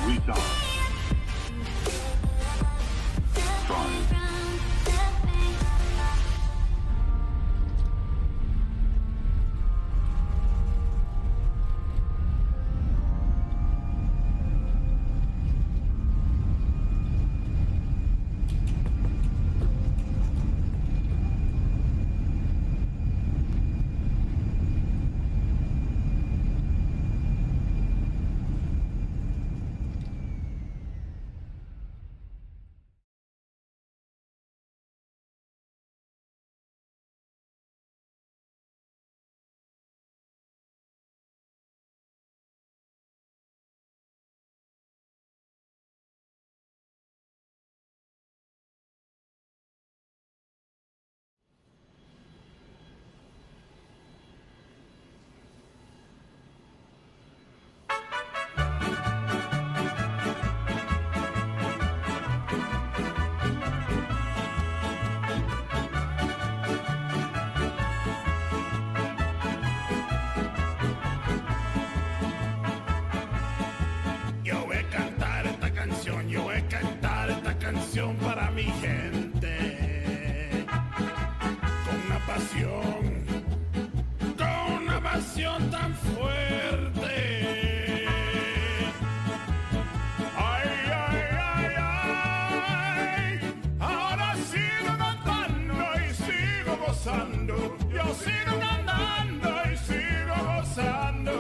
We die. Strive. Para mi gente, con una pasión tan fuerte. Ay, ay, ay, ay, ahora sigo cantando y sigo gozando, yo sigo cantando y sigo gozando.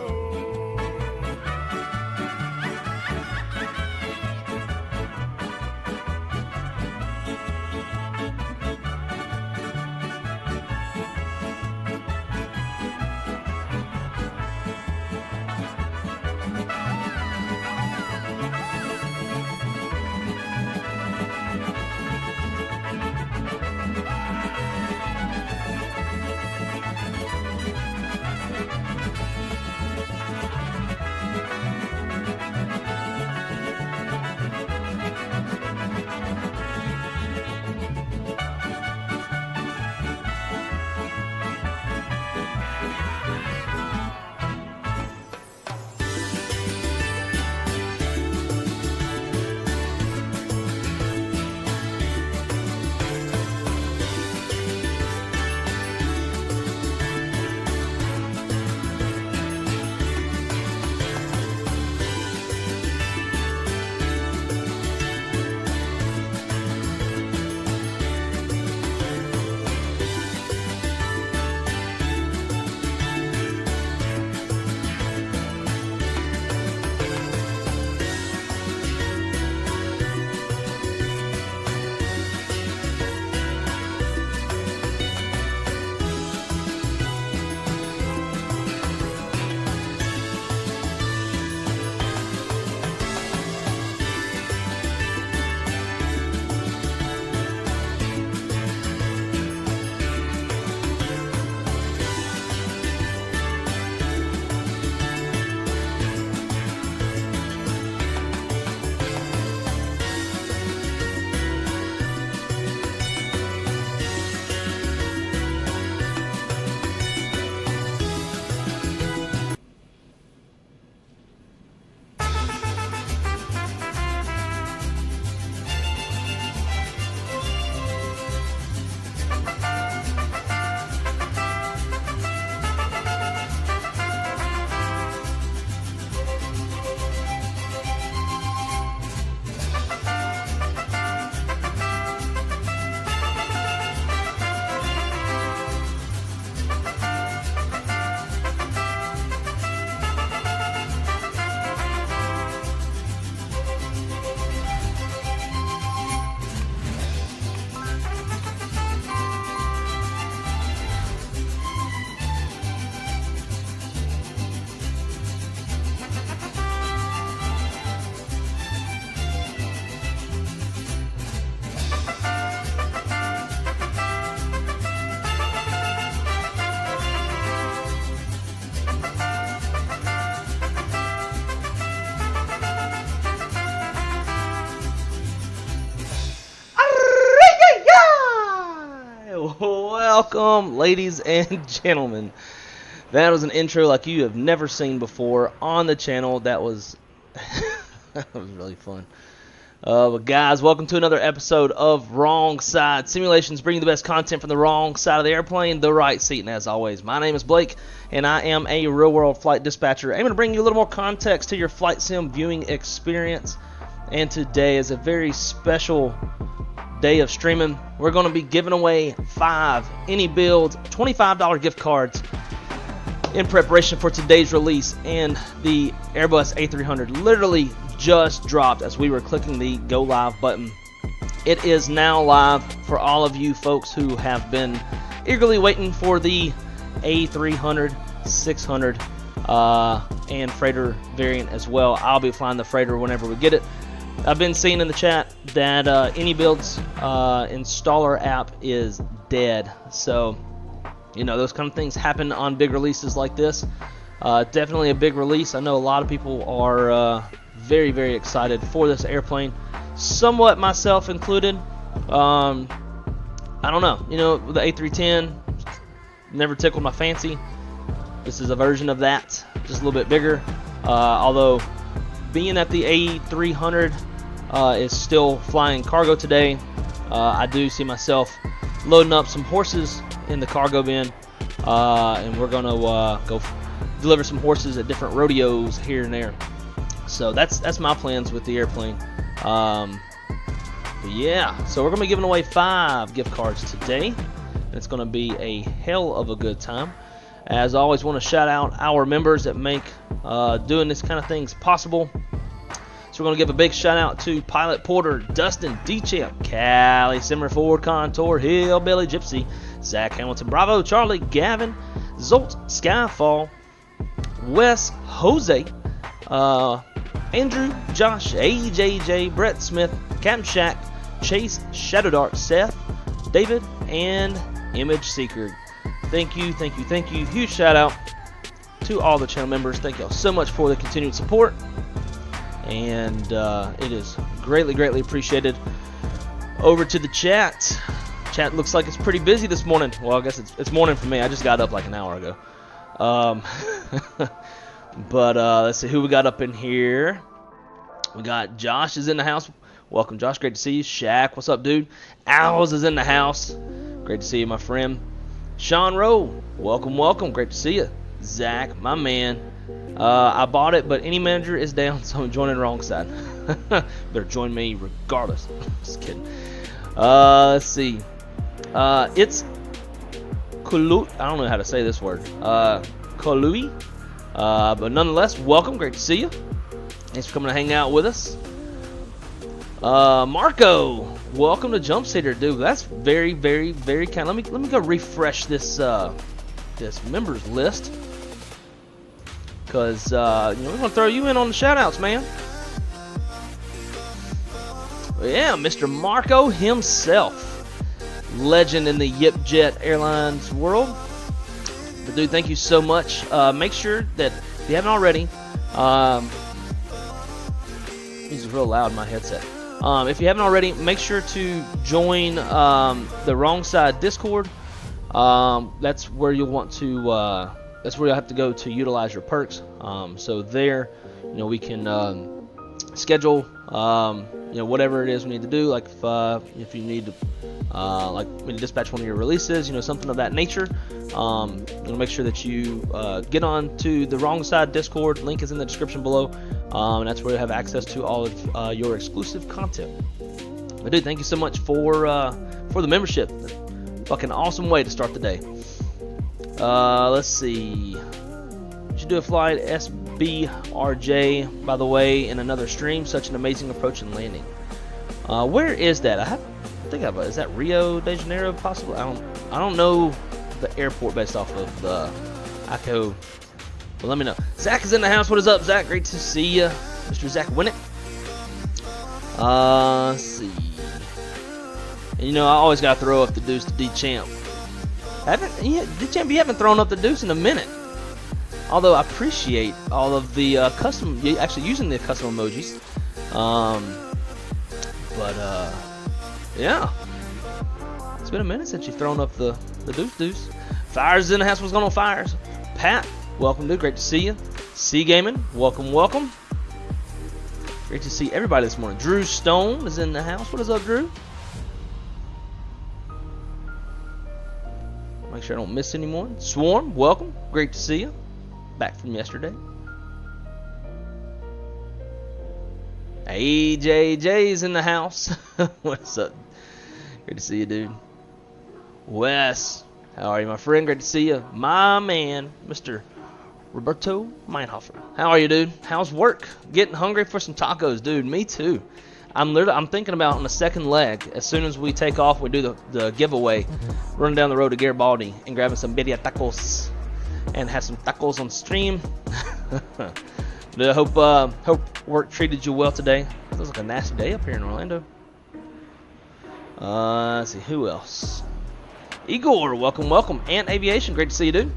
Welcome, ladies and gentlemen. That was an intro like you have never seen before on the channel. That was That was really fun. But guys, welcome to another episode of Wrong Side Simulations, bringing the best content from the wrong side of the airplane, the right seat. And as always, my name is Blake, and I am a real-world flight dispatcher, aiming to bring you a little more context to your flight sim viewing experience. And today is a very special day of streaming. We're going to be giving away 5 INIBUILDS $25 gift cards in preparation for today's release, and the Airbus A300 literally just dropped as we were clicking the go live button. It is now live for all of you folks who have been eagerly waiting for the A300, 600, and freighter variant as well. I'll be flying the freighter whenever we get it. I've been seeing in the chat that INIBUILDS installer app is dead, so you know, those kind of things happen on big releases like this. Definitely a big release. I know a lot of people are very, very excited for this airplane, somewhat myself included. I don't know, you know, the A310 never tickled my fancy. This is a version of that, just a little bit bigger. Although being that the A300 is still flying cargo today, I do see myself loading up some horses in the cargo bin, and we're gonna go deliver some horses at different rodeos here and there. So that's my plans with the airplane. But yeah, so we're gonna be giving away 5 gift cards today, and it's gonna be a hell of a good time. As always, want to shout out our members that make doing this kind of things possible. So we're going to give a big shout out to Pilot Porter, Dustin, D-Champ, Callie, Simmer Ford, Contour, Hillbilly, Gypsy, Zach Hamilton, Bravo, Charlie, Gavin, Zolt, Skyfall, Wes, Jose, Andrew, Josh, AJJ, Brett Smith, Captain Shack, Chase, Shadow Dark, Seth, David, and Image Seeker. Thank you, thank you, thank you. Huge shout out to all the channel members. Thank y'all so much for the continued support, and it is greatly, greatly appreciated. Over to the chat. Chat looks like it's pretty busy this morning. Well, I guess it's morning for me. I just got up like an hour ago. But let's see who we got up in here. We got Josh is in the house. Welcome, Josh. Great to see you. Shaq, what's up, dude? Owls is in the house. Great to see you, my friend. Sean Rowe, welcome, welcome. Great to see you. Zach, my man. I bought it, but any manager is down, so I'm joining the wrong side. Better join me regardless. Just kidding. Let's see. It's Kulu. I don't know how to say this word. Kolui. But nonetheless, welcome. Great to see you. Thanks for coming to hang out with us. Marco, welcome to Jump Seater, dude. That's very, very, very kind. Let me go refresh this this members list, cause you know, we're gonna throw you in on the shoutouts, man. Yeah, Mr. Marco himself, legend in the Yipjet Airlines world. But dude, thank you so much. Make sure that if you haven't already, this is real loud in my headset. If you haven't already, make sure to join the Wrong Side Discord. That's where you'll want to. That's where you'll have to go to utilize your perks. So there, you know, we can schedule, you know, whatever it is we need to do. Like if you need to, like me to dispatch one of your releases, you know, something of that nature. You know, make sure that you get on to the Wrong Side Discord. Link is in the description below. And that's where you have access to all of your exclusive content. But dude, thank you so much for the membership. Fucking awesome way to start the day. Let's see. You should do a flight SBRJ, by the way, in another stream. Such an amazing approach and landing. Where is that? I think is that Rio de Janeiro possibly? I don't know the airport based off of the ICO. But let me know. Zach is in the house. What is up, Zach? Great to see you, Mr. Zach Winnick. Let's see. And you know, I always gotta throw up the deuce to D-Champ. D-Champ, you haven't thrown up the deuce in a minute. Although I appreciate all of the custom, actually using the custom emojis. Yeah. It's been a minute since you've thrown up the deuce. Fires is in the house. What's going on, Fires? Pat, welcome, dude. Great to see you. C Gaming, welcome. Great to see everybody this morning. Drew Stone is in the house. What is up, Drew? Make sure I don't miss anyone. Swarm, welcome. Great to see you. Back from yesterday. AJJ's in the house. What's up? Great to see you, dude. Wes, how are you, my friend? Great to see you. My man, Mr. Roberto Meinhofer. How are you, dude? How's work? Getting hungry for some tacos, dude. Me too. I'm thinking about on the second leg, as soon as we take off, we do the giveaway, running down the road to Garibaldi and grabbing some birria tacos and have some tacos on stream. I hope work treated you well today. It looks like a nasty day up here in Orlando. Let's see, who else? Igor, welcome, welcome. Ant Aviation, great to see you, dude.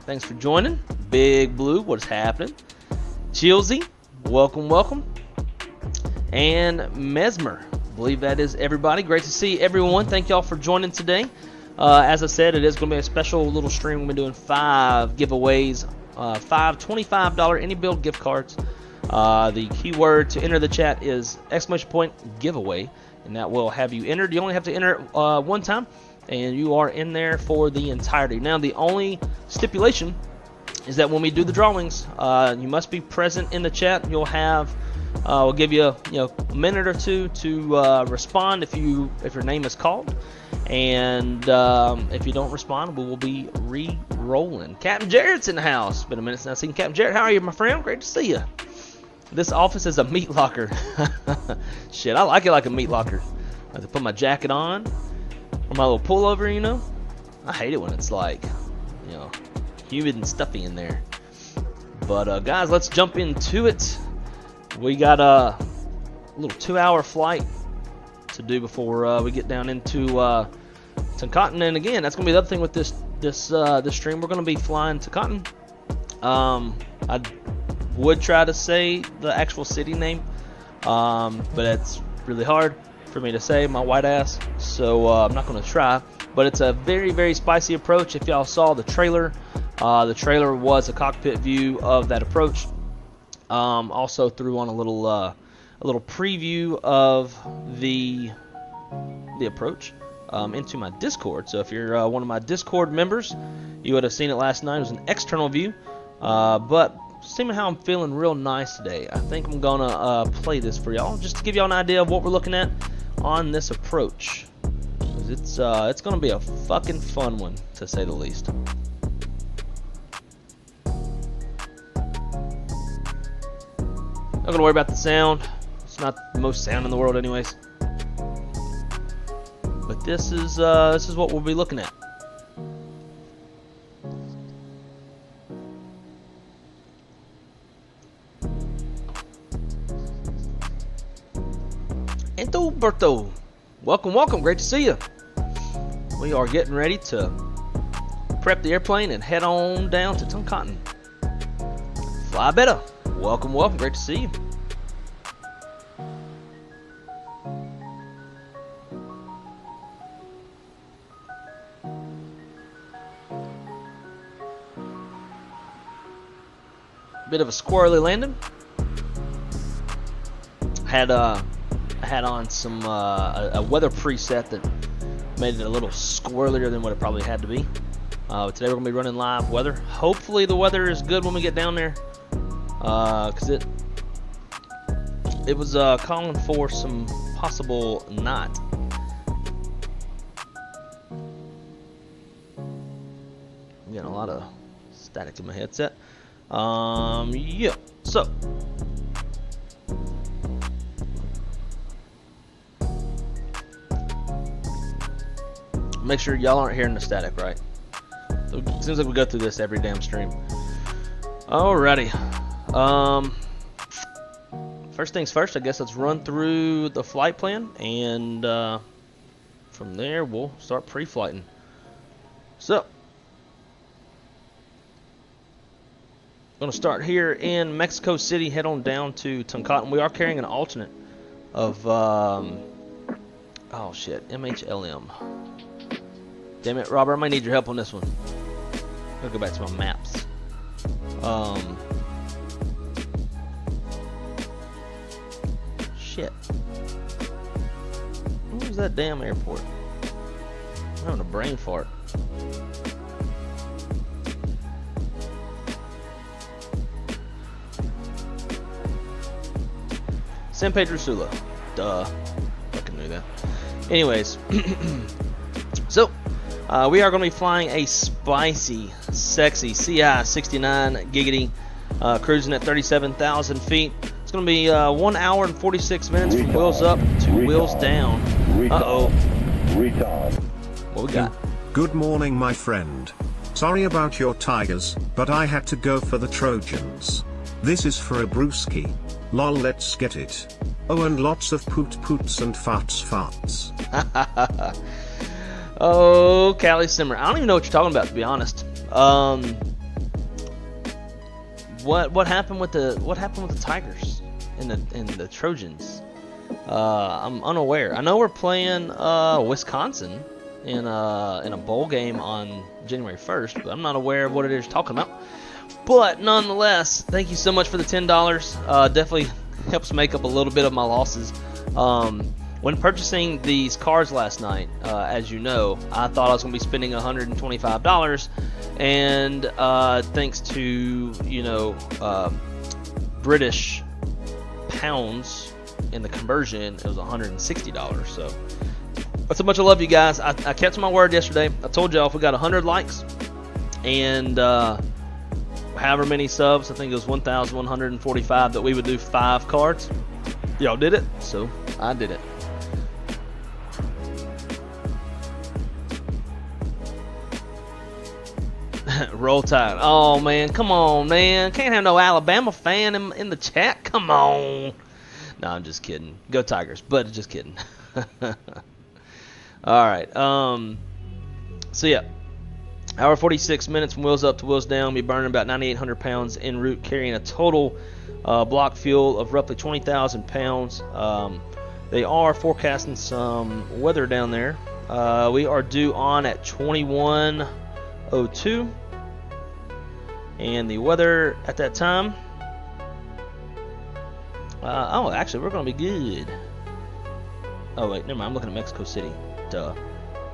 Thanks for joining. Big Blue, what is happening? Chilsey, welcome, welcome. And Mesmer, I believe that is everybody. Great to see everyone. Thank y'all for joining today. As I said, it is going to be a special little stream. We've been doing 5 giveaways, 5 $25 any build gift cards. The keyword to enter the chat is !giveaway, and that will have you entered. You only have to enter it one time, and you are in there for the entirety. Now, the only stipulation is that when we do the drawings, you must be present in the chat. You'll have, we'll give you, a minute or two to respond if your name is called, and if you don't respond, we will be re-rolling. Captain Jarrett's in the house. Been a minute since I've seen Captain Jarrett. How are you, my friend? Great to see you. This office is a meat locker. Shit, I like it like a meat locker. I have to put my jacket on, or my little pullover. I hate it when it's like, humid and stuffy in there. But guys, let's jump into it. We got a little 2-hour flight to do before we get down into TONCOTIN. And again, that's gonna be the other thing with this stream. We're gonna be flying TONCOTIN. I would try to say the actual city name, but it's really hard for me to say, my white ass. So I'm not gonna try. But it's a very, very spicy approach. If y'all saw the trailer was a cockpit view of that approach. Also threw on a little preview of the approach into my Discord. So if you're one of my Discord members, you would have seen it last night. It was an external view, but seeming how I'm feeling real nice today, I think I'm gonna play this for y'all just to give y'all an idea of what we're looking at on this approach. It's gonna be a fucking fun one, to say the least. Not gonna worry about the sound. It's not the most sound in the world, anyways. But this is what we'll be looking at. Berto, welcome, welcome. Great to see you. We are getting ready to prep the airplane and head on down to TONCOTIN. Fly better. Welcome, welcome. Great to see you. Bit of a squirrely landing. I had on some a weather preset that made it a little squirrelier than what it probably had to be. Today we're gonna be running live weather. Hopefully the weather is good when we get down there, because it was calling for some possible not. I'm getting a lot of static in my headset. Yeah. So. Make sure y'all aren't hearing the static, right? It seems like we go through this every damn stream. Alrighty. First things first, I guess let's run through the flight plan, and from there we'll start pre-flighting. So, I'm gonna start here in Mexico City, head on down to TONCOTIN. We are carrying an alternate of oh shit, MHLM. Damn it, Robert, I might need your help on this one. I'll go back to my maps. Shit. Where's that damn airport? I'm having a brain fart. San Pedro Sula. Duh. Fucking knew that. Anyways. So, we are going to be flying a spicy, sexy CI-69 Giggity, cruising at 37,000 feet. It's going to be 1 hour and 46 minutes from wheels up to wheels down. Uh-oh. What we got? Good morning, my friend. Sorry about your tigers, but I had to go for the Trojans. This is for a brewski. Lol, let's get it. Oh, and lots of poots and farts. Oh, Cali Simmer. I don't even know what you're talking about, to be honest. What happened with the Tigers and the Trojans? I'm unaware. I know we're playing Wisconsin in a bowl game on January 1st, but I'm not aware of what it is you're talking about. But nonetheless, thank you so much for the $10. Definitely helps make up a little bit of my losses. When purchasing these cars last night, as you know, I thought I was going to be spending $125, and thanks to, you know, British pounds in the conversion, it was $160. So that's how much I love you guys. I kept my word yesterday. I told y'all if we got 100 likes and however many subs, I think it was 1,145, that we would do 5 cards. Y'all did it, so I did it. Roll Tide. Oh man, come on, man. Can't have no Alabama fan in the chat. Come on. No, I'm just kidding. Go Tigers, but just kidding. All right. So yeah, hour 46 minutes from wheels up to wheels down. Be burning about 9,800 pounds en route, carrying a total block fuel of roughly 20,000 pounds. They are forecasting some weather down there. We are due on at 21:02. And the weather at that time, oh, actually, we're going to be good. Oh, wait, never mind. I'm looking at Mexico City. Duh.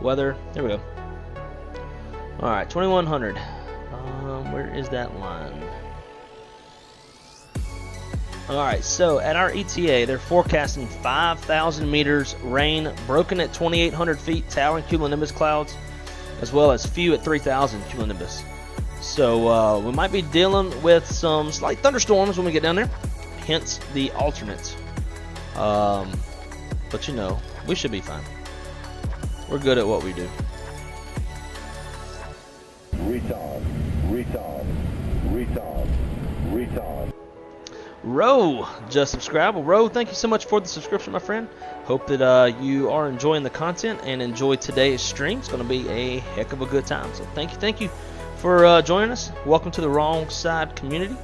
Weather, there we go. All right, 2100. Where is that line? All right, so at our ETA, they're forecasting 5,000 meters, rain, broken at 2,800 feet, towering cumulonimbus clouds, as well as few at 3,000 cumulonimbus. So we might be dealing with some slight thunderstorms when we get down there, hence the alternate. But you know, we should be fine. We're good at what we do. Retard. Ro just subscribed. Well, Ro, thank you so much for the subscription, my friend. Hope that you are enjoying the content and enjoy today's stream. It's going to be a heck of a good time. So thank you for joining us. Welcome to the Wrong Side community,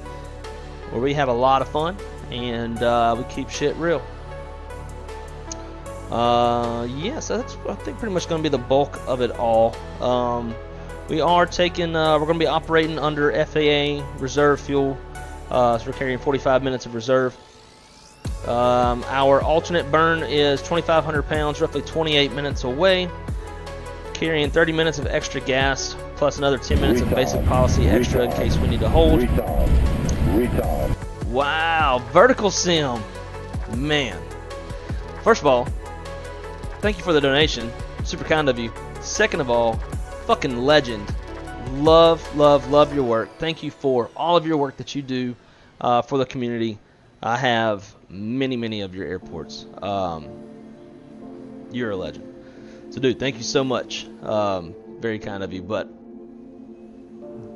where we have a lot of fun and we keep shit real. Yeah, so that's, I think, pretty much going to be the bulk of it all. We are taking, we're going to be operating under FAA reserve fuel, so we're carrying 45 minutes of reserve. Our alternate burn is 2,500 pounds, roughly 28 minutes away, carrying 30 minutes of extra gas, plus another 10 minutes of basic policy extra in case we need to hold. Wow, vertical sim. Man. First of all, thank you for the donation. Super kind of you. Second of all, fucking legend. Love your work. Thank you for all of your work that you do for the community. I have many of your airports. You're a legend. So dude, thank you so much. Very kind of you, but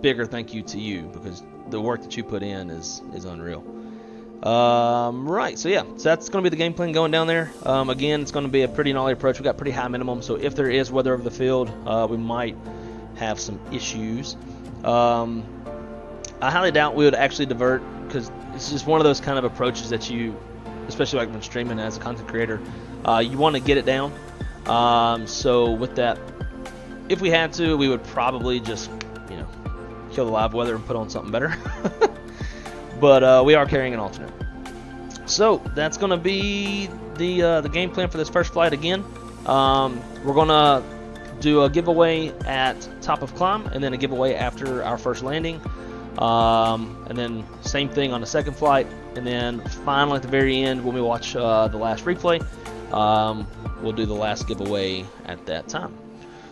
bigger thank you to you, because the work that you put in is unreal. Right, so yeah, so that's going to be the game plan going down there. Again, it's going to be a pretty gnarly approach. We got pretty high minimum, so if there is weather over the field, we might have some issues. I highly doubt we would actually divert, because it's just one of those kind of approaches that you, especially like when streaming as a content creator, you want to get it down. So with that, if we had to, we would probably just, you know, kill the live weather and put on something better. But we are carrying an alternate. So that's going to be the game plan for this first flight again. We're going to do a giveaway at top of climb, and then a giveaway after our first landing, and then same thing on the second flight, and then finally at the very end when we watch the last replay, we'll do the last giveaway at that time.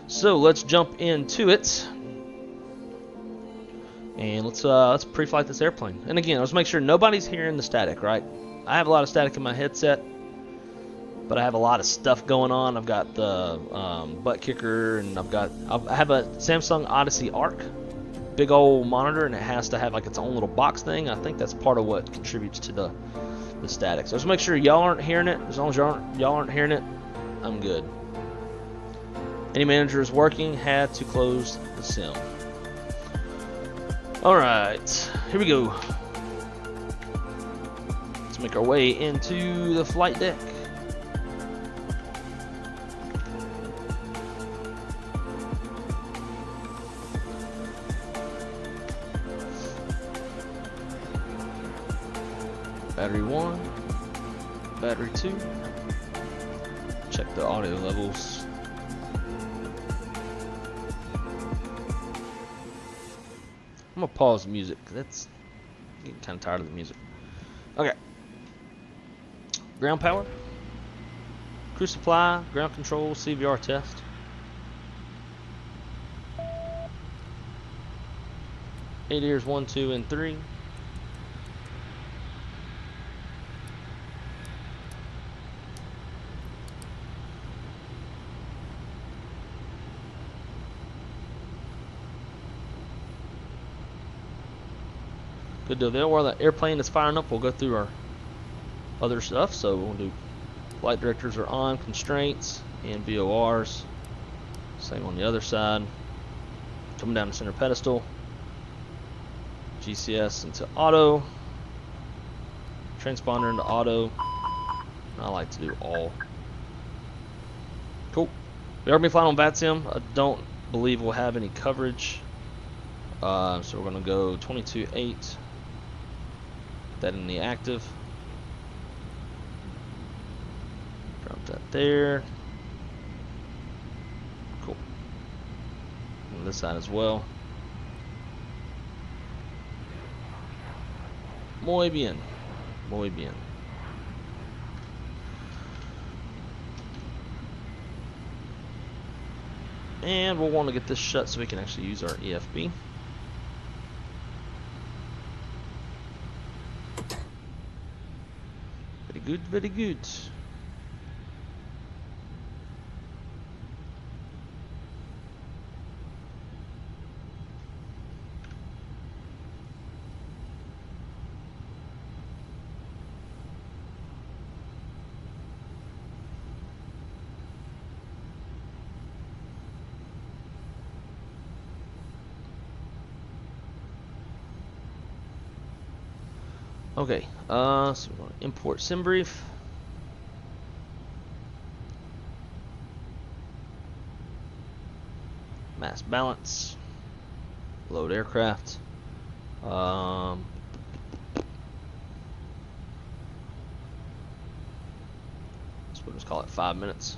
So let's jump into it, and let's pre-flight this airplane. And again, let's make sure nobody's hearing the static, right? I have a lot of static in my headset, but I have a lot of stuff going on. I've got the butt kicker, and I have a Samsung Odyssey Arc, big old monitor, and it has to have like its own little box thing. I think that's part of what contributes to the static. So just make sure y'all aren't hearing it. As long as y'all aren't hearing it, I'm good. Any manager is working, had to close the sim. Alright, here we go. Let's make our way into the flight deck. Battery 1, battery 2. Check the audio levels. I'm gonna pause the music. That's getting kind of tired of the music. Okay. Ground power, crew supply, ground control, CVR test. ADIRS 1, 2, and 3. Good deal there. While the airplane is firing up, we'll go through our other stuff. So we'll do flight directors are on, constraints, and VORs. Same on the other side. Coming down the center pedestal. GCS into auto. Transponder into auto. I like to do all. Cool. We are going to be flying on VATSIM. I don't believe we'll have any coverage. So we're going to go 22.8. That in the active. Drop that there. Cool. On this side as well. Muy bien. Muy bien. And we'll want to get this shut so we can actually use our EFB. Good, very good. Okay, so we're going to import sim brief. Mass balance. Load aircraft. Let's just call it 5 minutes.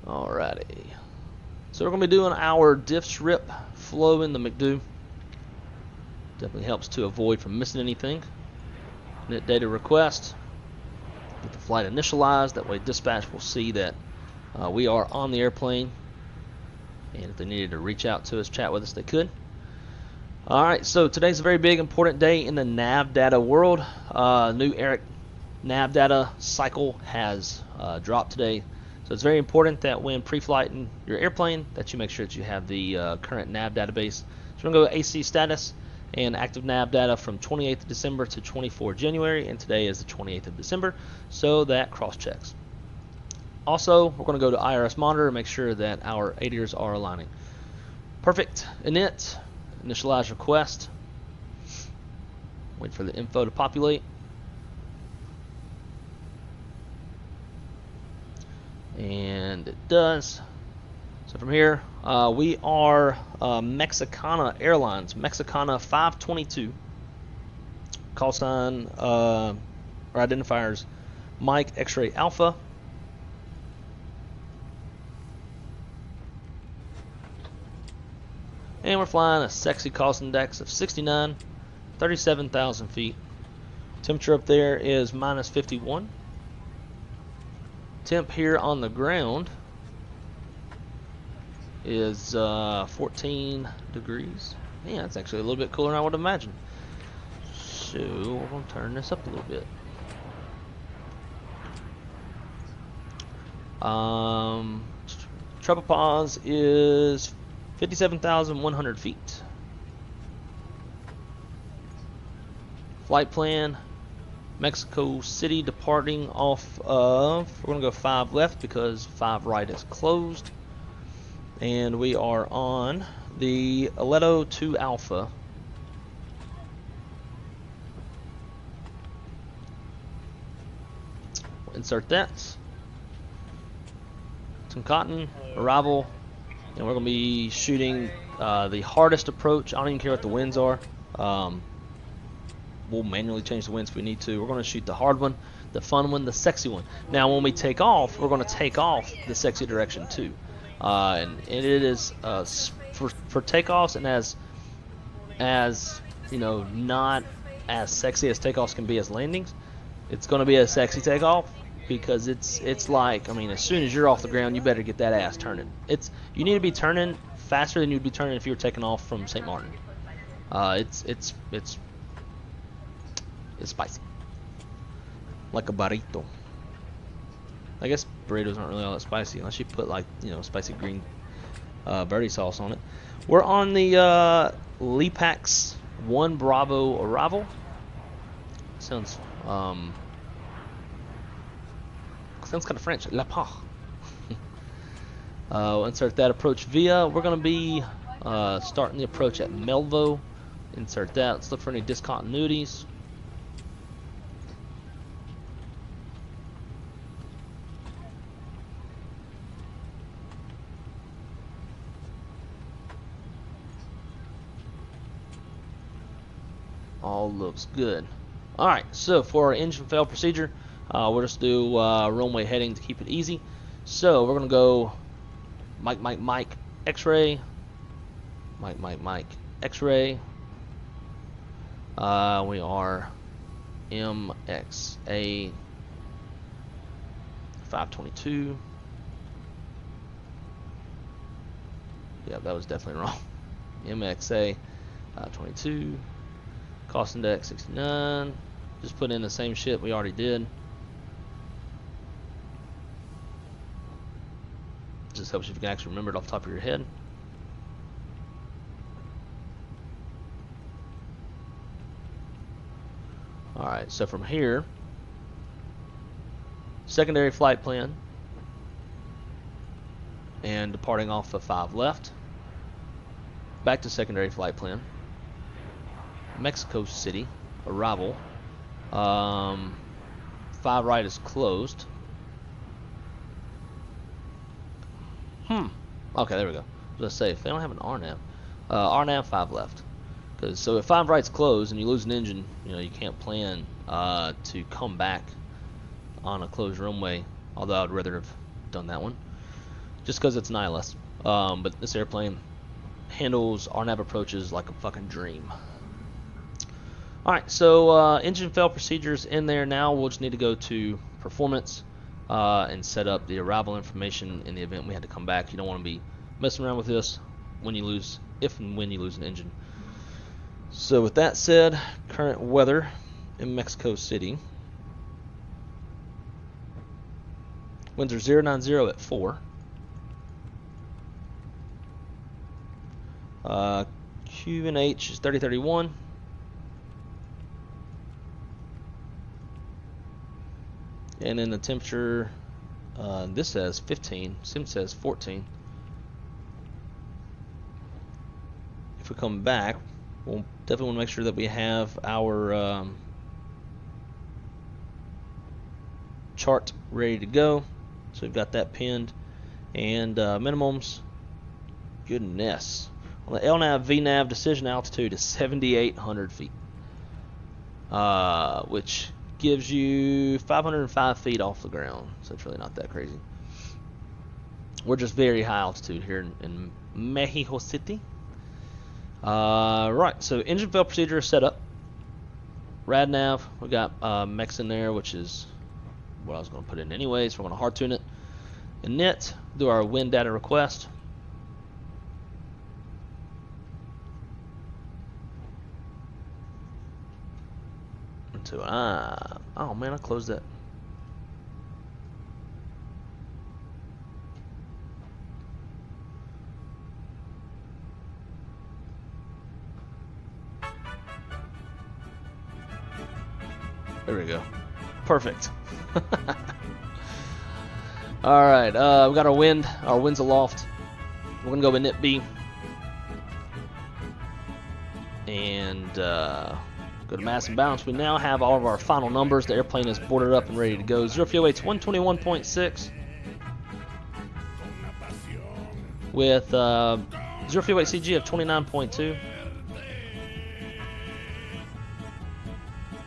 Alrighty. So we're going to be doing our diff strip flow in the McDo. Definitely helps to avoid from missing anything. Net data request. Get the flight initialized. That way dispatch will see that we are on the airplane. And if they needed to reach out to us, chat with us, they could. Alright, so today's a very big, important day in the nav data world. New ERIC nav data cycle has dropped today. So it's very important that when pre-flighting your airplane that you make sure that you have the current nav database. So we're going to go AC status and active nav data from 28th of December to 24 January, and today is the 28th of December, so that cross-checks. Also, we're going to go to IRS monitor and make sure that our ADIRs are aligning. Perfect. Init, initialize request. Wait for the info to populate. And it does. So from here, we are Mexicana Airlines, Mexicana 522. Call sign or identifiers Mike X-Ray Alpha. And we're flying a sexy cost index of 69, 37,000 feet. Temperature up there is minus 51. Temp here on the ground is 14 degrees. Yeah, it's actually a little bit cooler than I would imagine. So we're going to turn this up a little bit. Treble pause is 57,100 feet. Flight plan, Mexico City departing off of, we're going to go 5 left because 5 right is closed. And we are on the Aledo 2 Alpha. We'll insert that. Toncotin, arrival. And we're going to be shooting the hardest approach. I don't even care what the winds are. We'll manually change the winds if we need to. We're going to shoot the hard one, the fun one, the sexy one. Now when we take off, we're going to take off the sexy direction too. And it is for takeoffs, and as you know, not as sexy as takeoffs can be as landings. It's going to be a sexy takeoff because it's like, I mean, as soon as you're off the ground, you better get that ass turning. You need to be turning faster than you'd be turning if you were taking off from St. Martin. It's spicy, like a burrito. I guess burritos aren't really all that spicy unless you put, like, you know, spicy green verde sauce on it. We're on the Lipax 1 Bravo arrival. Sounds kind of French. La Pach. We'll insert that approach via. We're going to be starting the approach at Melvo. Insert that. Let's look for any discontinuities. All looks good. Alright, so for our engine fail procedure, we'll just do runway heading to keep it easy. So we're going to go Mike, X-ray, Mike, X-ray. We are MXA 522. Yeah, that was definitely wrong. MXA 522. Cost index 69. Just put in the same shit we already did. Just helps you if you can actually remember it off the top of your head. Alright, so from here, secondary flight plan, and departing off of 5 left, back to secondary flight plan. Mexico City arrival. 5 right is closed. Okay, there we go. Let's say if they don't have an RNAV, RNAV 5 left. Because so if 5 right's closed and you lose an engine, you know, you can't plan to come back on a closed runway. Although I'd rather have done that one, just because it's an ILS. But this airplane handles RNAV approaches like a fucking dream. Alright, so engine fail procedures in there now. We'll just need to go to performance and set up the arrival information in the event we had to come back. You don't want to be messing around with this when you lose, if and when you lose an engine. So with that said, current weather in Mexico City. Winds are 090 at 4. QNH is 3031. And then the temperature, this says 15, Sim says 14. If we come back, we'll definitely want to make sure that we have our chart ready to go. So we've got that pinned. And minimums, goodness. On the LNAV, VNAV decision altitude is 7,800 feet. Which gives you 505 feet off the ground. So it's really not that crazy. We're just very high altitude here in Mexico City. Right, so engine fail procedure is set up. RadNav, we got MEX in there, which is what I was going to put in anyways. We're going to hard tune it. Init, do our wind data request. So oh man, I closed that. There we go. Perfect. Alright, we got our wind. Our wind's aloft. We're going to go with init B. And go to mass and balance. We now have all of our final numbers. The airplane is boarded up and ready to go. Zero fuel weight's 121.6. With zero fuel weight CG of 29.2.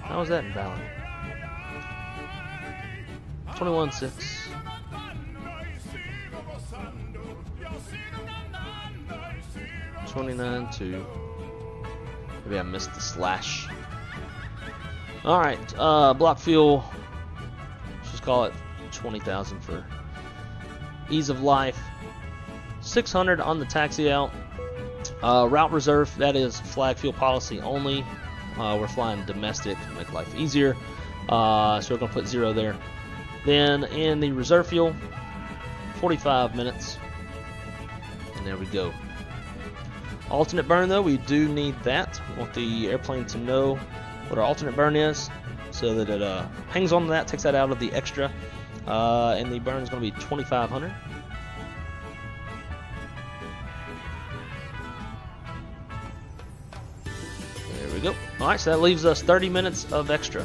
How is that invalid? 21.6. 29.2. Maybe I missed the slash. Alright, block fuel. Let's just call it 20,000 for ease of life. 600 on the taxi out. Route reserve, that is flag fuel policy only. We're flying domestic to make life easier. So we're going to put 0 there. Then in the reserve fuel, 45 minutes. And there we go. Alternate burn though, we do need that. We want the airplane to know what our alternate burn is so that it hangs on to that, takes that out of the extra. And the burn is going to be 2,500. There we go. Alright, so that leaves us 30 minutes of extra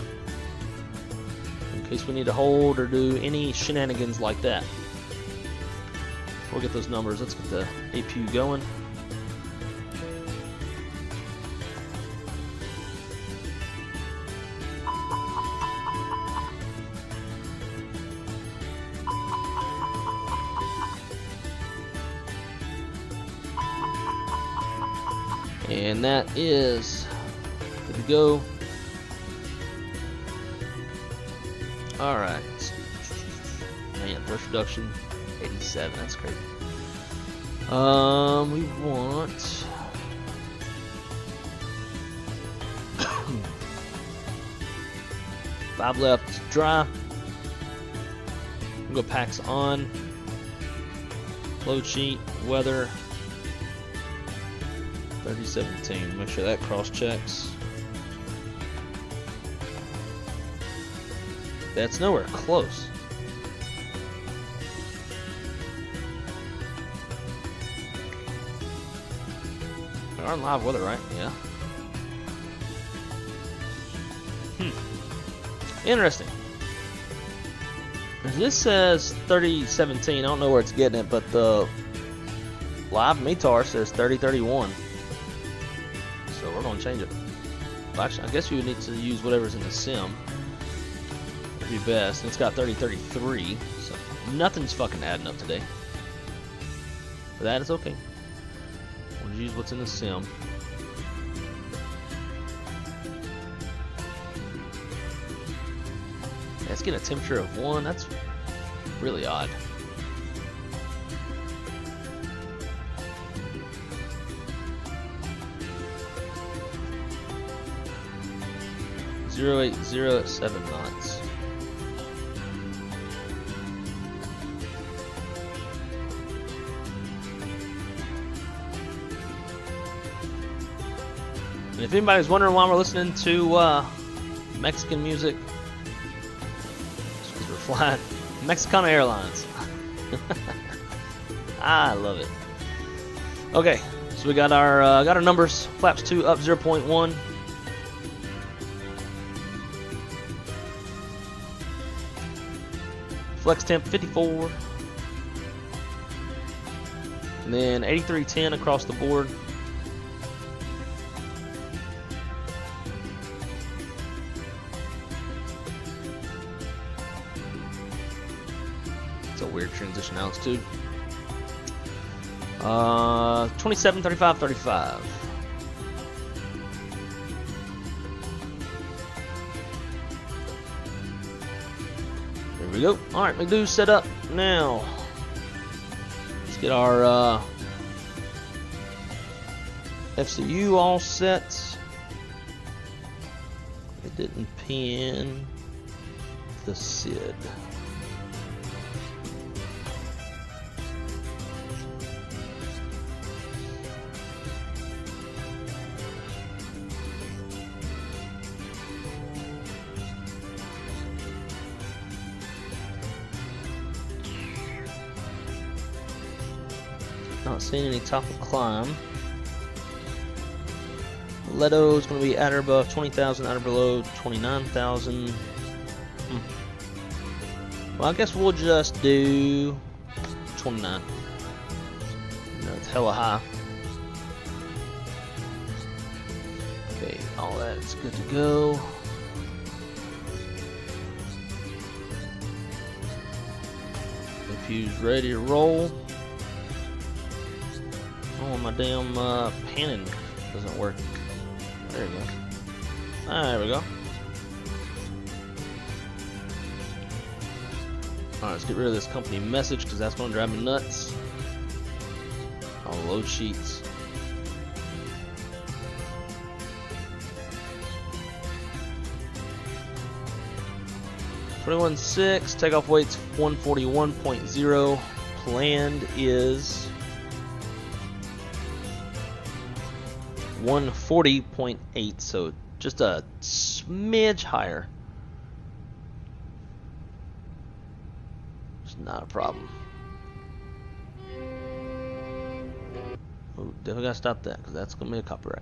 in case we need to hold or do any shenanigans like that. Before we get those numbers, let's get the APU going. And that is good to go. Alright. Man, thrust reduction 87. That's crazy. We want five left dry. We'll go packs on. Load sheet, weather. 3017. Make sure that cross checks. That's nowhere close. We're on live weather, right? Yeah. Interesting. This says 3017. I don't know where it's getting it, but the live METAR says 3031. So we're going to change it. Actually, I guess you would need to use whatever's in the sim. That'd be best. And it's got 3033, so nothing's fucking adding up today. But that is okay. We'll just use what's in the sim. Let's get a temperature of 1. That's really odd. Zero 80 at 7 knots. And if anybody's wondering why we're listening to Mexican music, it's because we're flying Mexican Airlines. I love it. Okay, so we got our numbers. Flaps 2 up 0.1. Flex temp 54. And then 8310 across the board. It's a weird transition altitude. 27, 35, 35. There we go. Alright, McDo's set up now. Let's get our FCU all set. It didn't pin the SID. Not seeing any top of climb. Leto is going to be at or above 20,000, at or below 29,000. Well, I guess we'll just do 29. That's hella high. Okay, all that's good to go. Infu's ready to roll. Oh, my damn panning doesn't work. There we go. There we go. Alright, let's get rid of this company message because that's going to drive me nuts. I'll load sheets. $21.6, takeoff weight's 141.0. Planned is 140.8, so just a smidge higher. It's not a problem. Oh, definitely gotta stop that because that's gonna be a copyright.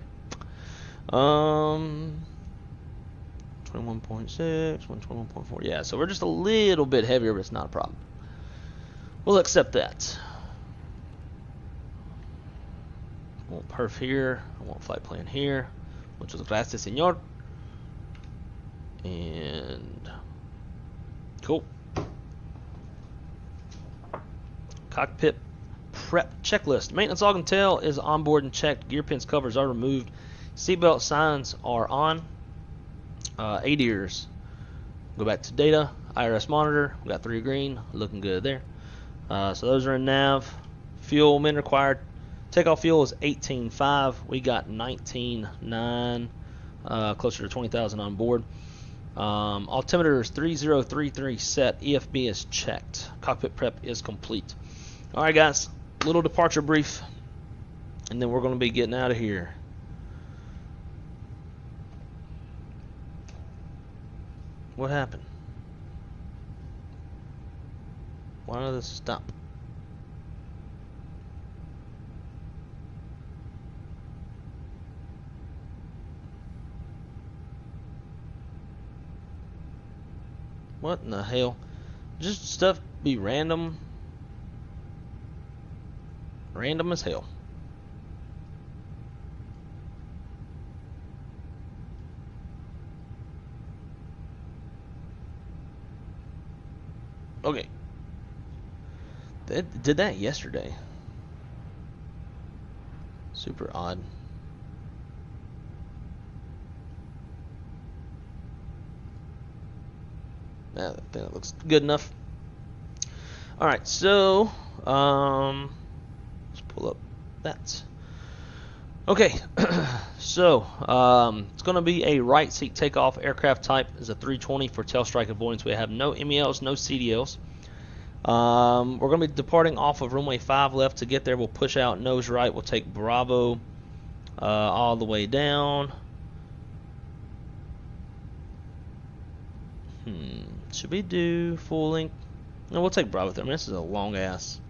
21.6, 121.4. Yeah, so we're just a little bit heavier, but it's not a problem. We'll accept that. I want perf here. I want flight plan here. Muchas gracias, señor. And cool. Cockpit prep checklist. Maintenance log and tail is on board and checked. Gear pins covers are removed. Seatbelt signs are on. ADIRS. Go back to data. IRS monitor. We got 3 green. Looking good there. So those are in nav. Fuel min required. Takeoff fuel is 18.5. We got 19.9. Closer to 20,000 on board. Altimeter is 3033 set. EFB is checked. Cockpit prep is complete. Alright guys, little departure brief, and then we're going to be getting out of here. What happened? Why did this stop? What in the hell? Just stuff be random. Random as hell. Okay. They did that yesterday. Super odd. I think that looks good enough. Alright, so let's pull up that. Okay, so it's going to be a right seat takeoff. Aircraft type is a 320 for tail strike avoidance. We have no MELs, no CDLs. We're going to be departing off of runway 5 left. To get there, we'll push out nose right. We'll take Bravo all the way down. Should we do full length? No, we'll take Bravo 3. I mean, this is a long ass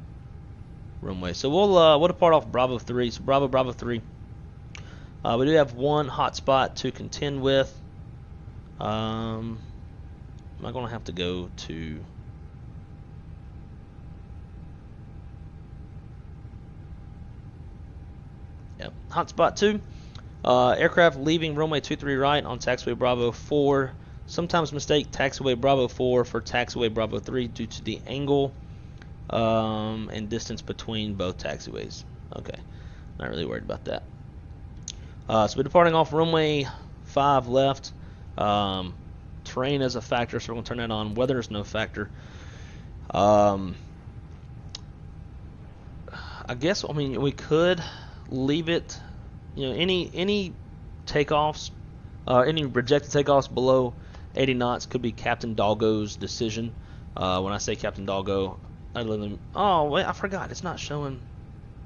runway. So we'll depart off Bravo 3. So Bravo 3. We do have one hot spot to contend with. I'm not going to have to go to Hotspot 2. Aircraft leaving runway 23 right on taxiway Bravo 4. Sometimes mistake taxiway Bravo 4 for taxiway Bravo 3 due to the angle and distance between both taxiways. Okay, not really worried about that. So we're departing off runway 5 left. Terrain is a factor, so we're going to turn that on. Weather is no factor. I guess, I mean, we could leave it, you know, any takeoffs, any rejected takeoffs below 80 knots could be Captain Doggo's decision. When I say Captain Doggo, oh, wait, I forgot. It's not showing.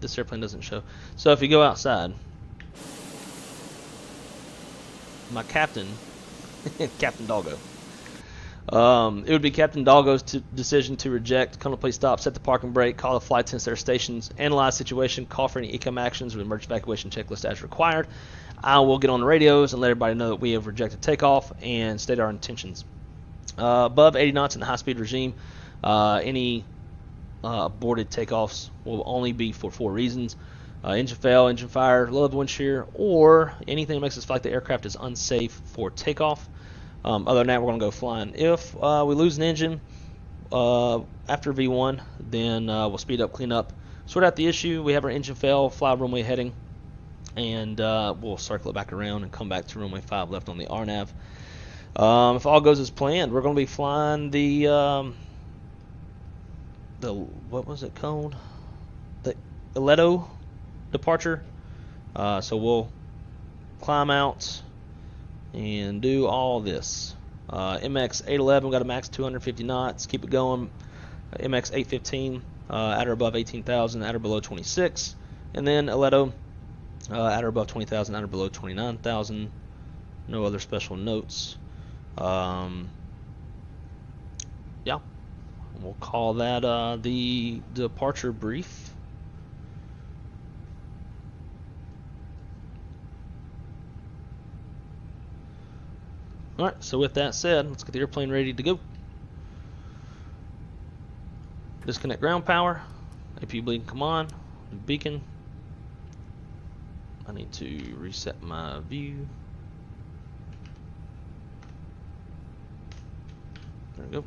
This airplane doesn't show. So if you go outside, my captain, Captain Doggo, it would be Captain Doggo's decision to reject, come to please stop, set the parking brake, call the flight attendants at their stations, analyze situation, call for any ECOM actions with emergency evacuation checklist as required. I will get on the radios and let everybody know that we have rejected takeoff and state our intentions. Above 80 knots in the high-speed regime, any aborted takeoffs will only be for 4 reasons. Engine fail, engine fire, low level wind shear, or anything that makes us feel like the aircraft is unsafe for takeoff. Other than that, we're going to go flying. If we lose an engine after V1, then we'll speed up, clean up, sort out the issue. We have our engine fail, fly runway heading, and we'll circle it back around and come back to runway 5 left on the RNAV. If all goes as planned, we're going to be flying the what was it called? The Leto departure. So we'll climb out and do all this. MX 811 got a max 250 knots. Keep it going. MX 815 at or above 18,000, at or below 26, and then Leto at or above 20,000, at or below 29,000. No other special notes. Yeah, we'll call that the departure brief. Alright, so with that said, let's get the airplane ready to go. Disconnect ground power. APU bleeding, come on. Beacon. I need to reset my view. There we go.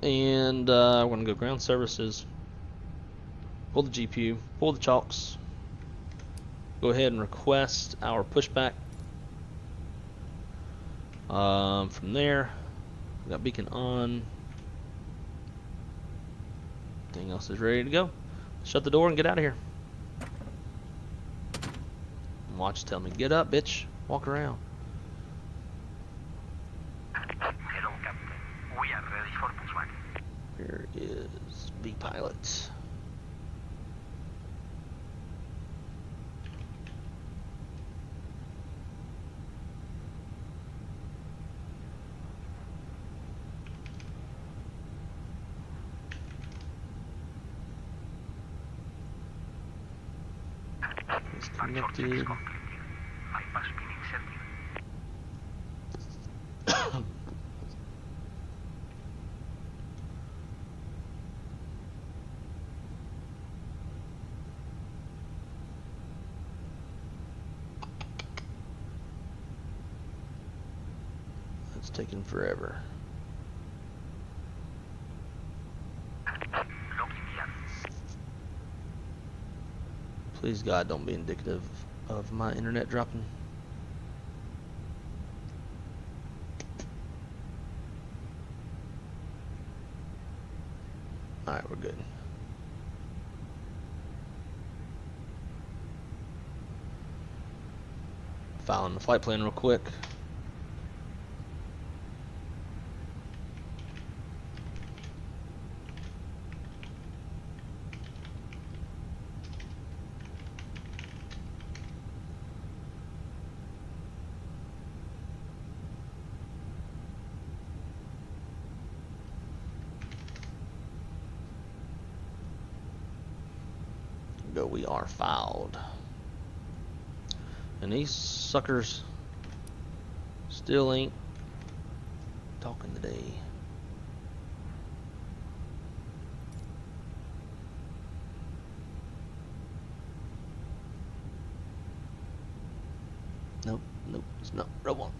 And we're going to go ground services. Pull the GPU. Pull the chalks. Go ahead and request our pushback. From there, we got beacon on. Everything else is ready to go. Shut the door and get out of here. Watch tell me, get up, bitch. Walk around. Hello, Captain. We are ready for pushback. Here is B-Pilot. Connected. That's taking forever. Please God, don't be indicative of my internet dropping. Alright, we're good. Filing the flight plan real quick. We are filed, and these suckers still ain't talking today. Nope, nope, it's not what I want.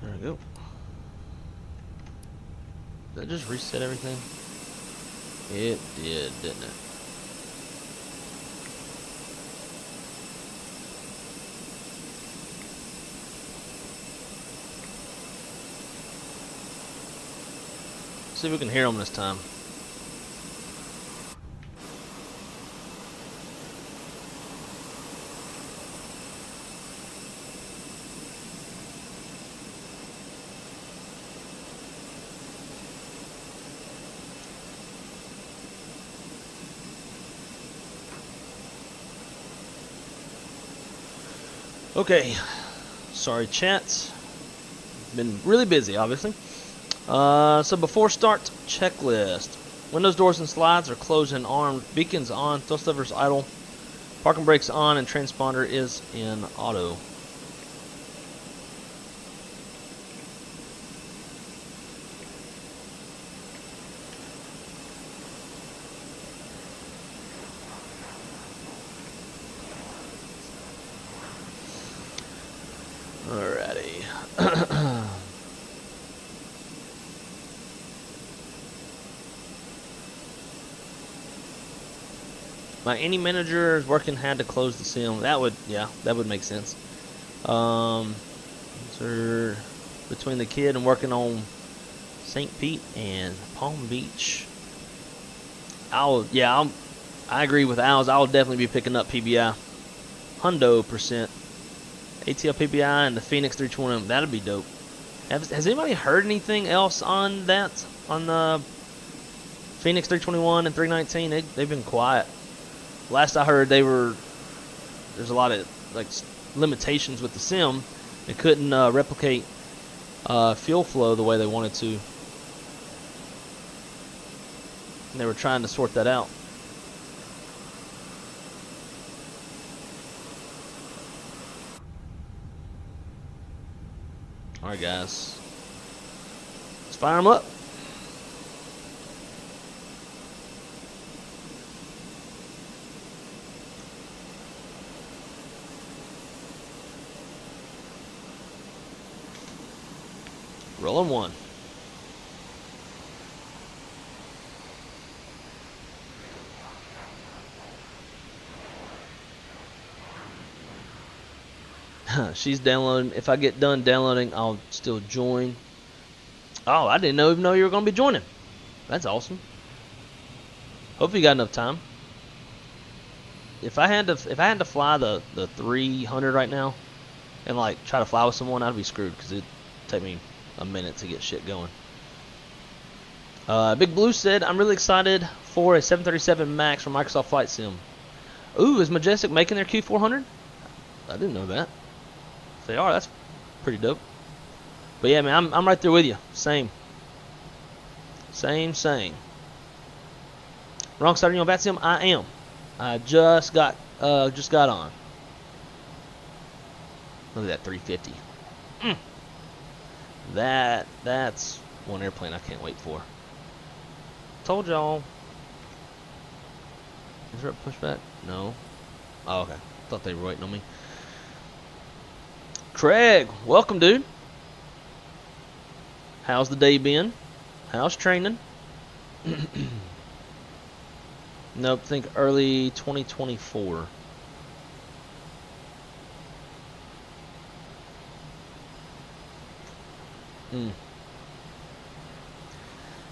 There we go. Did that just reset everything? It did, didn't it? See if we can hear them this time. Okay, sorry chat, been really busy obviously. So before start, checklist. Windows, doors, and slides are closed and armed. Beacons on, thrust levers idle. Parking brakes on and transponder is in auto. Alrighty. My any manager is working had to close the sim. That would, yeah, that would make sense. So between the kid and working on St. Pete and Palm Beach, I agree with Al's. I'll definitely be picking up PBI, %. ATL PBI and the FENIX 320. That'd be dope. Has anybody heard anything else on that? On the FENIX 321 and 319? They've been quiet. Last I heard, there's a lot of like limitations with the sim. They couldn't replicate fuel flow the way they wanted to, and they were trying to sort that out. All right, guys, let's fire them up. Rolling one. She's downloading. If I get done downloading, I'll still join. Oh, I didn't even know you were going to be joining. That's awesome. Hope you got enough time. If I had to fly the 300 right now, and like try to fly with someone, I'd be screwed because it'd take me a minute to get shit going. Big Blue said, I'm really excited for a 737 MAX from Microsoft Flight Sim. Ooh, is Majestic making their Q400? I didn't know that. If they are, that's pretty dope. But yeah, man, I'm right there with you. Same. Wrong side, are you on VATSIM? I am. I just got on. Look at that 350. That's one airplane I can't wait for. Told y'all. Is there a pushback? No. Oh, okay. Thought they were waiting on me. Craig, welcome, dude. How's the day been? How's training? Nope, think early 2024.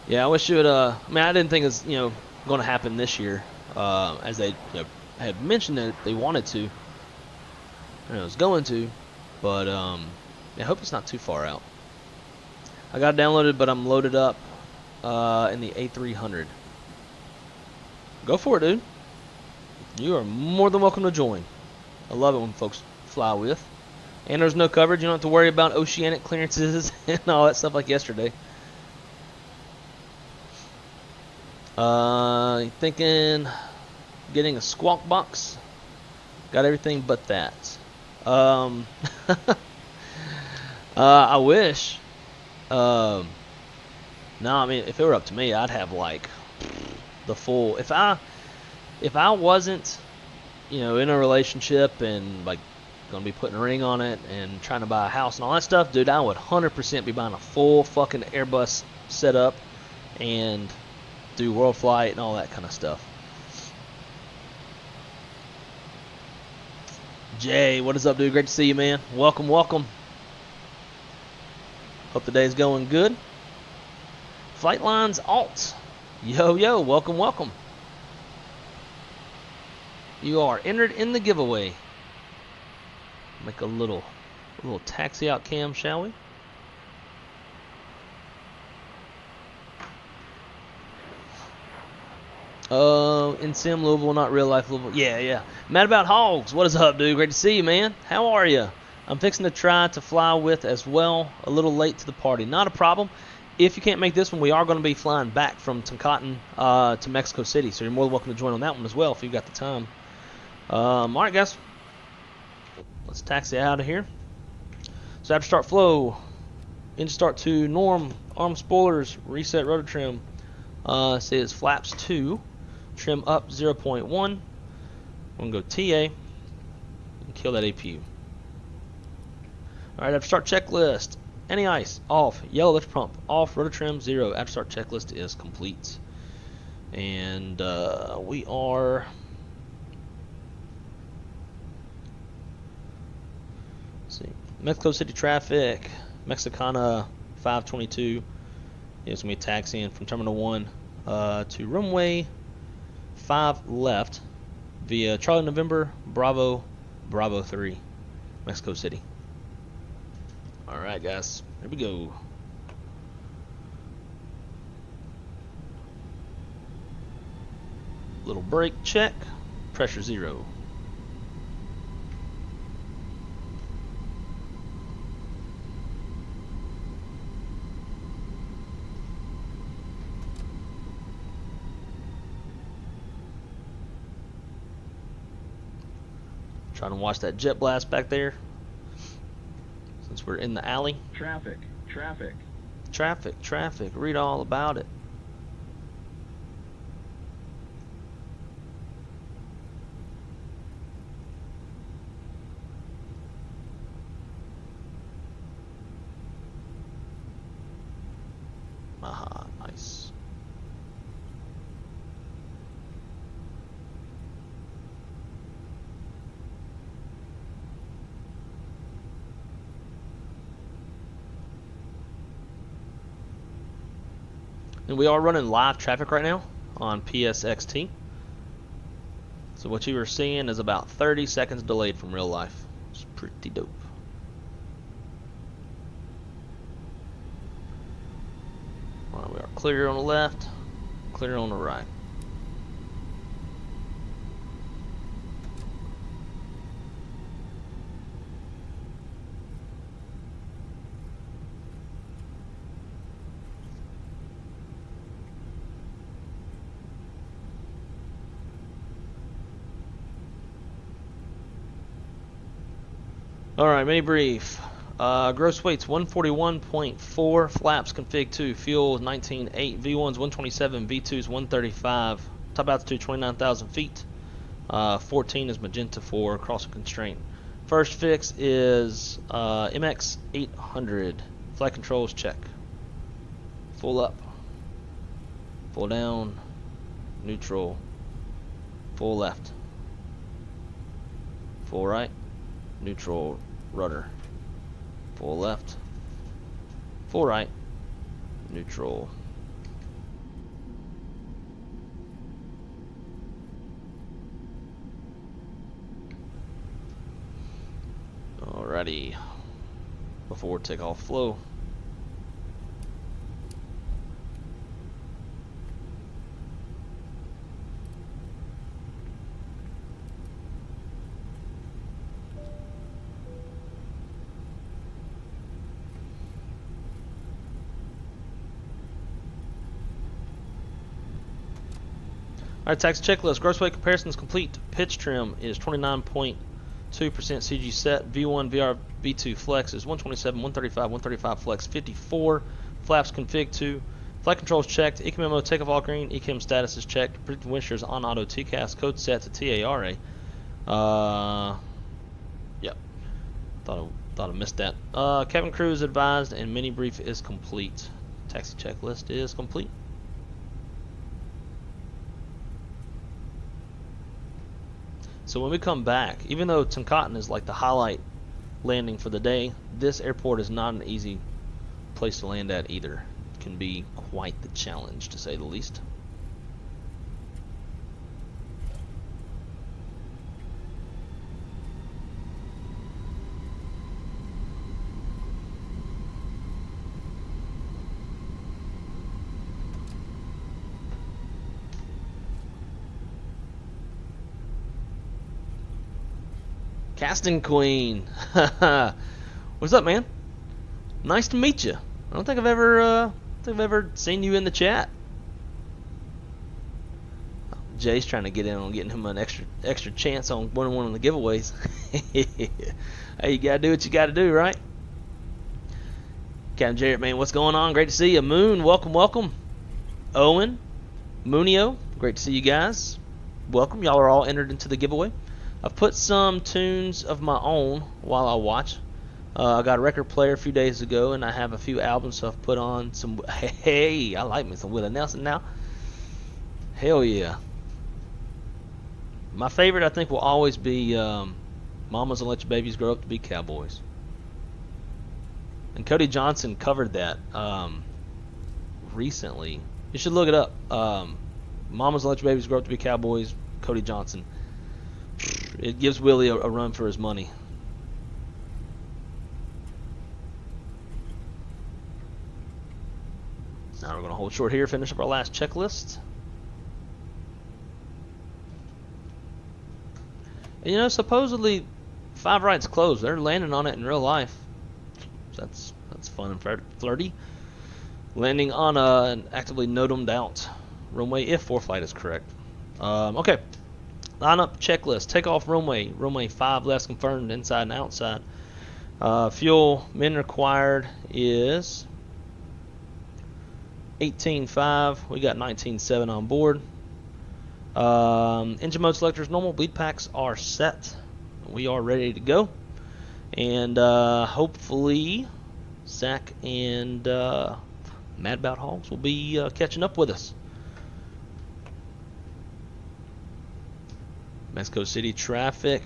Yeah, I wish it would. I mean, I didn't think it's going to happen this year, as they had mentioned that they wanted to, and it was going to, but I hope it's not too far out. I got it downloaded, but I'm loaded up in the A300. Go for it, dude. You are more than welcome to join. I love it when folks fly with. And there's no coverage. You don't have to worry about oceanic clearances and all that stuff like yesterday. Thinking getting a squawk box. Got everything but that. I wish. No, I mean, if it were up to me, I'd have like the full. If I wasn't, you know, in a relationship and like gonna be putting a ring on it and trying to buy a house and all that stuff, dude, I would 100% be buying a full fucking Airbus setup and do world flight and all that kind of stuff. Jay, what is up, dude? Great to see you, man. Welcome, welcome. Hope the day's going good. Flightlines Alt. Yo, yo, welcome, welcome. You are entered in the giveaway. Make a little taxi out cam, shall we? In sim Louisville, not real life Louisville. Yeah. Mad About Hogs, what is up, dude? Great to see you, man. How are you? I'm fixing to try to fly with as well. A little late to the party. Not a problem. If you can't make this one, we are going to be flying back from TONCOTIN to Mexico City, so you're more than welcome to join on that one as well if you've got the time. Alright, guys. Let's taxi out of here. So after start flow, engine start to norm, arm spoilers, reset rotor trim. Says flaps 2, trim up 0.1. I'm going to go TA and kill that APU. Alright, after start checklist. Any ice, off. Yellow lift pump, off. Rotor trim, 0. After start checklist is complete. And we are... Let's see. Mexico City traffic, Mexicana 522. It's going to be taxiing from Terminal 1 to runway 5 left via Charlie November, Bravo 3, Mexico City. Alright, guys, here we go. Little brake check, pressure 0. Trying to watch that jet blast back there since we're in the alley. Traffic. Read all about it. Aha, nice. And we are running live traffic right now on PSXT. So what you are seeing is about 30 seconds delayed from real life. It's pretty dope. Alright, we are clear on the left, clear on the right. Alright, mini brief. Gross weight's 141.4, flaps config 2, fuel 19.8, V1's 127, V2's 135, top altitude 29,000 feet, 14 is magenta 4, crossing constraint. First fix is MX 800, flight controls check. Full up, full down, neutral, full left, full right, neutral, rudder, full left, full right, neutral. Alrighty, before takeoff flow. Alright, tax checklist. Gross weight comparison is complete. Pitch trim is 29.2% CG set. V1, VR, V2 flex is 127, 135, 135 flex 54. Flaps config 2. Flight controls checked. ECM memo takeoff all green. ECM status is checked. Predicted wind shear is on auto TCAS. Code set to TARA. Yep. Thought I missed that. Cabin crew is advised and mini brief is complete. Taxi checklist is complete. So when we come back, even though TONCOTIN is like the highlight landing for the day, this airport is not an easy place to land at either. It can be quite the challenge, to say the least. Casting Queen. What's up, man? Nice to meet you. I don't think I've ever seen you in the chat. Jay's trying to get in on getting him an extra chance on winning one of the giveaways. Hey, you gotta do what you gotta do, right? Captain Jarrett, man, what's going on? Great to see you. Moon, welcome. Owen, Munio, great to see you guys. Welcome. Y'all are all entered into the giveaway. I've put some tunes of my own while I watch. I got a record player a few days ago, and I have a few albums, so I've put on some. Hey, I like me some Willie Nelson now. Hell yeah. My favorite, I think, will always be Mamas and Let Your Babies Grow Up to Be Cowboys. And Cody Johnson covered that recently. You should look it up. Mamas and Let Your Babies Grow Up to Be Cowboys, Cody Johnson. It gives Willie a run for his money. Now we're going to hold short here, finish up our last checklist. And, you know, supposedly Five Right's closed. They're landing on it in real life. So that's fun and flirty. Landing on an actively notamed out runway if ForeFlight is correct. Okay. Lineup checklist. Takeoff runway. Runway 5 left confirmed inside and outside. Fuel min required is 18.5. We got 19.7 on board. Engine mode selectors normal. Bleed packs are set. We are ready to go. And hopefully Zach and Mad About Hogs will be catching up with us. Mexico City traffic.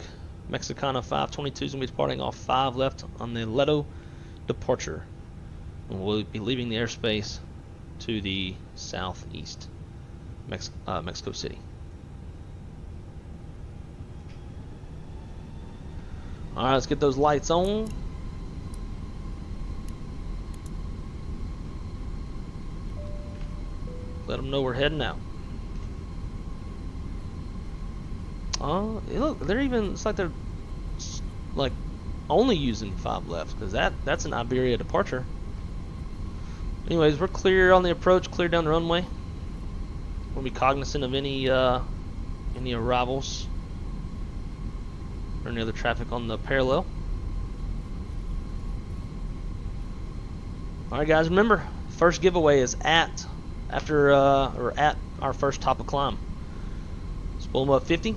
Mexicana 522 is going to be departing off 5 left on the Leto departure. And we'll be leaving the airspace to the southeast, Mexico City. Alright, let's get those lights on. Let them know we're heading out. Oh, look, they're even, it's like they're like only using 5 left, because that's an Iberia departure. Anyways, we're clear on the approach, clear down the runway. We'll be cognizant of any arrivals or any other traffic on the parallel. Alright guys, remember, first giveaway is at our first top of climb. Spool them up 50.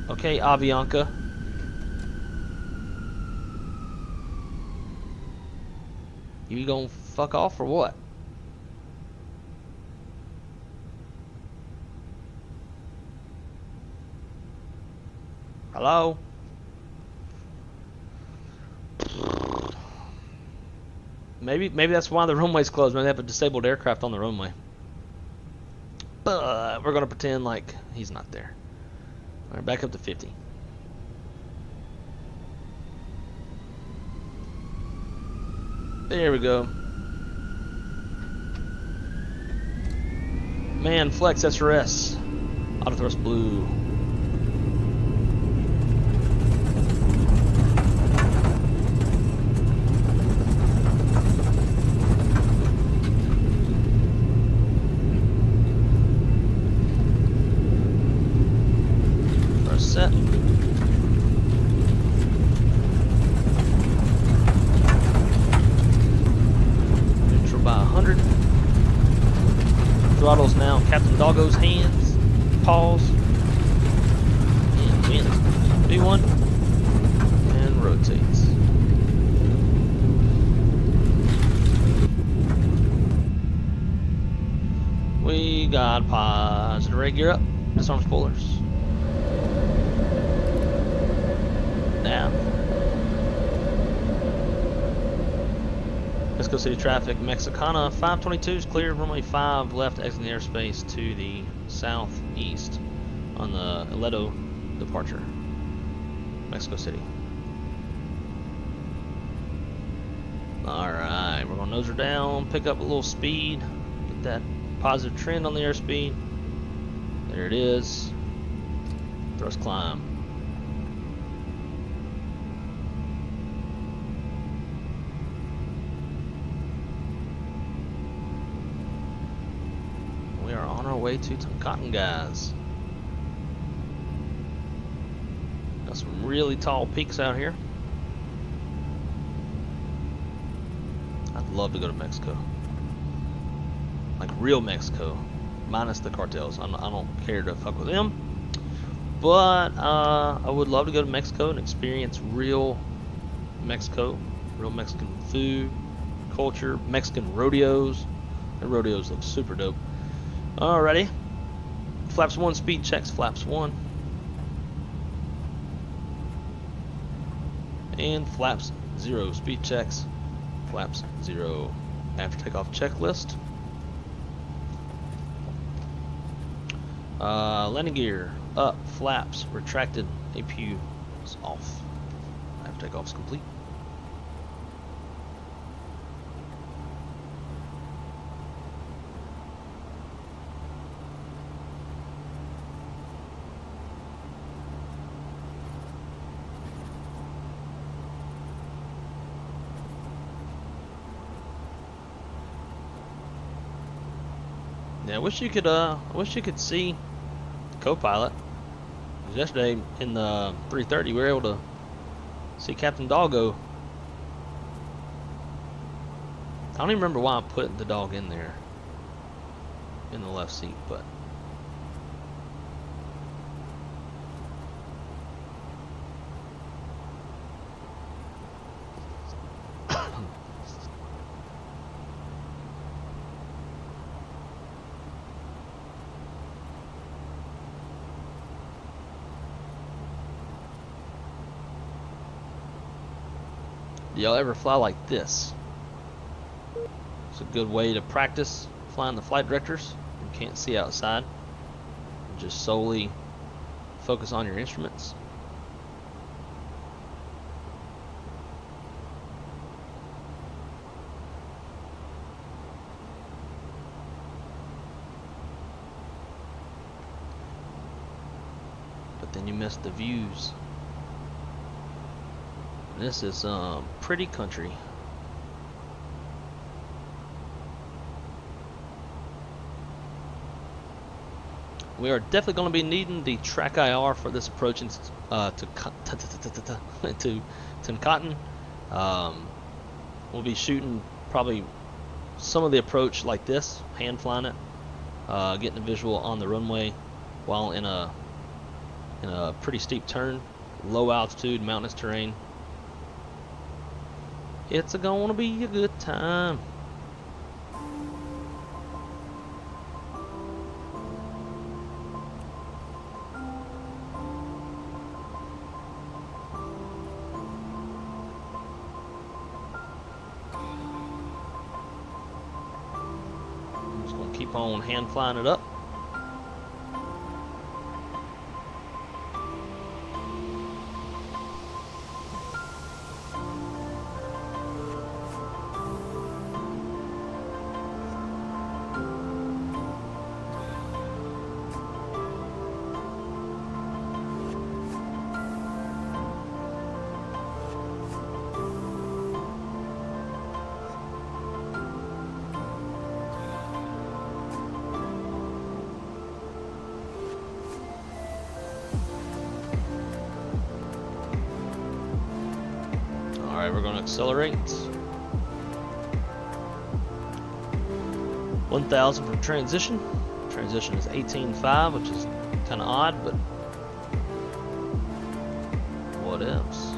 Okay, Avianca. You gonna fuck off or what? Hello? Maybe that's why the runway's closed. Maybe they have a disabled aircraft on the runway. But we're gonna pretend like he's not there. Alright, back up to 50. There we go. Man, flex SRS. Auto thrust blue. Set. Doggo's hands, paws, and wins. B1 and rotates. We got positive red gear up. Disarm spoilers. Now. Mexico City traffic. Mexicana 522 is clear. Runway 5 left exiting the airspace to the southeast on the Aledo departure. Mexico City. Alright, we're going to nose her down, pick up a little speed, get that positive trend on the airspeed. There it is. Thrust climb. We are on our way to TONCOTIN, guys. Got some really tall peaks out here. I'd love to go to Mexico. Like real Mexico. Minus the cartels. I don't care to fuck with them. But I would love to go to Mexico and experience real Mexico. Real Mexican food, culture, Mexican rodeos. The rodeos look super dope. Alrighty. Flaps 1 speed checks, flaps 1. And flaps 0 speed checks, flaps 0. After takeoff checklist. Landing gear up, flaps retracted, APU is off. After takeoff is complete. Yeah, I wish you could see the co-pilot. Yesterday in the 330, we were able to see Captain Doggo. I don't even remember why I put the dog in there in the left seat, but do y'all ever fly like this? It's a good way to practice flying the flight directors. You can't see outside. Just solely focus on your instruments. But then you miss the views. This is pretty country. We are definitely going to be needing the track IR for this approach to TONCOTIN. We'll be shooting probably some of the approach like this, hand flying it, getting a visual on the runway while in a pretty steep turn, low altitude, mountainous terrain. It's gonna be a good time. I'm just gonna keep on hand flying it up. Alright, we're going to accelerate. 1,000 for transition. Transition is 18.5, which is kind of odd, but what else?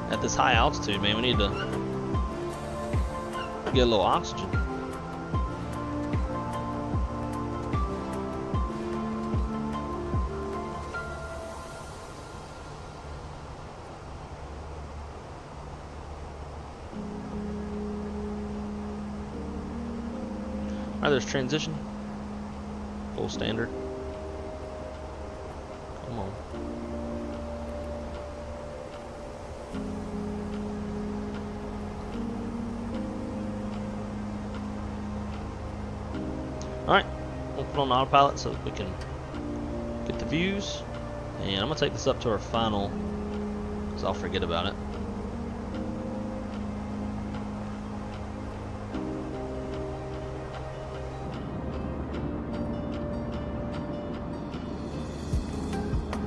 At this high altitude, man, we need to get a little oxygen. Alright, there's transition. Full standard. Come on. Alright, we'll put on autopilot so that we can get the views. And I'm going to take this up to our final, because I'll forget about it.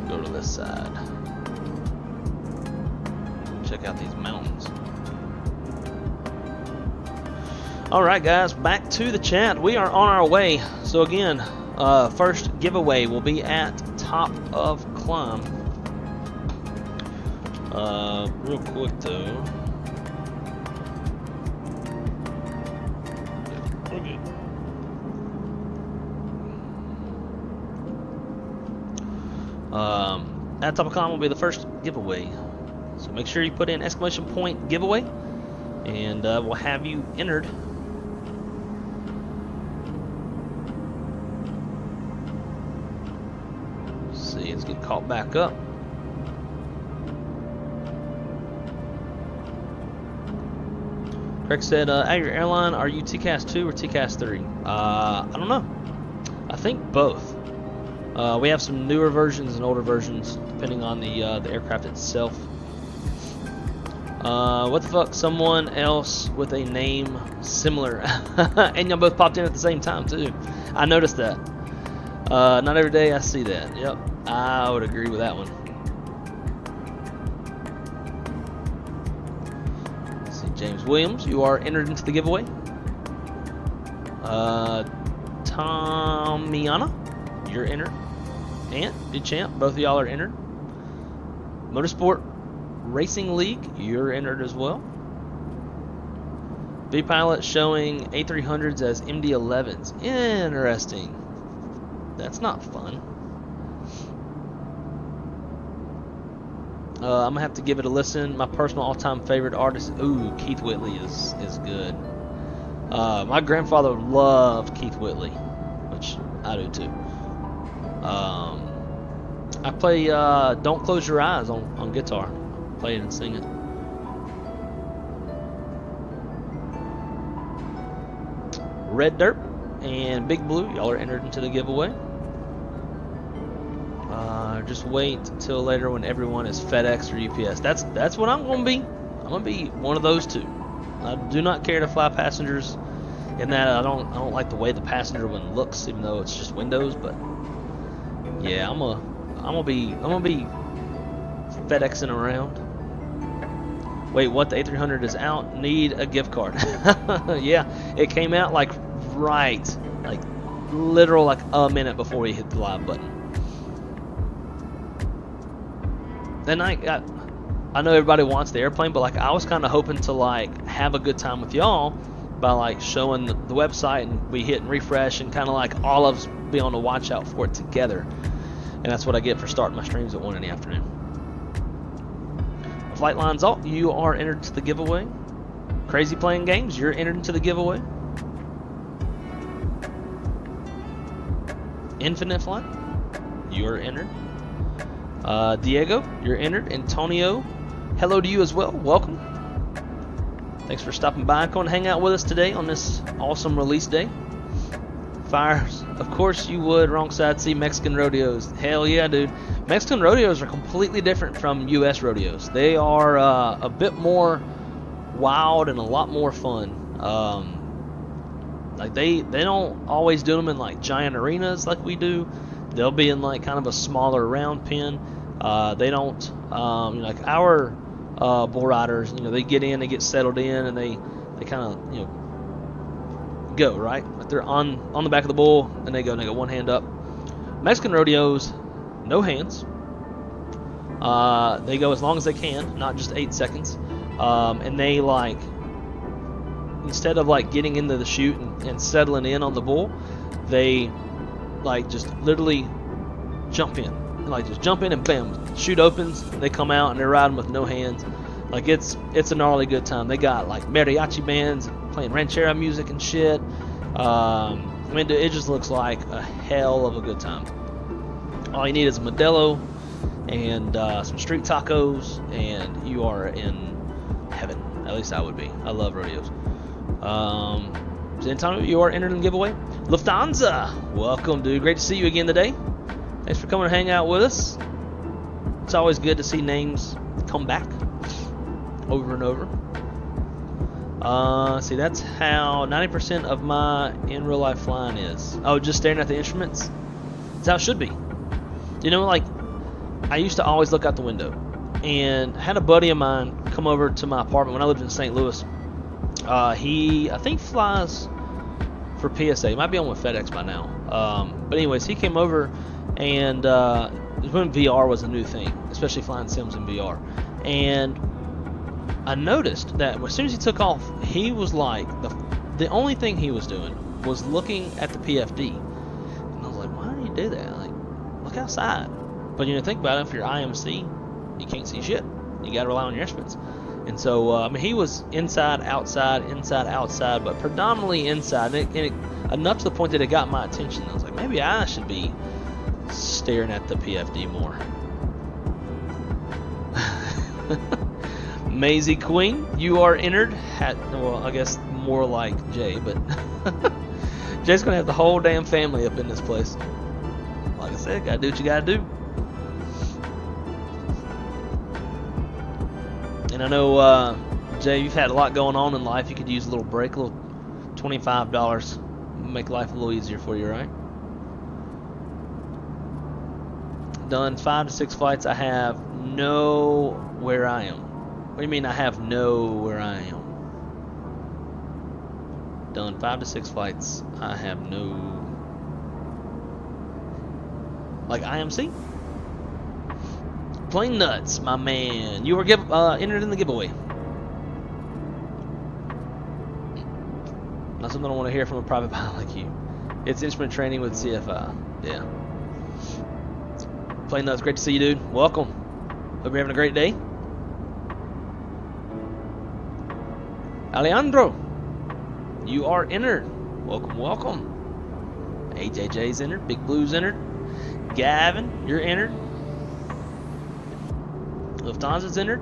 Go to this side. Check out these mountains. Alright guys, back to the chat. We are on our way. So again, first giveaway will be at top of climb. Real quick though. Okay. At top of climb will be the first giveaway. So make sure you put in !point giveaway and we'll have you entered. Let's get caught back up. Craig said, at your airline, are you TCAS 2 or TCAS 3? I don't know. I think both. We have some newer versions and older versions, depending on the aircraft itself. What the fuck? Someone else with a name similar. And y'all both popped in at the same time, too. I noticed that. Not every day I see that. Yep. I would agree with that one. Let's see, James Williams, you are entered into the giveaway. Tomiana, you're entered. Ant, Big Champ, both of y'all are entered. Motorsport Racing League, you're entered as well. V-Pilot showing A300s as MD-11s. Interesting. That's not fun. I'm gonna have to give it a listen. My personal all-time favorite artist, ooh, Keith Whitley is good. My grandfather loved Keith Whitley, which I do too. I play Don't Close Your Eyes on guitar. Play it and sing it. Red Dirt and Big Blue, y'all are entered into the giveaway. Just wait till later when everyone is FedEx or UPS. That's what I'm gonna be. I'm gonna be one of those two. I do not care to fly passengers. In that I don't like the way the passenger one looks, even though it's just windows. But yeah, I'm gonna be FedExing around. Wait, what? The A300 is out. Need a gift card. Yeah, it came out like literal like a minute before we hit the live button. Then I know everybody wants the airplane, but like I was kind of hoping to like have a good time with y'all by like showing the website, and we hit and refresh and kind of like all of us be on the watch out for it together. And that's what I get for starting my streams at 1 in the afternoon. Flight Lines Alt, you are entered to the giveaway. Crazy Playing Games, you're entered into the giveaway. Infinite Flight, you're entered. Diego, you're entered. Antonio, hello to you as well. Welcome. Thanks for stopping by. Come and hang out with us today on this awesome release day. Fires, of course you would. Wrong side, see Mexican rodeos. Hell yeah, dude. Mexican rodeos are completely different from U.S. rodeos. They are a bit more wild and a lot more fun. Like they don't always do them in like giant arenas like we do. They'll be in like kind of a smaller round pen. They don't like our bull riders. They get in, they get settled in, and they kind of go right. Like they're on the back of the bull, and they go one hand up. Mexican rodeos, no hands. They go as long as they can, not just 8 seconds. And they like, instead of like getting into the chute and settling in on the bull, they like just literally jump in. Like just jump in and bam, chute opens, they come out and they're riding with no hands. Like it's a gnarly good time. They got like mariachi bands playing ranchera music and shit. I mean, it just looks like a hell of a good time. All you need is a Modelo and some street tacos, and you are in heaven. At least I would be. I love rodeos. Antonio, you are entered in the giveaway. Lufthansa, welcome, dude. Great to see you again today. Thanks for coming to hang out with us. It's always good to see names come back over and over. See, that's how 90% of my in real life flying is. Oh, just staring at the instruments? That's how it should be. Like, I used to always look out the window. And I had a buddy of mine come over to my apartment when I lived in St. Louis. He, I think, flies for PSA. He might be on with FedEx by now. But anyways, he came over, and it was when VR was a new thing, especially flying sims in VR. And I noticed that as soon as he took off, he was like, the only thing he was doing was looking at the PFD. And I was like, why do you do that? Like, look outside. But think about it, if you're IMC, you can't see shit. You got to rely on your instruments. And so, I mean, he was inside, outside, but predominantly inside. And it enough to the point that it got my attention. I was like, maybe I should be staring at the PFD more. Maisie Queen, you are entered. Well, I guess more like Jay, but Jay's going to have the whole damn family up in this place. Like I said, got to do what you got to do. And I know, Jay, you've had a lot going on in life. You could use a little break, a little $25. Make life a little easier for you, right? Done 5 to 6 flights. I have no where I am. What do you mean I have no where I am? Done 5 to 6 flights. I have no... Like IMC? Plain nuts, my man. You were entered in the giveaway. Not something I want to hear from a private pilot like you. It's instrument training with CFI. Yeah. Plain nuts, great to see you, dude. Welcome. Hope you're having a great day. Alejandro, you are entered. Welcome, welcome. AJJ's entered. Big Blue's entered. Gavin, you're entered. Lufthansa's entered.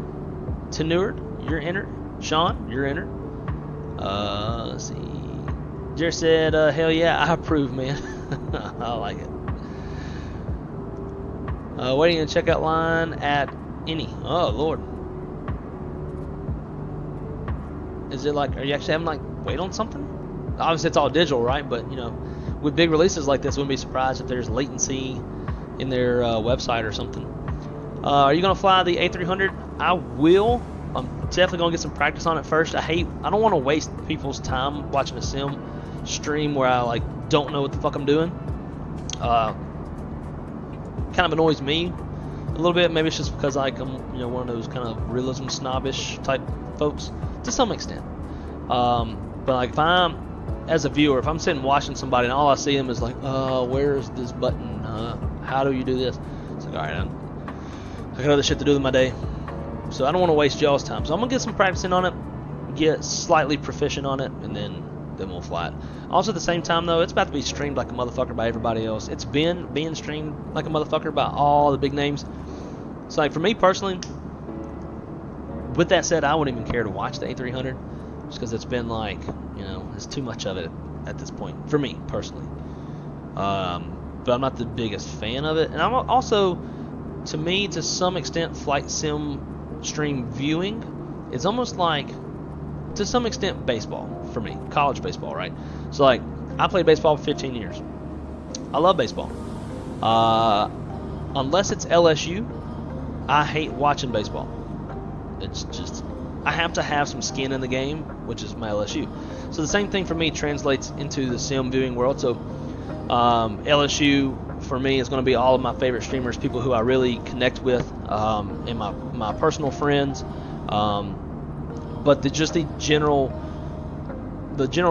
Tenured, you're entered. Sean, you're entered. Let's see. Jerry said, hell yeah, I approve, man. I like it. Waiting in the checkout line at INI. Oh, Lord. Is it like, are you actually having like wait on something? Obviously, it's all digital, right? But, with big releases like this, wouldn't be surprised if there's latency in their website or something. Are you going to fly the A300? I will. I'm definitely going to get some practice on it first. I don't want to waste people's time watching a sim stream where I like don't know what the fuck I'm doing. Kind of annoys me a little bit. Maybe it's just because like I'm one of those kind of realism snobbish type folks to some extent. But like if I'm as a viewer, if I'm sitting watching somebody and all I see them is like, where's this button? How do you do this? It's like, all right, I got other shit to do with my day, so I don't want to waste y'all's time. So I'm gonna get some practicing on it, get slightly proficient on it, and then then we'll fly it. Also, at the same time, though, it's about to be streamed like a motherfucker by everybody else. It's been being streamed like a motherfucker by all the big names. So, like, for me personally, with that said, I wouldn't even care to watch the A300 just because it's been like, you know, it's too much of it at this point for me personally. But I'm not the biggest fan of it, and I'm also, to me, to some extent, flight sim stream viewing is almost like, to some extent, baseball for me, college baseball, right? So, like, I played baseball for 15 years. I love baseball. Unless it's LSU, I hate watching baseball. It's just, I have to have some skin in the game, which is my LSU. So the same thing for me translates into the sim viewing world. So LSU for me is going to be all of my favorite streamers, people who I really connect with, and my personal friends. But just the general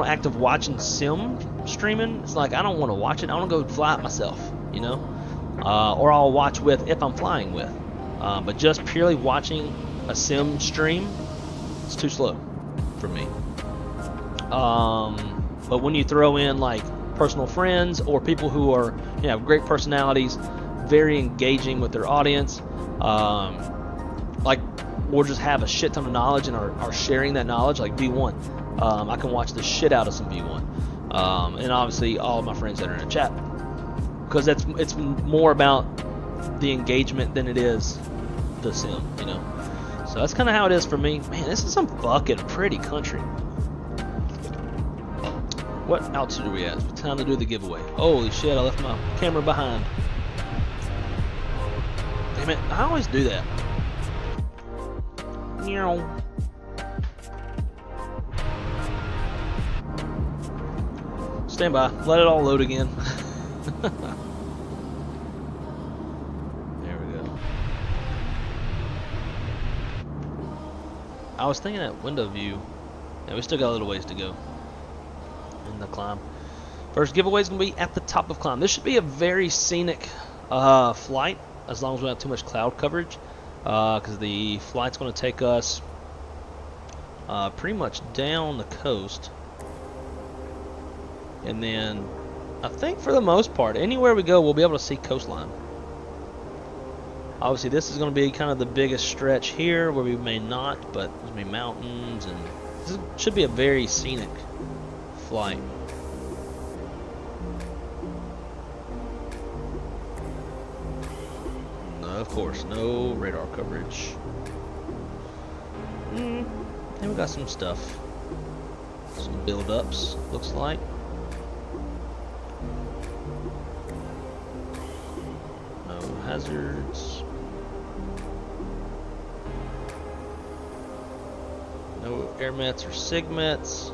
act of watching sim streaming, it's like I don't want to watch it. I want to go fly it myself, you know, or I'll watch with if I'm flying with. But just purely watching a sim stream, it's too slow for me. But when you throw in like personal friends or people who are, you know, have great personalities, very engaging with their audience, like, or just have a shit ton of knowledge and are sharing that knowledge, like V1, I can watch the shit out of some V1, and obviously all of my friends that are in the chat, because it's more about the engagement than it is the sim, you know. So that's kind of how it is for me. Man, this is some fucking pretty country. What altitude are we at? It's time to do the giveaway. Holy shit, I left my camera behind. Damn it, I always do that. Stand by, let it all load again. There we go. I was thinking that window view. Yeah, we still got a little ways to go in the climb. First giveaway is going to be at the top of climb. This should be a very scenic flight, as long as we don't have too much cloud coverage, because the flight's going to take us pretty much down the coast, and then I think for the most part, anywhere we go, we'll be able to see coastline. Obviously, this is going to be kind of the biggest stretch here, where we may not, but there's going to be mountains, and this should be a very scenic flight. No, of course, no radar coverage. And we got some stuff, some build-ups, looks like. No hazards. No air mets or sigmets.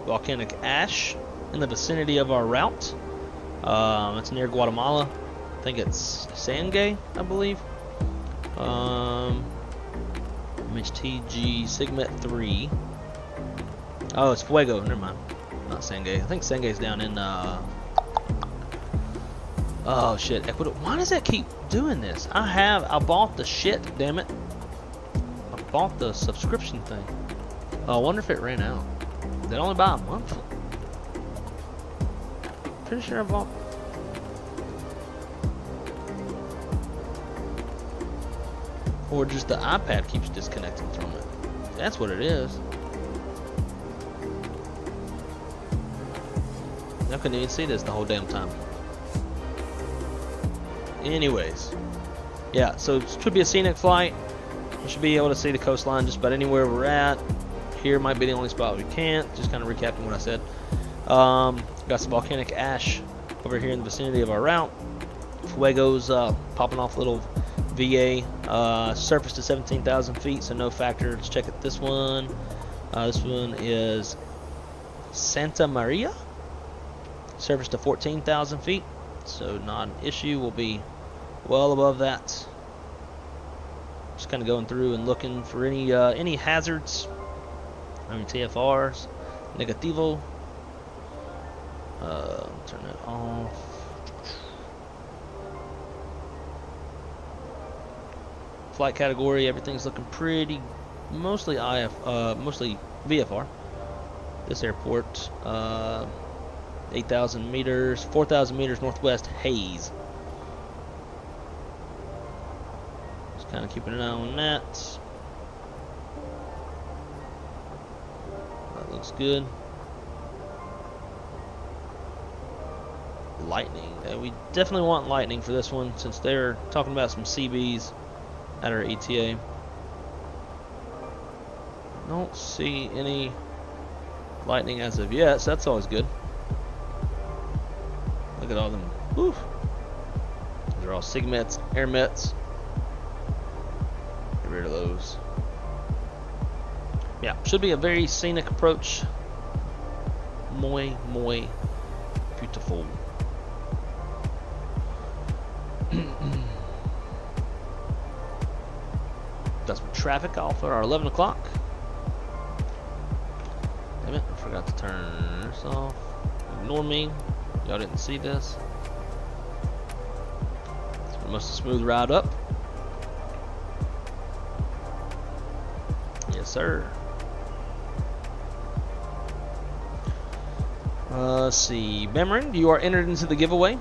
Volcanic ash in the vicinity of our route. It's near Guatemala. I think it's Sangay, I believe. MHTG Sigmet 3. Oh, it's Fuego. Never mind. Not Sangay. I think Sangay's down in oh shit, Ecuador. Why does that keep doing this? I bought the shit, damn it. I bought the subscription thing. Oh, I wonder if it ran out. Did I only buy a month? Pretty sure I bought. Or just the iPad keeps disconnecting from it. That's what it is. I couldn't even see this the whole damn time. Anyways, yeah, so it should be a scenic flight. We should be able to see the coastline just about anywhere we're at. Here might be the only spot we can't. Just kind of recapping what I said. Got some volcanic ash over here in the vicinity of our route. Fuego's popping off little VA. Surface to 17,000 feet, so no factor. Let's check it. This one. This one is Santa Maria. Surface to 14,000 feet, so not an issue. We'll be well above that. Just kind of going through and looking for any hazards. I mean TFRs, negativo. Turn it off. Flight category, everything's looking pretty mostly mostly VFR. This airport, 8,000 meters, 4,000 meters northwest Hayes. Just kind of keeping an eye on that. That looks good. Lightning. We definitely want lightning for this one, since they're talking about some CBs at our ETA. Don't see any lightning as of yet, so that's always good. Look at all them. Oof. Those are all SIGMETs, AirMets. Get rid of those. Yeah, should be a very scenic approach. Muy beautiful. Got some traffic off at our 11 o'clock. Damn it, I forgot to turn this off. Ignore me. Y'all didn't see this. It's most smooth ride up. Yes, sir. Let's see. Bemrin, you are entered into the giveaway.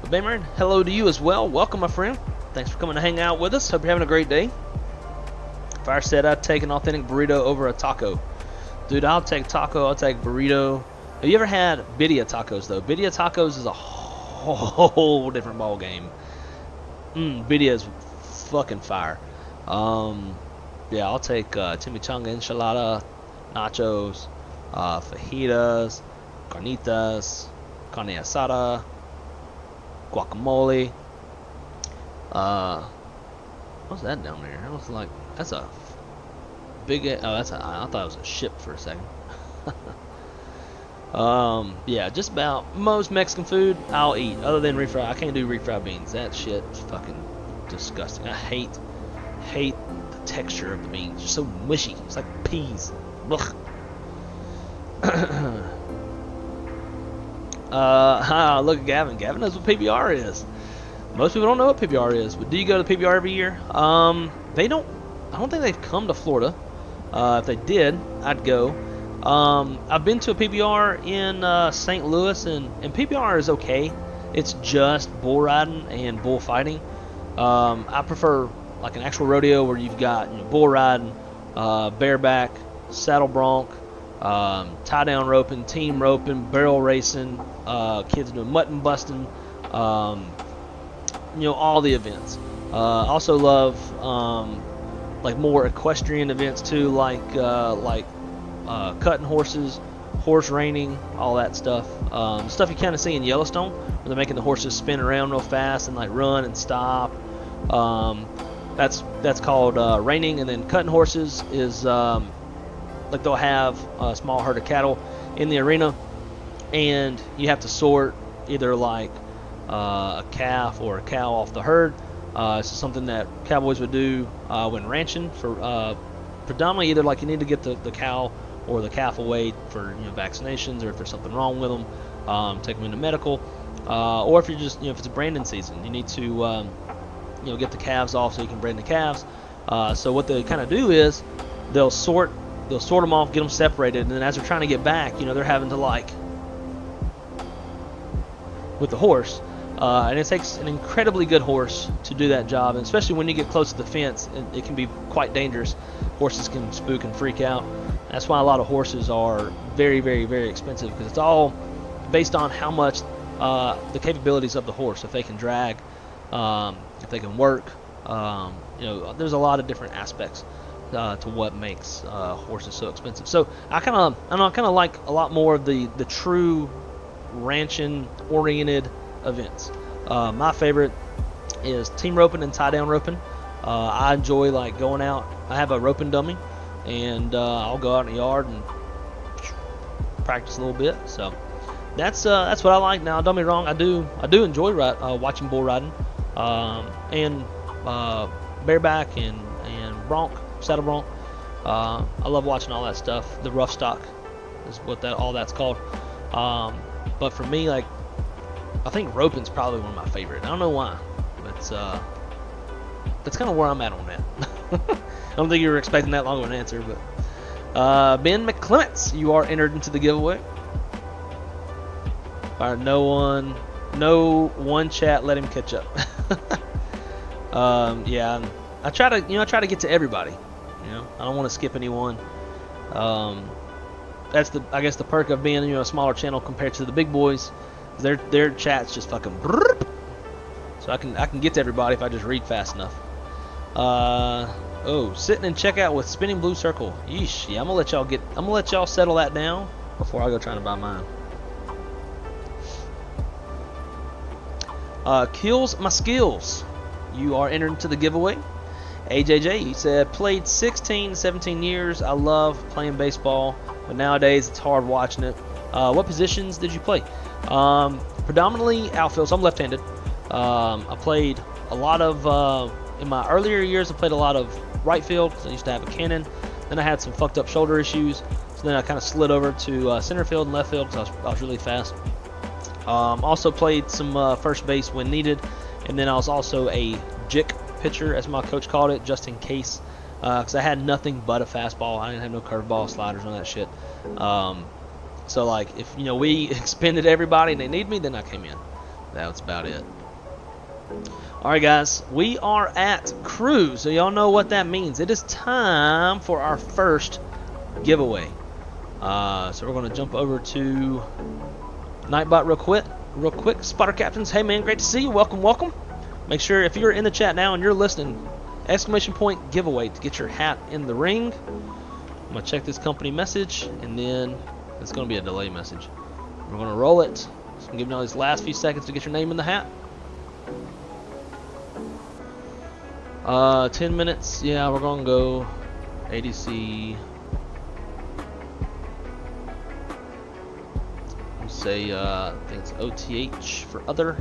Bemrin, hello to you as well. Welcome, my friend. Thanks for coming to hang out with us. Hope you're having a great day. Fire said I'd take an authentic burrito over a taco. Dude, I'll take taco, I'll take burrito. Have you ever had birria tacos, though? Birria tacos is a whole different ball game. Birria is fucking fire. Yeah, I'll take chimichanga enchilada, nachos, fajitas, carnitas, carne asada, guacamole. What's that down there? That was like, that's a big. Oh, that's a. I thought it was a ship for a second. Yeah, just about most Mexican food I'll eat, other than refried. I can't do refried beans. That shit's fucking disgusting. I hate the texture of the beans. It's so mushy. It's like peas. Look at Gavin. Gavin knows what PBR is. Most people don't know what PBR is, but do you go to the PBR every year? They don't. I don't think they've come to Florida. If they did, I'd go. I've been to a PBR in St. Louis, and PBR is okay. It's just bull riding and bull fighting. I prefer like an actual rodeo where you've got, you know, bull riding, bareback, saddle bronc, tie down roping, team roping, barrel racing, kids doing mutton busting. You know, all the events. Also love like more equestrian events too, like cutting horses, horse reining, all that stuff. Stuff you kind of see in Yellowstone, where they're making the horses spin around real fast and like run and stop. That's called reining. And then cutting horses is like they'll have a small herd of cattle in the arena, and you have to sort either like a calf or a cow off the herd. It's something that cowboys would do when ranching for predominantly either like you need to get the cow or the calf away for, you know, vaccinations, or if there's something wrong with them, take them into medical, or if you're just, you know, if it's branding season, you need to you know, get the calves off so you can brand the calves. So what they kind of do is they'll sort them off, get them separated, and then as they're trying to get back, you know, they're having to like with the horse. And it takes an incredibly good horse to do that job, and especially when you get close to the fence, it can be quite dangerous. Horses can spook and freak out. That's why a lot of horses are very, very, very expensive, because it's all based on how much the capabilities of the horse. If they can drag, if they can work, you know, there's a lot of different aspects to what makes horses so expensive. So I kind of like a lot more of the true ranching oriented events. My favorite is team roping and tie down roping. I enjoy like going out. I have a roping dummy, and I'll go out in the yard and practice a little bit. So that's what I like. Now, don't get me wrong, I do enjoy watching bull riding, and bareback and bronc, saddle bronc. I love watching all that stuff. The rough stock is what all that's called. But for me, like, I think roping's probably one of my favorite. I don't know why, but that's kind of where I'm at on that. I don't think you were expecting that long of an answer, but Ben McClements, you are entered into the giveaway. All right, no one chat, let him catch up. Yeah, I try to get to everybody. You know, I don't want to skip anyone. That's I guess the perk of being, you know, a smaller channel compared to the big boys. Their chat's just fucking brrr. So I can get to everybody if I just read fast enough. Oh, sitting in checkout with spinning blue circle. Yeesh. Yeah, I'm gonna let y'all settle that down before I go trying to buy mine. Kills my skills. You are entered into the giveaway. AJJ, he said, played 16, 17 years. I love playing baseball, but nowadays it's hard watching it. What positions did you play? Predominantly outfield, so I'm left-handed. I played a lot of, in my earlier years, I played a lot of right field because I used to have a cannon. Then I had some fucked up shoulder issues, so then I kind of slid over to center field and left field because I was really fast. Also played some first base when needed, and then I was also a JIK pitcher, as my coach called it, just in case, because I had nothing but a fastball. I didn't have no curveball, sliders, none of that shit. So like, if, you know, we expended everybody and they need me, then I came in. That's about it. All right, guys, we are at crew, so y'all know what that means. It is time for our first giveaway. So we're gonna jump over to Nightbot real quick. Spotter captains, hey man, great to see you. Welcome. Make sure if you're in the chat now and you're listening, exclamation point giveaway to get your hat in the ring. I'm gonna check this company message, and then it's gonna be a delay message. We're gonna roll it. So I'm giving you all these last few seconds to get your name in the hat. 10 minutes. Yeah, we're gonna go ADC. We'll say I think it's OTH for other.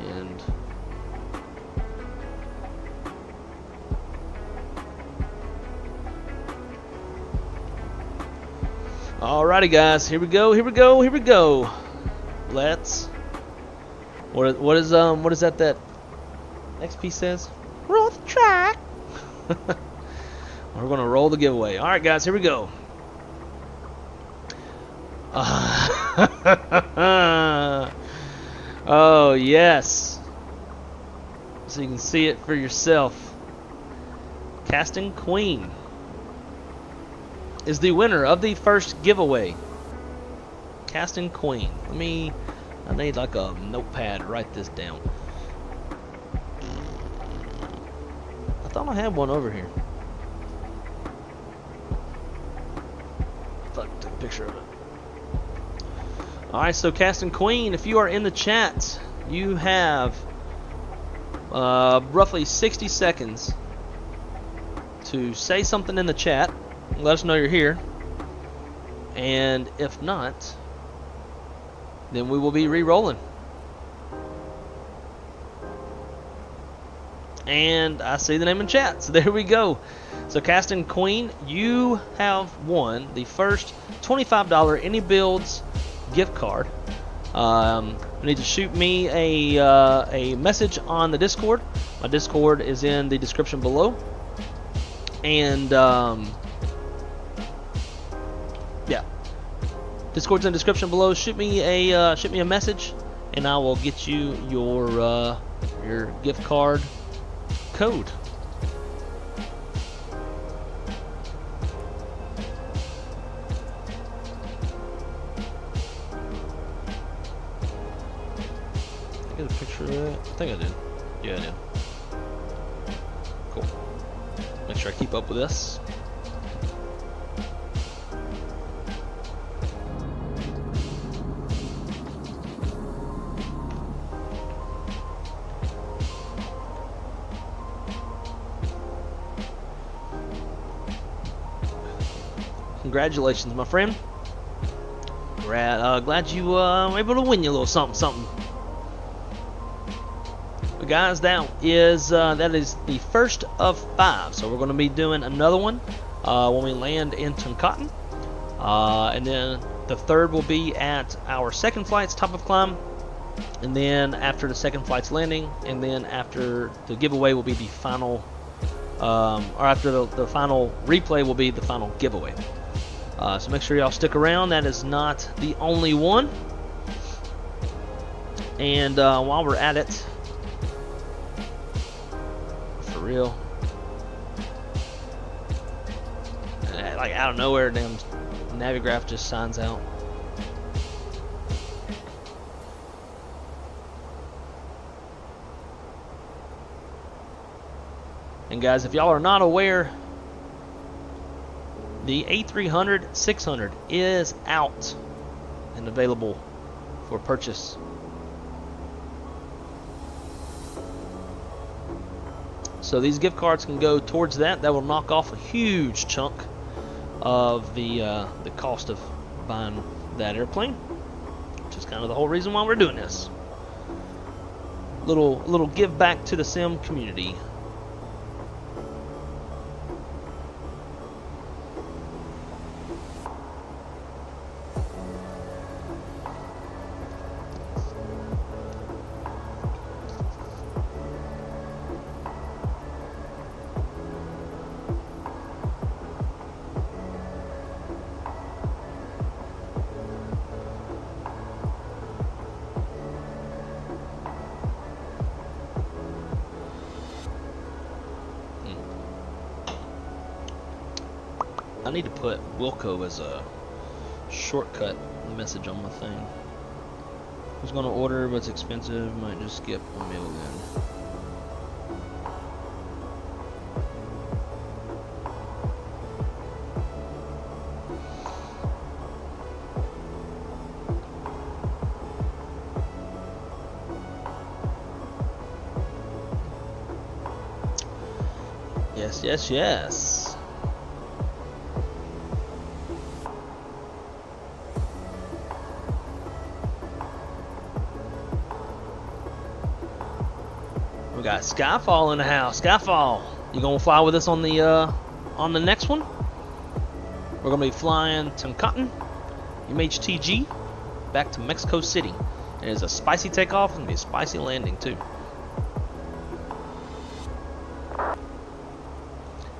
And alrighty, guys, here we go. Let's. What is that XP says? Roll the track. We're gonna roll the giveaway. All right, guys, here we go. Oh yes. So you can see it for yourself. Casting Queen is the winner of the first giveaway. Casting Queen. I need like a notepad to write this down. I thought I had one over here. Fuck, took a picture of it. Alright, so Casting Queen, if you are in the chat, you have roughly 60 seconds to say something in the chat. Let us know you're here. And if not, then we will be re-rolling. And I see the name in chat, so there we go. So Casting Queen, you have won the first $25 INIBUILDS gift card. You need to shoot me a message on the Discord. My Discord is in the description below. And yeah, Discord's in the description below. Shoot me a message, and I will get you your gift card code. I got a picture of it. I think I did. Yeah, I did. Cool. Make sure I keep up with this. Congratulations, my friend. Glad you were able to win you a little something. But guys, that is the first of 5. So we're going to be doing another one when we land in TONCOTIN. And then The third will be at our second flight's top of climb, and then after the second flight's landing, and then after the giveaway will be the final, or after the final replay will be the final giveaway. So make sure y'all stick around. That is not the only one. And while we're at it, for real, like out of nowhere, damn Navigraph just signs out. And guys, if y'all are not aware, the A300 600 is out and available for purchase. So these gift cards can go towards that. That will knock off a huge chunk of the cost of buying that airplane, which is kind of the whole reason why we're doing this. Little give back to the sim community. I need to put Wilco as a shortcut message on my thing. Who's gonna order, but it's expensive, might just skip a meal then. Yes, yes, yes. We got Skyfall in the house. Skyfall, you gonna fly with us on the next one? We're gonna be flying TONCOTIN, MHTG, back to Mexico City. It is a spicy takeoff and be a spicy landing too.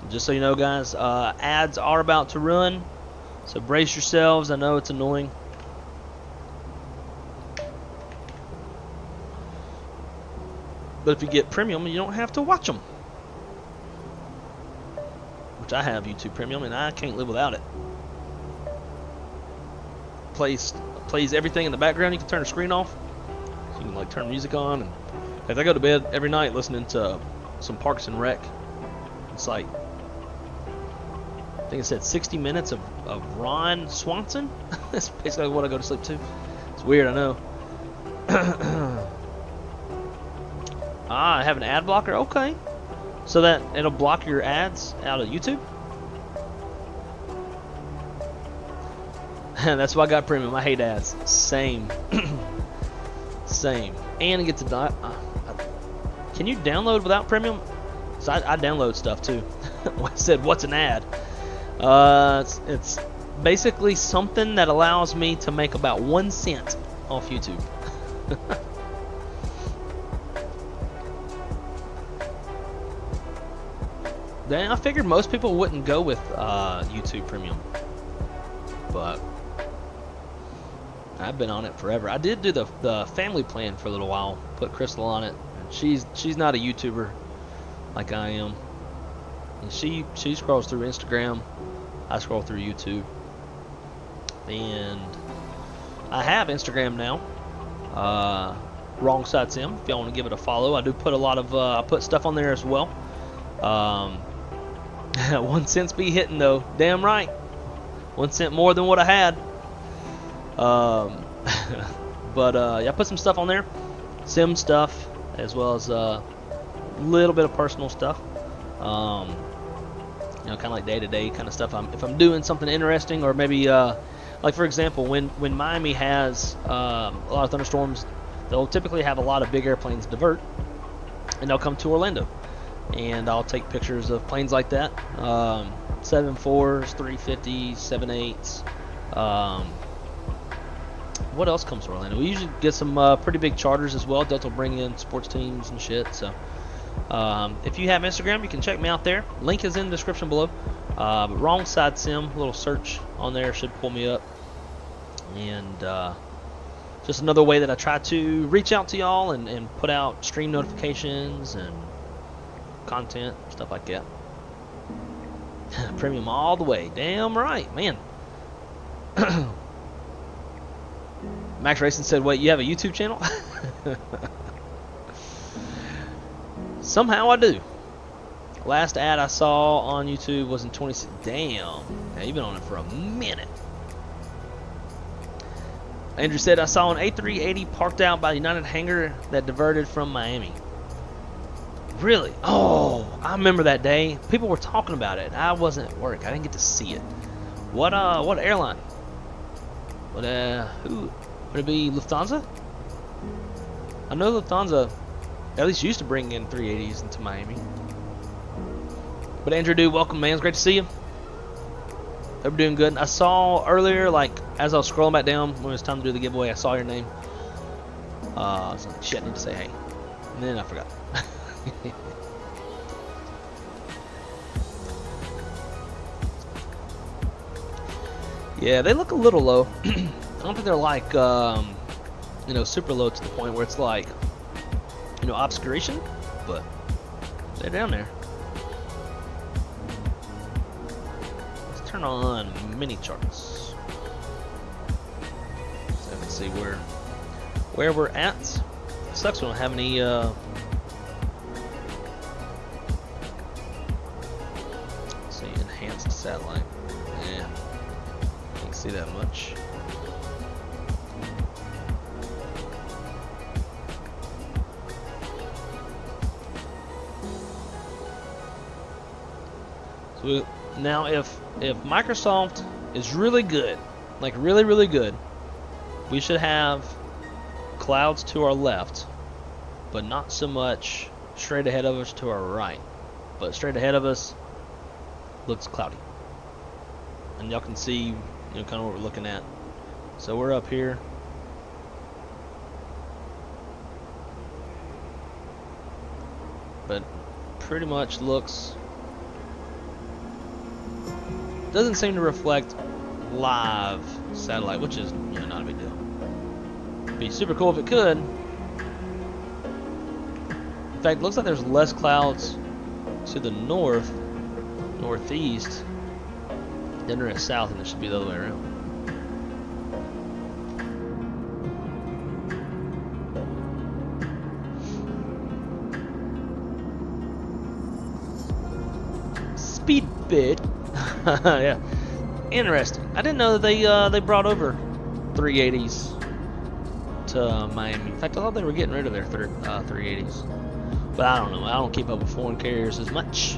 Just so you know, guys, ads are about to run, so brace yourselves. I know it's annoying. But if you get premium, you don't have to watch them. Which I have YouTube Premium, and I can't live without it. Plays everything in the background. You can turn the screen off. So you can like turn music on. And if I go to bed every night listening to some Parks and Rec, it's like, I think it said 60 minutes of Ron Swanson. That's basically what I go to sleep to. It's weird, I know. I have an ad blocker. Okay, so that it'll block your ads out of YouTube. That's why I got premium. I hate ads. Same. Same. And it gets a can you download without premium? So I download stuff too. I said, what's an ad? It's basically something that allows me to make about 1 cent off YouTube. Then I figured most people wouldn't go with YouTube Premium, but I've been on it forever. I did do the family plan for a little while, put Crystal on it, and she's not a YouTuber like I am. And she scrolls through Instagram, I scroll through YouTube, and I have Instagram now. Wrong Side Sim. If y'all want to give it a follow, I do put a lot of I put stuff on there as well. 1 cent's be hitting though. Damn right. 1 cent more than what I had. But yeah, I put some stuff on there, sim stuff, as well as a little bit of personal stuff. You know, kind of like day-to-day kind of stuff. If I'm doing something interesting, or maybe like for example, when Miami has a lot of thunderstorms, they'll typically have a lot of big airplanes divert, and they'll come to Orlando. And I'll take pictures of planes like that, 7.4s, 350s, 7.8s, what else comes to Orlando? We usually get some pretty big charters as well. Delta will bring in sports teams and shit. So if you have Instagram, you can check me out there. Link is in the description below. But Wrong Side Sim, a little search on there should pull me up. And just another way that I try to reach out to y'all and put out stream notifications and content, stuff like that. Premium all the way. Damn right, man. Max Racing said, wait, you have a YouTube channel? Somehow I do. Last ad I saw on YouTube was in 20. Damn. Now you've been on it for a minute. Andrew said, I saw an A380 parked out by the United hangar that diverted from Miami. Really? Oh, I remember that day. People were talking about it. I wasn't at work. I didn't get to see it. What airline? Who? Would it be Lufthansa? I know Lufthansa at least used to bring in 380s into Miami. But Andrew, dude, welcome, man. It's great to see you. Hope you're doing good. I saw earlier, like, as I was scrolling back down when it was time to do the giveaway, I saw your name. I was like, shit, I need to say hey. And then I forgot. Yeah, they look a little low. I don't think they're like, you know, super low to the point where it's like, you know, obscuration, but they're down there. Let's turn on mini charts so I can see where we're at. It sucks we don't have any let's see, enhanced satellite. Yeah, can't see that much. So now if Microsoft is really good, like really good, we should have clouds to our left, but not so much straight ahead of us to our right. But straight ahead of us looks cloudy. And y'all can see, you know, kind of what we're looking at. So we're up here. But pretty much looks, doesn't seem to reflect live satellite, which is, you know, not a big deal. It'd be super cool if it could. In fact, it looks like there's less clouds to the northeast than there is south, and it should be the other way around. Speed bit. Yeah, interesting. I didn't know that they brought over 380s to Miami. In fact, I thought they were getting rid of their 380s. But I don't know. I don't keep up with foreign carriers as much.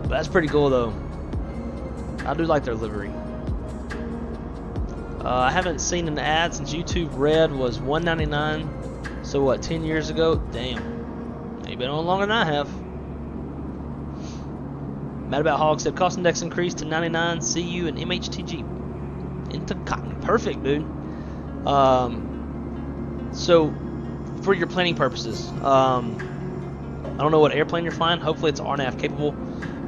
But that's pretty cool, though. I do like their livery. I haven't seen an ad since YouTube Red was $1.99. So what? 10 years ago? Damn. You've been on longer than I have. Mad About Hog said cost index increased to 99, CU and MHTG into cotton. Perfect, dude. So for your planning purposes, I don't know what airplane you're flying. Hopefully it's RNAV capable,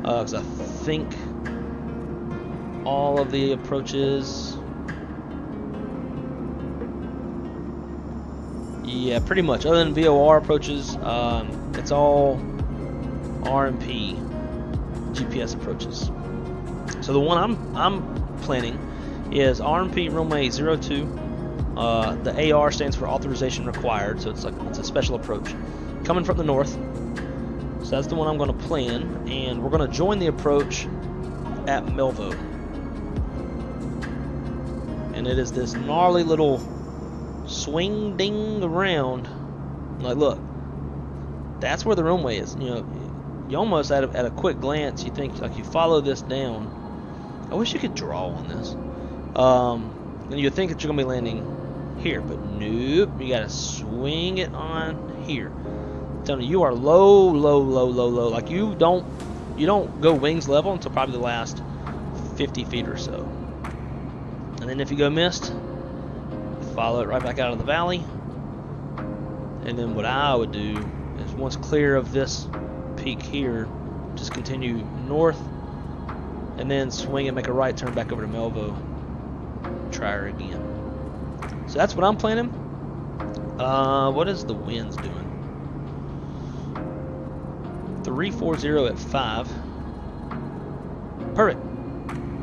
because I think all of the approaches, yeah, pretty much. Other than VOR approaches, it's all RMP GPS approaches. So the one I'm planning is RMP runway 02. The AR stands for authorization required, so it's a special approach coming from the north. So that's the one I'm going to plan, and we're going to join the approach at Melvo. And it is this gnarly little swing ding around. Like, look, that's where the runway is. You know, you almost at a quick glance, you think, like, you follow this down. I wish you could draw on this. And you think that you're gonna be landing here, but nope. You gotta swing it on here. I'm telling you, you are low. Like, you don't go wings level until probably the last 50 feet or so. And then if you go missed, follow it right back out of the valley. And then what I would do is once clear of this peak here, just continue north and then swing and make a right turn back over to Melvo. Try her again. So that's what I'm planning. What is the winds doing? 340 at 5. Perfect.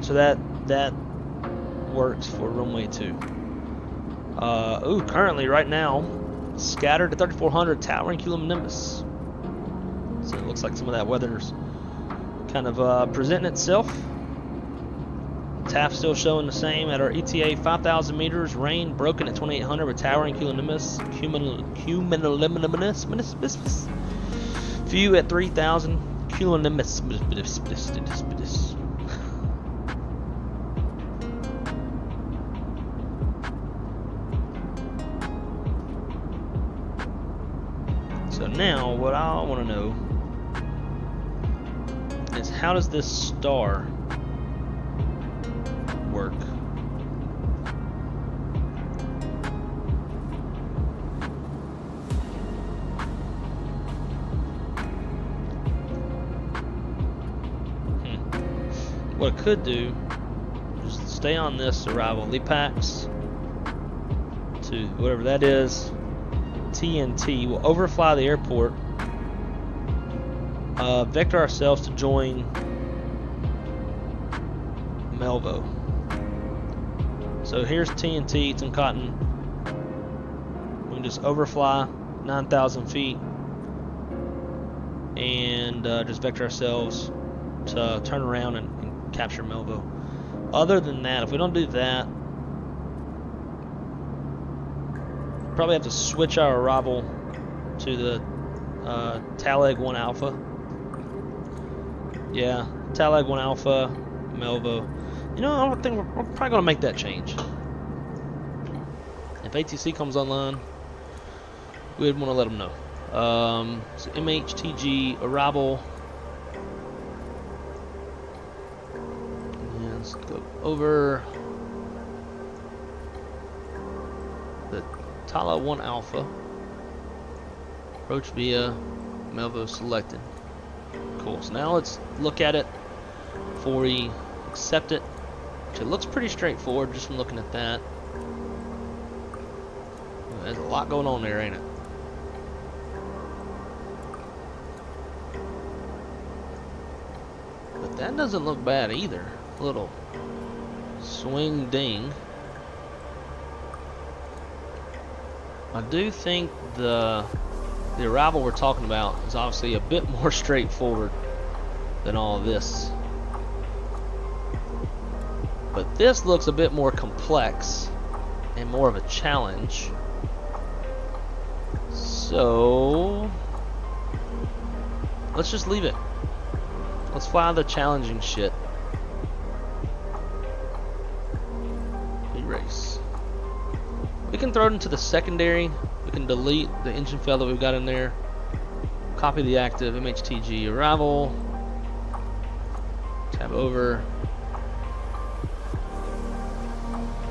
So that works for runway 2. Ooh, currently right now scattered to 3400, towering cumulonimbus. So it looks like some of that weather's kind of presenting itself. TAF still showing the same at our ETA 5,000 meters. Rain broken at 2800 with towering cumulonimbus. Cumulonimbus. View at 3,000. Cumulonimbus. So now what I want to know is how does this star work? What I could do is stay on this arrival LPAX to whatever that is. TNT. We'll overfly the airport, vector ourselves to join Melvo. So here's TNT, Toncotin. We can just overfly 9,000 feet and just vector ourselves to turn around and capture Melvo. Other than that, if we don't do that, probably have to switch our arrival to the Talag 1 Alpha. Yeah, Talag 1 Alpha, Melvo. You know, I don't think we're probably going to make that change. If ATC comes online, we'd want to let them know. So MHTG arrival. And let's go over the Tala 1 Alpha. Approach via Melvo selected. Cool. So now let's look at it before we accept it. Which it looks pretty straightforward just from looking at that. There's a lot going on there, ain't it? But that doesn't look bad either. A little swing ding. I do think the arrival we're talking about is obviously a bit more straightforward than all of this. But this looks a bit more complex and more of a challenge. So let's just leave it. Let's fly the challenging shit. Erase. We can throw it into the secondary. We can delete the engine fail that we've got in there. Copy the active MHTG arrival. Tab over.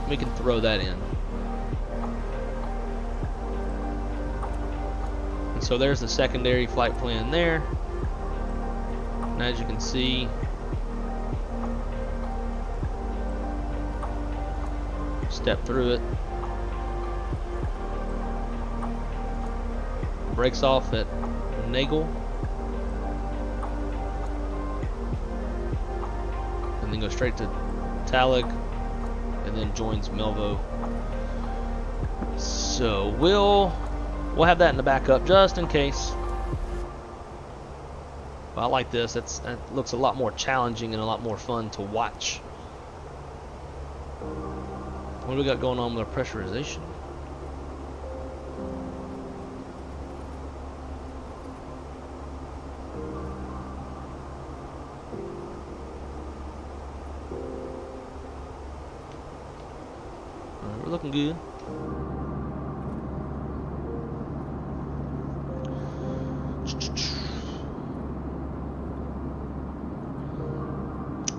We can throw that in. And so there's the secondary flight plan there. And as you can see, step through it. Breaks off at Nagel. And then goes straight to Talag. And then joins Melvo. So we'll have that in the backup just in case. But I like this. That looks a lot more challenging and a lot more fun to watch. What do we got going on with our pressurization? We're looking good.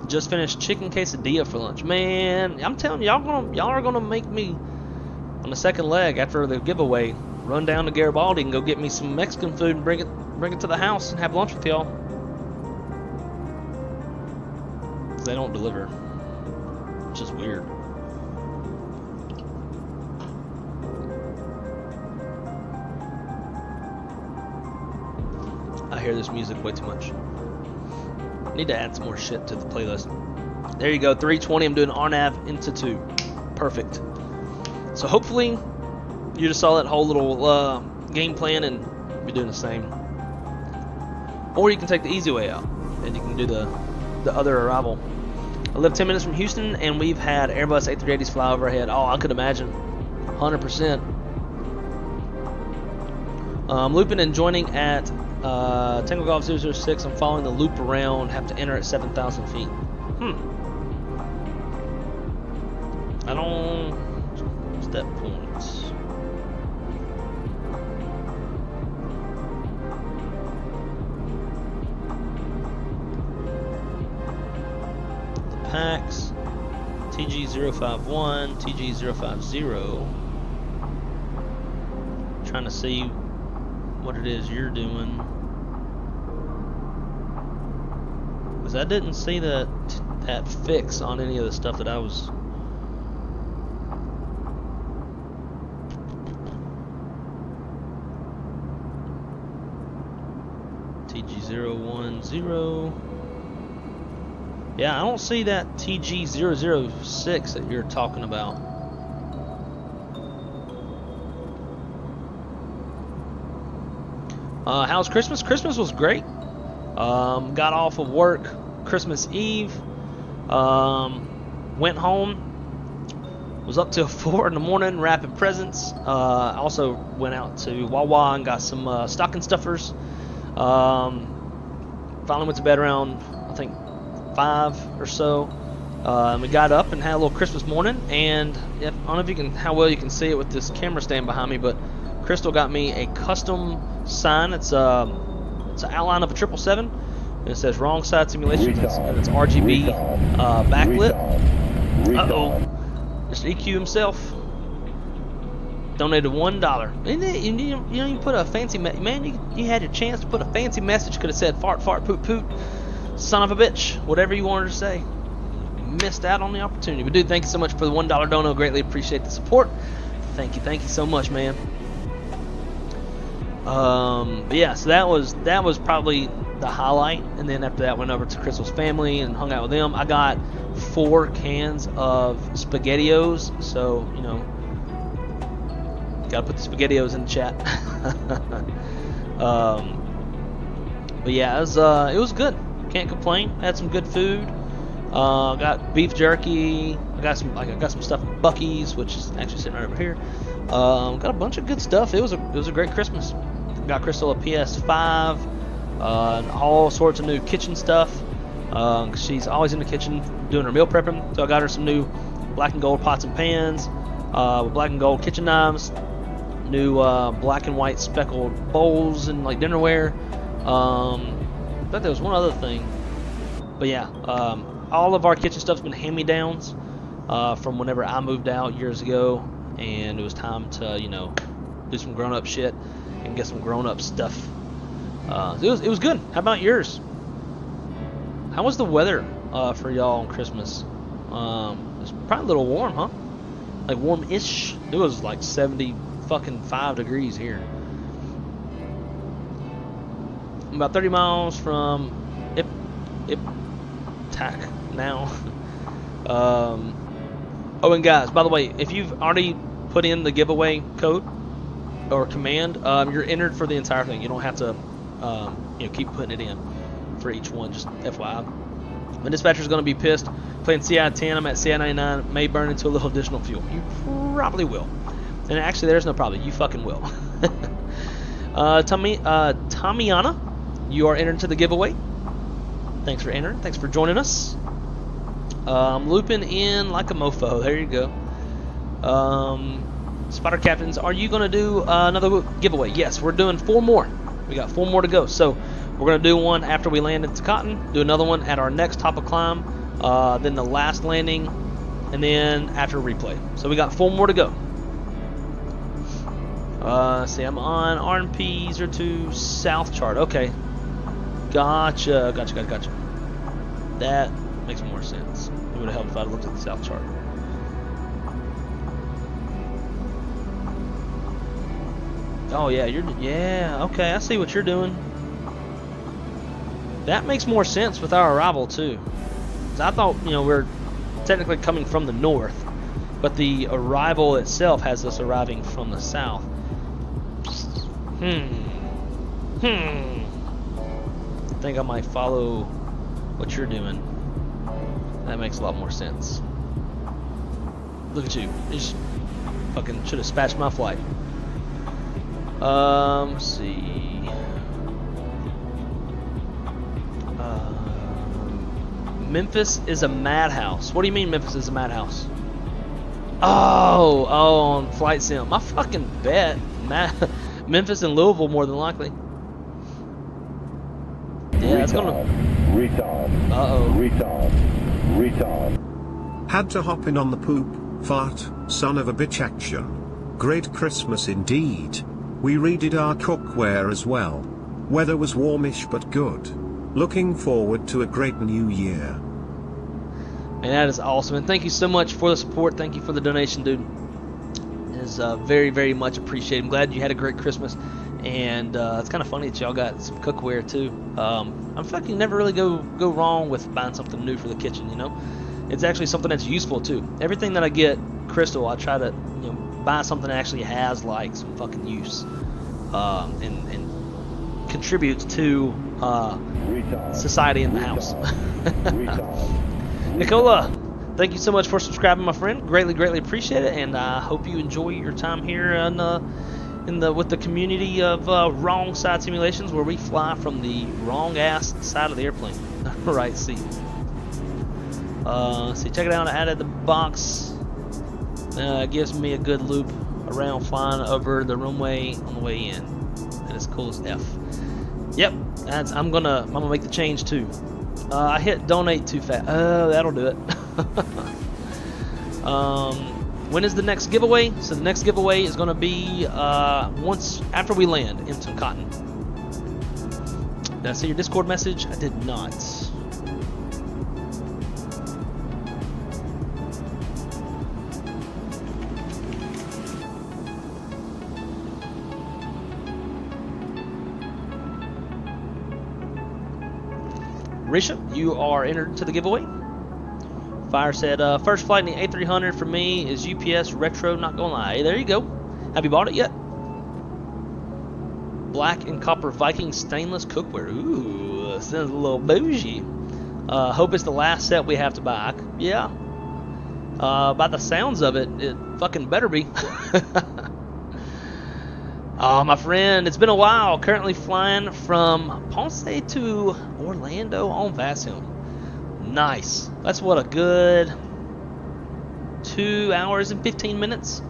Just finished chicken quesadilla for lunch. Man, I'm telling you, y'all are gonna make me on the second leg after the giveaway, run down to Garibaldi and go get me some Mexican food and bring it to the house and have lunch with y'all. They don't deliver, which is weird. I hear this music way too much. Need to add some more shit to the playlist. There you go, 320. I'm doing RNAV into 2. Perfect. So hopefully you just saw that whole little game plan and be doing the same. Or you can take the easy way out and you can do the other arrival. I live 10 minutes from Houston and we've had Airbus A380s fly overhead. Oh, I could imagine. 100%. I'm looping and joining at Tango Golf 006. I'm following the loop around. Have to enter at 7,000 feet. I don't... Step points. The packs. TG051, TG050. Trying to see what it is you're doing, because I didn't see that fix on any of the stuff that I was. TG010. Yeah, I don't see that TG006 that you're talking about. How's Christmas? Christmas was great. Got off of work Christmas Eve. Went home. Was up till 4 in the morning wrapping presents. Also went out to Wawa and got some stocking stuffers. Finally went to bed around, I think, 5 or so. We got up and had a little Christmas morning. And I don't know if you can, how well you can see it with this camera stand behind me, but Crystal got me a custom sign. It's an outline of a 777. And it says Wrong Side Simulations. It's RGB backlit. Uh-oh. Mr. EQ himself donated $1. You put a fancy man. You had your chance to put a fancy message. Could have said fart, fart, poot, poot. Son of a bitch. Whatever you wanted to say. Missed out on the opportunity. But dude, thank you so much for the $1 dono. Greatly appreciate the support. Thank you so much, man. But yeah, so that was probably the highlight, and then after that went over to Crystal's family and hung out with them. I got 4 cans of SpaghettiOs, so you know, gotta put the SpaghettiOs in the chat. But yeah, it was good. Can't complain. Had some good food. Got beef jerky. I got some stuff at Buc-ee's, which is actually sitting right over here. Got a bunch of good stuff. It was a great Christmas. Got Crystal a PS5, and all sorts of new kitchen stuff. She's always in the kitchen doing her meal prepping. So I got her some new black and gold pots and pans, with black and gold kitchen knives, new black and white speckled bowls and like dinnerware. I thought there was one other thing, but yeah, all of our kitchen stuff's been hand-me-downs from whenever I moved out years ago, and it was time to, you know, do some grown-up shit and get some grown-up stuff. It was good. How about yours? How was the weather for y'all on Christmas? It was probably a little warm, huh? Like warm-ish. It was like 75 degrees here. I'm about 30 miles from Iptak now. Oh, and guys, by the way, if you've already put in the giveaway code or command, you're entered for the entire thing. You don't have to keep putting it in for each one, just FYI. My dispatcher's going to be pissed. Playing CI-10, I'm at CI-99, may burn into a little additional fuel. You probably will. And actually, there's no problem. You fucking will. Tamiana, you are entered into the giveaway. Thanks for entering. Thanks for joining us. I'm looping in like a mofo. There you go. Spider Captains, are you going to do another giveaway? Yes, we're doing 4 more. We got 4 more to go. So we're going to do one after we land in TONCOTIN, do another one at our next top of climb, then the last landing, and then after replay. So we got 4 more to go. See, I'm on RMP02 South chart. Okay. Gotcha. That makes more sense. It would have helped if I'd looked at the South chart. Oh yeah, okay, I see what you're doing. That makes more sense with our arrival too. 'Cause I thought, we're technically coming from the north, but the arrival itself has us arriving from the south. I think I might follow what you're doing. That makes a lot more sense. Look at you. You just fucking should have dispatched my flight. Let's see. Memphis is a madhouse. What do you mean Memphis is a madhouse? Oh, on Flight Sim. I fucking bet. Memphis and Louisville more than likely. Yeah, it's gonna. Retard. Had to hop in on the poop, fart, son of a bitch action. Great Christmas indeed. We redid our cookware as well. Weather was warmish but good. Looking forward to a great new year. Man, that is awesome. And thank you so much for the support. Thank you for the donation, dude. It is very, very much appreciated. I'm glad you had a great Christmas. And it's kind of funny that y'all got some cookware too. I'm fucking never really go wrong with buying something new for the kitchen, It's actually something that's useful too. Everything that I get, Crystal, I try to buy something that actually has like some fucking use, and contributes to society in the house. Nicola, thank you so much for subscribing, my friend. Greatly appreciate it, and I hope you enjoy your time here with the community of Wrong Side Simulations, where we fly from the wrong ass side of the airplane, right seat. See, check it out. I added the box. Gives me a good loop around flying over the runway on the way in. That is cool as F. Yep, I'm gonna make the change too. I hit donate too fast. That'll do it. When is the next giveaway? So the next giveaway is gonna be once after we land in TONCOTIN. Did I see your Discord message? I did not. Risha, you are entered to the giveaway. Fire said, first flight in the A300 for me is UPS Retro, not gonna lie. Hey, there you go. Have you bought it yet? Black and copper Viking stainless cookware. Ooh, sounds a little bougie. Hope it's the last set we have to buy. Yeah. By the sounds of it, it fucking better be. Oh, my friend, it's been a while. Currently flying from Ponce to Orlando on Vasim. Nice. That's what a good 2 hours and 15 minutes.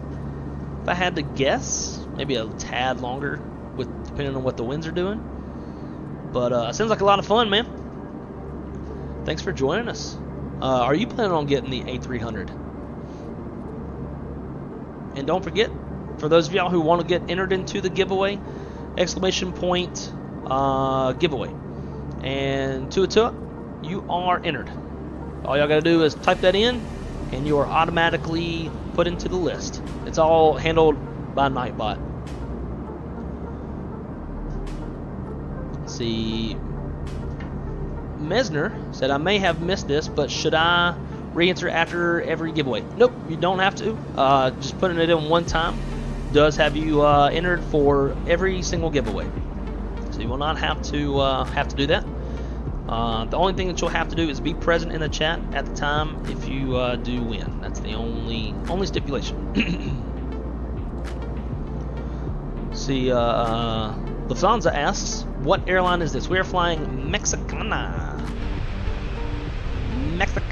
If I had to guess, maybe a tad longer, depending on what the winds are doing. But sounds like a lot of fun, man. Thanks for joining us. Are you planning on getting the A300? And don't forget, for those of y'all who want to get entered into the giveaway, ! Giveaway. And to you are entered. All y'all got to do is type that in, and you are automatically put into the list. It's all handled by Nightbot. Let's see. Mesner said, I may have missed this, but should I re-enter after every giveaway? Nope, you don't have to. Just putting it in one time does have you entered for every single giveaway. So you will not have to do that. The only thing that you'll have to do is be present in the chat at the time if you do win. That's the only stipulation. See, Lufthansa asks, what airline is this? We are flying Mexicana.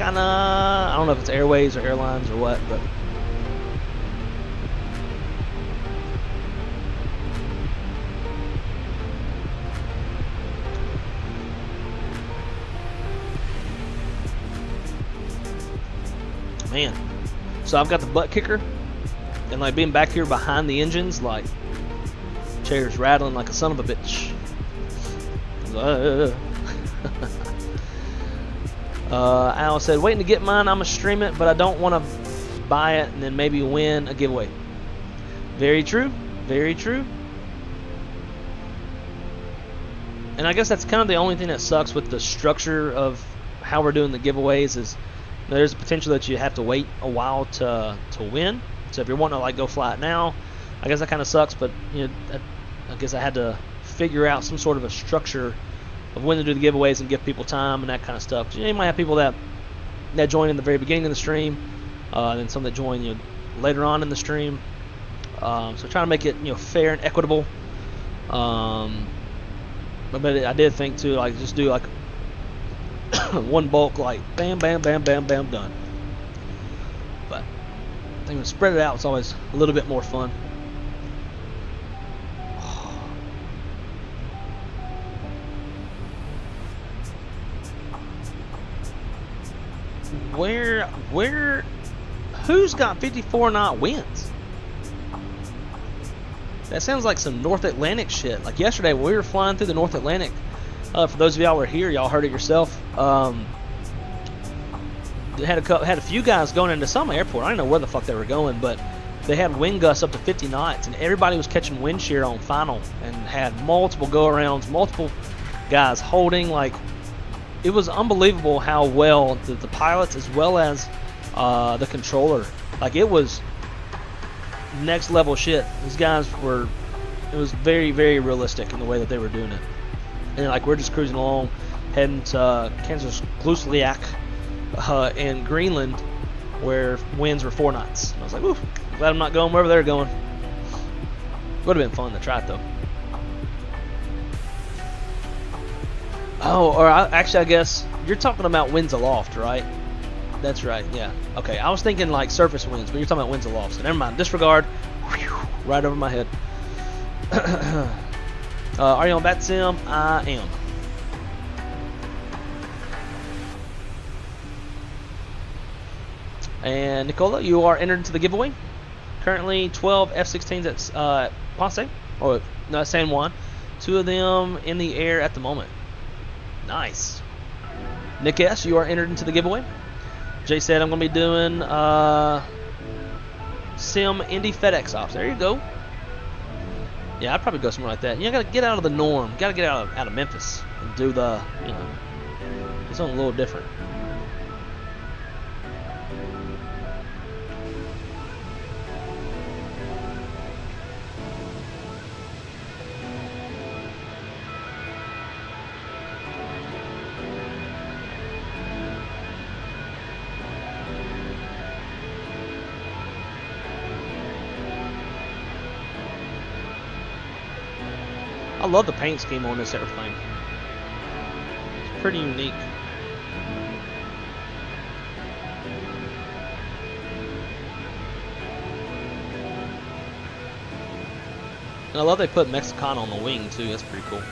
I don't know if it's Airways or Airlines or what, but man. So I've got the butt kicker, and like being back here behind the engines, like chair's rattling like a son of a bitch. Al said, waiting to get mine. I'm going to stream it, but I don't want to buy it and then maybe win a giveaway. Very true. Very true. And I guess that's kind of the only thing that sucks with the structure of how we're doing the giveaways is there's a potential that you have to wait a while to win. So if you're wanting to like go fly it now, I guess that kind of sucks. But you know, I guess I had to figure out some sort of a structure of when to do the giveaways and give people time and that kind of stuff. You might have people that join in the very beginning of the stream, and then some that join later on in the stream. So trying to make it fair and equitable. But I did think too, like just do like one bulk, like bam, bam, bam, bam, bam, done. But I think when spread it out, it's always a little bit more fun. Who's got 54 knot winds? That sounds like some North Atlantic shit. Like yesterday when we were flying through the North Atlantic, for those of y'all who were here, y'all heard it yourself. They had a few guys going into some airport. I don't know where the fuck they were going, but they had wind gusts up to 50 knots, and everybody was catching wind shear on final, and had multiple go-arounds, multiple guys holding. Like, it was unbelievable how well the pilots as well as the controller, like it was next level shit. These guys were, it was very, very realistic in the way that they were doing it. And like we're just cruising along, heading to Kansas-Glusliak in Greenland, where winds were 4 knots. And I was like, ooh, glad I'm not going wherever they're going. Would have been fun to try it though. Oh, or actually, I guess you're talking about winds aloft, right? That's right, yeah. Okay, I was thinking like surface winds, but you're talking about winds aloft, so never mind. Disregard. Whew, right over my head. Are you on Bat Sim? I am. And Nicola, you are entered into the giveaway. Currently 12 F-16s at Ponce, or no, San Juan. 2 of them in the air at the moment. Nice. Nick S., you are entered into the giveaway. Jay said I'm going to be doing Sim Indy FedEx ops. There you go. Yeah, I'd probably go somewhere like that. You got to get out of the norm. Got to get out of Memphis and do the, do something a little different. I love the paint scheme on this airplane. It's pretty unique. And I love they put Mexicana on the wing too. That's pretty cool.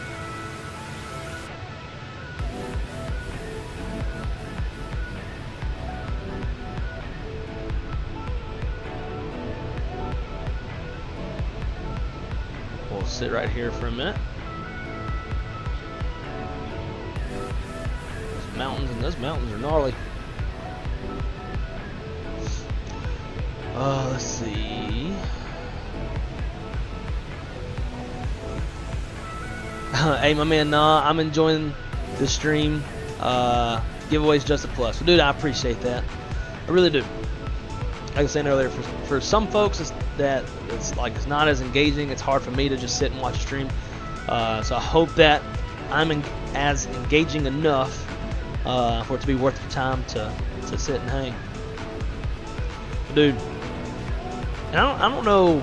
We'll sit right here for a minute. Those mountains, and those mountains are gnarly. Let's see. Hey, my man, nah, I'm enjoying the stream. Giveaways just a plus. So, dude, I appreciate that. I really do. Like I was saying earlier, for some folks, it's not as engaging. It's hard for me to just sit and watch a stream. So I hope that I'm as engaging enough for it to be worth your time to sit and hang. Dude, and I don't know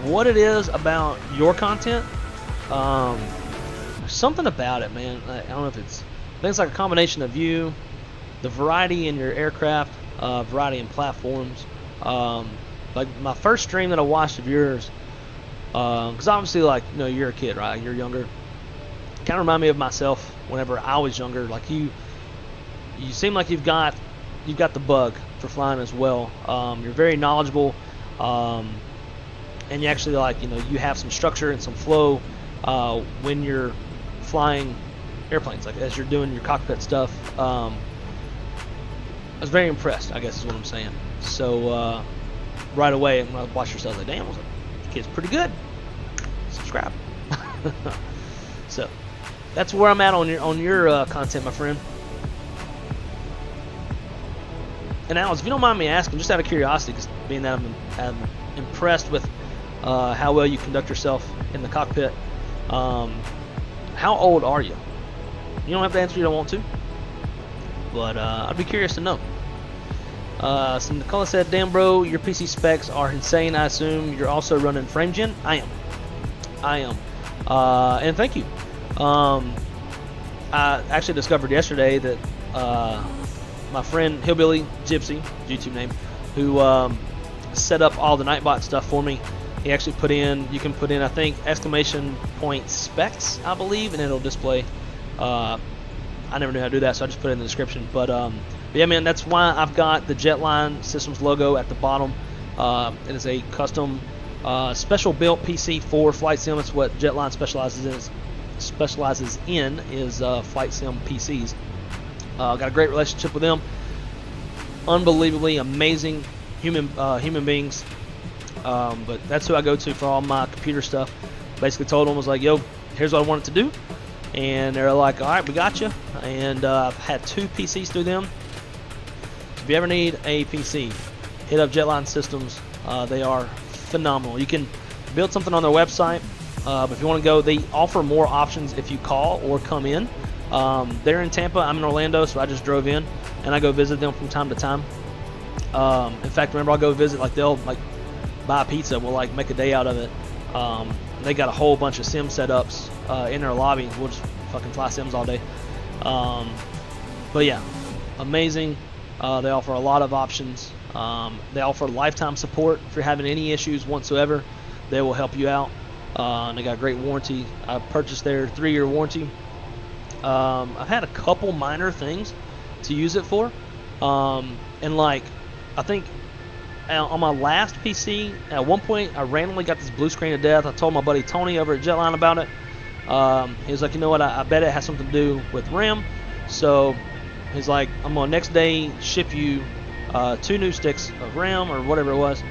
what it is about your content. There's something about it, man. I don't know if it's, I think it's like a combination of you, the variety in your aircraft, variety in platforms. Like my first stream that I watched of yours, because obviously, like, you're a kid, right? You're younger. Kind of remind me of myself whenever I was younger. Like you seem like you've got the bug for flying as well. You're very knowledgeable. and you actually like, you know, you have some structure and some flow when you're flying airplanes, like as you're doing your cockpit stuff. I was very impressed, I guess is what I'm saying. So right away when I watched yourself, like, damn, I was like, this kid's pretty good. Subscribe. So that's where I'm at on your content, my friend. And Alex, if you don't mind me asking, just out of curiosity, because being that I'm impressed with how well you conduct yourself in the cockpit, how old are you? You don't have to answer if you don't want to, but I'd be curious to know. So Nicola said, damn bro, your PC specs are insane. I assume you're also running FrameGen? I am. And thank you. I actually discovered yesterday that my friend Hillbilly Gypsy, YouTube name, who set up all the Nightbot stuff for me. He actually put in, you can put in, I think, exclamation point specs, I believe, and it'll display. I never knew how to do that, so I just put it in the description. But yeah, man, that's why I've got the Jetline Systems logo at the bottom. It is a custom, special built PC for flight sim. It's what Jetline specializes in is flight sim PCs. Got a great relationship with them. Unbelievably amazing human beings. But that's who I go to for all my computer stuff. Basically told them, was like, yo, here's what I wanted to do. And they're like, all right, we got you. And I've had 2 PCs through them. If you ever need a PC, hit up Jetline Systems. They are phenomenal. You can build something on their website. But if you want to go, they offer more options if you call or come in. They're in Tampa. I'm in Orlando, so I just drove in. And I go visit them from time to time. In fact, remember, I'll go visit, like, they'll, like, buy pizza. We'll, like, make a day out of it. They got a whole bunch of sim setups in their lobby. We'll just fucking fly sims all day. But yeah, amazing. They offer a lot of options. They offer lifetime support. If you're having any issues whatsoever, they will help you out. And they got a great warranty. I purchased their 3-year warranty. I've had a couple minor things to use it for. And like, I think on my last PC, at one point, I randomly got this blue screen of death. I told my buddy Tony over at Jetline about it. He was like, you know what, I bet it has something to do with RAM. So he's like, I'm going to next day ship you 2 new sticks of RAM or whatever it was.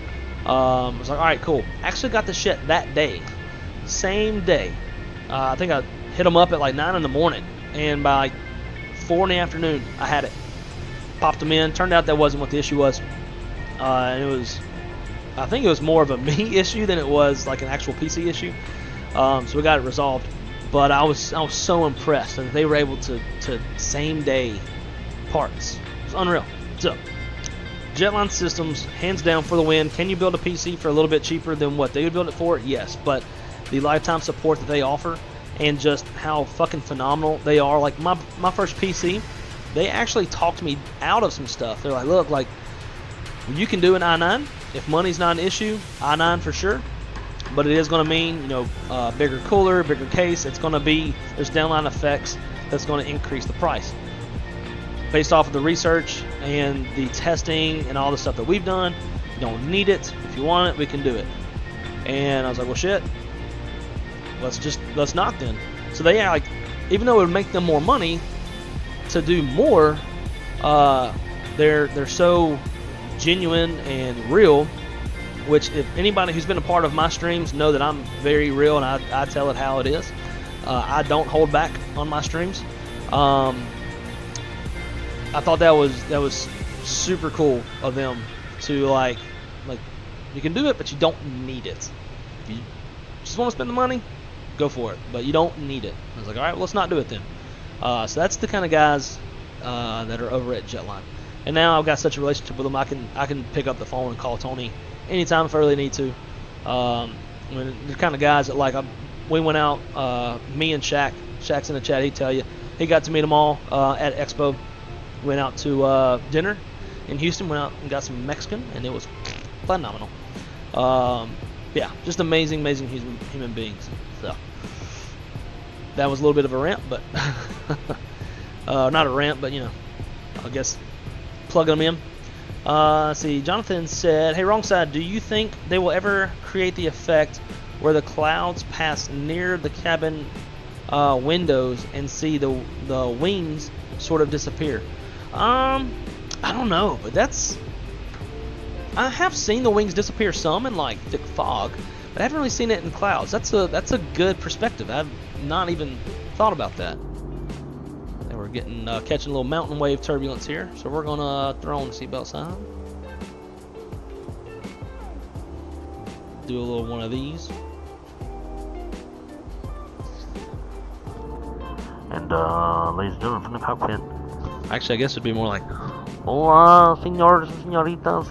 I was like, all right, cool. Actually got the shit that day. Same day. I think I hit them up at like 9 in the morning. And by like 4 in the afternoon, I had it. Popped them in. Turned out that wasn't what the issue was. And it was, I think it was more of a me issue than it was like an actual PC issue. So we got it resolved. But I was so impressed that they were able to same day parts. It was unreal. So Jetline Systems, hands down for the win. Can you build a PC for a little bit cheaper than what they would build it for? Yes, but the lifetime support that they offer and just how fucking phenomenal they are. Like my first PC, they actually talked me out of some stuff. They're like, look, like, you can do an i9 if money's not an issue. i9 for sure, but it is going to mean, you know, bigger cooler, bigger case. It's going to be, there's downline effects that's going to increase the price. Based off of the research and the testing and all the stuff that we've done, you don't need it. If you want it, we can do it. And I was like, well, shit, let's not then. So they, like, even though it would make them more money to do more, they're so genuine and real, which if anybody who's been a part of my streams know that I'm very real and I tell it how it is. I don't hold back on my streams. I thought that was super cool of them to like you can do it, but you don't need it. If you just want to spend the money, go for it, but you don't need it. I was like, all right, well, let's not do it then. So that's the kind of guys that are over at Jetline. And now I've got such a relationship with them, I can pick up the phone and call Tony anytime if I really need to. I mean, they're kind of guys that, like, we went out, me and Shaq's in the chat, he'd tell you, he got to meet them all at Expo. Went out to dinner in Houston, went out and got some Mexican, and it was phenomenal. Yeah, just amazing human beings. So that was a little bit of a rant, but not a rant, but, you know, I guess plugging them in. Let's see, Jonathan said, hey, wrong side, do you think they will ever create the effect where the clouds pass near the cabin windows and see the wings sort of disappear? I don't know, but I have seen the wings disappear some in like thick fog, but I haven't really seen it in clouds. That's a good perspective. I've not even thought about that. And we're getting catching a little mountain wave turbulence here, so we're gonna throw on the seatbelt sign. Do a little one of these. And ladies and gentlemen from the cockpit. Actually, I guess it'd be more like, Hola, senores and senoritas,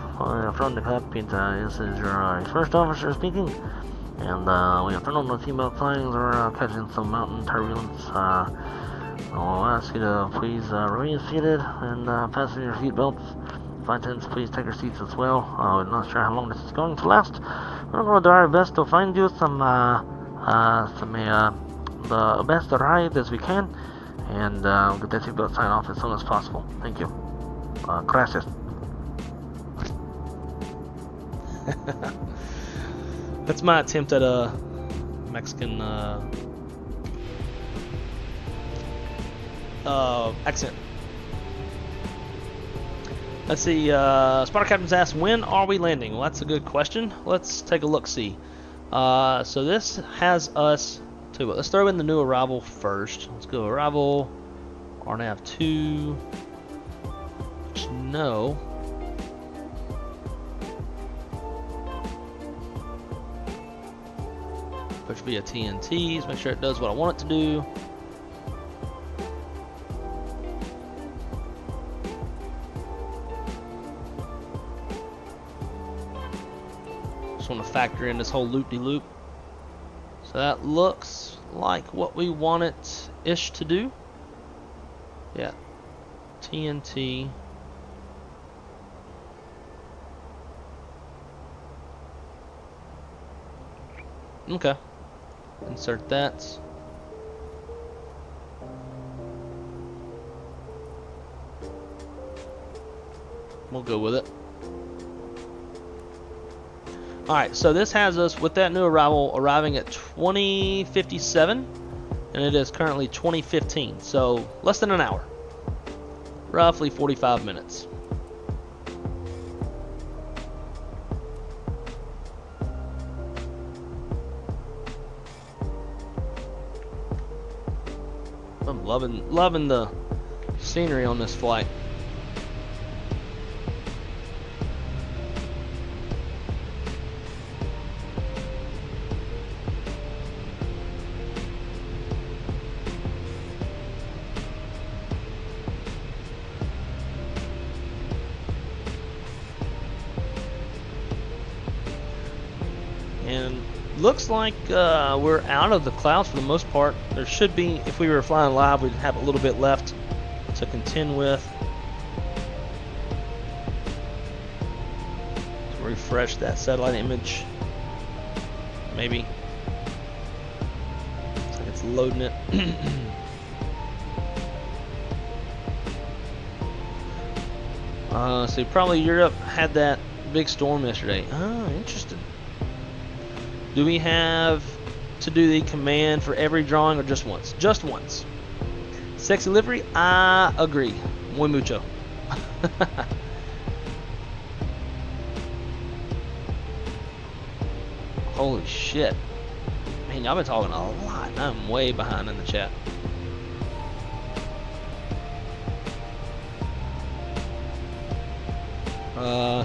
from the cockpit. This is your first officer speaking. And we have turned on the seatbelt signs. We're catching some mountain turbulence. I'll ask you to please remain seated and fasten your seatbelts. Flight attendants, please take your seats as well. We're not sure how long this is going to last. We're going to do our best to find you the best ride as we can, and we'll get that seatbelt sign off as soon as possible. Thank you. Gracias. that's my attempt at a Mexican accent. Let's see, Spotter Captain's asked, when are we landing? Well, that's a good question. Let's take a look-see. So this has us to, let's throw in the new arrival first. Let's go arrival, RNAV 2, no. Push via TNTs, make sure it does what I want it to do. Want to factor in this whole loop-de-loop. So that looks like what we want it ish to do. Yeah, TNT. Okay, insert that. We'll go with it. Alright, so this has us with that new arrival arriving at 2057, and it is currently 2015, so less than an hour. Roughly 45 minutes. I'm loving the scenery on this flight. And looks like we're out of the clouds for the most part. There should be, if we were flying live, we'd have a little bit left to contend with. Let's refresh that satellite image. Maybe. Looks like it's loading it. So probably Europe had that big storm yesterday. Oh, interesting. Do we have to do the command for every drawing or just once? Just once. Sexy livery? I agree. Muy mucho. Holy shit. Man, y'all been talking a lot. I'm way behind in the chat.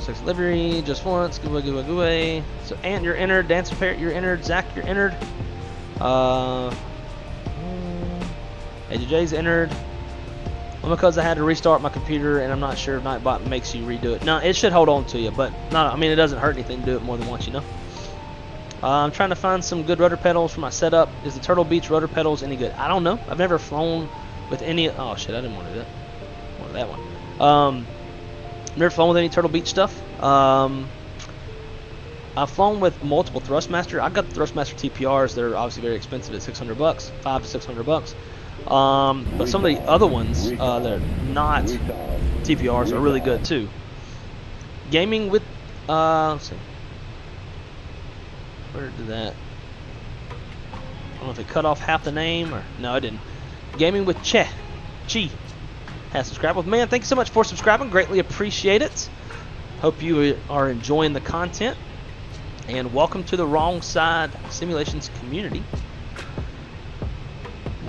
Sexy livery, just once, good way. So, Ant, you're entered. Dancer Parrot, you're entered. Zach, you're entered. AJ's entered. Well, because I had to restart my computer, and I'm not sure if Nightbot makes you redo it. No, it should hold on to you, but not. I mean, it doesn't hurt anything to do it more than once, you know. I'm trying to find some good rudder pedals for my setup. Is the Turtle Beach rudder pedals any good? I don't know. I've never flown with any. Oh shit, I didn't want to do that. I wanted that one. Never flown with any Turtle Beach stuff. I've flown with multiple Thrustmaster. I got the Thrustmaster TPRs. They're obviously very expensive at $600, $500 to $600. But some of the other ones that are not TPRs are really good too. Gaming with, let's see. Where did that? I don't know if it cut off half the name or no, it didn't. Gaming with Chi has subscribed. Well, man, thank you so much for subscribing. Greatly appreciate it. Hope you are enjoying the content. And welcome to the Wrong Side Simulations community.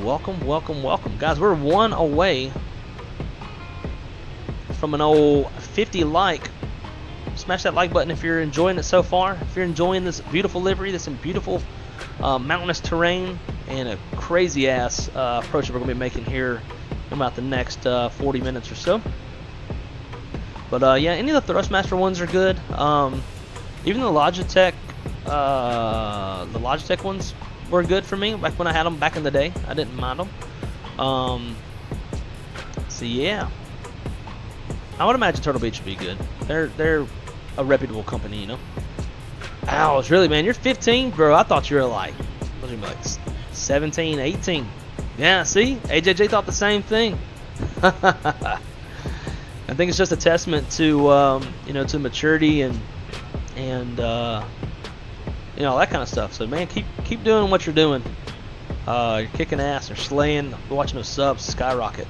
Welcome, welcome, welcome. Guys, we're one away from an old 50 like. Smash that like button if you're enjoying it so far. If you're enjoying this beautiful livery, this beautiful mountainous terrain, and a crazy ass approach that we're going to be making here in about the next 40 minutes or so. But yeah, any of the Thrustmaster ones are good. Even the Logitech ones were good for me. Like when I had them back in the day, I didn't mind them. So yeah, I would imagine Turtle Beach would be good. They're a reputable company, you know. Ouch, really, man? You're 15, bro. I thought you were like, what was you like 17, 18? Yeah, see, AJJ thought the same thing. I think it's just a testament to you know, to maturity and you know, that kind of stuff. So man, keep doing what you're doing. You're kicking ass. You're slaying. We're watching those subs skyrocket.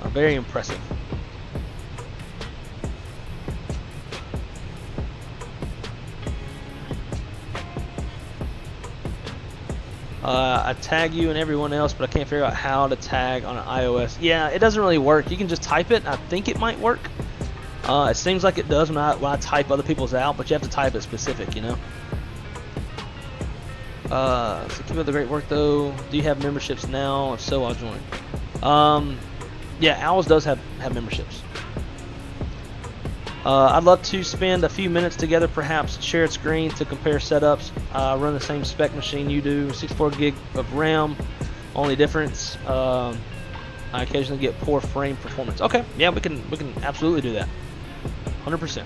Very impressive. I tag you and everyone else, but I can't figure out how to tag on an iOS. Yeah, it doesn't really work. You can just type it. I think it might work. It seems like it does when I type other people's out, but you have to type it specific, you know. So keep up the great work, though. Do you have memberships now? If so, I'll join. Yeah, Owls does have memberships. I'd love to spend a few minutes together, perhaps shared screen to compare setups. Run the same spec machine you do, 64 gig of RAM. Only difference, I occasionally get poor frame performance. Okay, yeah, we can absolutely do that. 100%.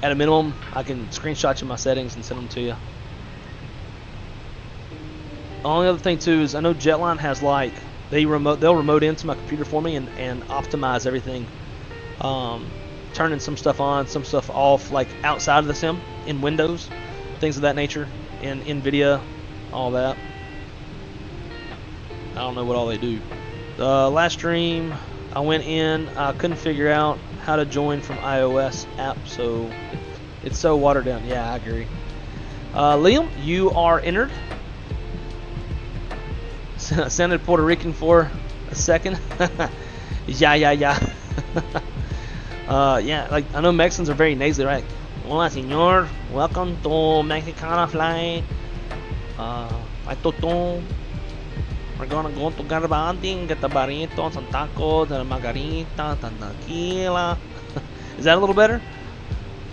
At a minimum, I can screenshot you my settings and send them to you. The only other thing too is I know Jetline has like they'll remote into my computer for me and optimize everything. Turning some stuff on, some stuff off, like outside of the sim in Windows, things of that nature, in NVIDIA, all that. I don't know what all they do. The last stream I went in, I couldn't figure out how to join from iOS app, so it's so watered down. Yeah, I agree. Liam, you are entered. Sounded Puerto Rican for a second. Yeah. Yeah, like I know Mexicans are very nasally, right? Hola, señor. Welcome to Mexicana flight. We're gonna go to Garibaldi and get the burritos and tacos and margaritas and tequila. Is that a little better?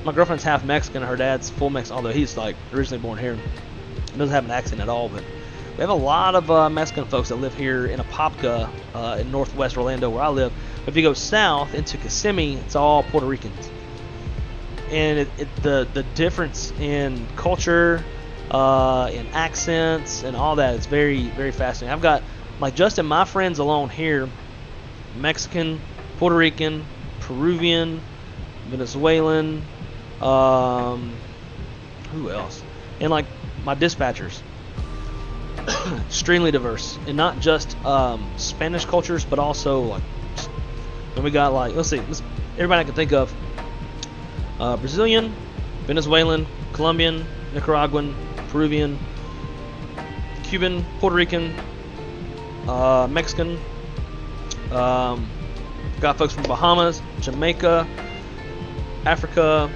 My girlfriend's half Mexican. Her dad's full Mexican, although he's like originally born here. He doesn't have an accent at all, but we have a lot of Mexican folks that live here in Apopka, in northwest Orlando, where I live. But if you go south into Kissimmee, it's all Puerto Ricans. And the difference in culture, in accents, and all that is very, very fascinating. I've got, like, just in my friends alone here, Mexican, Puerto Rican, Peruvian, Venezuelan, who else? And, like, my dispatchers. Extremely diverse, and not just Spanish cultures, but also like, and we got like, let's see, everybody I can think of: Brazilian, Venezuelan, Colombian, Nicaraguan, Peruvian, Cuban, Puerto Rican, Mexican. Got folks from Bahamas, Jamaica, Africa.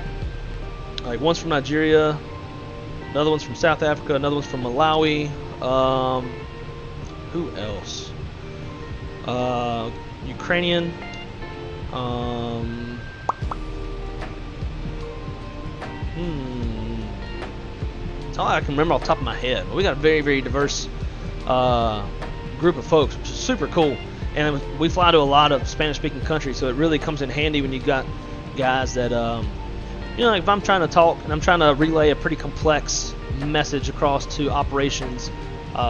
Like one's from Nigeria, another one's from South Africa, another one's from Malawi. Who else? Ukrainian. That's all I can remember off the top of my head. But we got a very, very diverse group of folks, which is super cool. And we fly to a lot of Spanish-speaking countries, so it really comes in handy when you got guys that, you know, like if I'm trying to talk and I'm trying to relay a pretty complex message across to operations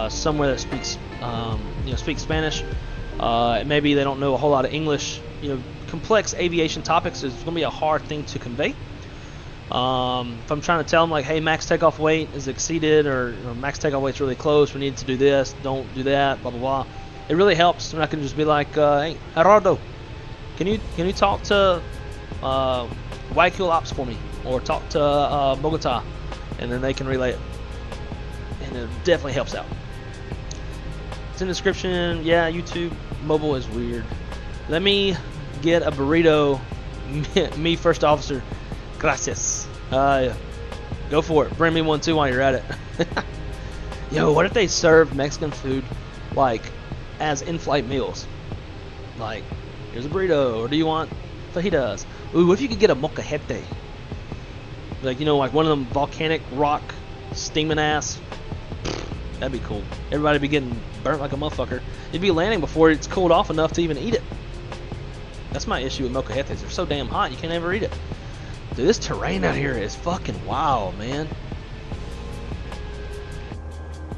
somewhere that speaks, you know, speaks Spanish. Maybe they don't know a whole lot of English, you know, complex aviation topics is going to be a hard thing to convey. If I'm trying to tell them like, hey, max takeoff weight is exceeded, or max takeoff weight's really close, we need to do this, don't do that, blah blah blah. It really helps when I can just be like, hey, Gerardo, can you talk to Guayaquil Ops for me, or talk to Bogota, and then they can relay it, and it definitely helps out. It's in the description. Yeah, YouTube mobile is weird. Let me get a burrito. Me first officer. Gracias. Go for it. Bring me one too while you're at it. Yo, what if they served Mexican food like as in-flight meals? Like, here's a burrito, or do you want fajitas? Ooh, what if you could get a molcajete? Like, you know, like one of them volcanic rock steaming ass. That'd be cool. Everybody be getting burnt like a motherfucker. It'd be landing before it's cooled off enough to even eat it. That's my issue with molcajetes. They're so damn hot, you can't ever eat it. Dude, this terrain out here is fucking wild, man.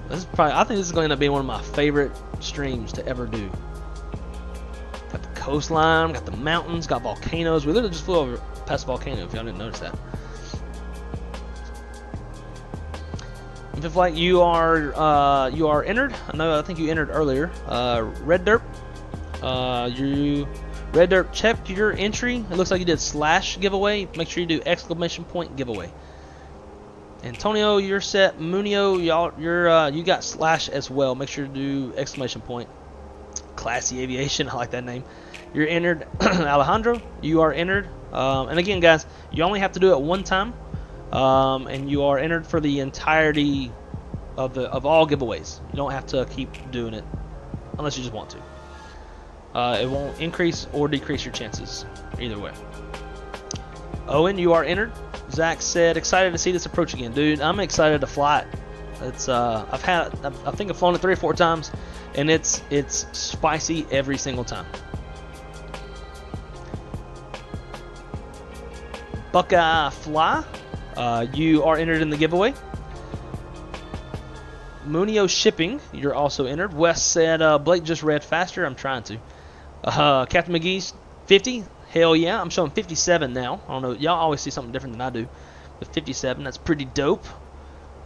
This is probably, I think this is going to end up being one of my favorite streams to ever do. Got the coastline, got the mountains, got volcanoes. We literally just flew over past a volcano, if y'all didn't notice that. If like you are entered, I think you entered earlier. Red Derp, Red Derp, check your entry. It looks like you did / giveaway. Make sure you do ! giveaway. Antonio, you're set. Munio, you got / as well. Make sure to do ! Classy Aviation, I like that name. You're entered. Alejandro, you are entered. And again, guys, you only have to do it one time. And you are entered for the entirety of all giveaways. You don't have to keep doing it unless you just want to. It won't increase or decrease your chances either way. Owen, you are entered. Zach said, excited to see this approach again, dude. I'm excited to fly it. It's I think I've flown it 3 or 4 times, and it's spicy every single time. Buckeye Fly, you are entered in the giveaway. Munio Shipping, you're also entered. Wes said, Blake just read faster. I'm trying to. Captain McGee's 50. Hell yeah, I'm showing 57 now. I don't know. Y'all always see something different than I do. But 57, that's pretty dope.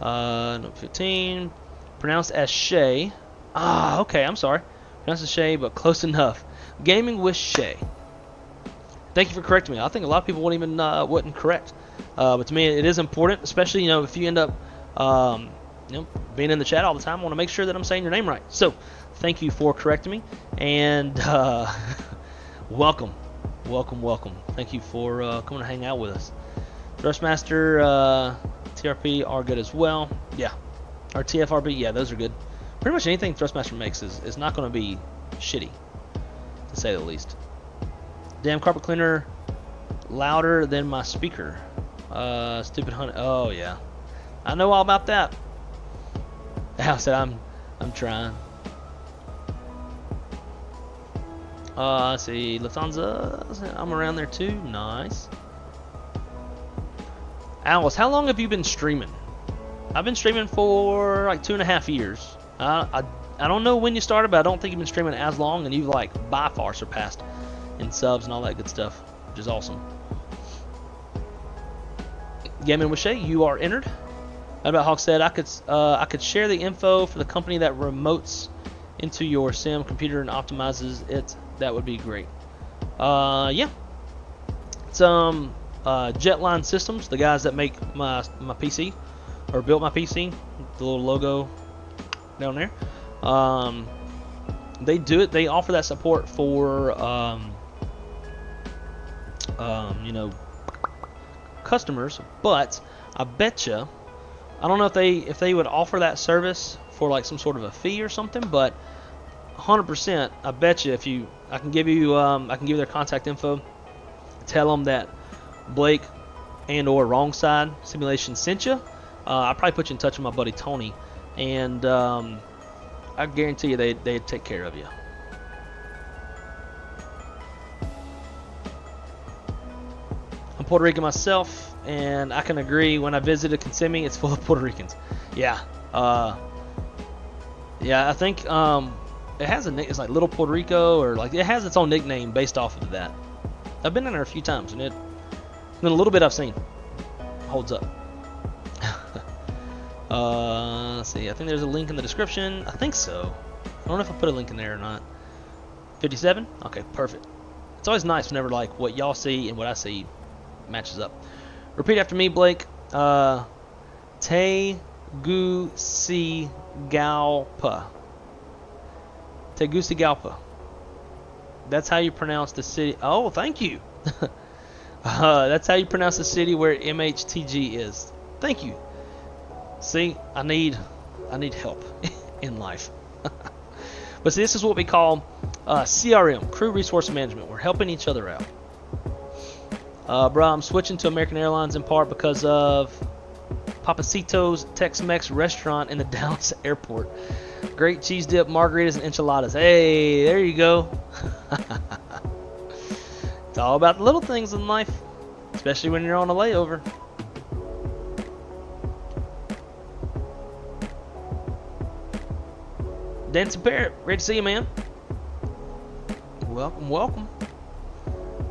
No, 15. Pronounced as Shay. Ah, okay, I'm sorry. Pronounced as Shay, but close enough. Gaming with Shay. Thank you for correcting me. I think a lot of people wouldn't correct. But to me, it is important, especially, if you end up, being in the chat all the time. I want to make sure that I'm saying your name right. So, thank you for correcting me, and welcome. Thank you for coming to hang out with us. Thrustmaster, TRP are good as well. Yeah, or TFRB, yeah, those are good. Pretty much anything Thrustmaster makes is not going to be shitty, to say the least. Damn carpet cleaner, louder than my speaker. Stupid honey. Oh yeah, I know all about that. I said I'm trying. Let's see, Lufthansa. I'm around there too. Nice. Alice, how long have you been streaming? I've been streaming for like 2.5 years. I don't know when you started, but I don't think you've been streaming as long, and you've like by far surpassed in subs and all that good stuff, which is awesome. Gaming with Shay, you are entered. How about Hawk said, I could share the info for the company that remotes into your sim computer and optimizes it. That would be great. Yeah. It's Jetline Systems, the guys that make my PC, or built my PC, the little logo down there. They do it. They offer that support for customers, but I betcha, I don't know if they would offer that service for like some sort of a fee or something, but 100%, I betcha I can give you their contact info. Tell them that Blake and/or Wrong Side Simulation sent you. I'll probably put you in touch with my buddy Tony, and I guarantee you they'd take care of you. I'm Puerto Rican myself, and I can agree. When I visited Kissimmee, it's full of Puerto Ricans. Yeah, yeah. I think it has it's like Little Puerto Rico, or like it has its own nickname based off of that. I've been in there a few times, and then a little bit I've seen holds up. Let's see. I think there's a link in the description. I think so. I don't know if I put a link in there or not. 57? Okay, perfect. It's always nice whenever like what y'all see and what I see matches up. Repeat after me, Blake. Tegucigalpa. Tegucigalpa. That's how you pronounce the city. Oh, thank you. That's how you pronounce the city where MHTG is. Thank you. See, I need help in life. But see, this is what we call CRM, Crew Resource Management. We're helping each other out. Bro, I'm switching to American Airlines in part because of Papacito's Tex-Mex restaurant in the Dallas airport. Great cheese dip, margaritas, and enchiladas. Hey, there you go. It's all about the little things in life, especially when you're on a layover. Dancing Parrot, great to see you, man. Welcome, welcome.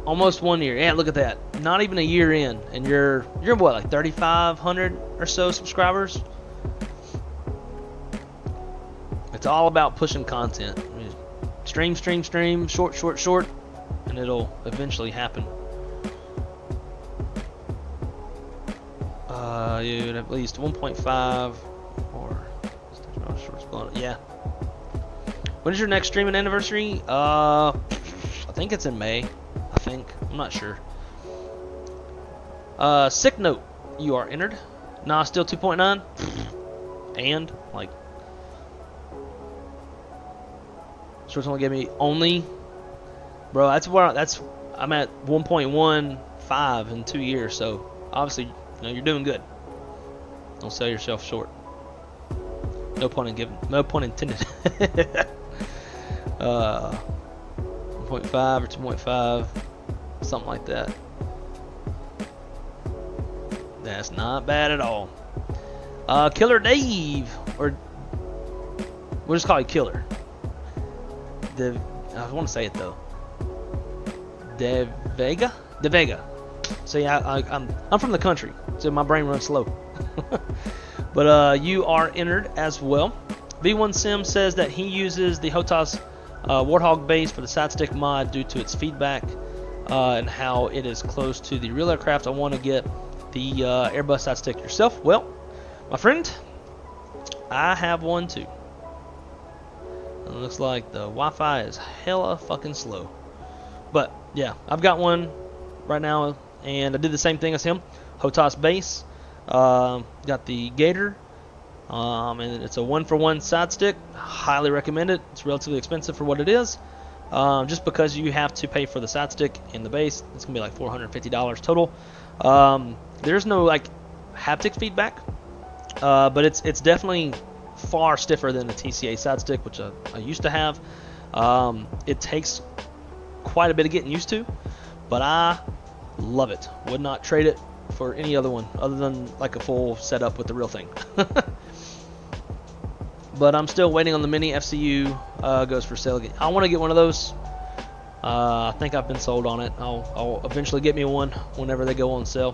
Almost 1 year. Yeah, look at that. Not even a year in, and you're what, like 3,500 or so subscribers? It's all about pushing content. I mean, stream, short, and it'll eventually happen. Dude, at least 1.5 or yeah. When is your next streaming anniversary? I think it's in May. I'm not sure. Sick note. You are entered. Nah, still 2.9. And like, so it's only gave me only, bro. I'm at 1.15 in 2 years. So obviously, you know, you're doing good. Don't sell yourself short. No pun intended. 1.5 or 2.5, something like that. That's not bad at all. Killer Dave, or we'll just call you Killer. I want to say it though. De Vega. See, I'm from the country, so my brain runs slow. But you are entered as well. V1 Sim says that he uses the HOTAS Warthog base for the side stick mod due to its feedback and how it is close to the real aircraft. I want to get the Airbus side stick yourself. Well, my friend, I have one too. It looks like the Wi-Fi is hella fucking slow. But yeah, I've got one right now, and I did the same thing as him. HOTAS base. Got the Gator. And it's a 1-for-1 side stick. Highly recommend it. It's relatively expensive for what it is. Just because you have to pay for the side stick and the base, it's gonna be like $450 total. There's no like haptic feedback, but it's definitely far stiffer than the TCA side stick, which I used to have. It takes quite a bit of getting used to, but I love it. Would not trade it for any other one other than like a full setup with the real thing. But I'm still waiting on the mini FCU goes for sale again. I want to get one of those. I think I've been sold on it. I'll eventually get me one whenever they go on sale.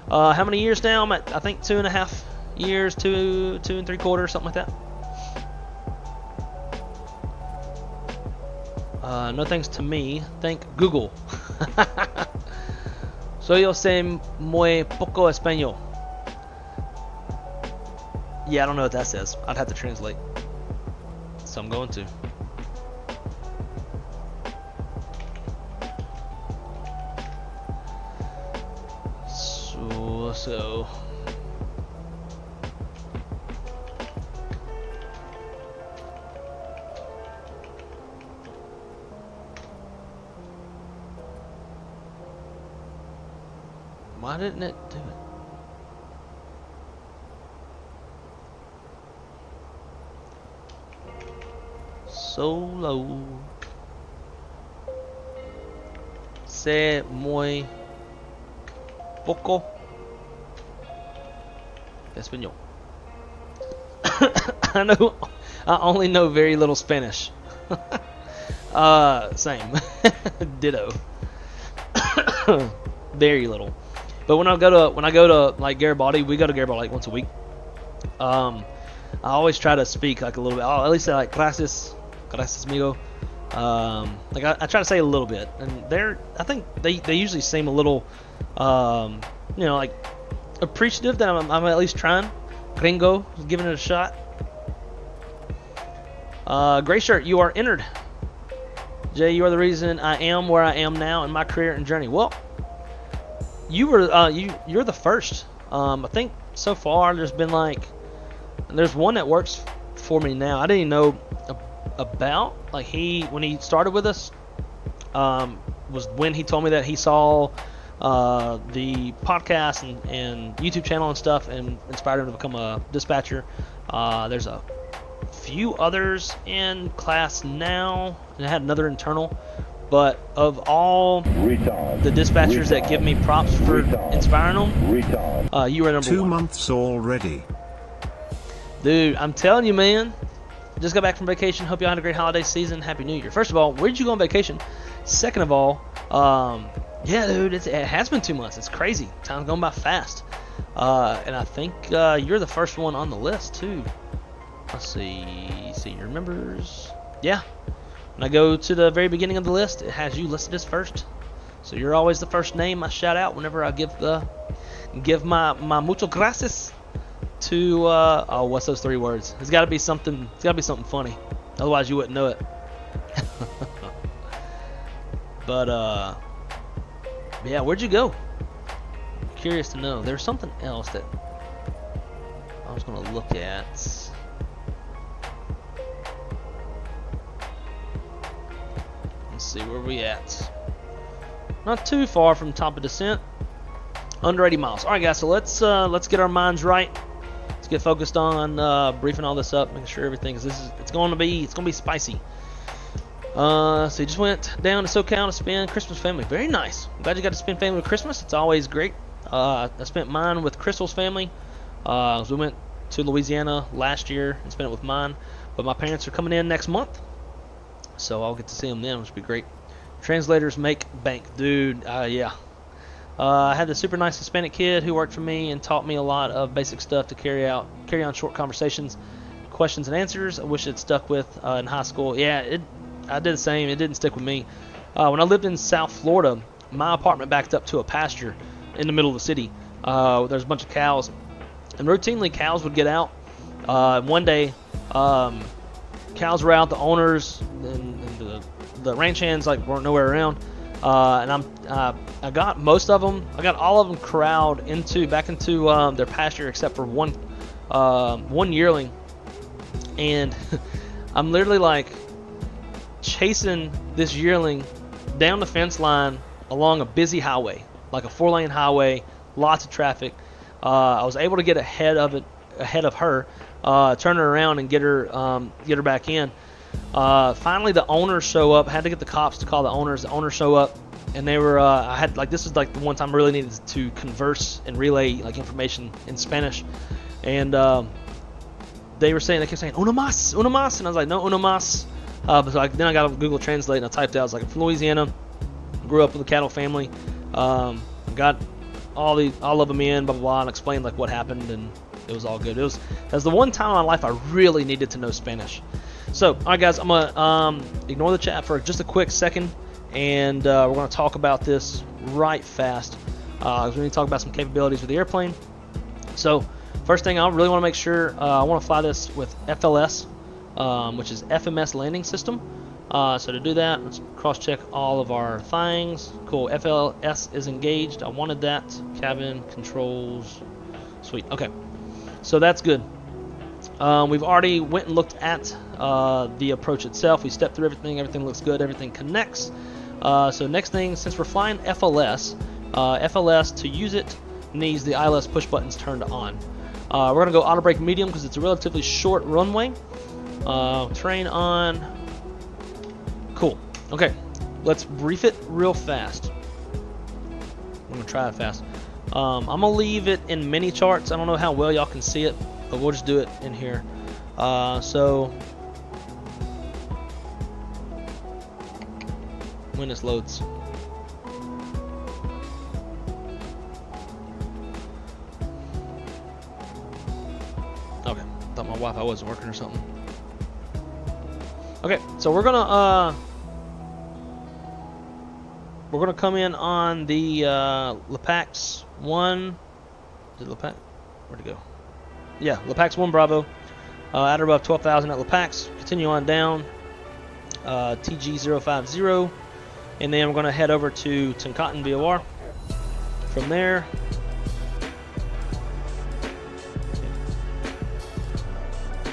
How many years now? I'm at, I think, 2.5 years, 2 3/4, something like that. No thanks to me. Thank Google. So yo sé muy poco español. Yeah, I don't know what that says. I'd have to translate. So I'm going to. So. Why didn't it do it? Solo. Sé muy poco español. I only know very little Spanish. Same. Ditto. Very little. But when I go to like Garibaldi, we go to Garibaldi like once a week. I always try to speak like a little bit. I'll at least say like gracias amigo. Like I try to say a little bit, and I think they usually seem a little, you know, like appreciative that I'm at least trying. Gringo, giving it a shot. Gray shirt, you are entered. Jay, you are the reason I am where I am now in my career and journey. Well, you were you're the first. I think so far there's one that works for me now. I didn't even know about, like, when he started with us, was when he told me that he saw the podcast and YouTube channel and stuff, and inspired him to become a dispatcher. There's a few others in class now, and I had another internal, but of all the dispatchers that give me props for inspiring them, you are number 2 one. months already. Dude, I'm telling you, man. Just got back from vacation. Hope y'all had a great holiday season. Happy New Year. First of all, where did you go on vacation? Second of all, yeah, dude, it has been 2 months. It's crazy. Time's going by fast. And I think you're the first one on the list, too. Let's see your members. Yeah. When I go to the very beginning of the list, it has you listed as first. So you're always the first name I shout out whenever I give my mucho gracias to what's those 3 words? It's got to be something. It's got to be something funny. Otherwise, you wouldn't know it. But yeah, where'd you go? Curious to know. There's something else that I was gonna look at. Let's see where we at. Not too far from top of descent. Under 80 miles. All right, guys. So let's get our minds right. Let's get focused on briefing all this up, making sure everything. It's going to be spicy. So you just went down to SoCal to spend Christmas with family. Very nice. I'm glad you got to spend family with Christmas. It's always great. I spent mine with Crystal's family. We went to Louisiana last year and spent it with mine. But my parents are coming in next month, so I'll get to see them then, which will be great. Translators make bank, dude. Yeah. I had this super nice Hispanic kid who worked for me and taught me a lot of basic stuff to carry on short conversations, questions and answers. I wish it stuck with in high school. Yeah, I did the same. It didn't stick with me. When I lived in South Florida, my apartment backed up to a pasture in the middle of the city. There's a bunch of cows, and routinely cows would get out. One day, cows were out. The owners and the ranch hands weren't nowhere around. And I got most of them. I got all of them corralled back into their pasture except for one yearling, and I'm literally chasing this yearling down the fence line along a busy highway, like a 4-lane highway, lots of traffic. I was able to get ahead of her, turn her around and get her back in. Finally, the owners show up. I had to get the cops to call the owners. The owners show up, and they were. This was the one time I really needed to converse and relay information in Spanish, and they kept saying "uno más," and I was like, "No, uno más." But then I got on Google Translate and I typed out. I was like, "I'm from Louisiana, grew up with a cattle family, got all of them in, blah blah blah," and explained what happened, and it was all good. That was the one time in my life I really needed to know Spanish. So, all right, guys, I'm gonna ignore the chat for just a quick second, and we're gonna talk about this right fast. We're gonna talk about some capabilities with the airplane. So, first thing, I really want to make sure I want to fly this with FLS, which is FMS landing system. So to do that, let's cross-check all of our things. Cool. FLS is engaged. I wanted that. Cabin controls. Sweet. Okay. So that's good. We've already went and looked at the approach itself. We stepped through everything. Everything looks good. Everything connects. So next thing, since we're flying FLS, FLS to use it needs the ILS push buttons turned on. We're going to go auto brake medium because it's a relatively short runway. Terrain on. Cool. Okay. Let's brief it real fast. I'm going to try it fast. I'm going to leave it in mini charts. I don't know how well y'all can see it, but we'll just do it in here. So when this loads. Thought my Wi-Fi wasn't working or something. Okay, so we're gonna come in on the Lepax 1. Is it Lepax? Where'd it go? Yeah, Lepax 1 Bravo. At or above 12,000 at Lepax. Continue on down. TG050. And then we're going to head over to TONCOTIN VOR. From there,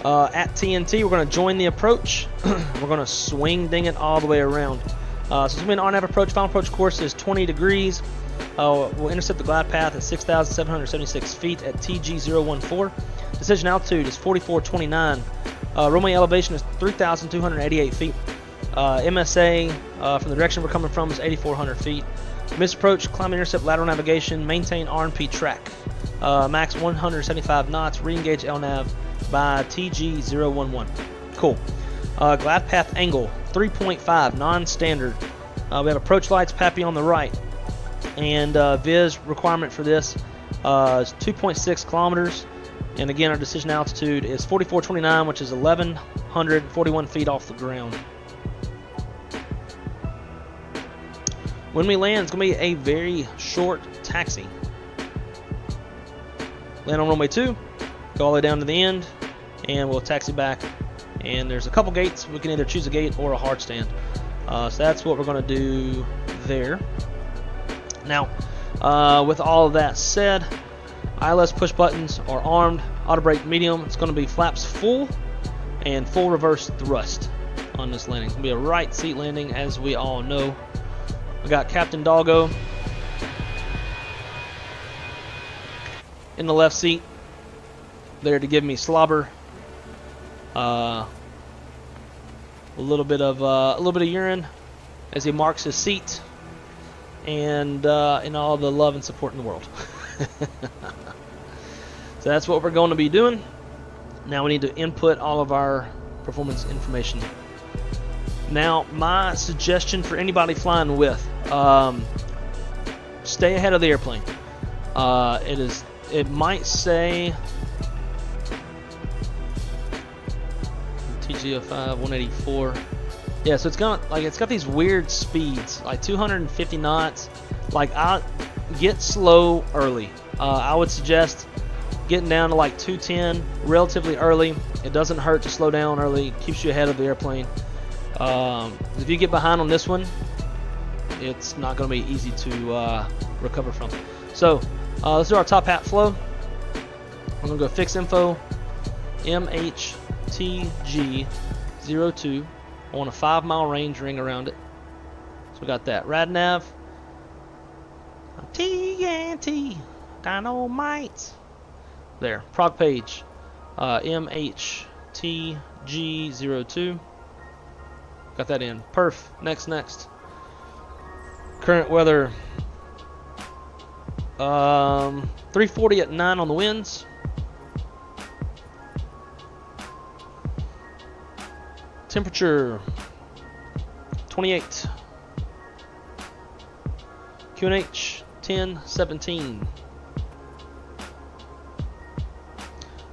at TNT, we're going to join the approach. We're going to swing ding it all the way around. So it's going to be an on-nav approach. Final approach course is 20 degrees. We'll intercept the glide path at 6,776 feet at TG014. Decision altitude is 4429. Runway elevation is 3,288 feet. MSA from the direction we're coming from is 8,400 feet. Miss approach, climb intercept lateral navigation, maintain RNP track. Max 175 knots, re-engage LNAV by TG011. Cool. Glide path angle 3.5, non-standard. We have approach lights, PAPI on the right. And Viz requirement for this is 2.6 kilometers. And again, our decision altitude is 4429, which is 1,141 feet off the ground. When we land, it's going to be a very short taxi. Land on runway 2, go all the way down to the end, and we'll taxi back. And there's a couple gates. We can either choose a gate or a hard stand. So that's what we're going to do there. Now, with all of that said, ILS push buttons are armed. Auto brake medium. It's going to be flaps full and full reverse thrust on this landing. It's going to be a right seat landing, as we all know. We got Captain Doggo in the left seat, there to give me slobber. A little bit of urine as he marks his seat, and all the love and support in the world. So that's what we're going to be doing. Now we need to input all of our performance information. Now, my suggestion for anybody flying with, stay ahead of the airplane. It might say TG05 184. Yeah, so it's got these weird speeds, like 250 knots. Like, I get slow early. I would suggest getting down to like 210 relatively early. It doesn't hurt to slow down early. It keeps you ahead of the airplane. If you get behind on this one, it's not going to be easy to recover from. So let's do our top hat flow. I'm going to go fix info MHTG02. I want a 5-mile range ring around it. So we got that. RadNav. TNT. Dynamite. There. Prog page. MHTG02. Got that in. Perf. Next. Current weather. 340 at 9 on the winds. Temperature 28. QNH 1017.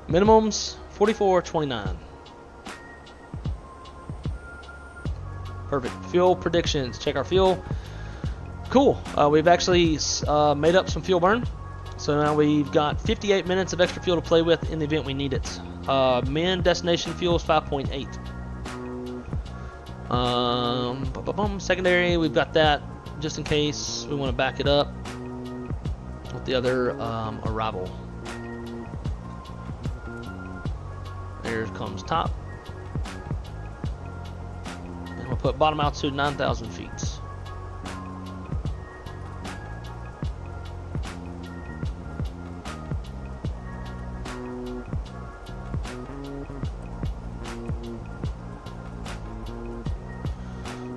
Minimums 4429. Perfect. Fuel predictions. Check our fuel. Cool. We've actually made up some fuel burn. So now we've got 58 minutes of extra fuel to play with in the event we need it. Min destination fuel is 5.8. Secondary, we've got that just in case we want to back it up with the other arrival. There comes top. And we'll put bottom altitude 9,000 feet.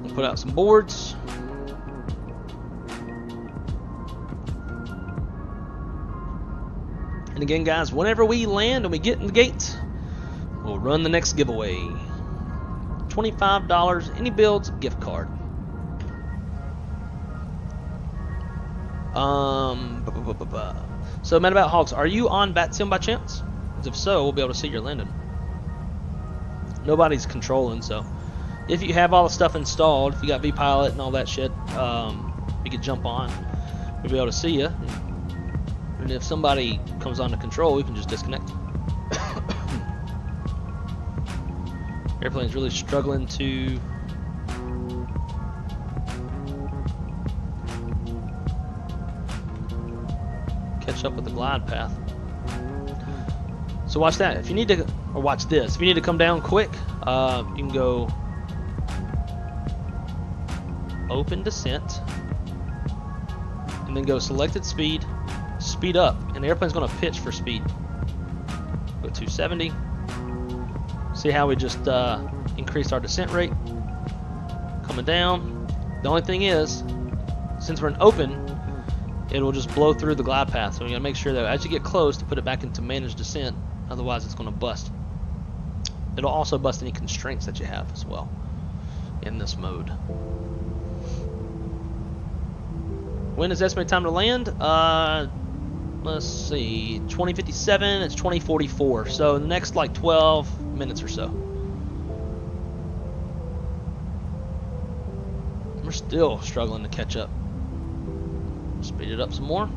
We'll put out some boards. And again, guys, whenever we land and we get in the gate, we'll run the next giveaway. $25 INIBUILDS gift card. So, Mad About Hogs, are you on BAT Sim by chance? Because if so, we'll be able to see your landing. nobody's controlling. So if you have all the stuff installed, if you got vPilot and all that shit, you can jump on. We'll be able to see you. And if somebody comes on to control, we can just disconnect. Airplane's really struggling to catch up with the glide path. So watch that. If you need to, or watch this. If you need to come down quick, you can go open descent, and then go selected speed, speed up, and the airplane's going to pitch for speed. Go 270. See how we just increased our descent rate? Coming down. The only thing is, since we're in open, it will just blow through the glide path. So you got to make sure that as you get close to put it back into managed descent. Otherwise, it's going to bust. It'll also bust any constraints that you have as well in this mode. When is estimated time to land? Let's see, 2057. It's 2044. So in the next like 12 minutes or so. We're still struggling to catch up. Speed it up some more.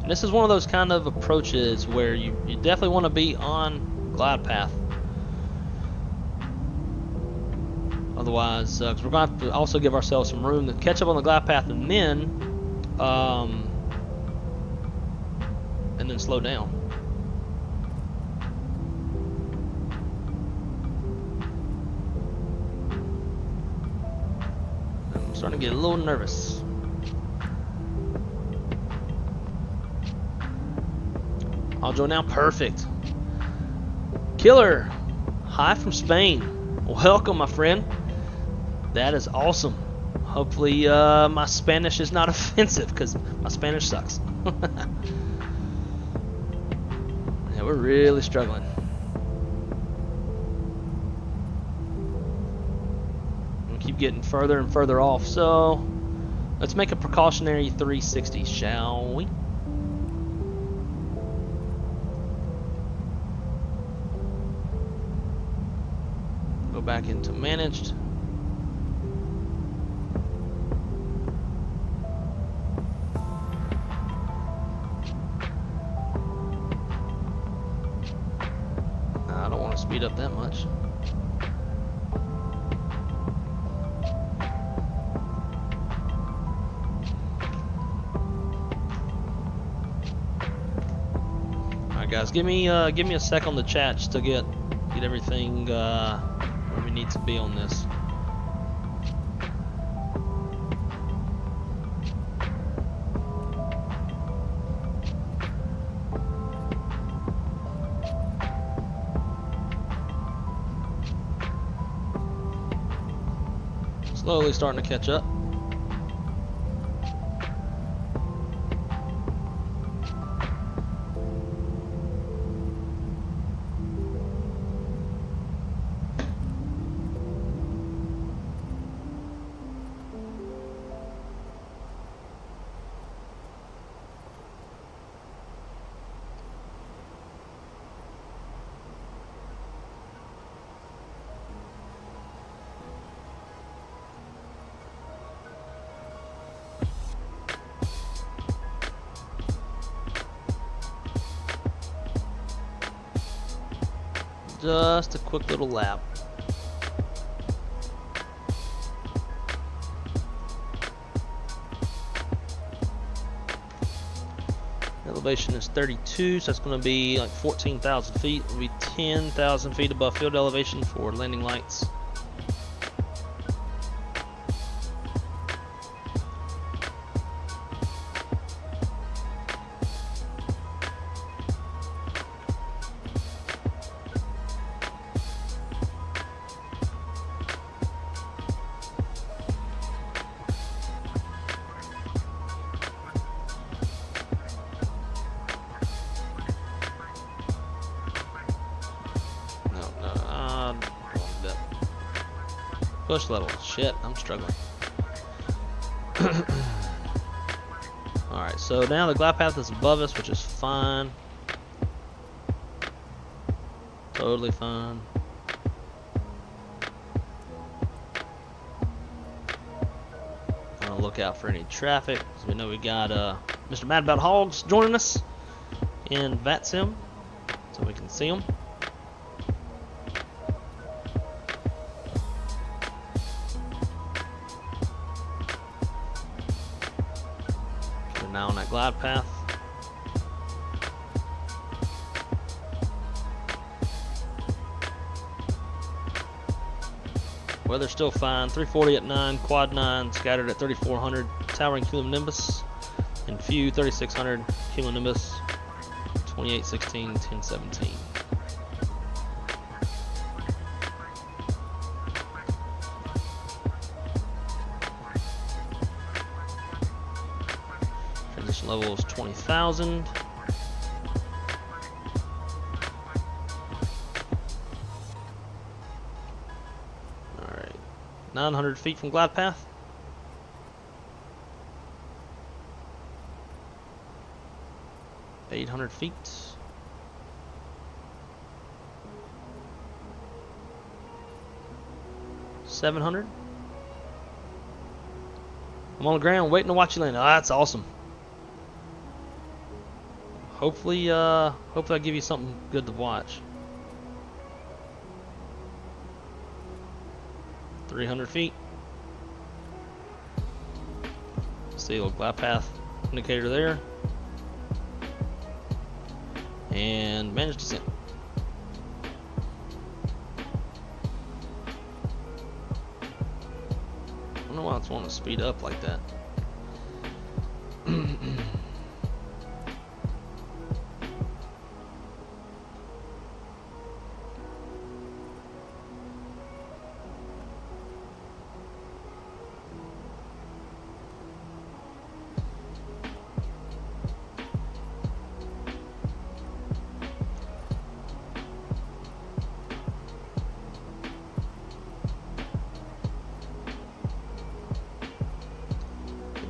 And this is one of those kind of approaches where you definitely want to be on glide path. Otherwise, because we're going to have to also give ourselves some room to catch up on the glide path and then slow down. I'm starting to get a little nervous. I'll join now. Perfect. Killer. Hi from Spain. Welcome, my friend. That is awesome. Hopefully my Spanish is not offensive, because my Spanish sucks. Yeah, we're really struggling. We'll keep getting further and further off. So let's make a precautionary 360, shall we? Go back into managed. I don't want to speed up that much. Alright guys, give me a sec on the chat just to get everything where we need to be on this. Slowly starting to catch up. Just a quick little lap. Elevation is 32, so that's going to be like 14,000 feet. It'll be 10,000 feet above field elevation for landing lights. Push level. Shit, I'm struggling. Alright, so now the glide path is above us, which is fine. Totally fine. Gonna look out for any traffic, because we know we got Mr. Mad About Hogs joining us in VATSIM, so we can see him. We're now on that glide path. Weather's still fine. 340 at 9, quad 9, scattered at 3400, towering cumulonimbus, and few 3600 cumulonimbus, 2816, 1017. Transition level is 20,000. 900 feet from glide path. $800 feet. $700. I'm on the ground waiting to watch you land. Oh, that's awesome. Hopefully I give you something good to watch. 300 feet. See a little glide path indicator there. And managed descent. I don't know why it's wanting to speed up like that.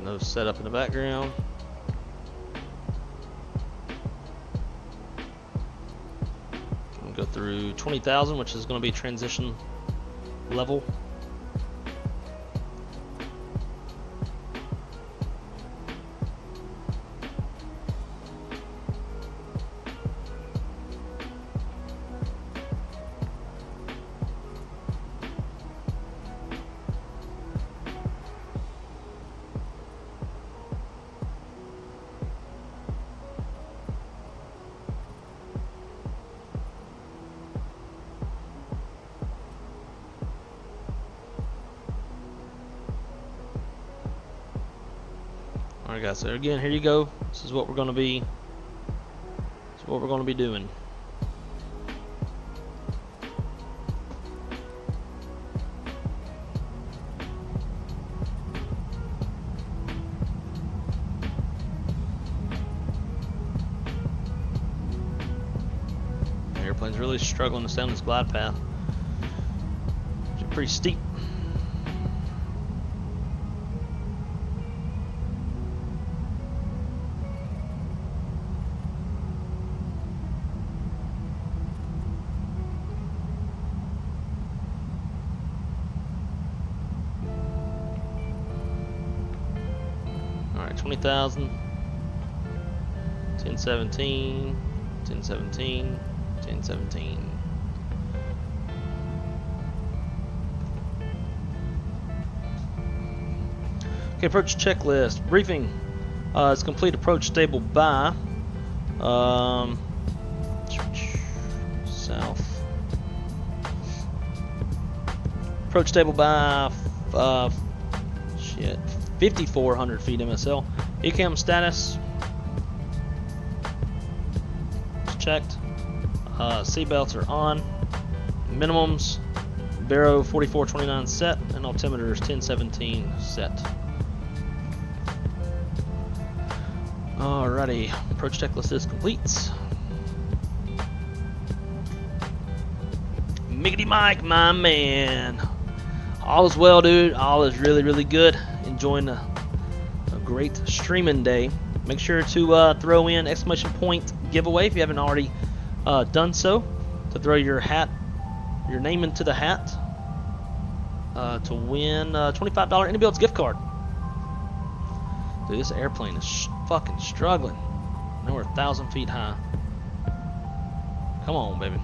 Those set up in the background. We'll go through 20,000, which is going to be transition level. Alright guys, so again, here you go. This is what we're gonna be doing. The airplane's really struggling to stay on this glide path. It's pretty steep. Alright, 20,000, 1017, 1017, 1017. Okay, approach checklist. Briefing. It's complete approach stable by south. Approach stable by 5,400 feet MSL. ECAM status is checked. Seatbelts are on. Minimums, Baro 4429 set, and altimeter is 1017 set. Alrighty, approach checklist is complete. Miggity Mike, my man. All is well, dude. All is really, really good. Enjoying a great streaming day. Make sure to throw in exclamation point giveaway if you haven't already done so. to throw your name into the hat to win a $25 INIBUILDS gift card. Dude, this airplane is fucking struggling. Now we're 1,000 feet high. Come on, baby.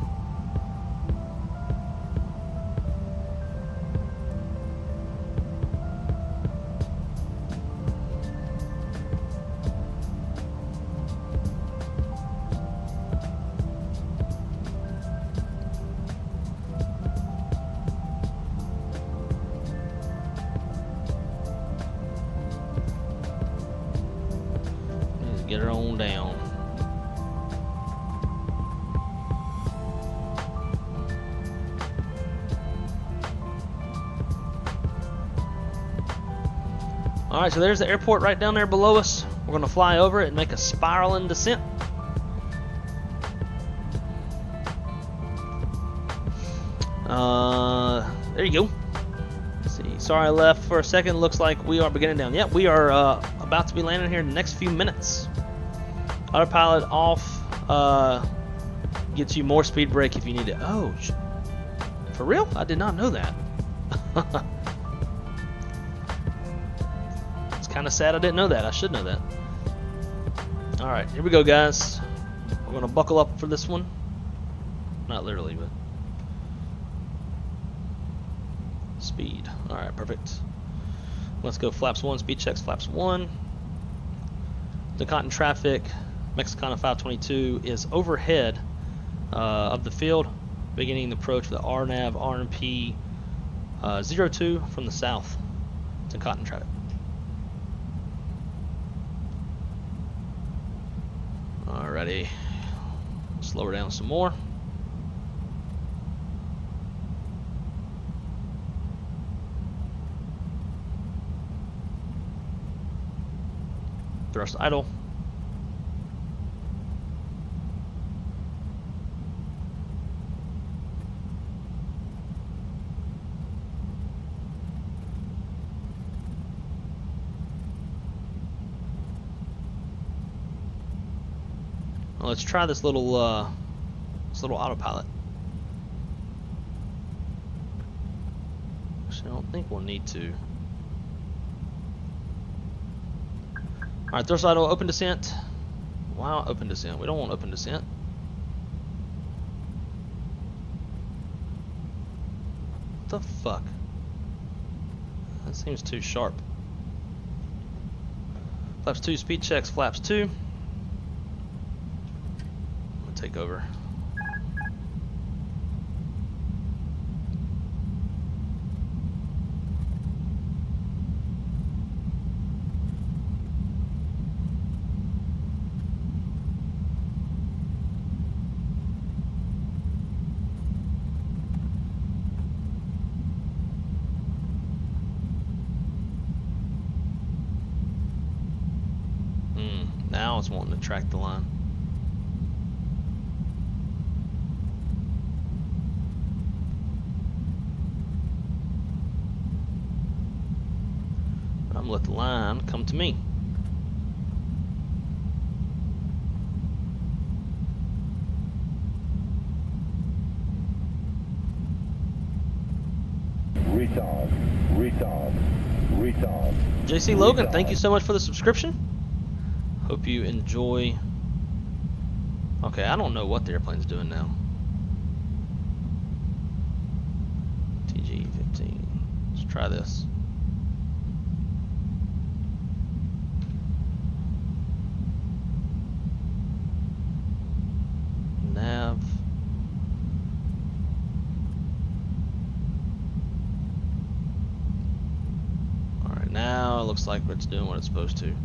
Get her on down. Alright, so there's the airport right down there below us. We're going to fly over it and make a spiraling descent. There you go. Let's see. Sorry I left for a second. Looks like we are beginning down. Yep, we are about to be landing here in the next few minutes. Autopilot off gets you more speed brake if you need it. Oh, for real? I did not know that. It's kind of sad I didn't know that. I should know that. Alright, here we go, guys. We're going to buckle up for this one. Not literally, but speed. Alright, perfect. Let's go flaps 1, speed checks flaps 1. TONCOTIN traffic, Mexicana 522 is overhead of the field, beginning the approach with the RNAV RMP 02 from the south. TONCOTIN traffic. Alrighty, slow her down some more. Thrust idle. Well, let's try this little autopilot. Actually, I don't think we'll need to. Alright, thrust idle, open descent. Wow, open descent. We don't want open descent. What the fuck? That seems too sharp. Flaps 2, speed checks, flaps 2. I'm gonna take over. Now it's wanting to track the line. I'm gonna let the line come to me. Retard. JC Logan, thank you so much for the subscription. Hope you enjoy. Okay, I don't know what the airplane's doing now. TG-15. Let's try this. Nav. Alright, now it looks like it's doing what it's supposed to.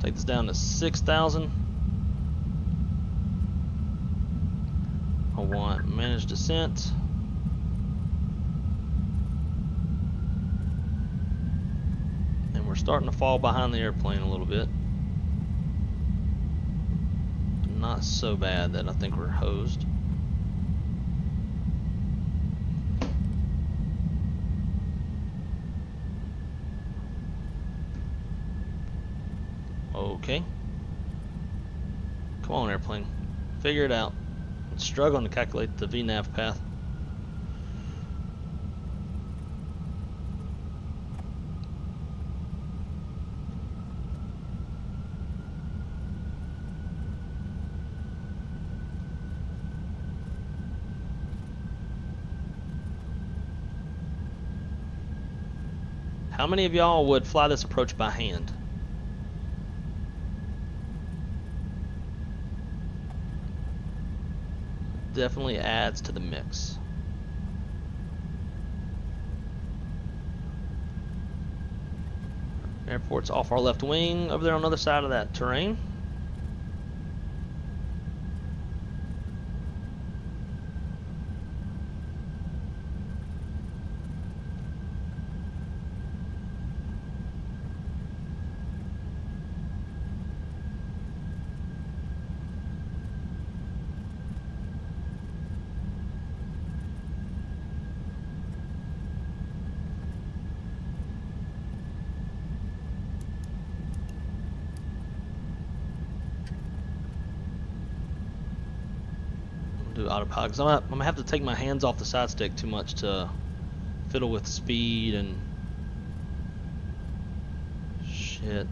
Take this down to 6,000. I want manage descent. And we're starting to fall behind the airplane a little bit. Not so bad that I think we're hosed. Okay. Come on, airplane. Figure it out. I'm struggling to calculate the VNAV path. How many of y'all would fly this approach by hand? Definitely adds to the mix. Airport's off our left wing over there on the other side of that terrain. Do autopilot because I'm gonna have to take my hands off the side stick too much to fiddle with speed and shit.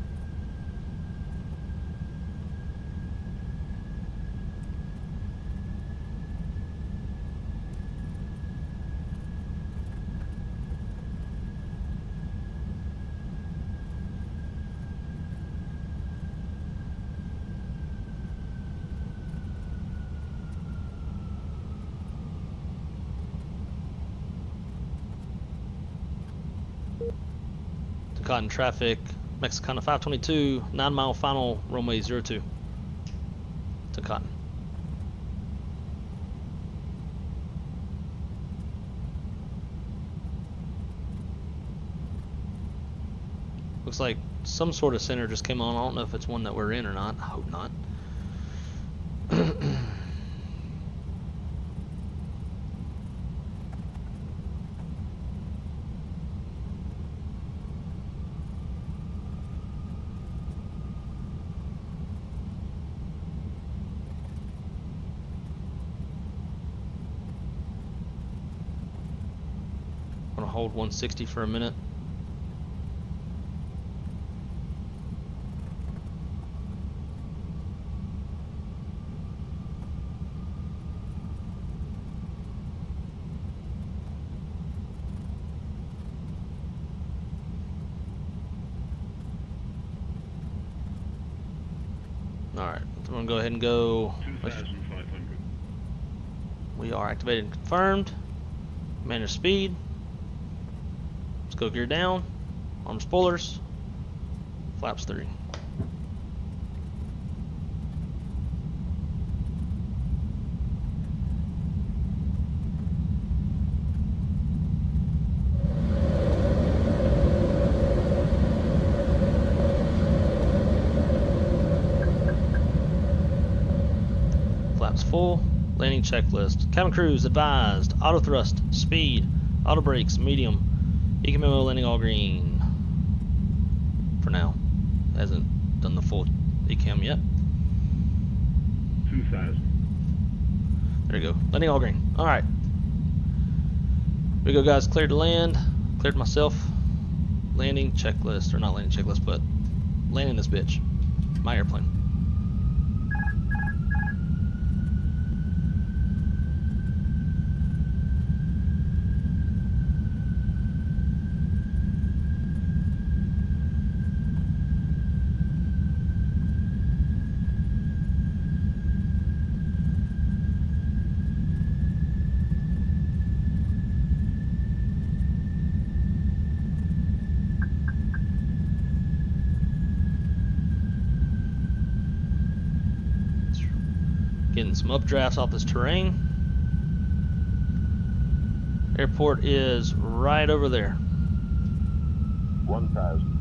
Cotton traffic, Mexicana 522, 9 mile final, runway 02 to Cotton. Looks like some sort of center just came on. I don't know if it's one that we're in or not. I hope not. Hold 160 for a minute. Alright, so I'm going to go ahead and go. 2,500. We are activated and confirmed. Manage speed. Let's go gear down. Arm spoilers. Flaps 3. Flaps full. Landing checklist. Cabin crews advised. Auto thrust. Speed. Auto brakes. Medium. ECMO landing all green. For now. Hasn't done the full ECAM yet. 2,000. There you go. Landing all green. Alright. Here we go, guys. Cleared to land. Cleared myself. Landing checklist. Or not landing checklist, but landing this bitch. My airplane. Getting some updrafts off this terrain. Airport is right over there. 1,000.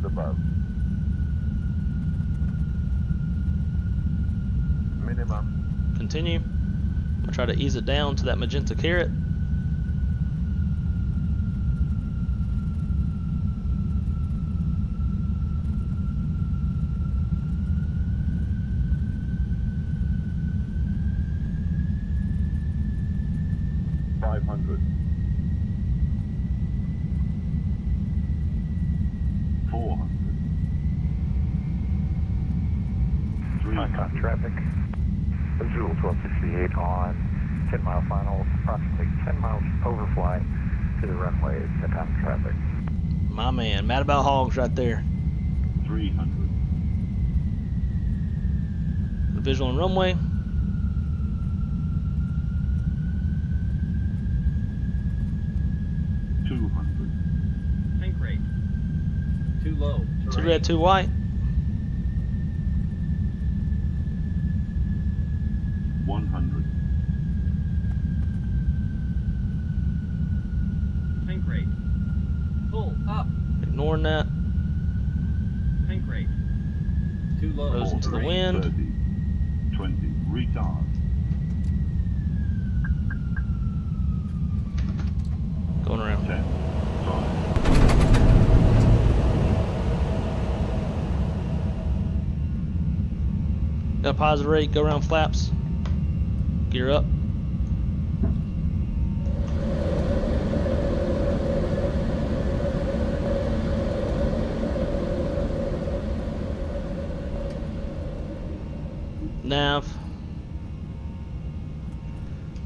Above. Minimum. Continue. I'm gonna try to ease it down to that magenta carrot. 500. 400. 300. Contact traffic. Visual 1268 on 10-mile final, approximately 10 miles overflight to the runway. Contact traffic. My man, mad about hogs right there. 300. The visual on runway. 200. Tank rate. Too low. Two red, two white. 100. Tank rate. Pull up. Ignoring that. Tank rate. Too low. Goes into the wind. 30. 20. Retard. Going around. 10. 5. Got a positive rate. Go around flaps. Gear up. Nav.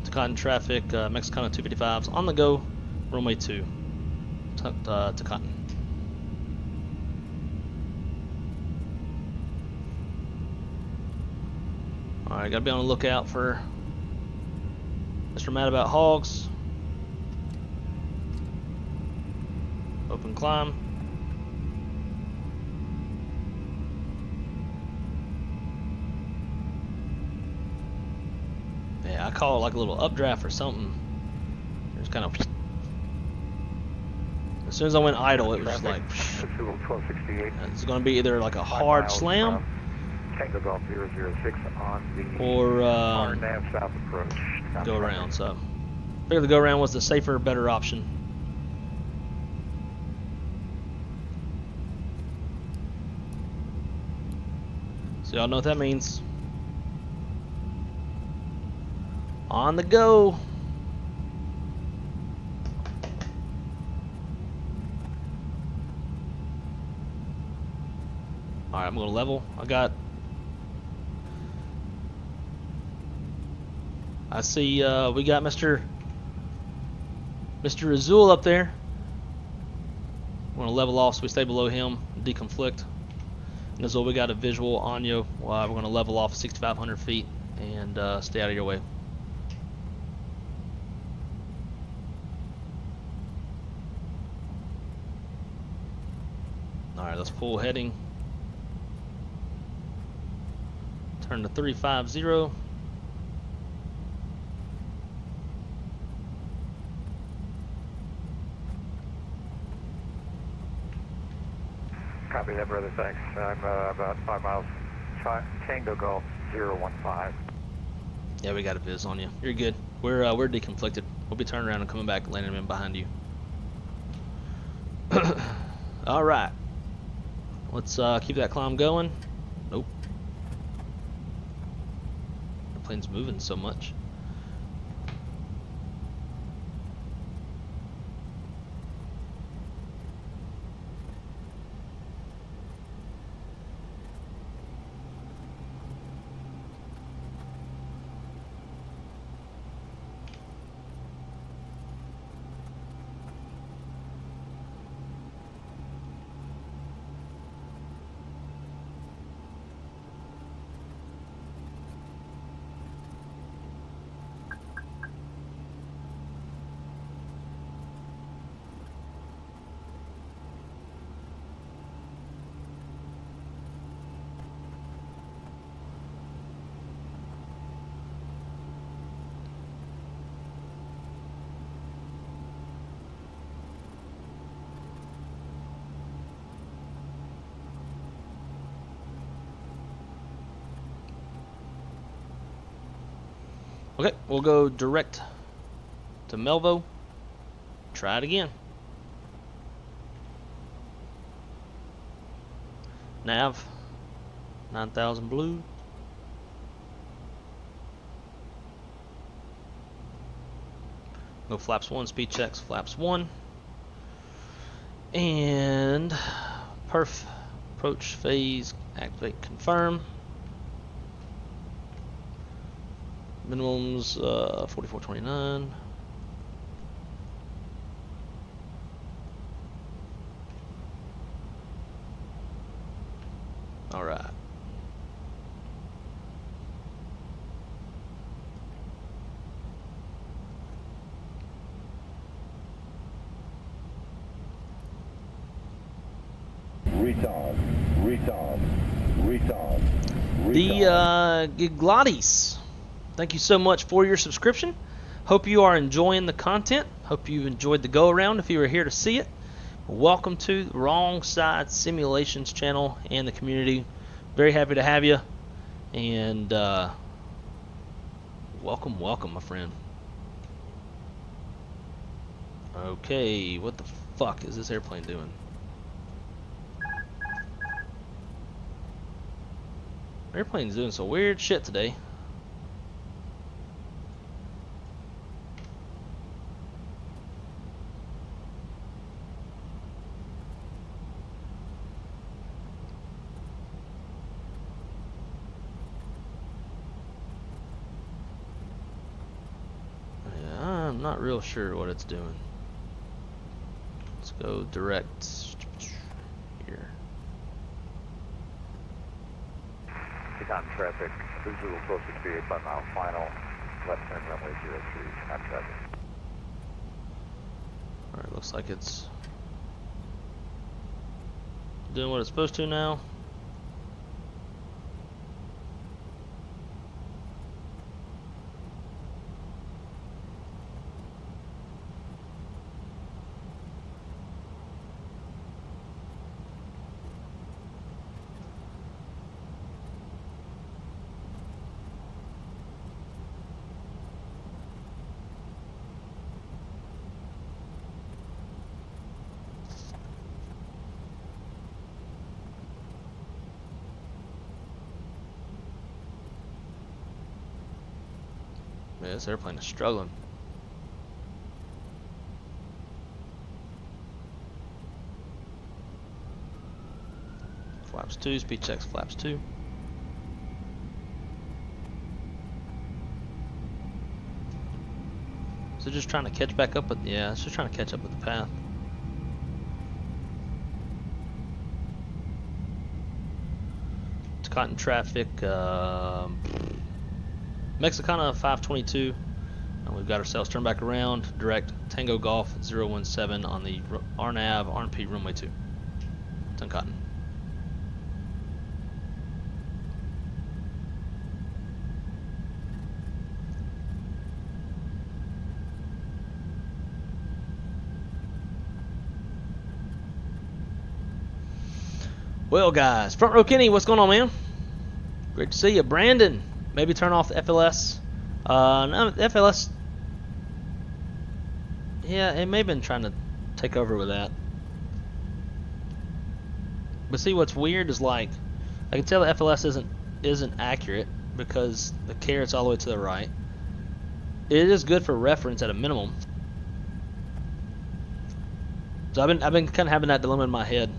Tacon traffic. Mexicana 255s on the go. Runway 2. Tacon. Alright, gotta be on the lookout for Mr. Mad About Hogs. Open climb. Yeah, I call it like a little updraft or something. Just kind of. As soon as I went idle, it was just like. Visual 1268. It's gonna be either like a hard slam. Tango Golf 006 on the Or RNAV south approach. go around. So, I figured the go around was the safer, better option. So y'all know what that means. On the go. All right, I'm gonna level. I see we got Mr. Azul up there. We're gonna level off so we stay below him, deconflict. And Azul, we got a visual on you. We're gonna level off 6,500 feet and stay out of your way. All right, let's pull heading. Turn to 350. Copy that, brother. Thanks. I'm about 5 miles. Tango Golf 015. Yeah, we got a viz on you. You're good. We're deconflicted. We'll be turning around and coming back, landing in behind you. All right. Let's keep that climb going. Nope. The plane's moving so much. Okay, we'll go direct to Melvo. Try it again. Nav 9,000 blue. Go flaps 1, speed checks, flaps 1. And perf, approach phase, activate, confirm. Minimums 4429. All right. The Gladys, thank you so much for your subscription. Hope you are enjoying the content. Hope you enjoyed the go around. If you were here to see it, welcome to the Wrong Side Simulations channel and the community. Very happy to have you, and welcome, my friend. Okay, what the fuck is this airplane doing? Airplane's doing some weird shit today. Yeah, I'm not real sure what it's doing. Let's go direct here. On traffic, visual close to 8 mile final, left turn runway 03, on traffic. Alright, looks like it's doing what it's supposed to now. Man, this airplane is struggling. Flaps 2, speed checks, flaps 2. So just trying to catch back up with, yeah, it's just trying to catch up with the path. It's caught in traffic, Mexicana 522, and we've got ourselves turned back around, direct Tango Golf 017 on the RNAV RNP runway 2, TONCOTIN. Well guys, Front Row Kenny, what's going on, man? Great to see you. Brandon, maybe turn off the FLS. No, the FLS, yeah, it may have been trying to take over with that. But see, what's weird is, like, I can tell the FLS isn't accurate because the carrot's all the way to the right. It is good for reference at a minimum. So I've been kind of having that dilemma in my head.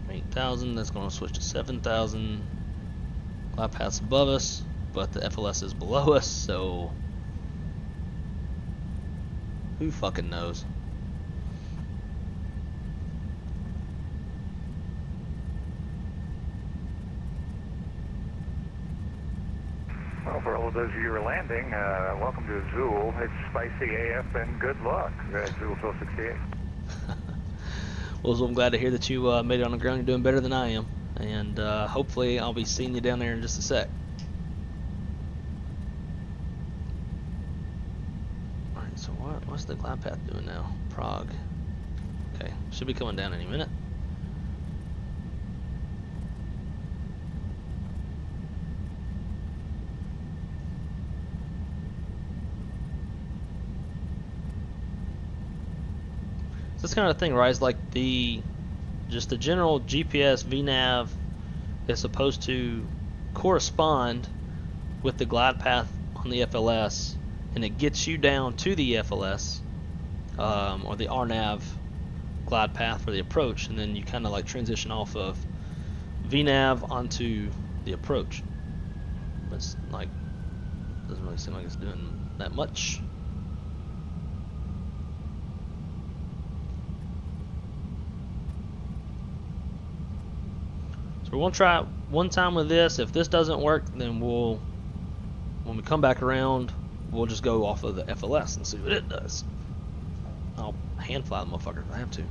8,000, that's going to switch to 7,000. Glide path's above us, but the FLS is below us, so who fucking knows? Well, for all of those of you who are landing, welcome to Azul. It's spicy AF and good luck. Azul 1268. Well, so I'm glad to hear that you made it on the ground. You're doing better than I am, and hopefully I'll be seeing you down there in just a sec. Alright, so what's the glide path doing now? Prague. Okay, should be coming down any minute. This kind of thing, right? Is like just the general GPS VNAV is supposed to correspond with the glide path on the FLS, and it gets you down to the FLS or the RNAV glide path for the approach, and then you kind of like transition off of VNAV onto the approach. But it's like, doesn't really seem like it's doing that much. So we're gonna try it one time with this. If this doesn't work, then when we come back around, we'll just go off of the FLS and see what it does. I'll hand fly the motherfucker if I have to.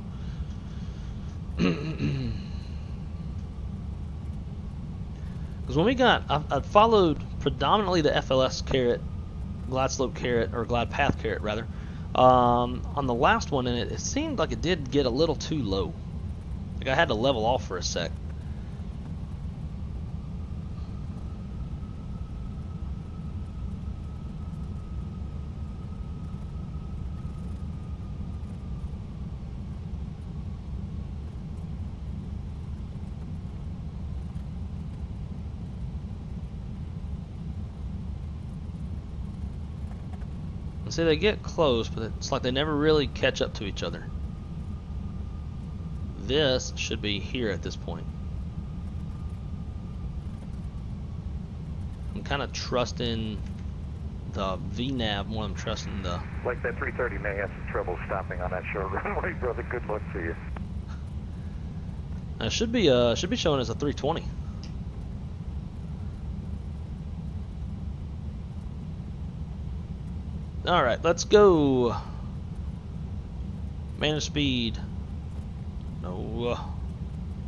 Because when we got, I followed predominantly the FLS carrot, glide slope carrot, or glide path carrot rather, on the last one, and it seemed like it did get a little too low. Like I had to level off for a sec. See, they get close, but it's like they never really catch up to each other. This should be here at this point. I'm kind of trusting the VNAV more than I'm trusting the... Like that 330 may have some trouble stopping on that short runway, brother. Good luck to you. It should be showing as a 320. Alright, let's go. Manage speed. No.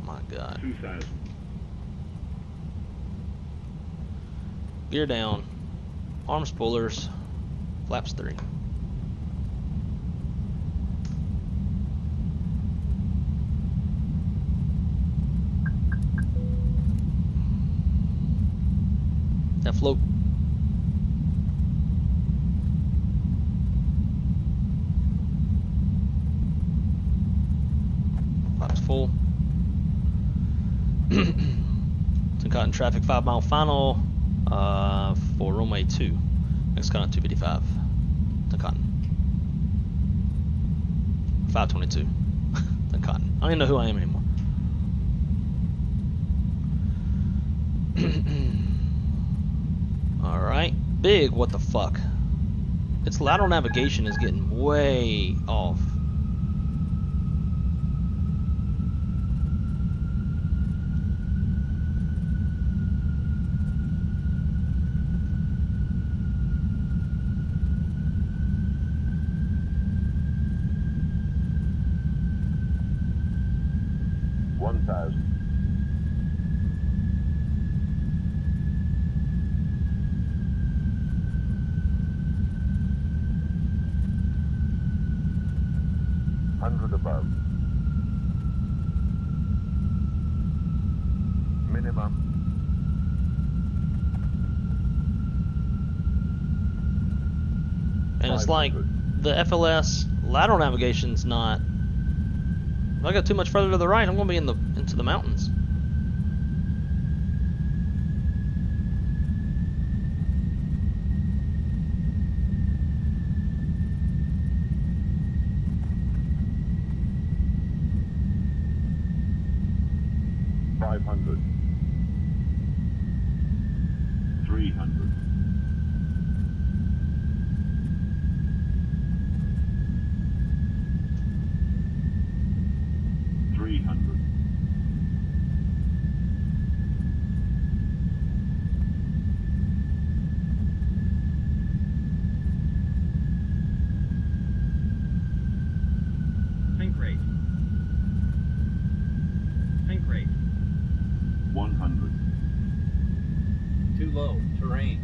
My God. 2000. Gear down. Arm spoilers. Flaps 3. That float. Flaps full. TONCOTIN traffic 5 mile final for runway 2. Next count 255. TONCOTIN. 522. TONCOTIN. I don't even know who I am anymore. Alright. Big, what the fuck? Its lateral navigation is getting way off. Above. Minimum. And it's like the FLS lateral navigation's not. If I go too much further to the right, I'm gonna be into the mountains. $500. $300. $300. Tank rate. Tank rate. 100. Too low. Terrain.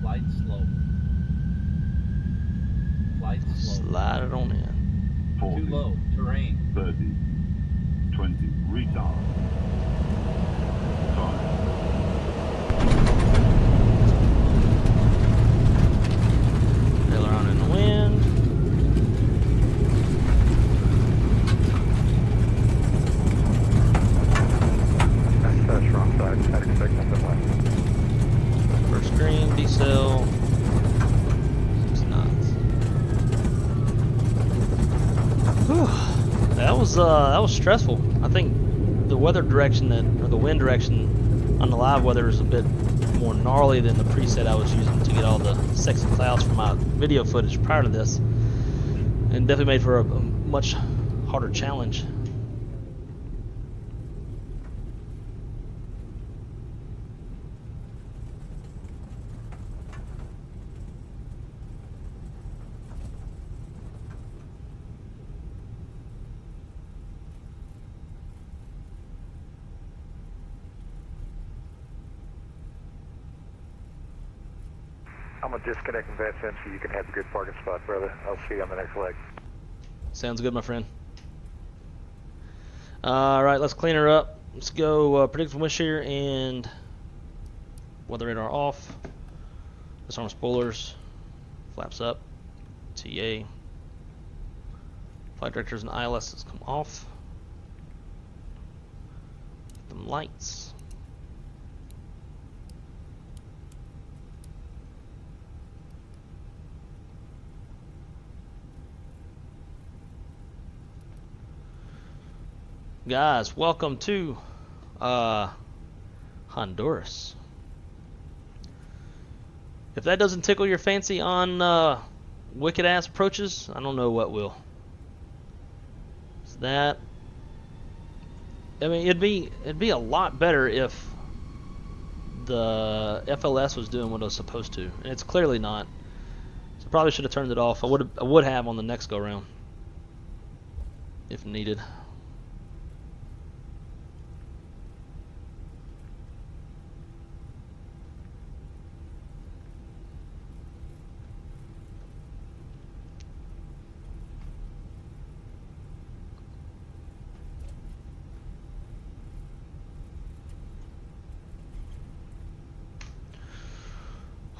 Glide slope. Glide slope. Slide it on in. 40. Too low. Terrain. 30. 20. Retard. Time. Aileron in the wind. was stressful. I think the weather direction or the wind direction on the live weather is a bit more gnarly than the preset I was using to get all the sexy clouds from my video footage prior to this, and definitely made for a much harder challenge. I'm going to disconnect and vent in so you can have a good parking spot, brother. I'll see you on the next leg. Sounds good, my friend. Alright, let's clean her up. Let's go predictable wind shear and weather radar off. Disarm spoilers. Flaps up. TA. Flight directors and ILSs come off. Them lights. Guys, welcome to Honduras. If that doesn't tickle your fancy on wicked ass approaches, I don't know what will. So that, I mean, it'd be a lot better if the FLS was doing what it was supposed to, and it's clearly not. So probably should have turned it off. I would have on the next go round if needed.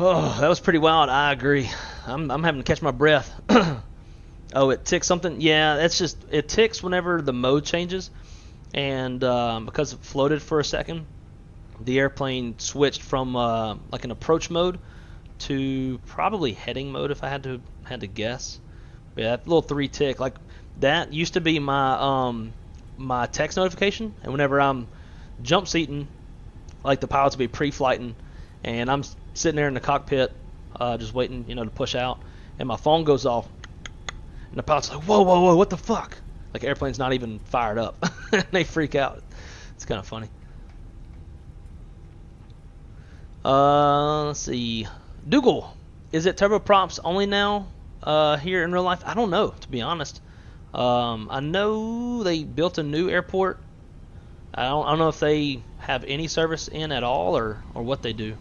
Oh, that was pretty wild. I agree. I'm having to catch my breath. Oh, it ticks something? Yeah, that's just, it ticks whenever the mode changes. And because it floated for a second, the airplane switched from like an approach mode to probably heading mode if I had to guess. But yeah, that little 3 tick, like that used to be my my text notification. And whenever I'm jump seating, like the pilots would be pre-flighting, and I'm sitting there in the cockpit, just waiting, you know, to push out, and my phone goes off, and the pilot's like, "Whoa, whoa, whoa, what the fuck?" Like, airplane's not even fired up. They freak out. It's kind of funny. Let's see. Dougal, is it turboprops only now here in real life? I don't know, to be honest. I know they built a new airport. I don't know if they have any service in at all, or what they do.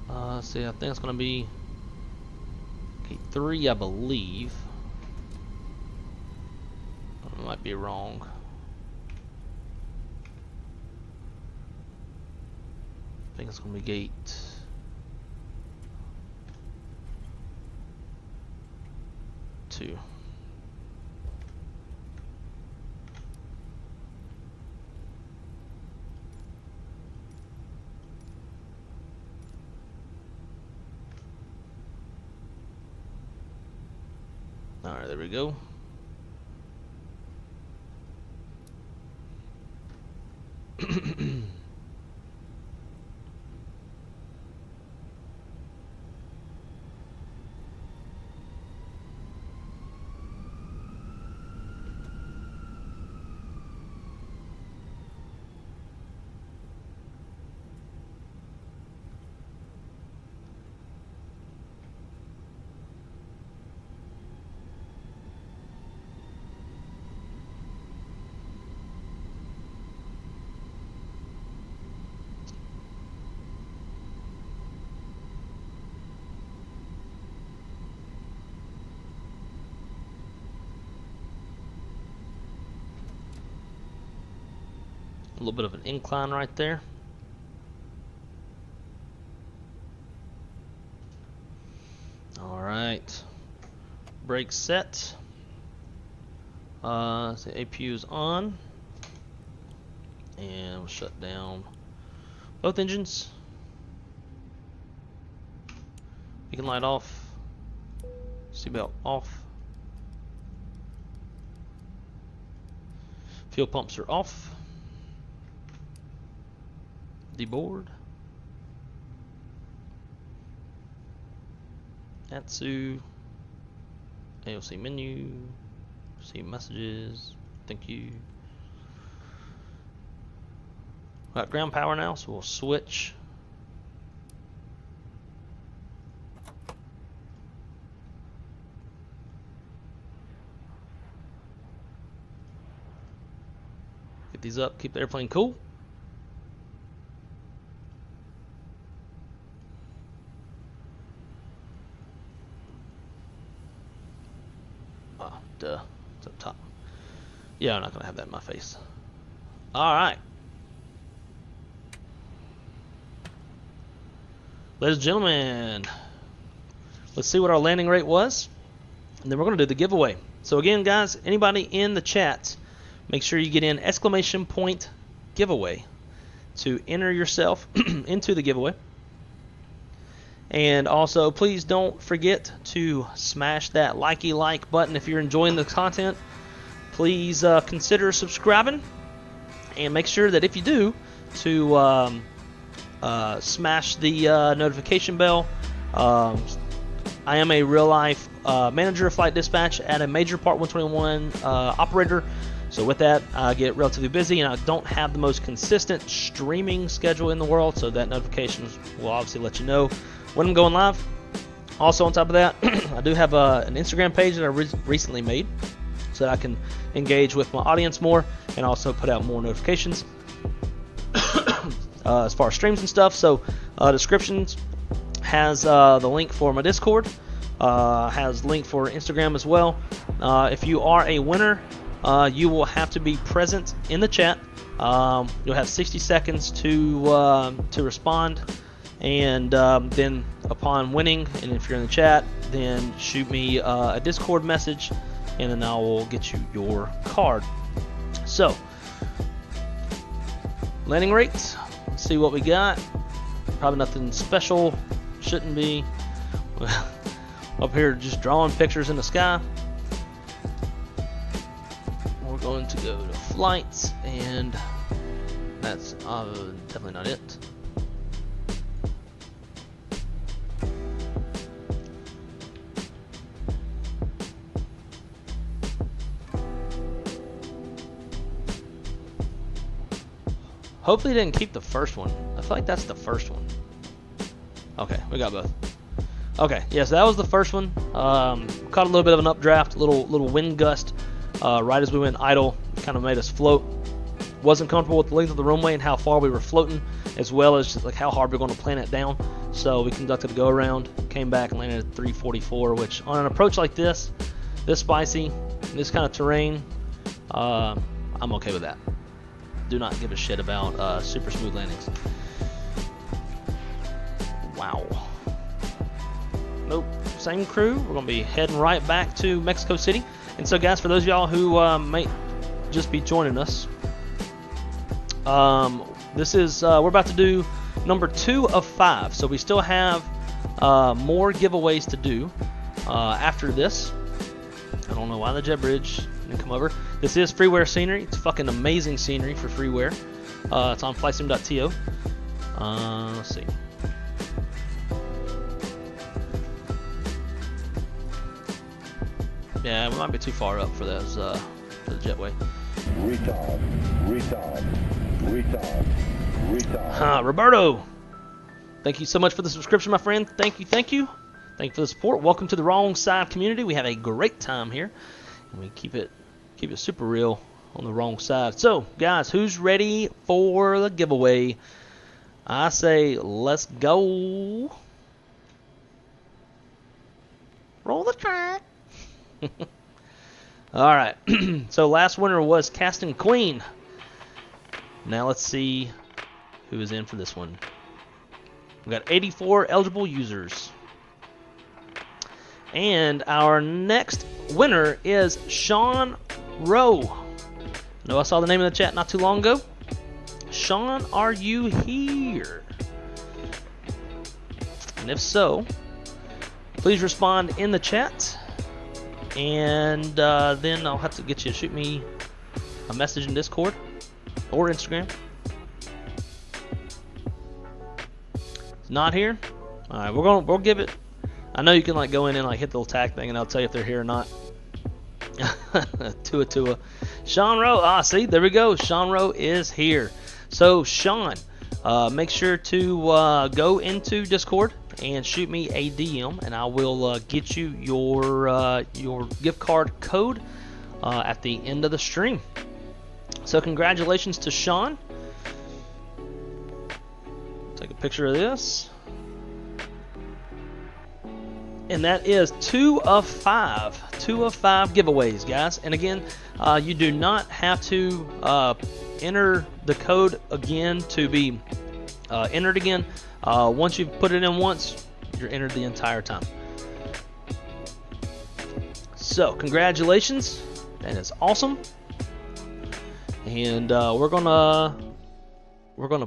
Let's see, I think it's going to be K3, I believe. I might be wrong. I think it's going to be gate 2. Alright, there we go. A little bit of an incline right there. All right, brake set. So APU's on, and we'll shut down both engines. Beacon light off. Seatbelt off. Fuel pumps are off. Deboard. Atsu. AOC menu. See messages. Thank you. Got ground power now, so we'll switch. Get these up, keep the airplane cool. Oh, duh. It's up top. Yeah, I'm not going to have that in my face. Alright. Ladies and gentlemen, let's see what our landing rate was, and then we're going to do the giveaway. So again, guys, anybody in the chat, make sure you get in !giveaway to enter yourself into the giveaway. And also, please don't forget to smash that like button if you're enjoying the content. Please consider subscribing, and make sure that if you do, to smash the notification bell. I am a real-life manager of flight dispatch at a major Part 121 operator. So with that, I get relatively busy, and I don't have the most consistent streaming schedule in the world, so that notifications will obviously let you know when I'm going live. Also, on top of that, I do have an Instagram page that I recently made so that I can engage with my audience more and also put out more notifications as far as streams and stuff. So descriptions has the link for my Discord, has link for Instagram as well. If you are a winner, you will have to be present in the chat. You'll have 60 seconds to respond, and then upon winning, and if you're in the chat, then shoot me a Discord message, and then I will get you your card. So, landing rates. Let's see what we got. Probably nothing special. Shouldn't be. Up here just drawing pictures in the sky. We're going to go to flights, and that's definitely not it. Hopefully they didn't keep the first one. I feel like that's the first one. Okay, we got both. Okay, yeah, so that was the first one. Caught a little bit of an updraft, little wind gust right as we went idle. Kind of made us float. Wasn't comfortable with the length of the runway and how far we were floating, as well as just like how hard we're going to plan it down. So we conducted a go around, came back and landed at 344, which on an approach like this spicy, this kind of terrain, I'm okay with that. Do not give a shit about super smooth landings. Wow. Nope. Same crew. We're going to be heading right back to Mexico City. And so, guys, for those of y'all who might just be joining us, this is we're about to do number 2 of 5. So we still have more giveaways to do after this. I don't know why the jet bridge didn't come over. This is freeware scenery. It's fucking amazing scenery for freeware. It's on flightsim.to. Let's see. Yeah, we might be too far up for those for the jetway. Retard. Roberto, thank you so much for the subscription, my friend. Thank you. Thank you for the support. Welcome to the Wrong Side community. We have a great time here, and we keep it super real on the wrong side. So, guys, who's ready for the giveaway? I say let's go. Roll the track. All right. So last winner was Casting Queen. Now let's see who is in for this one. We got 84 eligible users. And our next winner is Sean Rowe. I know I saw the name in the chat not too long ago. Sean, are you here? And if so, please respond in the chat. and then I'll have to get you to shoot me a message in Discord or Instagram. It's not here. All right, we'll give it. I know you can like go in and like hit the little tag thing, and I'll tell you if they're here or not. Tua. Sean Rowe. See, there we go. Sean Rowe is here. So Sean, make sure to go into Discord and shoot me a DM, and I will get you your gift card code at the end of the stream. So congratulations to Sean. Take a picture of this. And that is 2 of 5. 2 of 5 giveaways, guys. And again, you do not have to enter the code again to be entered again. Once you've put it in once, you're entered the entire time. So congratulations. That is awesome. And we're gonna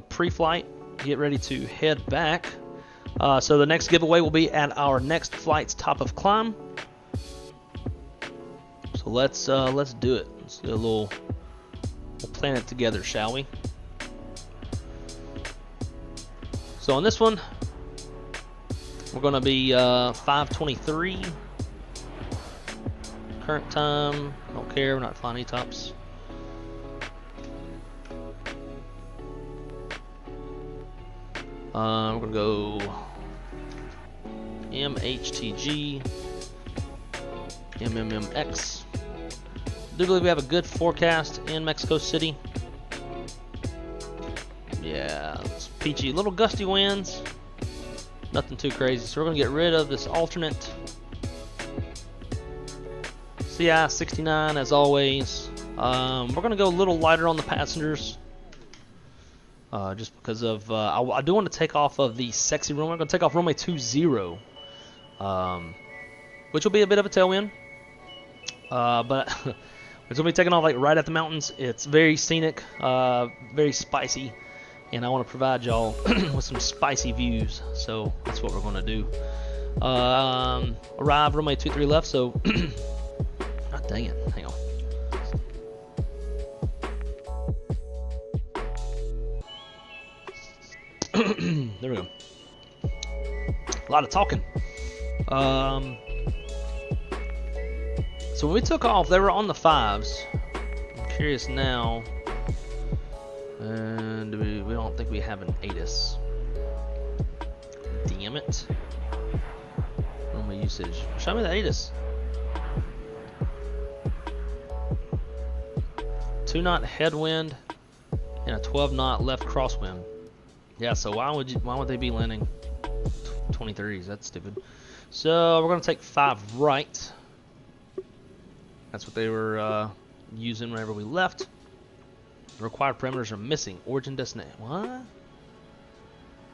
pre-flight, get ready to head back. So the next giveaway will be at our next flight's top of climb. So let's do it. Let's do a little. We'll plan it together, shall we? So on this one, we're gonna be 5:23 current time. Don't care. We're not flying any tops. We're gonna go MHTG MMMX. Do believe we have a good forecast in Mexico City. Yeah, it's peachy, little gusty winds, nothing too crazy. So we're gonna get rid of this alternate CI 69 as always. We're gonna go a little lighter on the passengers. Just because of, I do want to take off of the sexy runway. I'm going to take off runway 20, which will be a bit of a tailwind. But it's going to be taking off like right at the mountains. It's very scenic, very spicy, and I want to provide y'all with some spicy views. So that's what we're going to do. Arrive runway 23 left. So, God dang it, hang on. There we go. A lot of talking. So when we took off, they were on the 5s. I'm curious now. And we don't think we have an ATIS. Damn it. Runway usage. Show me the ATIS. 2-knot headwind and a 12-knot left crosswind. Yeah, so why would they be landing 23s? That's stupid. So we're gonna take 5 right. That's what they were using whenever we left. The required parameters are missing. Origin destination. What?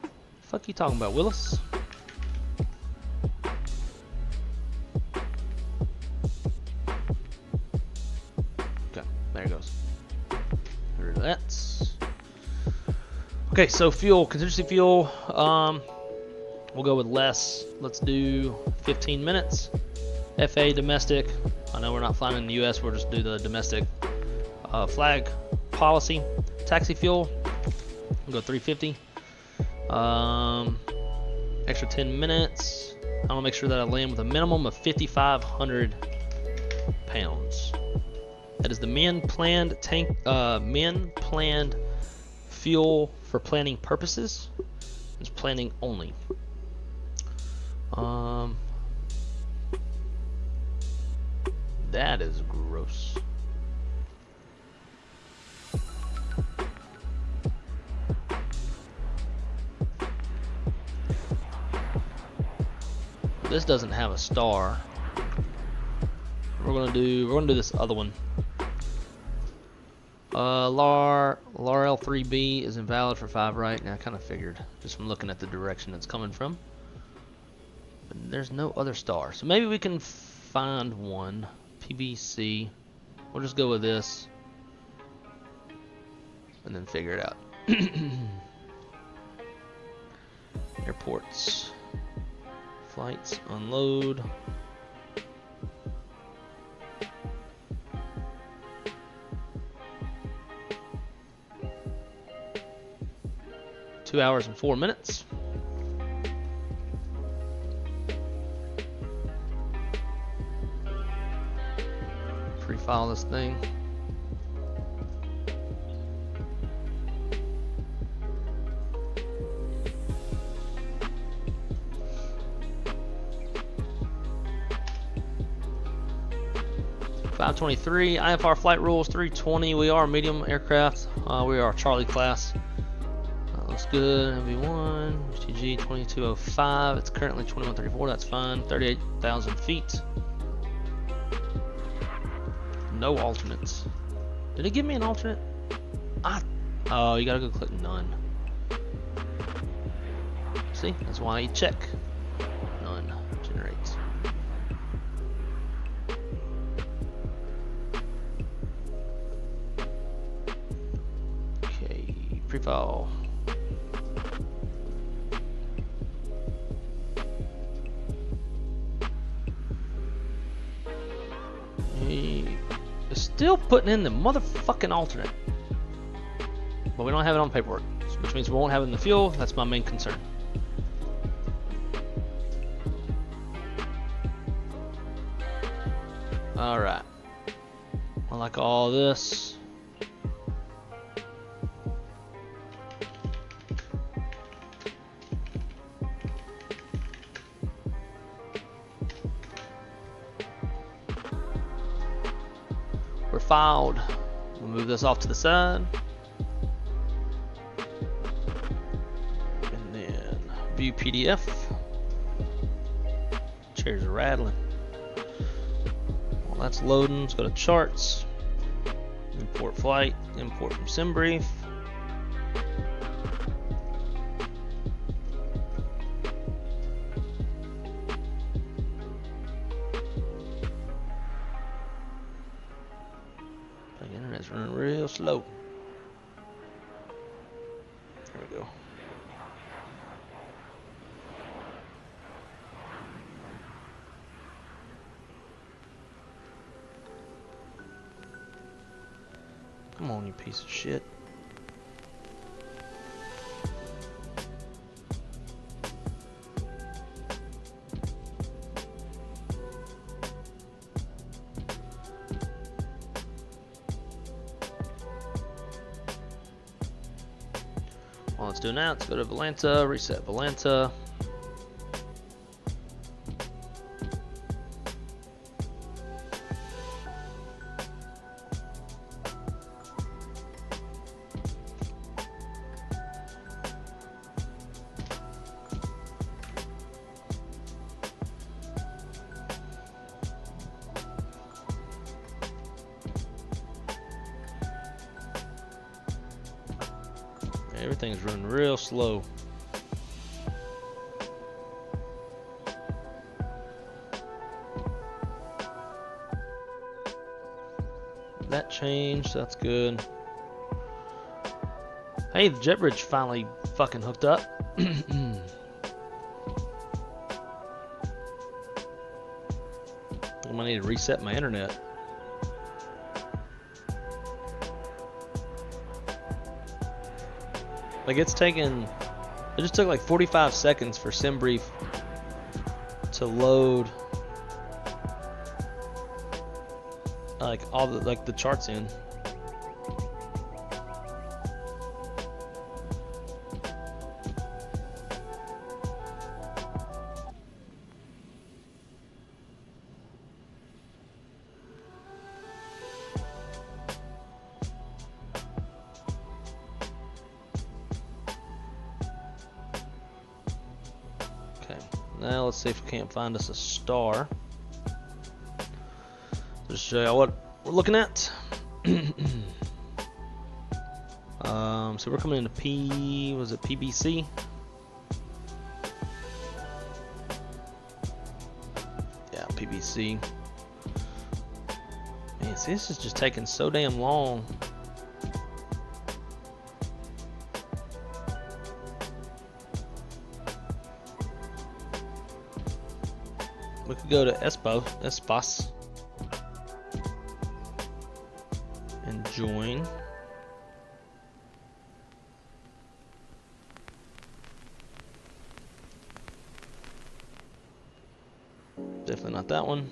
The fuck you talking about, Willis? Okay, there it goes. Get rid of that. Okay, so fuel, contingency fuel, we'll go with less. Let's do 15 minutes. FA domestic. I know we're not flying in the US, we'll just do the domestic flag policy. Taxi fuel, we'll go 350. Extra 10 minutes. I want to make sure that I land with a minimum of 5,500 pounds. That is the min planned fuel for planning purposes. It's planning only. That is gross. This doesn't have a star. We're gonna do this other one. LAR L3B is invalid for 5 right. Now I kind of figured just from looking at the direction it's coming from. But there's no other star, so maybe we can find one. PVC. We'll just go with this and then figure it out. Airports, flights, unload. 2 hours and 4 minutes. Pre-file this thing. .523 IFR flight rules 320. We are a medium aircraft. We are Charlie class. Looks good. MV1 GTG 2205. It's currently 2134. That's fine. 38,000 feet. No alternates. Did it give me an alternate? Oh, you gotta go click none. See, that's why you check. None. Generates. Okay, pre-file. Still putting in the motherfucking alternate, but we don't have it on paperwork, which means we won't have it in the fuel. That's my main concern. Alright, I like all this. Filed. We'll move this off to the side. And then view PDF. Chairs are rattling. While that's loading, let's go to charts. Import flight. Import from SimBrief. Running real slow. There we go. Come on, you piece of shit. Well, let's do it now. Let's go to Volanta, reset Volanta. Everything's running real slow. That changed, that's good. Hey, the jet bridge finally fucking hooked up. I might need to reset my internet. Like it just took like 45 seconds for SimBrief to load like all the charts in. Now let's see if we can't find us a star. Just show you what we're looking at. So we're coming into PBC? Yeah, PBC. Man, see, this is just taking so damn long. We could go to Espas and join. Definitely not that one.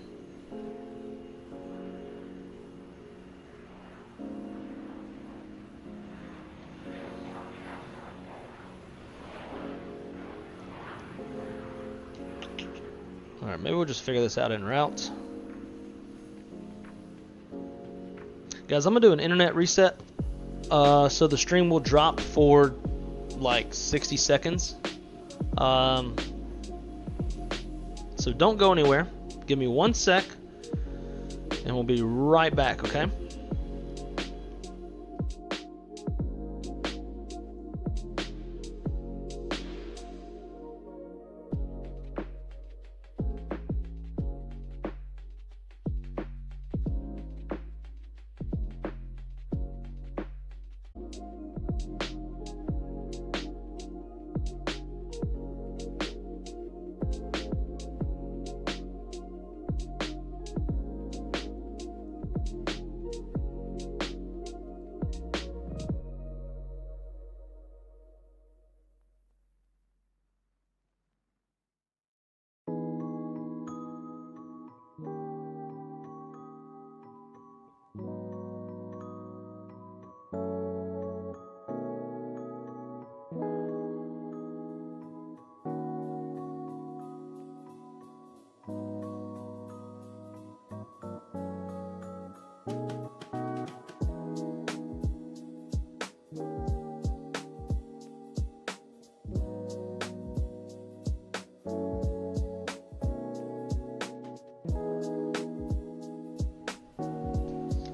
Alright, maybe we'll just figure this out en route. Guys, I'm going to do an internet reset. So the stream will drop for like 60 seconds. So don't go anywhere. Give me 1 sec. And we'll be right back, okay?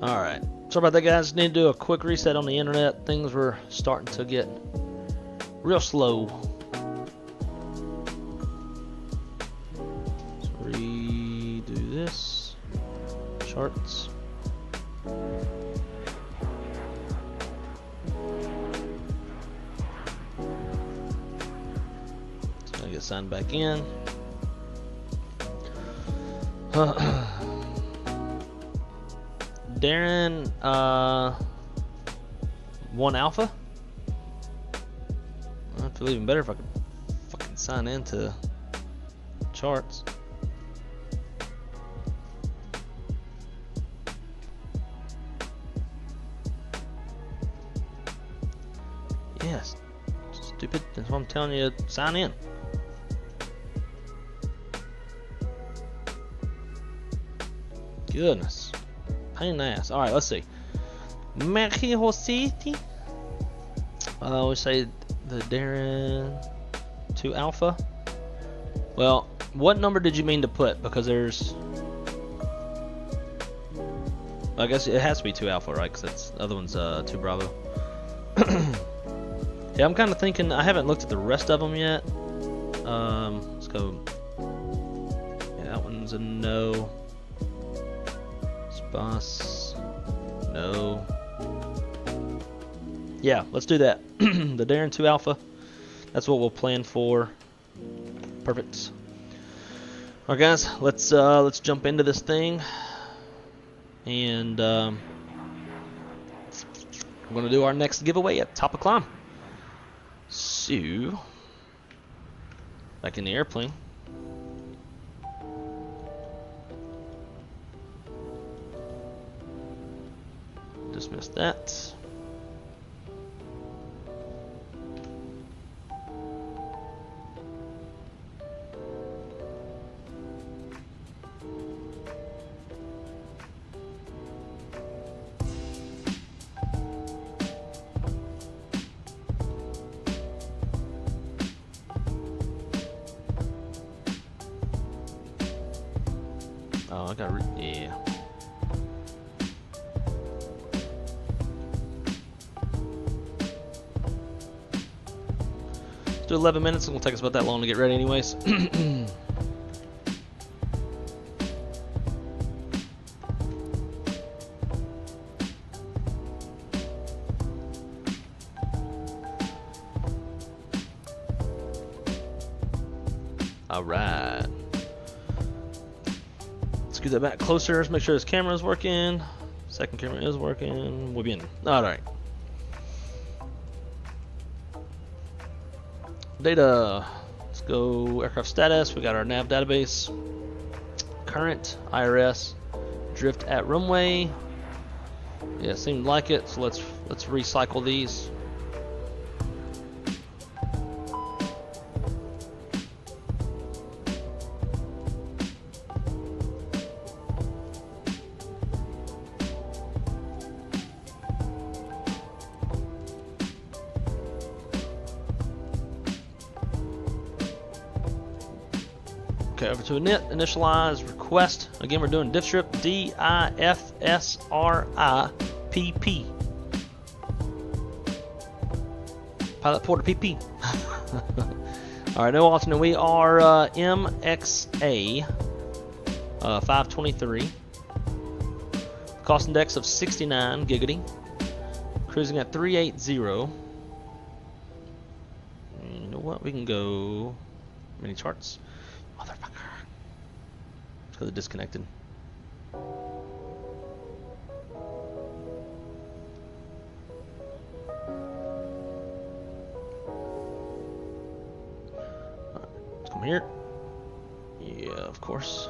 Alright, sorry about that, guys. Need to do a quick reset on the internet. Things were starting to get real slow. Let's redo this. Charts. So I get signed back in. Darren, 1 alpha? I feel even better if I could fucking sign into charts. Yes, stupid. That's what I'm telling you. Sign in. Goodness. Pain in the ass. Alright, let's see. Mexico City. We say the Darren 2 alpha. Well, what number did you mean to put? Because there's, I guess it has to be 2 alpha, right? Because that's the other one's 2 bravo. Yeah, I'm kind of thinking. I haven't looked at the rest of them yet. Let's go. Yeah, that one's a no. Boss, no. Yeah, let's do that. The Darren 2 alpha. That's what we'll plan for. Perfect. Alright, guys, let's jump into this thing, and we're gonna do our next giveaway at top of climb. So, back in the airplane. Dismiss that. Oh, I got yeah. Let's do 11 minutes. It's gonna take us about that long to get ready, anyways. All right. Let's get that back closer. Let's make sure this camera is working. Second camera is working. We'll be in. All right. Data. Let's go aircraft status. We got our nav database. current IRS. Drift at runway. Yeah, seemed like it. So let's recycle these. Okay, over to init, initialize, request. Again, we're doing diff strip DIFSRIPP. Pilot Porter PP. Alright, no alternate. We are MXA 523. Cost index of 69 giggity. Cruising at 380. You know what? We can go mini charts. Motherfucker. Because it disconnected. Let's come here. Yeah, of course.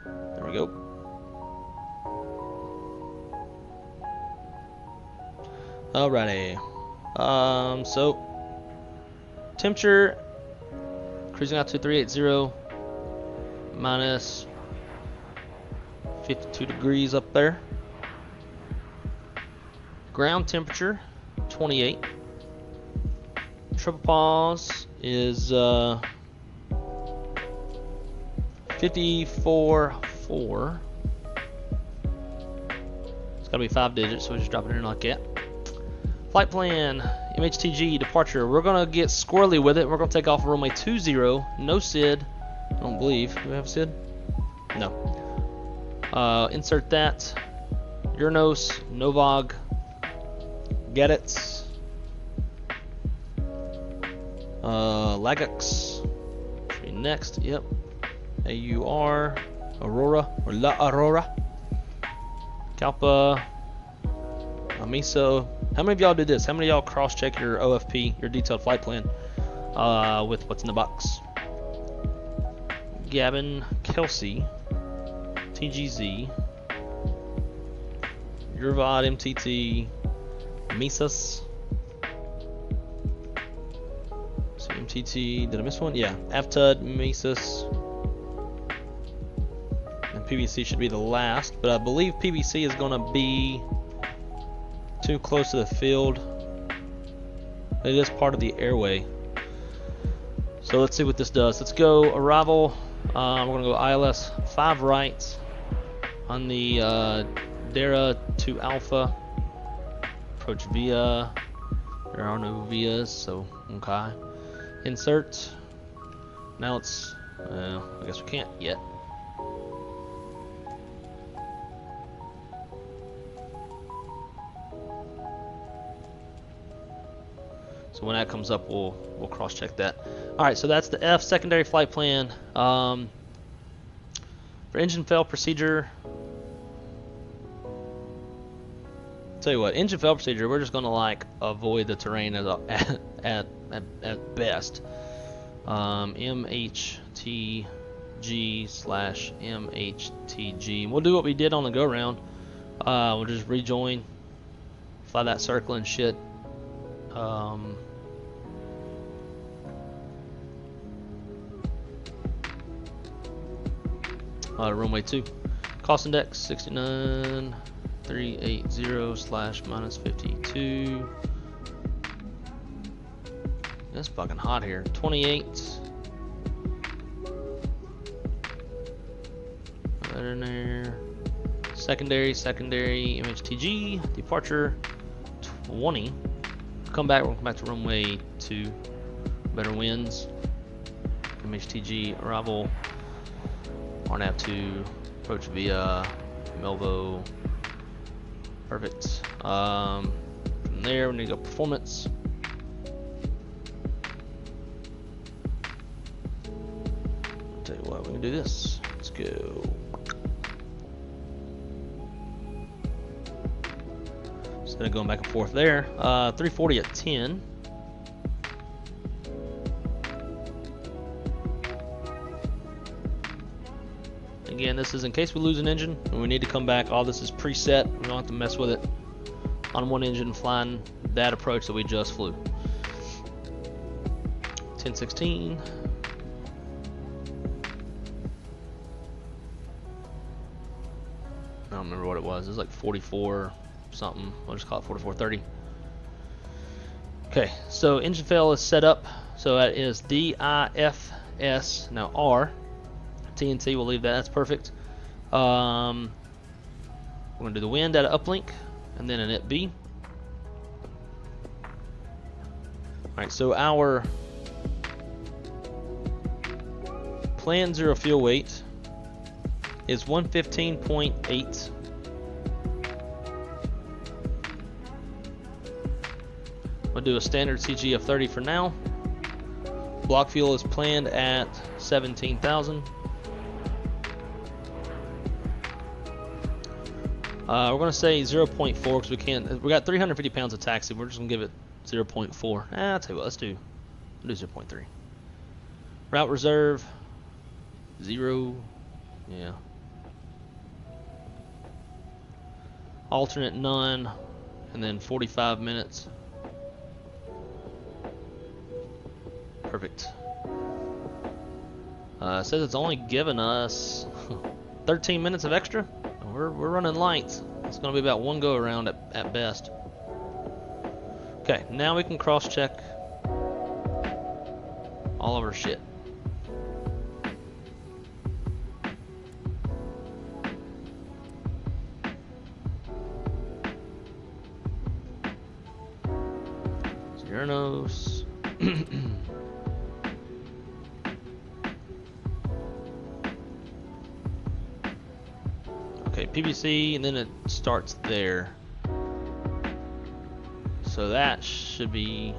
There we go. Alrighty. So temperature cruising out to 380 minus 52 degrees up there. Ground temperature 28. Triple pause is 54.4. It's gotta be 5 digits, so we just drop it in like that. Flight plan, MHTG, departure. We're gonna get squirrely with it. We're gonna take off runway 20. No SID. I don't believe. Do we have a SID? No. Insert that. Uranos, Novog. Get it. Lagux. Should be next. Yep. AUR. Aurora or La Aurora. Kalpa. Amiso. How many of y'all did this? How many of y'all cross-check your OFP, your detailed flight plan, with what's in the box? Gavin, Kelsey, TGZ, Urvad, MTT, Misas. So MTT, did I miss one? Yeah, Avtud, Misas, and PVC should be the last, but I believe PVC is going to be too close to the field. It is part of the airway. So let's see what this does. Let's go arrival. We're gonna go ILS 5 right on the Dara to Alpha. Approach via. There are no vias, so okay. Insert. Now it's. I guess we can't yet. So when that comes up, we'll cross-check that. All right, so that's the F secondary flight plan. For engine fail procedure, tell you what, engine fail procedure, we're just gonna like avoid the terrain at best. MHTG/MHTG. And we'll do what we did on the go round. We'll just rejoin, fly that circle and shit. Runway 2. Cost index 69,380/-52. It's fucking hot here. 28. Right in there. Secondary, MHTG. Departure 20. Come back. We'll come back to runway 2. Better winds. MHTG arrival. RNAV 2. Approach via Melvo. Perfect. From there, we need to go performance. I'll tell you what, we can do this. Let's go. Instead of going back and forth there, 340 at 10. Again, this is in case we lose an engine and we need to come back. All this is preset. We don't have to mess with it on one engine flying that approach that we just flew. 1016. I don't remember what it was. It was like 44 something. We'll just call it 4430. Okay, so engine fail is set up. So that is DIFS. Now R. TNT, we'll leave that. That's perfect. We're going to do the wind at an uplink and then an it B. Alright, so our planned zero fuel weight is 115.8. We'll do a standard CG of 30 for now. Block fuel is planned at 17,000. We're going to say 0.4 because we can't. We got 350 pounds of taxi. We're just going to give it 0.4. I'll tell you what. We'll do 0.3. Route reserve 0. Yeah. Alternate none, and then 45 minutes. Perfect. It says it's only given us 13 minutes of extra. We're running light. It's going to be about one go around at best. Okay, now we can cross check all of our shit. Uranus. Okay, PVC, and then it starts there. So that should be...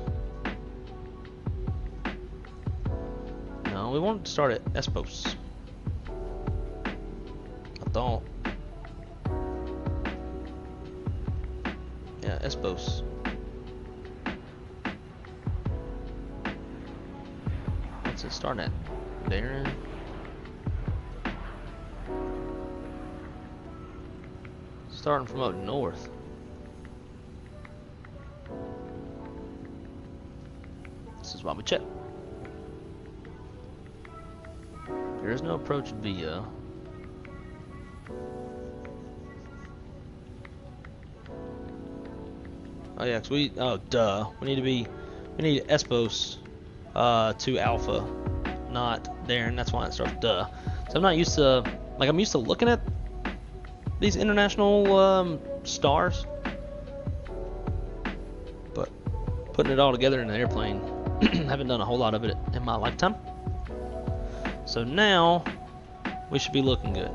No, we want to start at Espos. I thought. Yeah, Espos. What's it start at? There. Starting from up north. This is why we check. There is no approach via. Oh yeah, cause we. Oh duh. We need Espos to Alpha, not there, and that's why it starts duh. So I'm not used to. Like I'm used to looking at these international stars, but putting it all together in an airplane, haven't done a whole lot of it in my lifetime. So now we should be looking good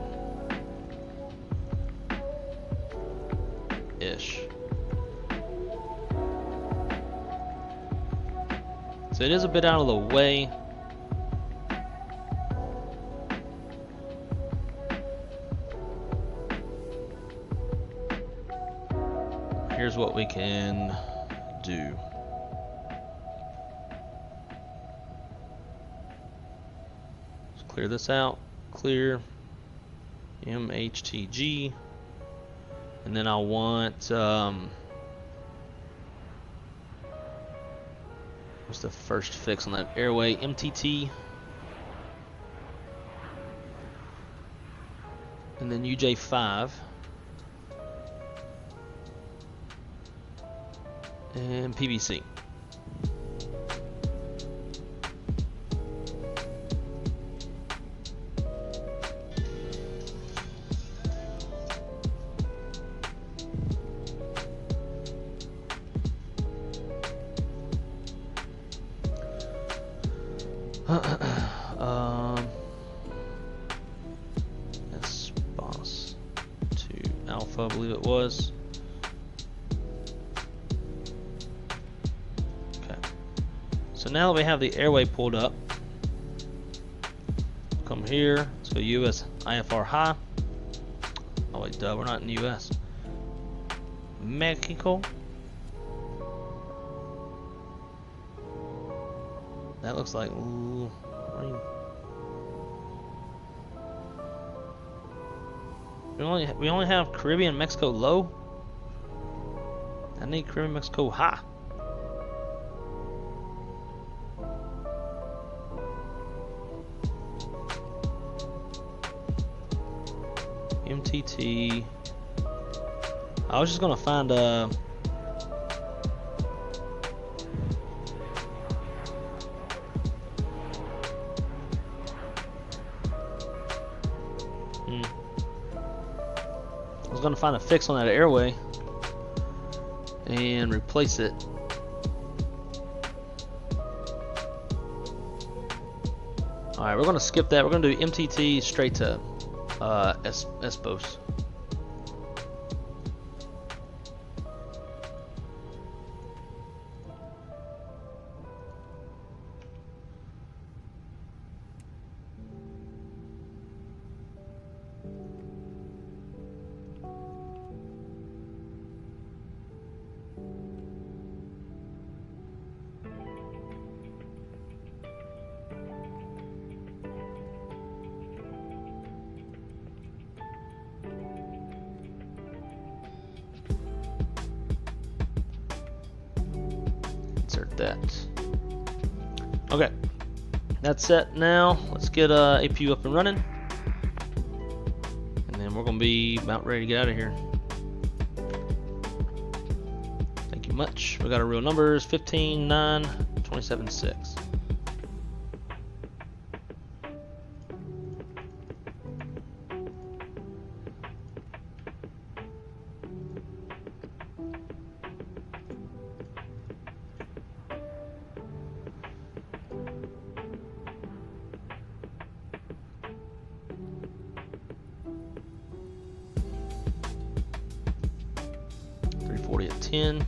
ish. So it is a bit out of the way. Here's what we can do. Let's clear this out. Clear MHTG. And then I want what's the first fix on that airway? MTT. And then UJ5. And PVC. That's boss to Alpha, I believe it was. So now that we have the airway pulled up, come here, so US IFR high. Oh wait, duh, we're not in the US. Mexico. That looks like, ooh, We only have Caribbean, Mexico low. I need Caribbean, Mexico high. MTT. I was just gonna find a. I was gonna find a fix on that airway and replace it. All right, we're gonna skip that. We're gonna do MTT straight to SBOS. Insert that. Okay, that's set now. Let's get APU up and running, and then we're gonna be about ready to get out of here. Thank you much. We got our real numbers: 15, 9, 27, 6. At 10.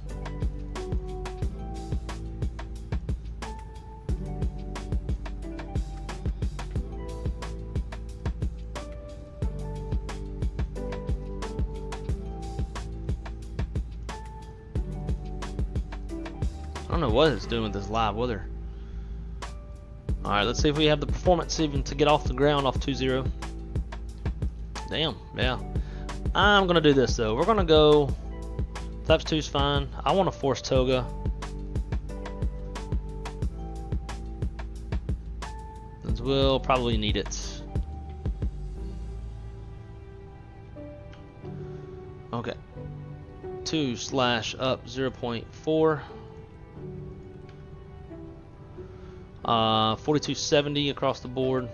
I don't know what it's doing with this live weather. Alright, let's see if we have the performance even to get off the ground off 2-0. Damn, yeah. I'm gonna do this though. We're gonna go. Flaps 2's fine. I want to force toga. As we'll probably need it. Okay. 2/up 0.4. 4270 across the board.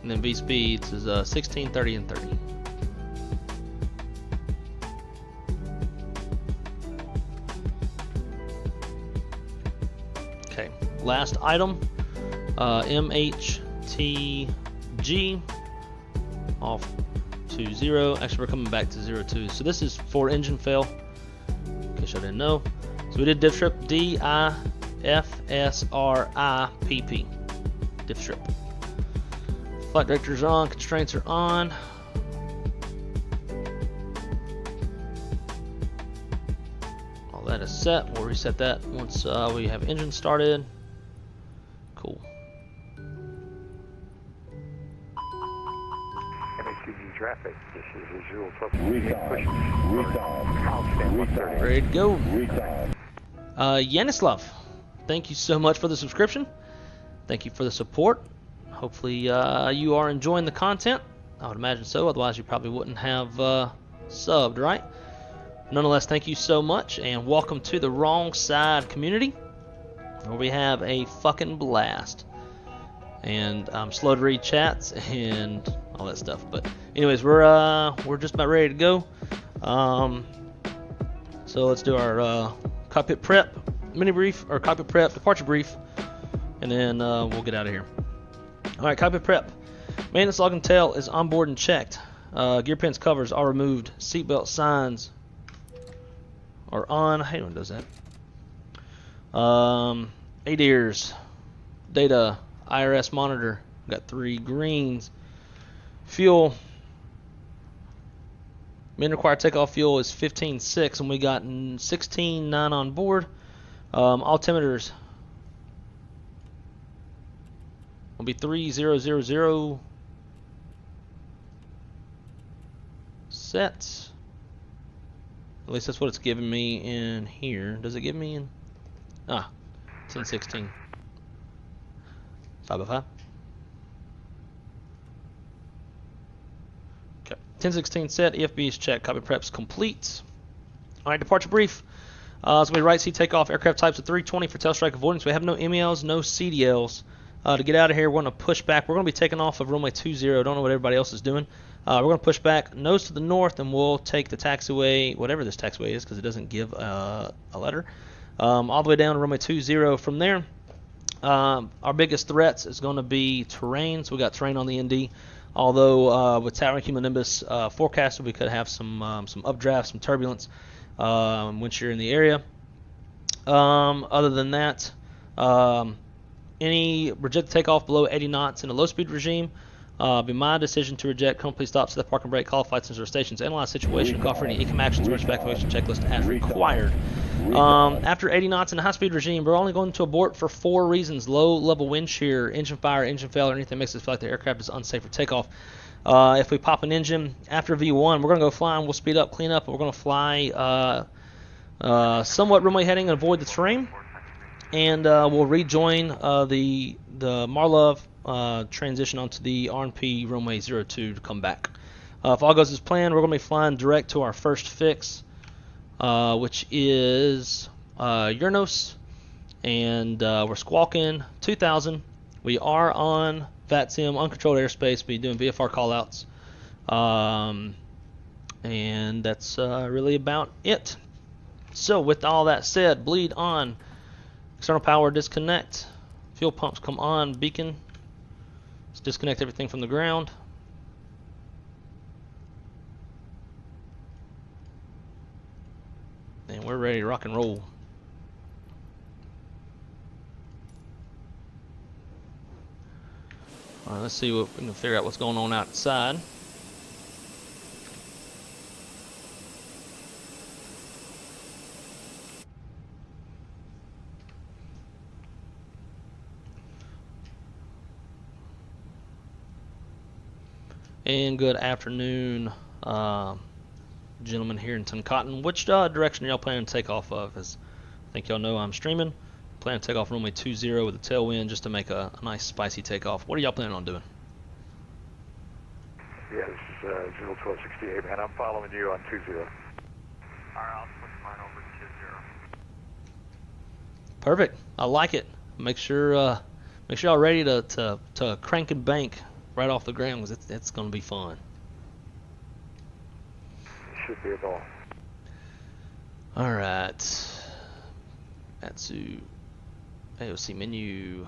And then V speeds is 16, 30, and 30. Okay, last item, MHTG off to 0. Actually, we're coming back to 0.2. So this is for engine fail, in case I didn't know. So we did diff strip, DIFSRIPP, diff strip. Flight directors are on, constraints are on. All that is set. We'll reset that once we have engine started. Cool. MHTG traffic. This is visual Ready to go. Yanislav, thank you so much for the subscription. Thank you for the support. Hopefully you are enjoying the content. I would imagine so, otherwise you probably wouldn't have subbed, right? Nonetheless, thank you so much, and welcome to the Wrong Side community, where we have a fucking blast. And I'm slow to read chats and all that stuff. But anyways, we're just about ready to go. So let's do our cockpit prep mini brief, or cockpit prep departure brief, and then we'll get out of here. Alright, cockpit prep. Maintenance log and tail is on board and checked. Gear pins covers are removed. Seatbelt signs are on. I hate when it does that. ADIRS. Data. IRS monitor. Got 3 greens. Fuel. Min required takeoff fuel is 15.6, and we got 16.9 on board. Altimeters will be 3000 set. At least that's what it's giving me in here. Does it give me in? 1016. 5 by 5. Okay. 1016 set. EFB is checked. Copy preps complete. All right. Departure brief. It's going to be right seat takeoff. Aircraft types of 320 for tail strike avoidance. We have no MELs, no CDLs. To get out of here, we're going to push back. We're going to be taking off of runway 20. Don't know what everybody else is doing. We're going to push back nose to the north, and we'll take the taxiway, whatever this taxiway is, because it doesn't give a letter, all the way down to runway 20 from there. Our biggest threats is going to be terrain. So we got terrain on the ND. Although with Tower and Cumulonimbus forecasted, we could have some updraft, some turbulence once you're in the area. Other than that, any reject takeoff below 80 knots in a low-speed regime. Be my decision to reject. Complete stops, set park and brake, qualified sensor stations, analyze situation, call for any ECM actions, reach evacuation checklist as required. After 80 knots in a high-speed regime, we're only going to abort for 4 reasons: low-level wind shear, engine fire, engine failure, anything that makes us feel like the aircraft is unsafe for takeoff. If we pop an engine after V1, we're going to go flying. We'll speed up, clean up, and we're going to fly somewhat runway heading and avoid the terrain. And we'll rejoin the Marlov transition onto the RNP runway 02 to come back. If all goes as planned, we're going to be flying direct to our first fix, which is Uranos, and we're squawking 2000. We are on VATSIM, uncontrolled airspace. We're doing VFR callouts, and that's really about it. So with all that said, bleed on. External power disconnect. Fuel pumps come on. Beacon. Let's disconnect everything from the ground. And we're ready to rock and roll. All right, let's see what we can figure out what's going on outside. And good afternoon, gentlemen here in TONCOTIN. Which direction are y'all planning to take off of? Because I think y'all know I'm streaming. Planning to take off runway 20 with a tailwind just to make a nice spicy takeoff. What are y'all planning on doing? Yeah, this is 01268, and I'm following you on 20. Alright, I'll switch mine over to 20. Perfect. I like it. Make sure y'all ready to crank and bank right off the ground, because it's going to be fun. Should be a ball. Alright. Atsu. AOC menu.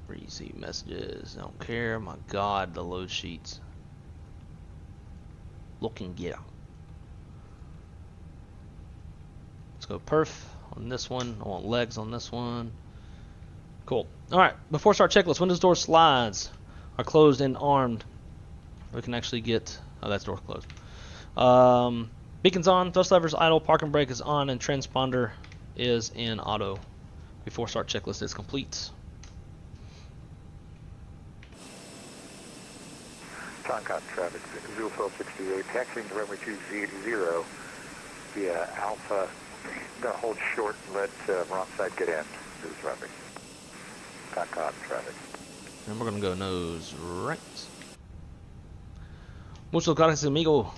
Receive messages. I don't care. My god, the load sheets. Looking gear. Let's go perf on this one. I want legs on this one. Cool. Alright, before start checklist, windows, doors, slides are closed and armed. We can actually get... Oh, that's door closed. Beacons on, thrust levers idle, park and brake is on, and transponder is in auto. Before start checklist is complete. TONCOTIN traffic, 01268, taxiing to runway 20 via Alpha. Gonna hold short and let wrong side get in to the traffic. TONCOTIN traffic. And we're gonna go nose right. Mucho gracias, amigo.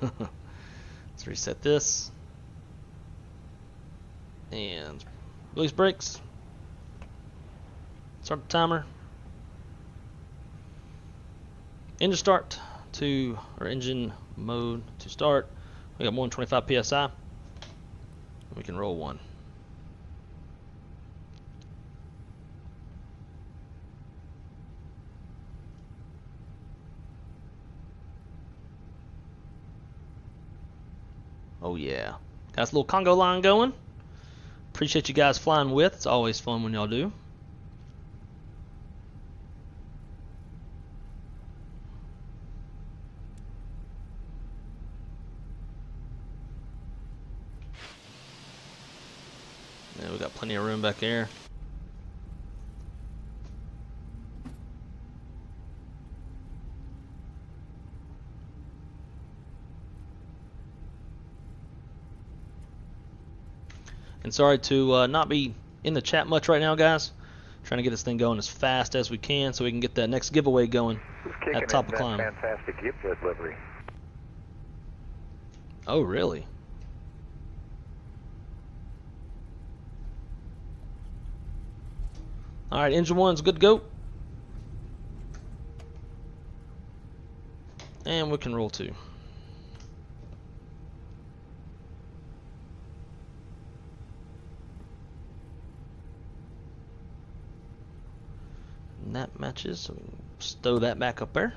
Let's reset this. And release brakes. Start the timer. Engine start to, or engine mode to start. We got more than 25 psi. We can roll one. Oh yeah, got this little Congo line going. Appreciate you guys flying with. It's always fun when y'all do. Plenty of room back there. And sorry to not be in the chat much right now, guys. Trying to get this thing going as fast as we can so we can get that next giveaway going at top of climb. Fantastic gift delivery. Oh, really? All right, engine one's good to go. And we can roll 2. And that matches, so we can stow that back up there.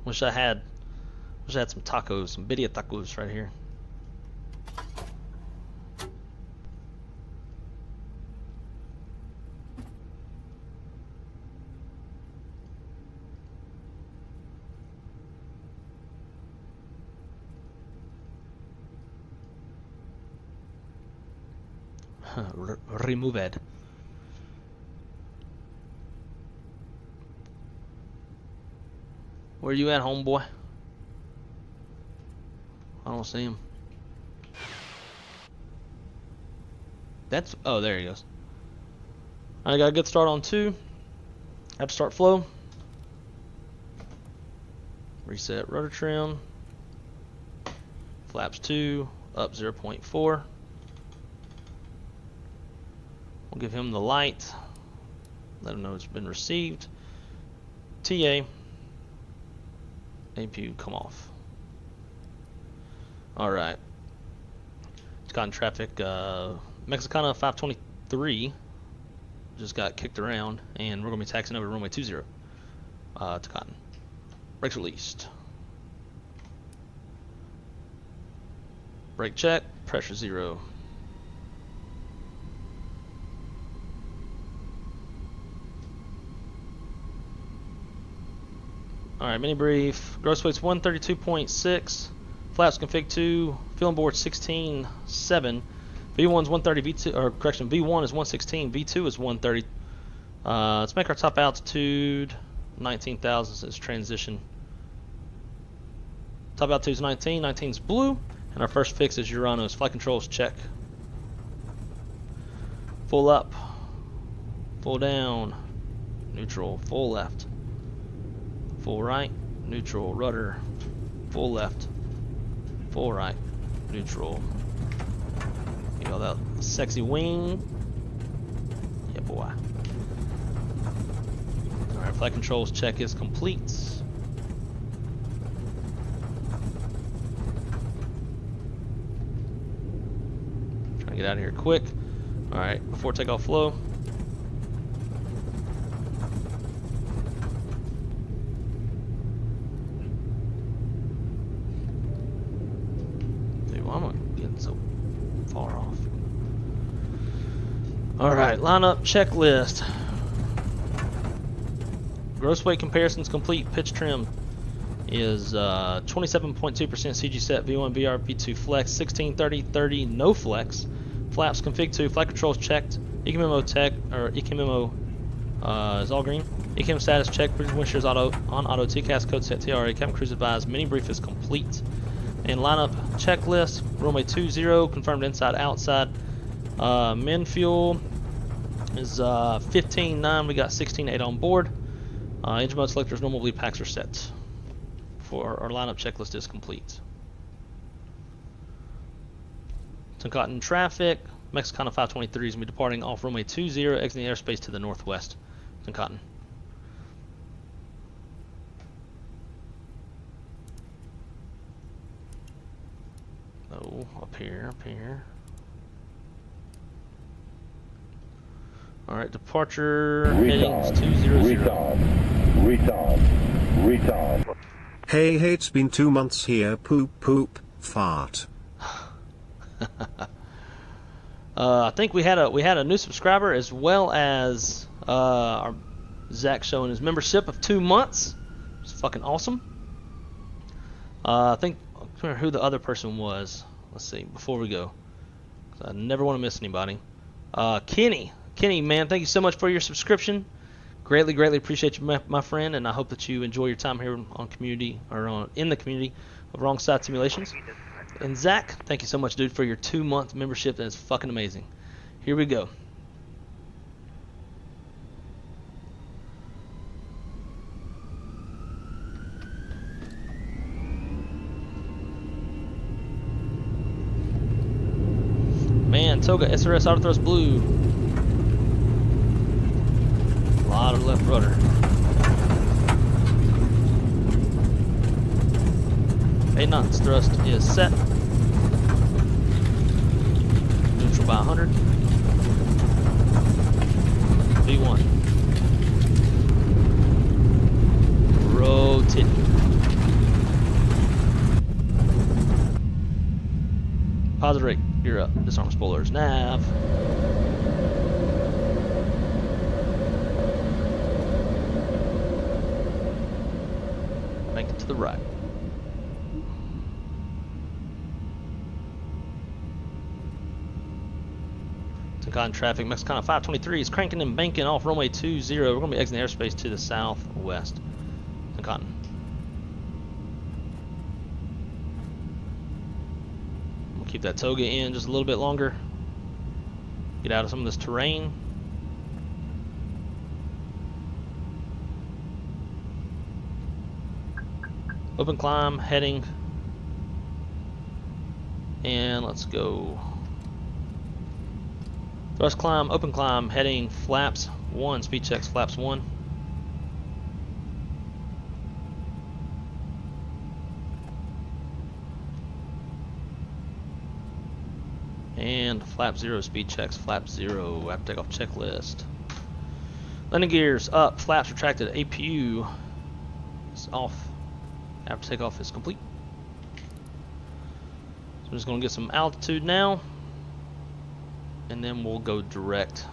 Wish I had some tacos, some birria tacos right here. Remove it. Where you at, homeboy? I don't see him. That's, oh, there he goes. I got a good start on 2. Have to start flow. Reset rotor trim. Flaps 2, up 0.4. We'll give him the light. Let him know it's been received. TA. APU come off. Alright. It's got in traffic. Mexicana 523 just got kicked around, and we're going to be taxiing over to runway 20 to Cotton. Brakes released. Brake check. Pressure 0. Alright, mini brief. Gross weight's 132.6. Flaps config 2. Fuel on board 16.7. V1's 130. V2, or correction, V1 is 116. V2 is 130. Let's make our top altitude 19,000 since transition. Top altitude's 19. 19's blue. And our first fix is Urano's. Flight controls check. Full up. Full down. Neutral. Full left. Full right, neutral, rudder, full left, full right, neutral. You know that sexy wing. Yeah, boy. Alright, flight controls check is complete. Trying to get out of here quick. Alright, before takeoff flow. Alright, lineup checklist. Gross weight comparisons complete. Pitch trim is 27.2% CG set, V1, VR, V2 flex, 16, 30, 30, no flex. Flaps config 2, flight controls checked. ECMMO tech, or ECMMO is all green. ECM status checked, wind shears auto, on auto, TCAS code set, TRA, cabin cruise advised, mini brief is complete. And lineup checklist, runway 20, confirmed inside, outside. Min fuel is 15.9. We got 16.8 on board. Engine mode selectors, normal bleed packs are set. For our lineup checklist is complete. TONCOTIN traffic. Mexicana 523 is going to be departing off runway 20, exiting the airspace to the northwest. TONCOTIN. Oh, up here, up here. Alright, departure headings 200. Retard. Hey, it's been 2 months here. Poop, poop, fart. I think we had a new subscriber, as well as our Zach showing his membership of 2 months. It's fucking awesome. I think I can't remember who the other person was. Let's see before we go, 'cause I never want to miss anybody. Kenny, man, thank you so much for your subscription. Greatly appreciate you, my friend, and I hope that you enjoy your time here on community, or in the community of Wrong Side Simulations. And Zach, thank you so much, dude, for your 2-month membership. That is fucking amazing. Here we go. Man, Toga SRS auto thrust blue. A lot of left rudder. Eight knots thrust is set. Neutral by 100. V1. Rotate. Positive rate. Gear up. Disarm spoilers. Nav. Bank it to the right. Toncottin traffic. Mexicana 523 is cranking and banking off runway 20. We're going to be exiting airspace to the southwest. Toncottin. We'll keep that toga in just a little bit longer. Get out of some of this terrain. Open climb, heading. And let's go. Thrust climb, open climb, heading flaps 1, speed checks flaps 1. And flap 0, speed checks flap 0, after takeoff checklist. Landing gears up, flaps retracted, APU is off, after takeoff is complete. So I'm just going to get some altitude now. And then we'll go direct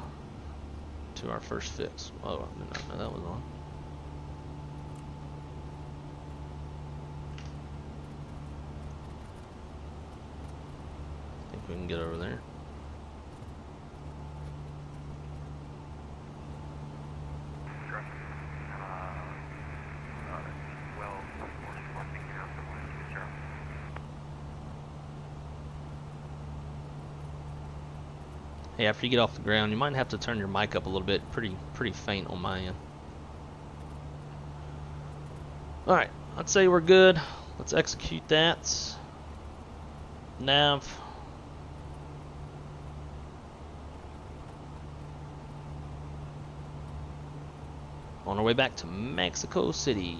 to our first fix. Oh, I did not know that was on. I think we can get over there. Hey, after you get off the ground, you might have to turn your mic up a little bit. Pretty faint on my end. Alright, I'd say we're good. Let's execute that. Nav. On our way back to Mexico City.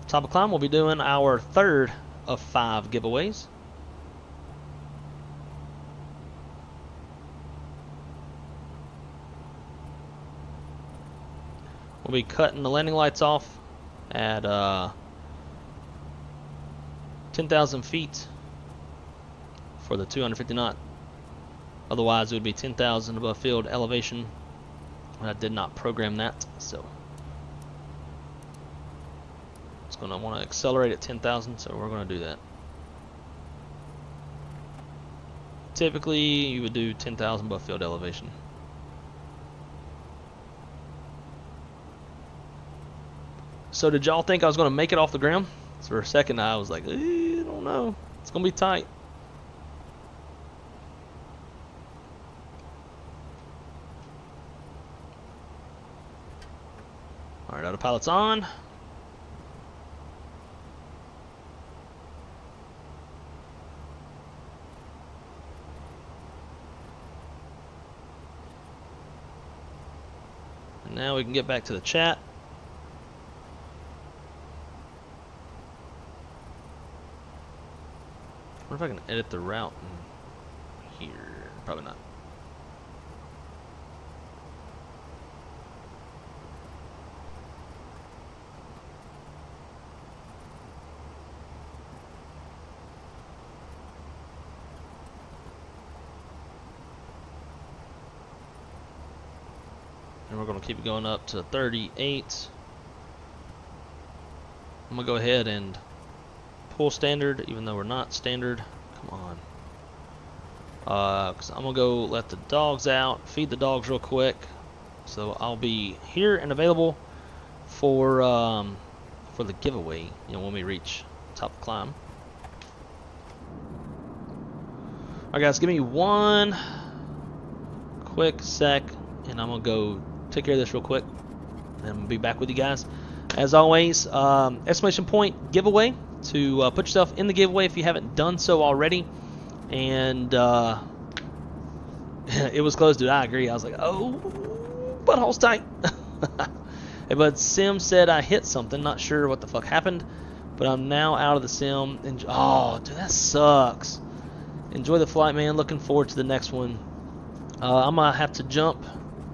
Top of climb, we'll be doing our 3rd of 5 giveaways. We'll be cutting the landing lights off at 10,000 feet for the 250 knot. Otherwise, it would be 10,000 above field elevation. I did not program that, so it's going to want to accelerate at 10,000, so we're going to do that. Typically, you would do 10,000 above field elevation. So did y'all think I was going to make it off the ground? So for a second I was like, I don't know. It's going to be tight. Alright, autopilot's on. And now we can get back to the chat. I wonder if I can edit the route in here. Probably not. and we're going to keep it going up to 38. I'm going to go ahead and pull standard, even though we're not standard. Come on. Because I'm going to go let the dogs out, feed the dogs real quick. So I'll be here and available for the giveaway, when we reach top of the climb. Alright guys, give me one quick sec, and I'm going to go take care of this real quick, and I'll be back with you guys. As always, exclamation point giveaway to put yourself in the giveaway if you haven't done so already. And it was close, dude. I agree. I was like, oh, butthole's tight. But Sim said I hit something. Not sure what the fuck happened, but I'm now out of the sim. And oh, dude, that sucks. Enjoy the flight, man. Looking forward to the next one. I'm gonna have to jump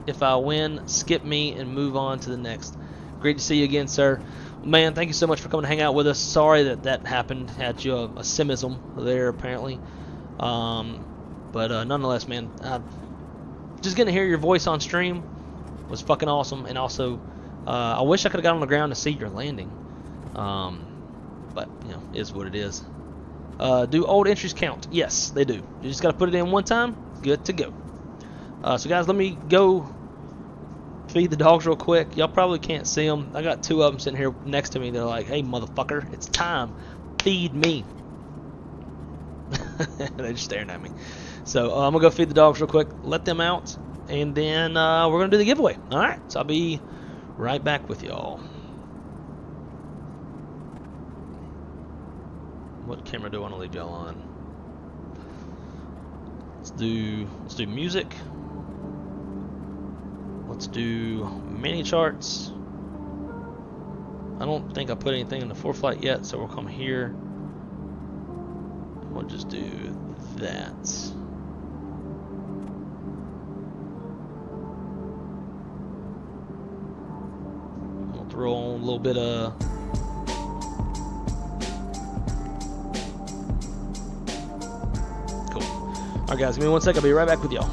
if I win. Skip me and move on to the next. Great to see you again, sir. Man, thank you so much for coming to hang out with us. Sorry that happened. Had you a simism there apparently. But nonetheless, man, just getting to hear your voice on stream was fucking awesome. And also, I wish I could have got on the ground to see your landing. But it is what it is. Do old entries count? Yes, they do. You just got to put it in one time. Good to go. So guys, let me go feed the dogs real quick. Y'all probably can't see them. I got two of them sitting here next to me. They're like, hey, motherfucker, it's time. Feed me. They're just staring at me. So I'm going to go feed the dogs real quick, let them out, and then we're going to do the giveaway. All right, so I'll be right back with y'all. What camera do I want to leave y'all on? Let's do music. Let's do mini charts. I don't think I put anything in the ForeFlight yet, so we'll come here. We'll just do that. We'll throw on a little bit of cool. Alright guys, give me one sec, I'll be right back with y'all.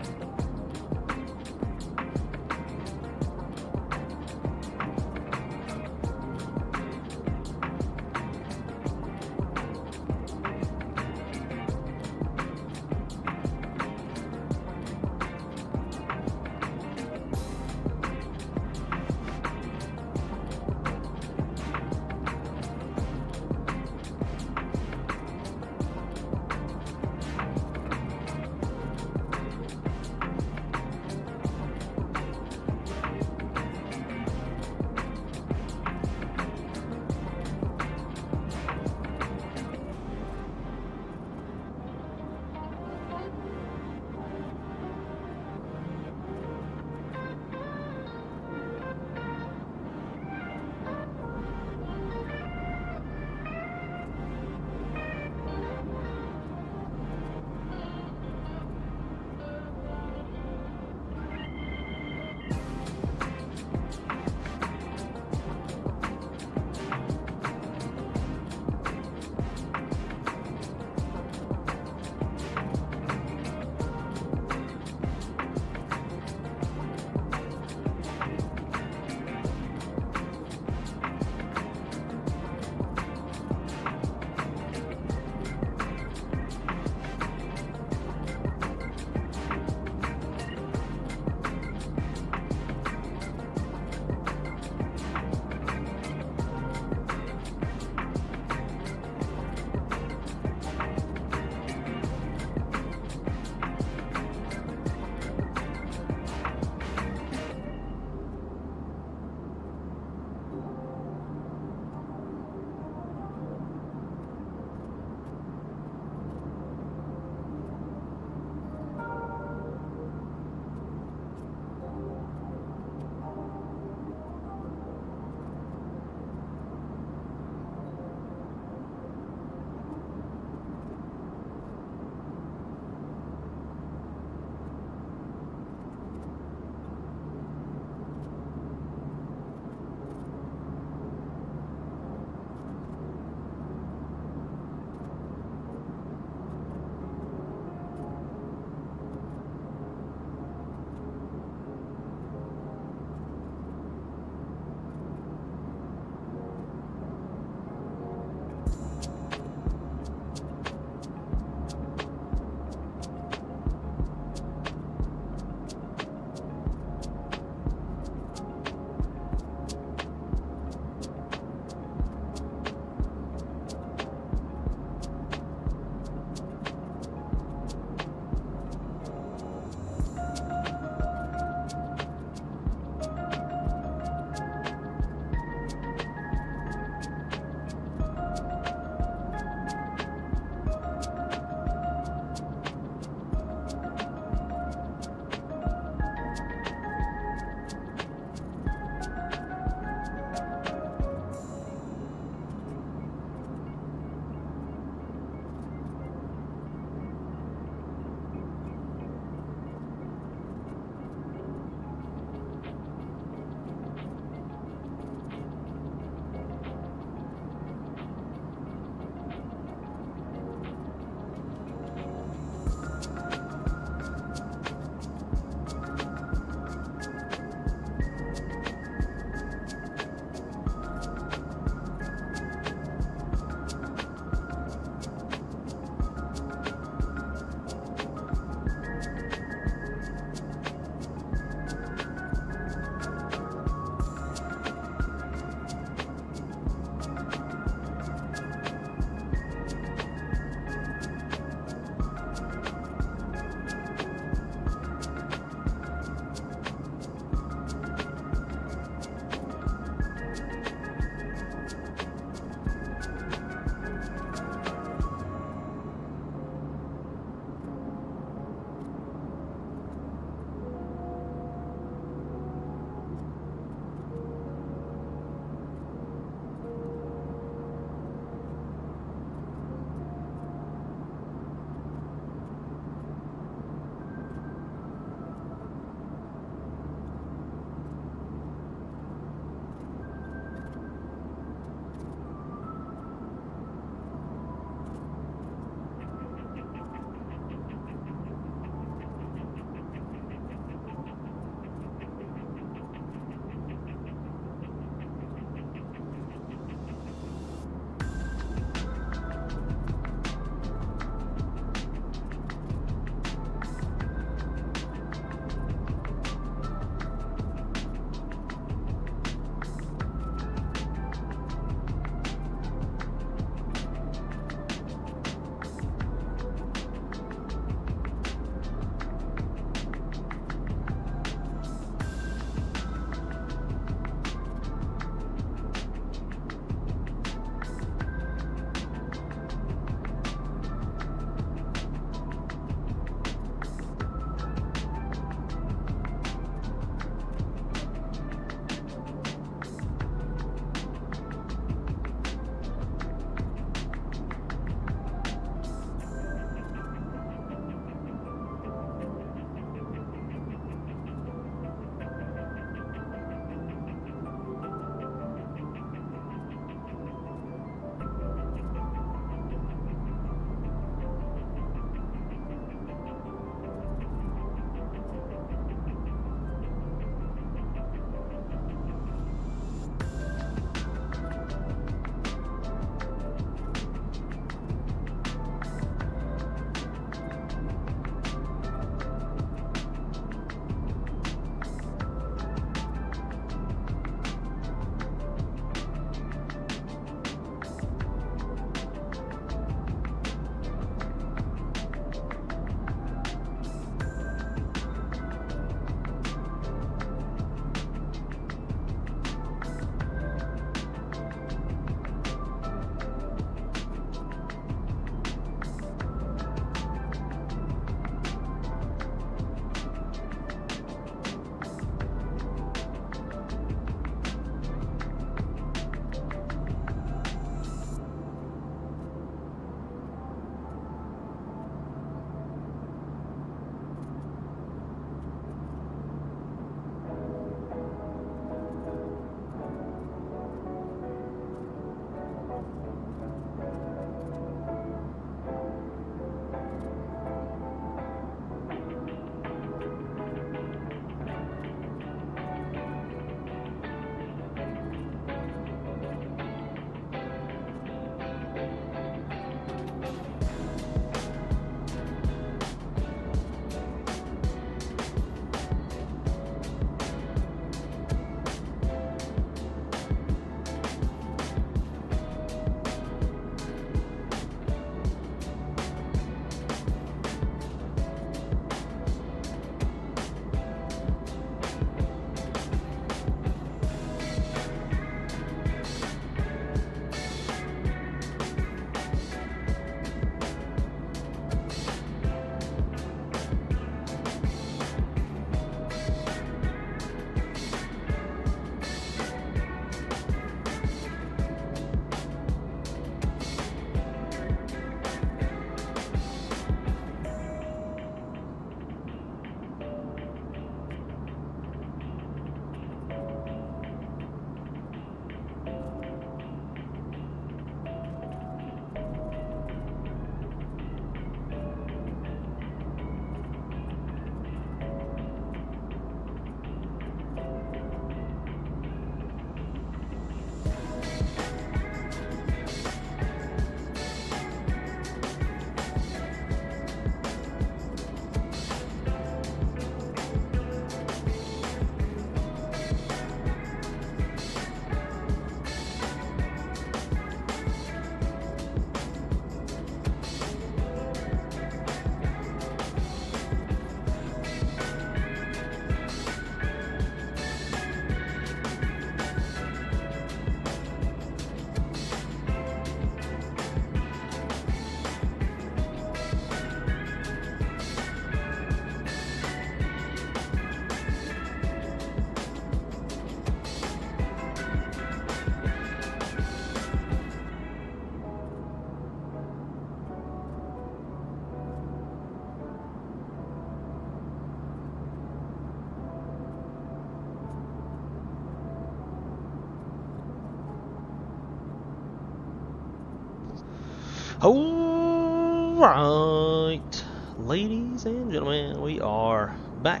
Alright, ladies and gentlemen, we are back.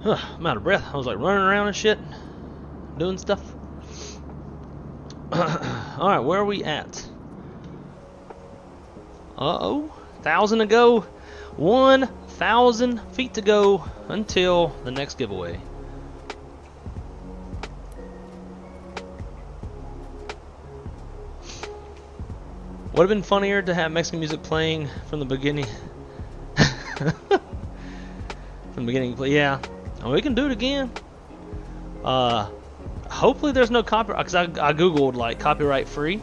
I'm out of breath. I was like running around and shit, doing stuff. Alright, where are we at? Uh-oh, 1,000 to go. 1,000 feet to go until the next giveaway. Would have been funnier to have Mexican music playing from the beginning. From the beginning, but yeah, we can do it again. Hopefully there's no copyright, because I googled like copyright free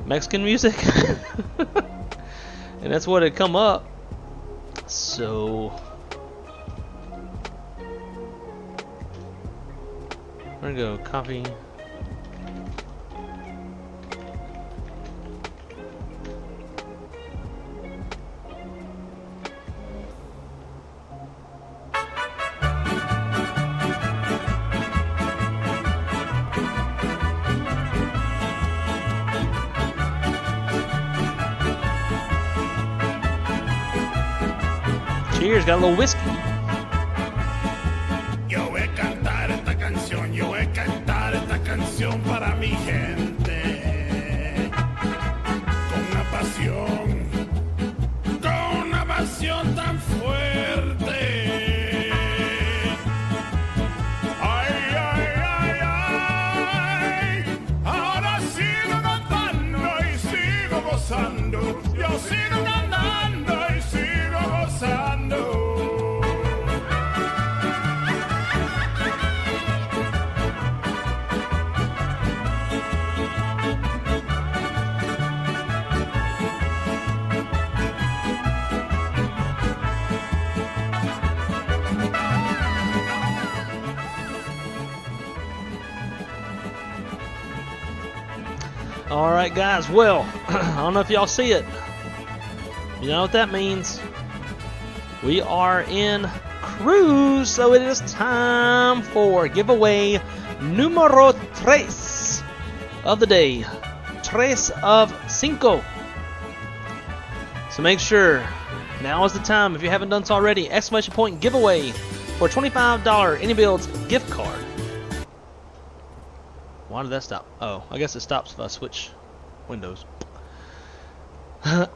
Mexican music, and that's what had come up. So we're gonna go copy. Cheers, got a little whiskey. Yo voy a cantar esta canción, yo voy a cantar esta canción para mi gente. Con una pasión tan fuerte. Ay, ay, ay, ay. Ahora sigo cantando y sigo gozando. Yo sigo cantando y sigo gozando. Alright guys, well, I don't know if y'all see it. You know what that means. We are in cruise, so it is time for giveaway numero 3 of the day. 3 of 5. So make sure, now is the time, if you haven't done so already, exclamation point giveaway for $25 INIBUILDS gift card. Why did that stop? Oh, I guess it stops if I switch windows. I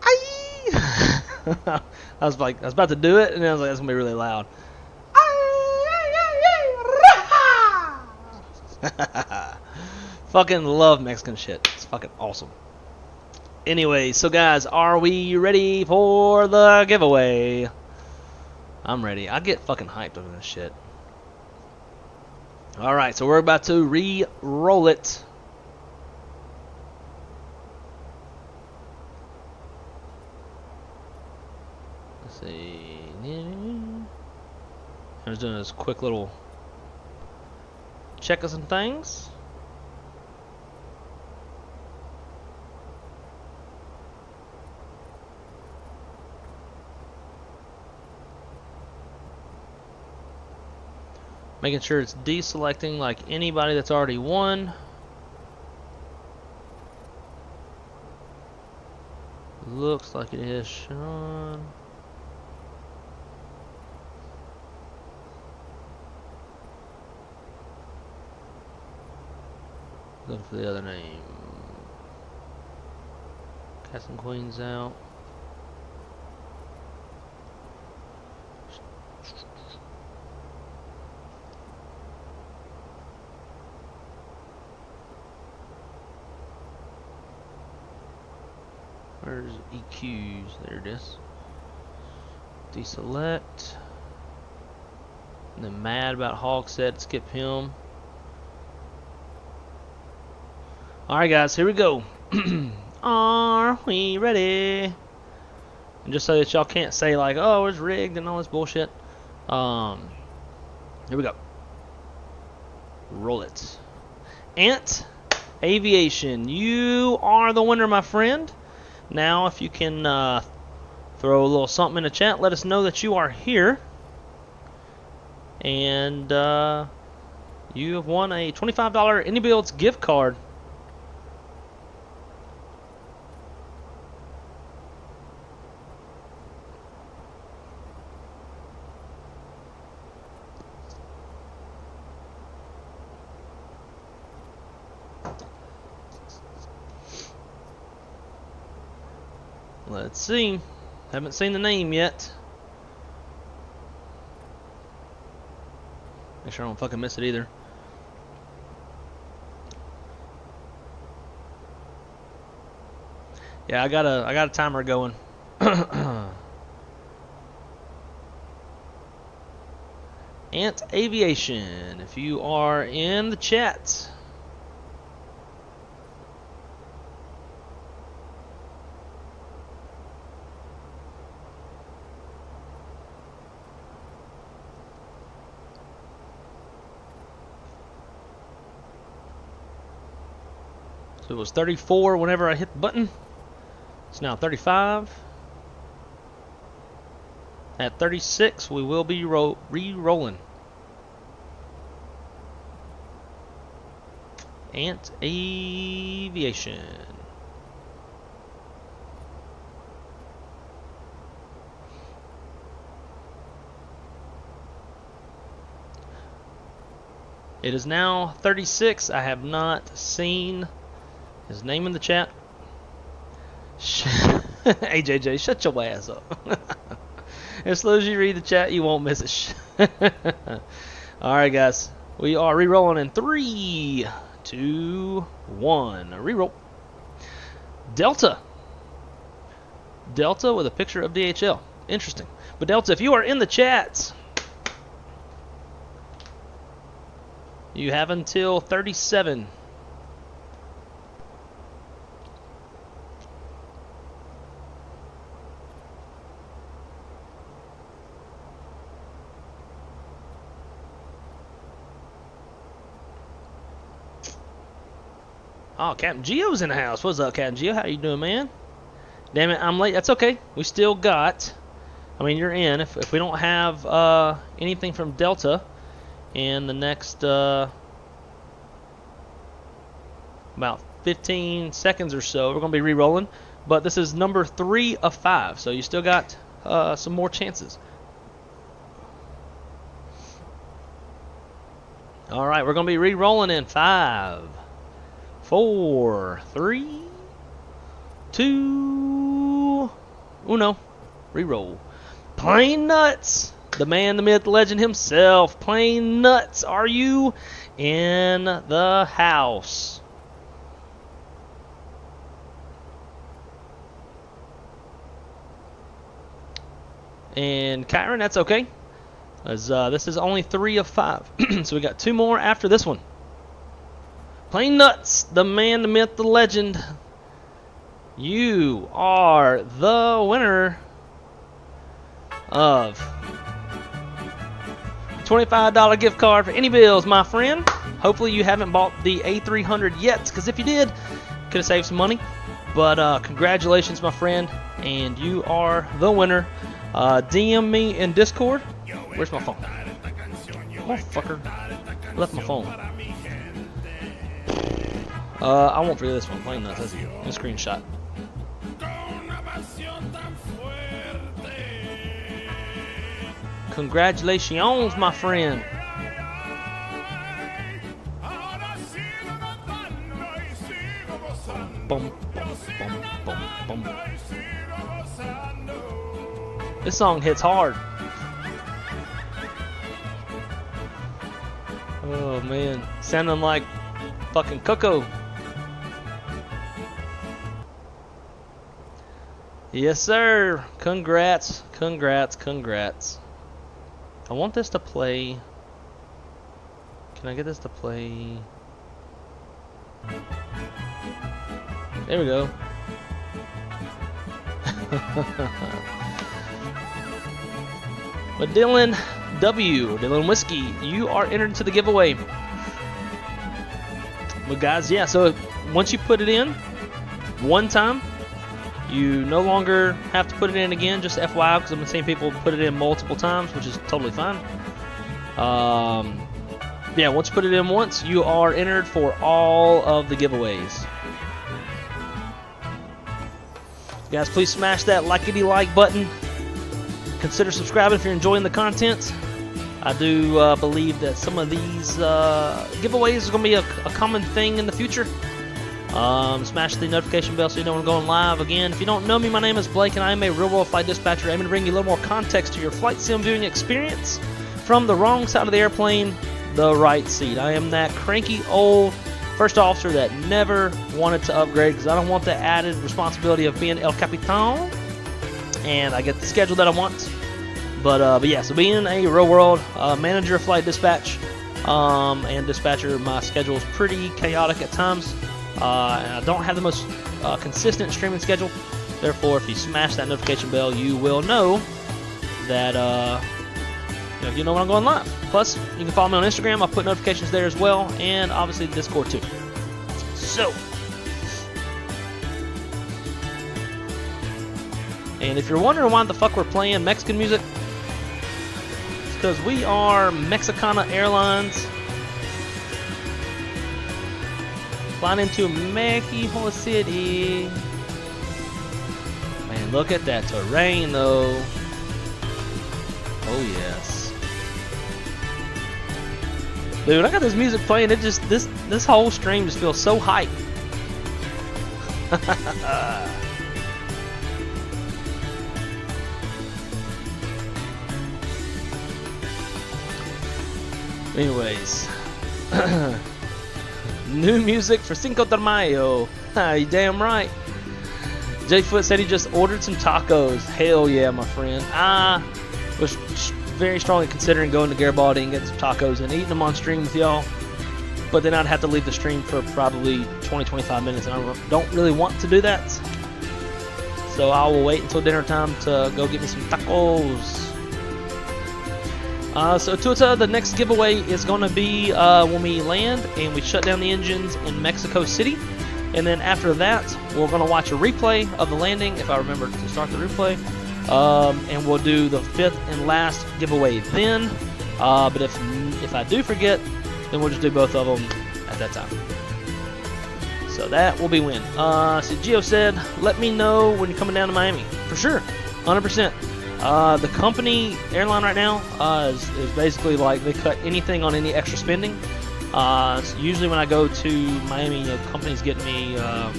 was about to do it, and I was like, that's gonna be really loud. Fucking love Mexican shit. It's fucking awesome. Anyway, so guys, are we ready for the giveaway? I'm ready. I get fucking hyped over this shit. Alright, so we're about to re-roll it. Let's see. I'm just doing this quick little check of some things. Making sure it's deselecting like anybody that's already won. Looks like it is Sean. Looking for the other name. Casting Queen's out. Where's EQs? There it is. Deselect. And then mad about Hog said skip him. Alright guys, here we go. Are we ready? And just so that y'all can't say like, oh, it's rigged and all this bullshit. Here we go. Roll it. Ant Aviation, you are the winner, my friend. Now, if you can throw a little something in the chat, let us know that you are here. And you have won a $25 INIBUILDS gift card. Let's see. Haven't seen the name yet. Make sure I don't fucking miss it either. Yeah, I got a timer going. Ant Aviation, if you are in the chat. So it was 34 whenever I hit the button. It's now 35. At 36, we will be re-rolling. Ant Aviation. It is now 36. I have not seen his name in the chat. Hey JJ, shut your ass up. As slow as you read the chat, you won't miss it. Alright guys, we are re-rolling in 3, 2, 1. Re-roll. Delta. Delta with a picture of DHL. Interesting. But Delta, if you are in the chat, you have until 37. Oh, Captain Geo's in the house. What's up, Captain Geo? How you doing, man? Damn it, I'm late. That's okay. We still got... I mean, you're in. If we don't have anything from Delta in the next about 15 seconds or so, we're going to be re-rolling. But this is number 3 of 5, so you still got some more chances. All right, we're going to be re-rolling in 5, 4, 3, 2, 1. Reroll. Plain Nuts. The man, the myth, the legend himself. Plain Nuts. Are you in the house? And Kyron, that's okay. As this is only 3 of 5. So we got 2 more after this one. Plain Nuts, the man, the myth, the legend. You are the winner of $25 gift card for INIBUILDS, my friend. Hopefully you haven't bought the A300 yet, because if you did, could have saved some money. But congratulations, my friend, and you are the winner. DM me in Discord. Where's my phone? Motherfucker. Left my phone. I won't forget this one. Plain Nuts. That's a screenshot. Congratulations, my friend. Boom, boom, boom, boom, boom. This song hits hard. Oh man, sounding like fucking Coco. Yes, sir. Congrats, congrats, congrats. I want this to play. Can I get this to play? There we go. But Dylan W, Dylan Whiskey, you are entered into the giveaway. But guys, yeah, so once you put it in one time, you no longer have to put it in again, just FYI, because I've been seeing people put it in multiple times, which is totally fine. Yeah, once you put it in once, you are entered for all of the giveaways. Guys, please smash that likety-like button. Consider subscribing if you're enjoying the content. I do believe that some of these giveaways are going to be a common thing in the future. Smash the notification bell so you know when I'm going live. Again, if you don't know me, my name is Blake, and I am a real-world flight dispatcher aiming to bring you a little more context to your flight sim viewing experience from the wrong side of the airplane, the right seat. I am that cranky old first officer that never wanted to upgrade because I don't want the added responsibility of being El Capitan, and I get the schedule that I want. But yeah, so being a real-world manager of flight dispatch and dispatcher, my schedule is pretty chaotic at times. And I don't have the most consistent streaming schedule. Therefore, if you smash that notification bell, you will know that you know when I'm going live. Plus, you can follow me on Instagram. I put notifications there as well, and obviously Discord too. So, and if you're wondering why the fuck we're playing Mexican music, it's because we are Mexicana Airlines. Flying into Mexico City. Man, look at that terrain though. Oh yes. Dude, I got this music playing, it just this whole stream just feels so hype. Anyways. New music for Cinco de Mayo. You damn right. J-Foot said he just ordered some tacos. Hell yeah, my friend. I was very strongly considering going to Garibaldi and getting some tacos and eating them on stream with y'all. But then I'd have to leave the stream for probably 20-25 minutes, and I don't really want to do that. So I will wait until dinner time to go get me some tacos. So Tuta, the next giveaway is going to be when we land and we shut down the engines in Mexico City. And then after that, we're going to watch a replay of the landing, if I remember to start the replay. And we'll do the 5th and last giveaway then. But if I do forget, then we'll just do both of them at that time. So that will be when. So Gio said, let me know when you're coming down to Miami. For sure, 100%. The company airline right now is basically like they cut anything on any extra spending. So usually when I go to Miami, companies get me a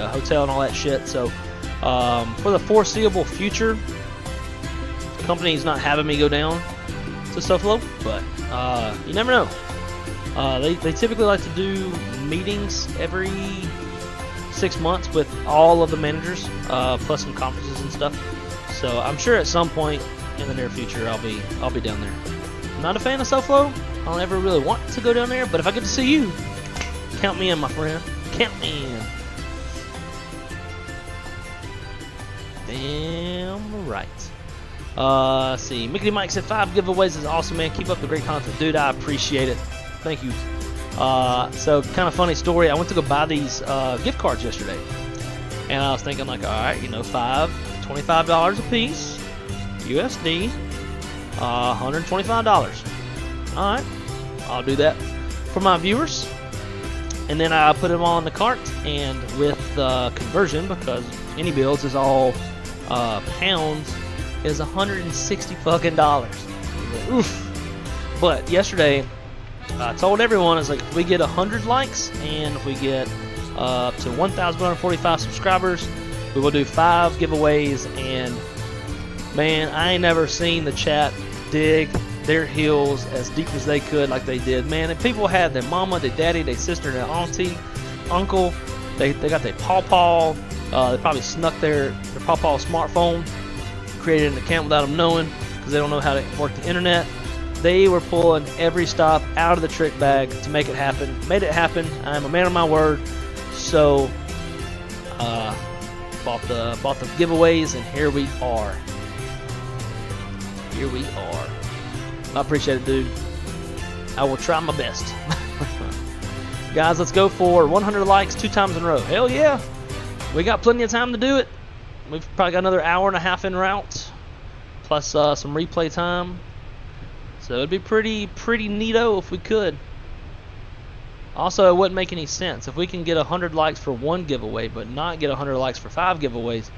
hotel and all that shit. So for the foreseeable future, the company's not having me go down to SoFlo, but you never know. They typically like to do meetings every 6 months with all of the managers, plus some conferences and stuff. So I'm sure at some point in the near future I'll be down there. I'm not a fan of SoFlo. I don't ever really want to go down there, but if I get to see you, count me in, my friend. Count me in. Damn right. Let's see. Mickey Mike said 5 giveaways is awesome, man. Keep up the great content, dude. I appreciate it. Thank you. So kind of funny story. I went to go buy these gift cards yesterday, and I was thinking like, all right, $25 a piece, USD, $125. All right, I'll do that for my viewers, and then I put them all in the cart. And with the conversion, because INIBUILDS is all pounds, is $160 fucking. Oof. But yesterday, I told everyone, it's like, if we get 100 likes and if we get up to 1,145 subscribers, we will do 5 giveaways. And man, I ain't never seen the chat dig their heels as deep as they could like they did, man. And people had their mama, their daddy, their sister, their auntie, uncle. They got their pawpaw. They probably snuck their pawpaw smartphone, created an account without them knowing, because they don't know how to work the internet. They were pulling every stop out of the trick bag to make it happen. Made it happen. I'm a man of my word. So bought the giveaways, and here we are. Here we are. I appreciate it, dude. I will try my best. Guys, let's go for 100 likes 2 times in a row. Hell yeah. We got plenty of time to do it. We've probably got another hour and a half en route, plus some replay time. So it'd be pretty neato if we could. Also, it wouldn't make any sense if we can get 100 likes for 1 giveaway, but not get 100 likes for 5 giveaways.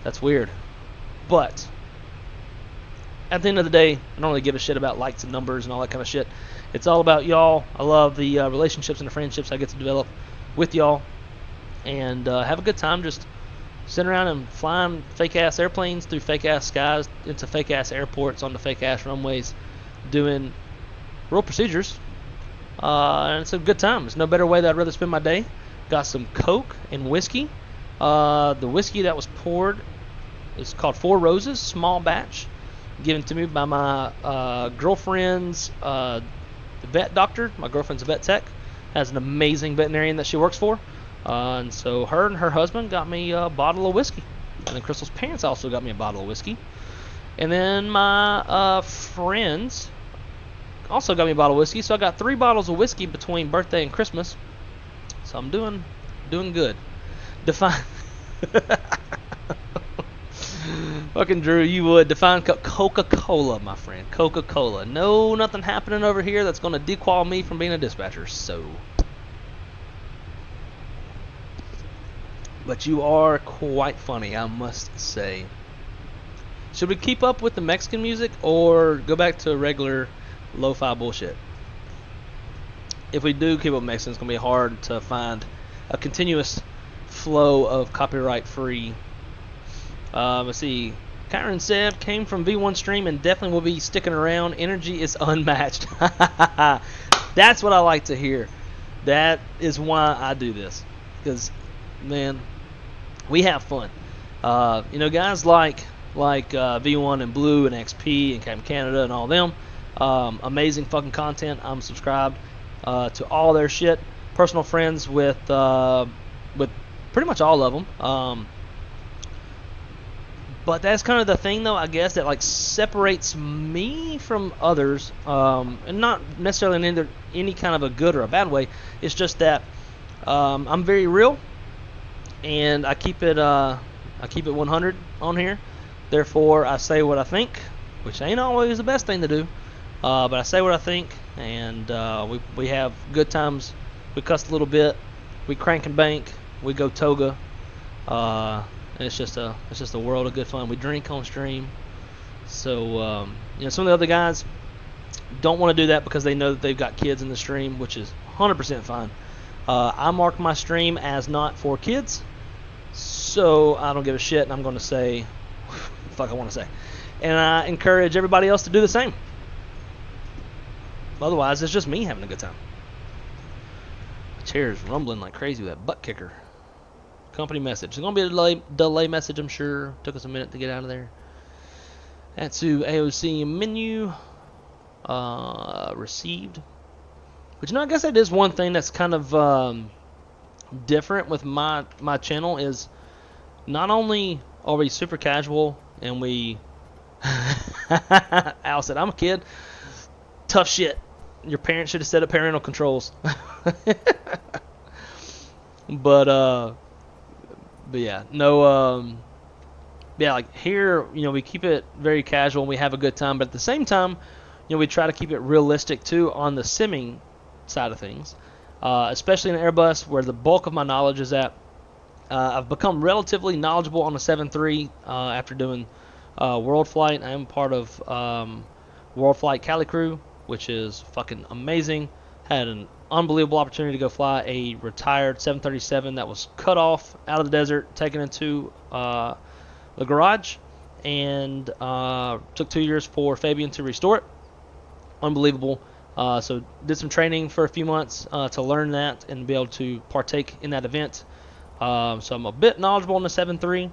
That's weird. But at the end of the day, I don't really give a shit about likes and numbers and all that kind of shit. It's all about y'all. I love the relationships and the friendships I get to develop with y'all and have a good time just sitting around and flying fake-ass airplanes through fake-ass skies into fake-ass airports on the fake-ass runways doing real procedures. And it's a good time. There's no better way that I'd rather spend my day. Got some Coke and whiskey. The whiskey that was poured is called Four Roses, small batch, given to me by my girlfriend's vet doctor. My girlfriend's a vet tech, has an amazing veterinarian that she works for. And so her and her husband got me a bottle of whiskey. And then Crystal's parents also got me a bottle of whiskey. And then my friends also got me a bottle of whiskey. So I got 3 bottles of whiskey between birthday and Christmas. So I'm doing good. Define fucking Drew, you would define Coca-Cola, my friend. Coca-Cola. No, nothing happening over here that's going to dequal me from being a dispatcher. So, but you are quite funny, I must say. Should we keep up with the Mexican music or go back to regular lo-fi bullshit? If we do keep up with Mexican, it's going to be hard to find a continuous flow of copyright-free. Let's see. Kyron said, came from V1 stream and definitely will be sticking around. Energy is unmatched. That's what I like to hear. That is why I do this. Because, man, we have fun. You know, guys like V1 and Blue and XP and Captain Canada and all them, amazing fucking content. I'm subscribed to all their shit. Personal friends with pretty much all of them. But that's kind of the thing, though, I guess, that like separates me from others, and not necessarily in any kind of a good or a bad way. It's just that I'm very real, and I keep it 100 on here. Therefore, I say what I think, which ain't always the best thing to do, but I say what I think, and we have good times. We cuss a little bit, we crank and bank, we go toga. And it's just a world of good fun. We drink on stream. So you know, some of the other guys don't want to do that because they know that they've got kids in the stream, which is 100% fine. I mark my stream as not for kids, so I don't give a shit, and I'm going to say what the fuck I want to say. And I encourage everybody else to do the same. Otherwise, it's just me having a good time. The chair's rumbling like crazy with that butt kicker. Company message. There's going to be a delay message, I'm sure. Took us a minute to get out of there. That's to AOC menu. Received. But you know, I guess that is one thing that's kind of different with my channel is not only are we super casual and we... Al said, I'm a kid. Tough shit. Your parents should have set up parental controls. But yeah, no, yeah, like here, you know, we keep it very casual and we have a good time, but at the same time, you know, we try to keep it realistic too on the simming side of things, especially in Airbus where the bulk of my knowledge is at. I've become relatively knowledgeable on the 7.3 after doing World Flight. I am part of World Flight Cali Crew, which is fucking amazing. Had an unbelievable opportunity to go fly a retired 737 that was cut off out of the desert, taken into the garage, and took 2 years for Fabian to restore it. Unbelievable. So did some training for a few months to learn that and be able to partake in that event. So I'm a bit knowledgeable on the 7.3,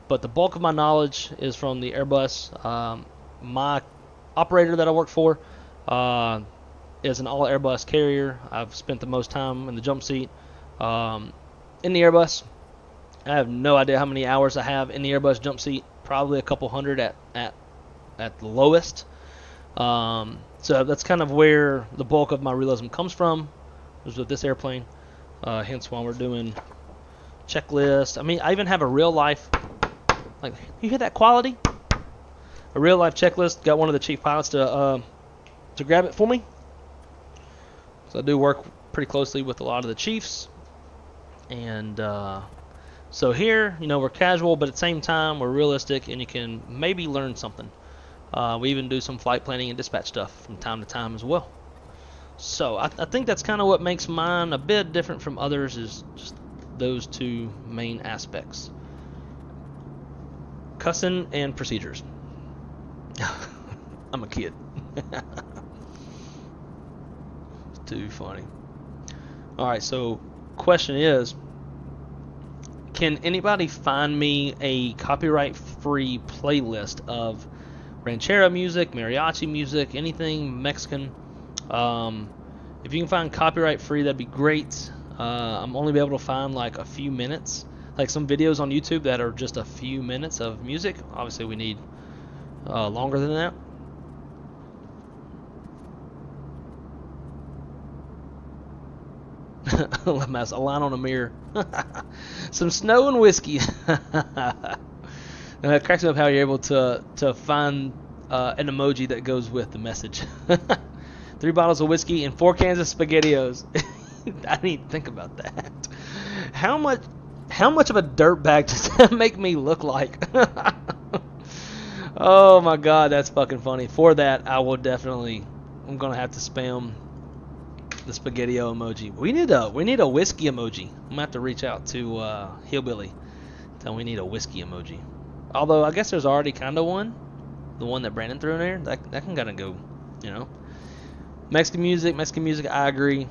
but the bulk of my knowledge is from the Airbus. My operator that I work for is an all-Airbus carrier. I've spent the most time in the jump seat in the Airbus. I have no idea how many hours I have in the Airbus jump seat. Probably a couple hundred at the lowest. So that's kind of where the bulk of my realism comes from, is with this airplane. Hence why we're doing checklist. I mean, I even have a real-life, like, you hear that quality? A real-life checklist. Got one of the chief pilots to grab it for me. So I do work pretty closely with a lot of the chiefs. And so here, you know, we're casual, but at the same time, we're realistic, and you can maybe learn something. We even do some flight planning and dispatch stuff from time to time as well. So I think that's kind of what makes mine a bit different from others, is just those two main aspects. Cussing and procedures. I'm a kid. It's too funny. Alright, so question is, can anybody find me a copyright-free playlist of ranchera music, mariachi music, anything Mexican? If you can find copyright-free, that'd be great. I'm only be able to find like a few minutes, like some videos on YouTube that are just a few minutes of music. Obviously, we need longer than that. A line on a mirror. Some snow and whiskey. It cracks me up how you're able to find an emoji that goes with the message. 3 bottles of whiskey and 4 cans of SpaghettiOs. I didn't even think about that. How much of a dirtbag does that make me look like? Oh my god, that's fucking funny. For that, I'm gonna have to spam the SpaghettiO emoji. We need a whiskey emoji. I'm gonna have to reach out to Hillbilly. Tell him we need a whiskey emoji. Although I guess there's already kind of one, the one that Brandon threw in there. That can kind of go, you know. Mexican music. I agree.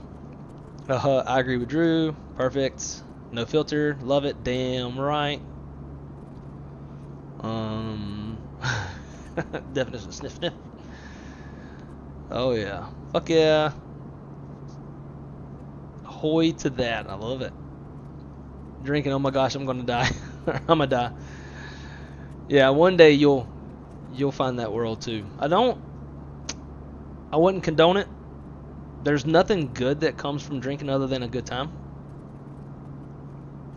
I agree with Drew. Perfect. No filter. Love it. Damn right. Definition of sniff. Oh yeah. Fuck yeah. Hoy to that. I love it. Drinking. Oh my gosh, I'm gonna die. I'm gonna die. Yeah, one day you'll find that world too. I wouldn't condone it. There's nothing good that comes from drinking other than a good time.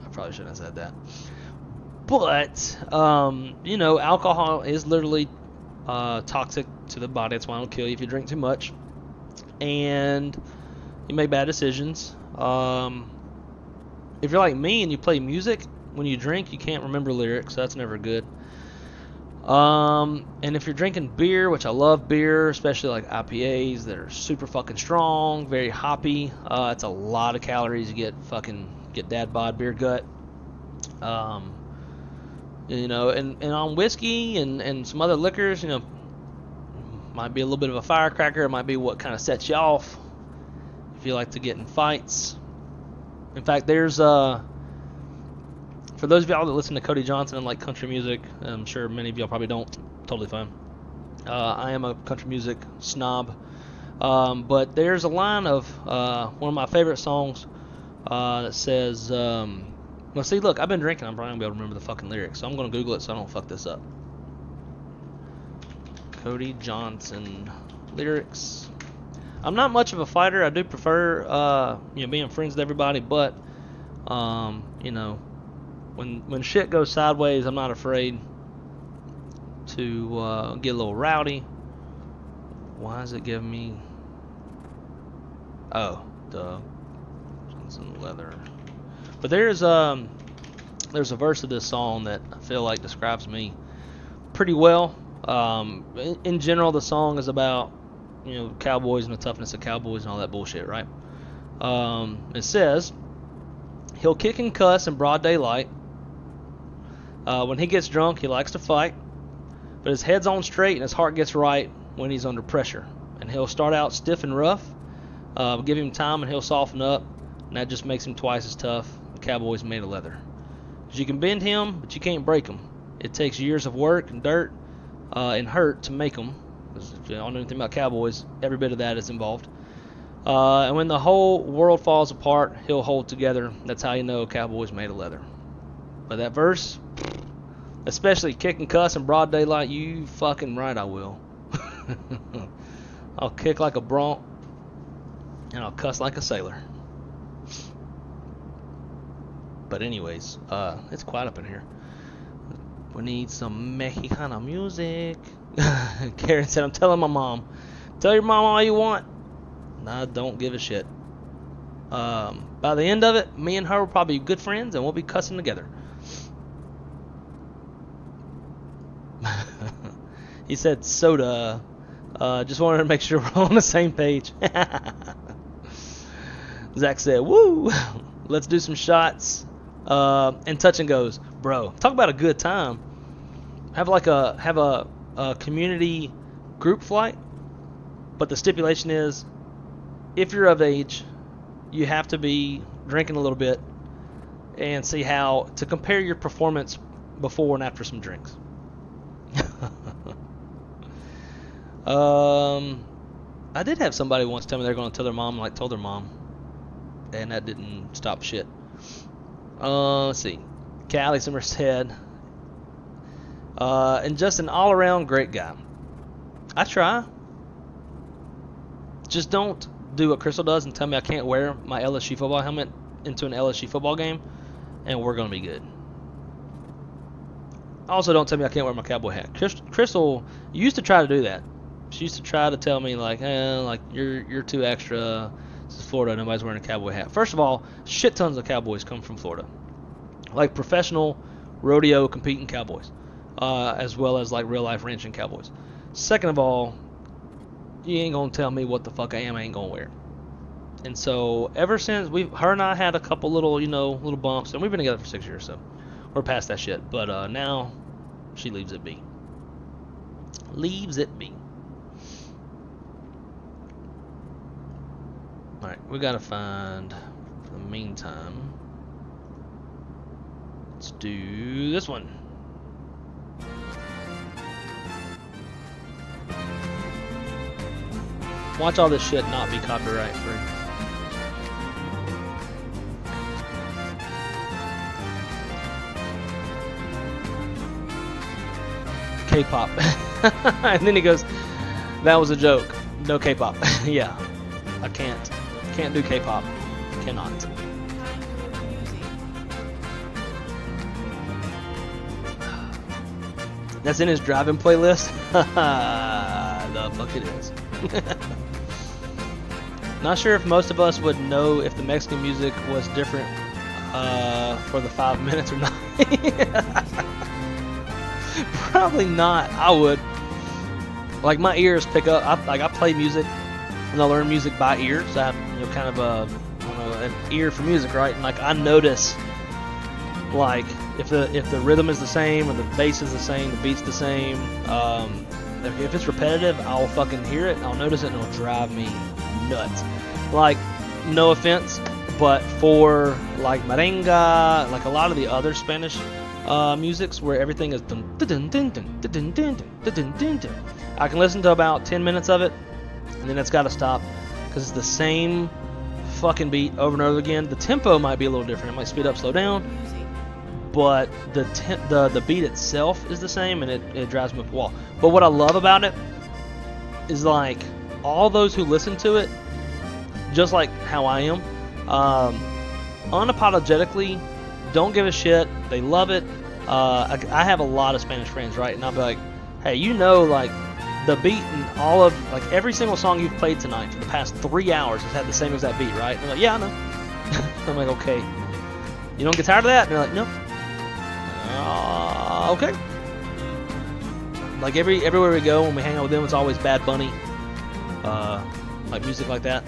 I probably shouldn't have said that. But, you know, alcohol is literally toxic to the body. That's why it'll kill you if you drink too much. And you make bad decisions. If you're like me and you play music, when you drink, you can't remember lyrics. So that's never good. And if you're drinking beer, which I love beer, especially like IPAs that are super fucking strong, very hoppy, it's a lot of calories. You get dad bod, beer gut. You know, and on whiskey and some other liquors, you know, might be a little bit of a firecracker. It might be what kind of sets you off if you like to get in fights. In fact, there's for those of y'all that listen to Cody Johnson and like country music, I'm sure many of y'all probably don't. Totally fine. I am a country music snob. But there's a line of one of my favorite songs that says, well, see, look, I've been drinking. I'm probably going to be able to remember the fucking lyrics. So I'm going to Google it so I don't fuck this up. Cody Johnson lyrics. I'm not much of a fighter. I do prefer, you know, being friends with everybody. But, you know, when shit goes sideways, I'm not afraid to get a little rowdy. Why is it giving me? Oh, duh. Johnson leather. But there's a verse of this song that I feel like describes me pretty well. In general, the song is about, you know, cowboys and the toughness of cowboys and all that bullshit, right? It says, he'll kick and cuss in broad daylight. When he gets drunk, he likes to fight, but his head's on straight and his heart gets right when he's under pressure. And he'll start out stiff and rough. Give him time and he'll soften up, and that just makes him twice as tough. The cowboy's made of leather. 'Cause you can bend him, but you can't break him. It takes years of work and dirt and hurt to make him. 'Cause if you don't know anything about cowboys, every bit of that is involved. And when the whole world falls apart, he'll hold together. That's how you know a cowboy's made of leather. But that verse, especially kick and cuss in broad daylight, you fucking right I will. I'll kick like a bronc, and I'll cuss like a sailor. But anyways, it's quiet up in here. We need some Mexicana music. Karen said, I'm telling my mom. Tell your mom all you want. I don't give a shit. By the end of it, me and her will probably be good friends, and we'll be cussing together. He said soda. Just wanted to make sure we're on the same page. Zach said, "Woo, let's do some shots." And Touch and goes, "Bro, talk about a good time. Have a community group flight, but the stipulation is, if you're of age, you have to be drinking a little bit, and see how to compare your performance before and after some drinks." I did have somebody once tell me they're going to tell their mom, like told their mom, and that didn't stop shit. Let's see. Callie Simmer said, and just an all-around great guy. I try. Just don't do what Crystal does and tell me I can't wear my LSU football helmet into an LSU football game, and we're going to be good. Also, don't tell me I can't wear my cowboy hat. Crystal used to try to do that. She used to try to tell me, like, you're too extra. This is Florida. Nobody's wearing a cowboy hat. First of all, shit tons of cowboys come from Florida. Like professional rodeo competing cowboys. As well as like real life ranching cowboys. Second of all, you ain't gonna tell me what the fuck I ain't gonna wear. And so ever since her and I had a couple little bumps, and we've been together for 6 years, so we're past that shit. But now she leaves it be. Leaves it be. All right, we gotta find. For the meantime, let's do this one. Watch all this shit not be copyright free. K-pop. And then he goes, "That was a joke. No K-pop." Yeah, I can't do K-pop. Cannot. That's in his driving playlist. The fuck it is. Not sure if most of us would know if the Mexican music was different for the 5 minutes or not. Probably not. I would. Like, my ears pick up. I play music and I learn music by ear, so I have kind of an ear for music, right? And like I notice, like if the rhythm is the same or the bass is the same, the beat's the same. If it's repetitive, I'll fucking hear it, I'll notice it, and it'll drive me nuts. Like, no offense, but for like merengue, like a lot of the other Spanish musics where everything is I can listen to about 10 minutes of it, and then it's got to stop because it's the same fucking beat over and over again. The tempo might be a little different. It might speed up, slow down, but the beat itself is the same, and it drives me up the wall. But what I love about it is, like, all those who listen to it, just like how I am, unapologetically don't give a shit. They love it. I have a lot of Spanish friends, right? And I'll be like, hey, like the beat and all of, like, every single song you've played tonight for the past 3 hours has had the same exact beat, right? And they're like, yeah, I know. I'm like, okay. You don't get tired of that? And they're like, no. Okay. Like everywhere we go when we hang out with them, it's always Bad Bunny, like music like that.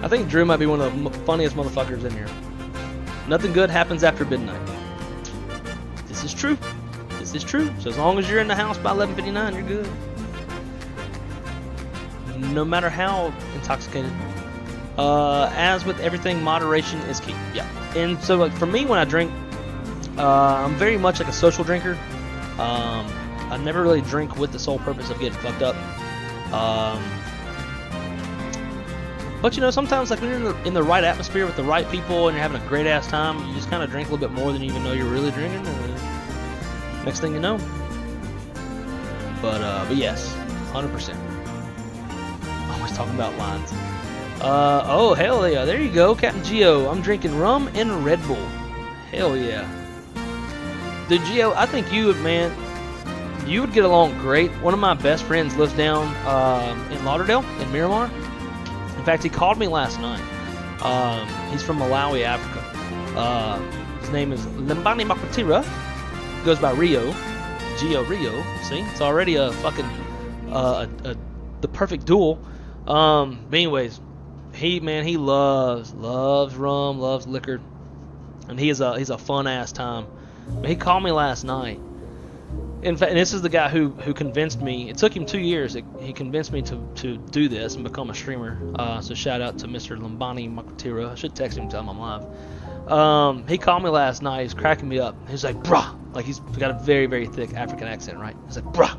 I think Drew might be one of the funniest motherfuckers in here. Nothing good happens after midnight. This is true. This is true. So as long as you're in the house by 11:59, you're good. No matter how intoxicated. As with everything, moderation is key. Yeah. And so, like, for me, when I drink, I'm very much like a social drinker. I never really drink with the sole purpose of getting fucked up. But, you know, sometimes, like, when you're in the right atmosphere with the right people and you're having a great ass time, you just kind of drink a little bit more than you even know you're really drinking. And next thing you know. But yes, 100%. Always talking about lines. Oh, hell yeah. There you go, Captain Geo. I'm drinking rum and Red Bull. Hell yeah. Dude, Geo, I think you would, man, you would get along great. One of my best friends lives down in Lauderdale, in Miramar. In fact, he called me last night. He's from Malawi, Africa. His name is Limbani Makwatira. Goes by Rio. Geo Rio. See? It's already a fucking the perfect duel. But anyways, he loves rum, loves liquor, and he's a fun ass time. He called me last night. In fact, and this is the guy who convinced me. It took him 2 years. He convinced me to do this and become a streamer. So shout out to Mr. Lambani Makatira. I should text him and tell him I'm live. He called me last night. He's cracking me up. He's like, bruh. Like, he's got a very, very thick African accent, right? He's like, bruh,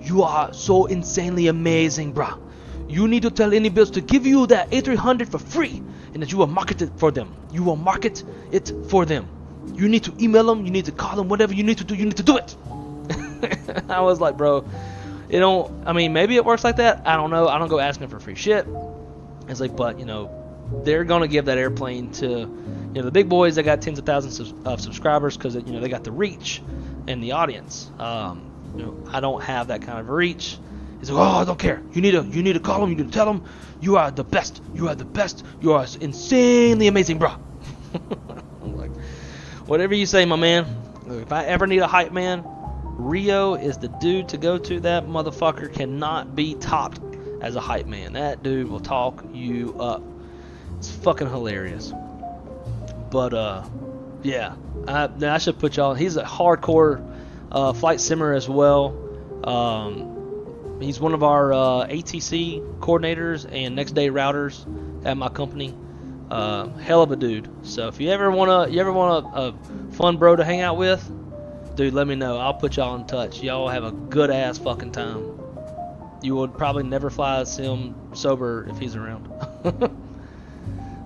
you are so insanely amazing, bruh. You need to tell INIBUILDS to give you that A300 for free, and that you will market it for them. You will market it for them. You need to email them. You need to call them. Whatever you need to do, you need to do it. I was like, bro, I mean, maybe it works like that. I don't know. I don't go asking for free shit. It's like, but, they're going to give that airplane to, the big boys that got tens of thousands of subscribers because, they got the reach and the audience. I don't have that kind of reach. He's like, oh, I don't care. You need to call them. You need to tell them you are the best. You are the best. You are insanely amazing, bro. I'm like, whatever you say, my man. If I ever need a hype man, Rio is the dude to go to. That motherfucker cannot be topped as a hype man. That dude will talk you up. It's fucking hilarious. But yeah, I should put y'all. He's a hardcore flight simmer as well. He's one of our ATC coordinators and next day routers at my company. Hell of a dude. So if you ever want a fun bro to hang out with, dude, let me know. I'll put y'all in touch. Y'all have a good ass fucking time. You would probably never fly a sim sober if he's around.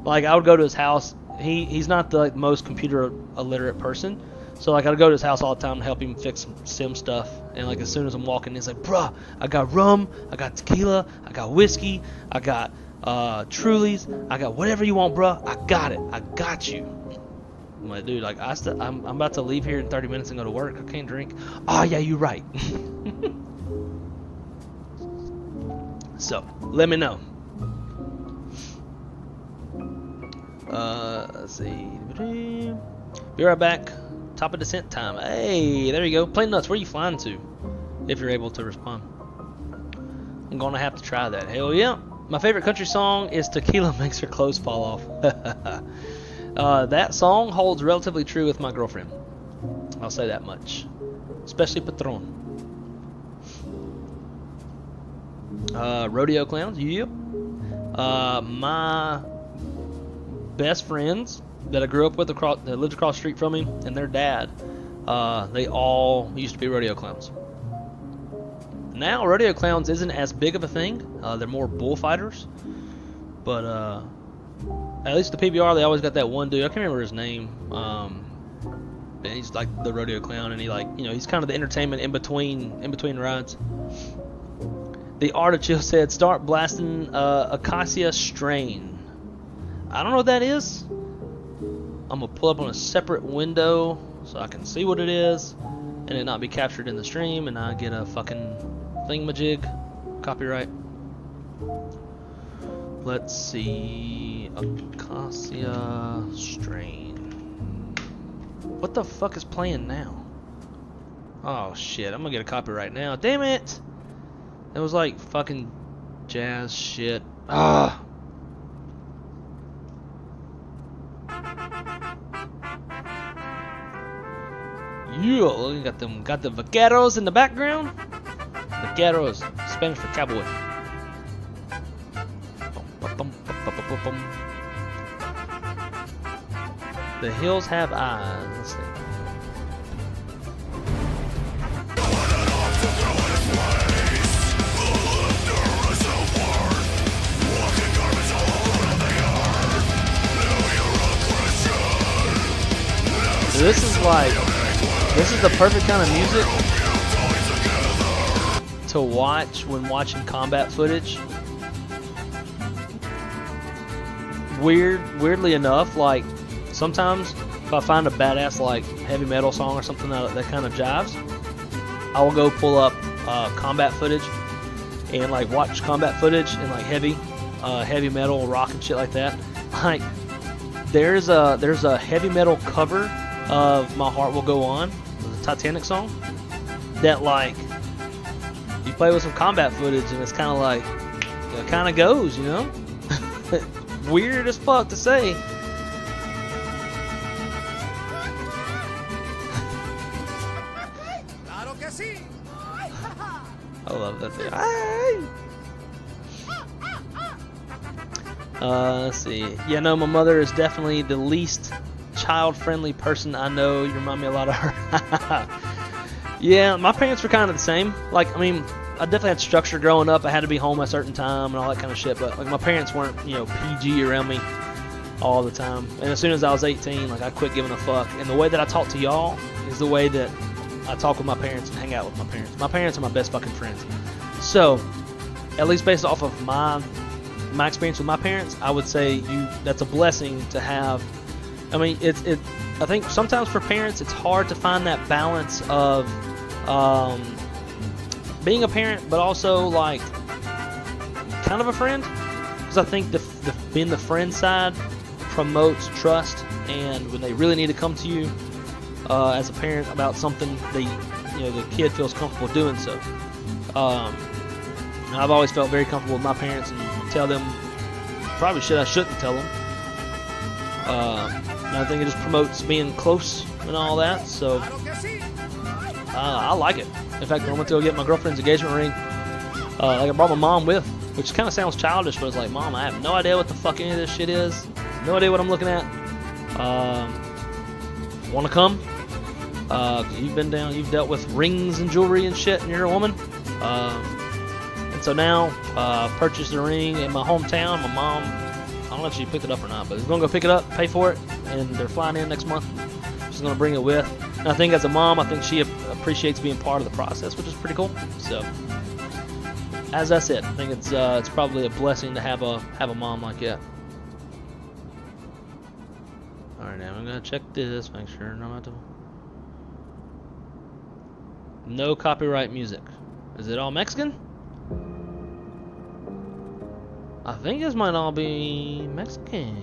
Like, I would go to his house. He's not the most computer illiterate person, so like I'd go to his house all the time to help him fix some sim stuff. And like as soon as I'm walking, he's like, bruh, I got rum, I got tequila, I got whiskey, I got Trulies, I got whatever you want, bruh. I got it. I got you. I'm like, dude, like I'm about to leave here in 30 minutes and go to work. I can't drink. Oh yeah, you're right. So let me know. Let's see. Be right back. Top of descent time. Hey, there you go. Plain nuts. Where are you flying to? If you're able to respond, I'm gonna have to try that. Hell yeah. My favorite country song is "Tequila Makes Her Clothes Fall Off." That song holds relatively true with my girlfriend. I'll say that much. Especially Patron. Rodeo clowns. Yep. My best friends that I grew up with that lived across the street from me, and their dad, they all used to be rodeo clowns. Now rodeo clowns isn't as big of a thing. They're more bullfighters. But at least the PBR, they always got that one dude. I can't remember his name. He's like the rodeo clown, and he's kind of the entertainment in between rides. The Art of Chill said, start blasting Acacia Strain. I don't know what that is. I'm going to pull up on a separate window so I can see what it is and it not be captured in the stream and I get a fucking thingamajig. Copyright. Let's see. Acacia Strain. What the fuck is playing now? Oh shit, I'm going to get a copyright now. Damn it! It was like fucking jazz shit. Ah. Yeah, got the vaqueros in the background. Vaqueros, Spanish for cowboy. The hills have eyes. Let's see. This is the perfect kind of music to watch when watching combat footage. Weirdly enough, like sometimes if I find a badass like heavy metal song or something that kind of jives, I will go pull up combat footage and like watch combat footage and like heavy metal rock and shit like that. Like there's a heavy metal cover of My Heart Will Go On, the Titanic song, that like you play with some combat footage and it's kind of like, it kind of goes, you know. Weird as fuck to say. I love that thing. Let's see. Yeah, no, my mother is definitely the least child-friendly person I know. You remind me a lot of her. Yeah, my parents were kind of the same. Like, I mean, I definitely had structure growing up. I had to be home at a certain time and all that kind of shit. But like, my parents weren't, you know, PG around me all the time. And as soon as I was 18, like, I quit giving a fuck. And the way that I talk to y'all is the way that I talk with my parents and hang out with my parents. My parents are my best fucking friends. So, at least based off of my experience with my parents, I would say that's a blessing to have. I mean, I think sometimes for parents, it's hard to find that balance of being a parent, but also like kind of a friend. Because I think being the friend side promotes trust, and when they really need to come to you as a parent about something, the kid feels comfortable doing so. I've always felt very comfortable with my parents and tell them probably shit I shouldn't tell them. And I think it just promotes being close and all that. So I like it. In fact, when I went to go get my girlfriend's engagement ring, like I brought my mom with, which kind of sounds childish, but I was like, Mom, I have no idea what the fuck any of this shit is. No idea what I'm looking at. Want to come? You've been down, you've dealt with rings and jewelry and shit, and you're a woman. And so now, purchased a ring in my hometown. My mom, I don't know if she picked it up or not, but she's gonna go pick it up, pay for it, and they're flying in next month. She's gonna bring it with. And I think as a mom, I think she appreciates being part of the process, which is pretty cool. So, as I said, I think it's probably a blessing to have a mom like that. All right, now I'm gonna check this, make sure I'm not to. No copyright music. Is it all Mexican? I think this might all be Mexican.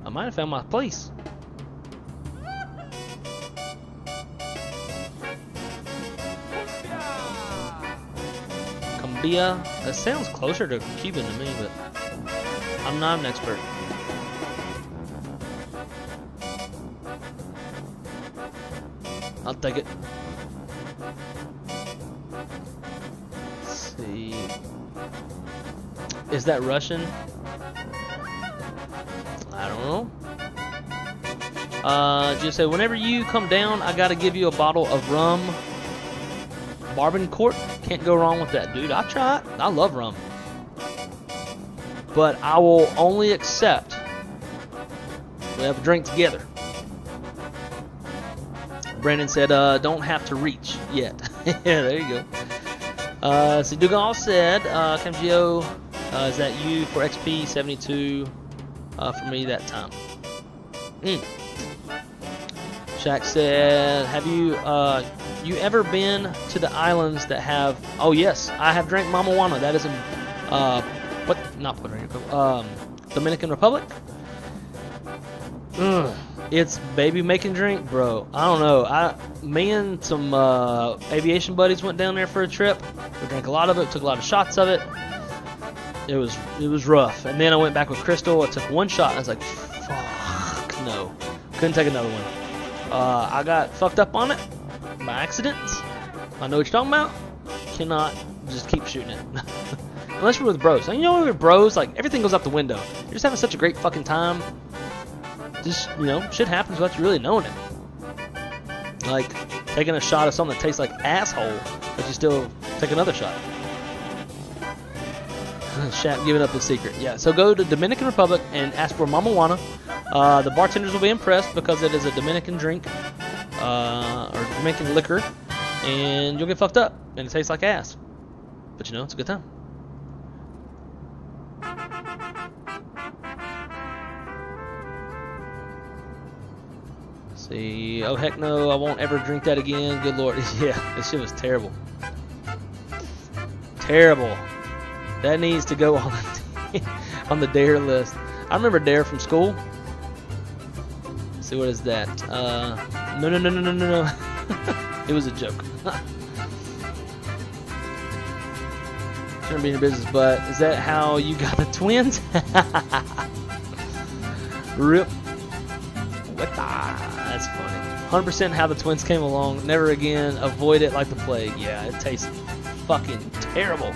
I might have found my place. Cumbia. That sounds closer to Cuban to me, but I'm not an expert. I'll take it. Let's see. Is that Russian? I don't know. Just say, whenever you come down, I gotta give you a bottle of rum. Barbancourt? Can't go wrong with that, dude. I try it. I love rum. But I will only accept we have a drink together. Brandon said, don't have to reach yet. Yeah, there you go. So Dugan all said, Camgio, is that you for XP 72 for me that time? Shaq said, have you ever been to the islands that have? Oh yes, I have drank Mama Juana. That is in not Puerto Rico, Dominican Republic. It's baby making drink, bro. I don't know. Me and some aviation buddies went down there for a trip. We drank a lot of it, took a lot of shots of it. It was rough. And then I went back with Crystal. I took one shot and I was like, fuck no. Couldn't take another one. I got fucked up on it by accident. I know what you're talking about. Cannot just keep shooting it. Unless you're with bros. And you know, when you're with bros, like everything goes out the window. You're just having such a great fucking time. Just, you know, shit happens without you really knowing it. Like taking a shot of something that tastes like asshole, but you still take another shot. Shaq giving up his secret. Yeah, so go to Dominican Republic and ask for Mama Juana. The bartenders will be impressed because it is a Dominican drink or Dominican liquor, and you'll get fucked up and it tastes like ass. But you know, it's a good time. See, oh heck no, I won't ever drink that again. Good lord. Yeah, this shit was terrible. Terrible. That needs to go on the dare list. I remember dare from school. Let's see, what is that? No. It was a joke. Shouldn't be in your business, but is that how you got the twins? Rip. That's funny. 100% how the twins came along. Never again. Avoid it like the plague. Yeah, it tastes fucking terrible.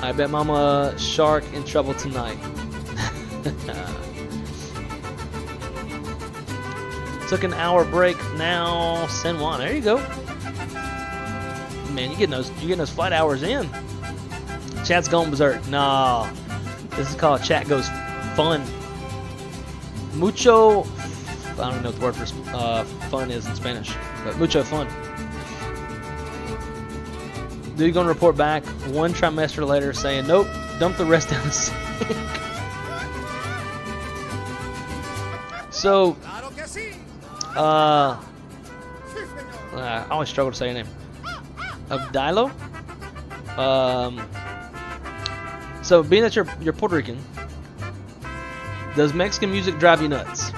I bet Mama Shark in trouble tonight. Took an hour break. Now San Juan. There you go. Man, you getting those flight hours in. Chat's going berserk. Nah, this is called Chat Goes Fun. Mucho. I don't even know what the word for fun is in Spanish, but mucho fun. Dude gonna report back 1 trimester later saying, nope, dump the rest down the sink. So, I always struggle to say your name. Abdilo? So, being that you're Puerto Rican, does Mexican music drive you nuts?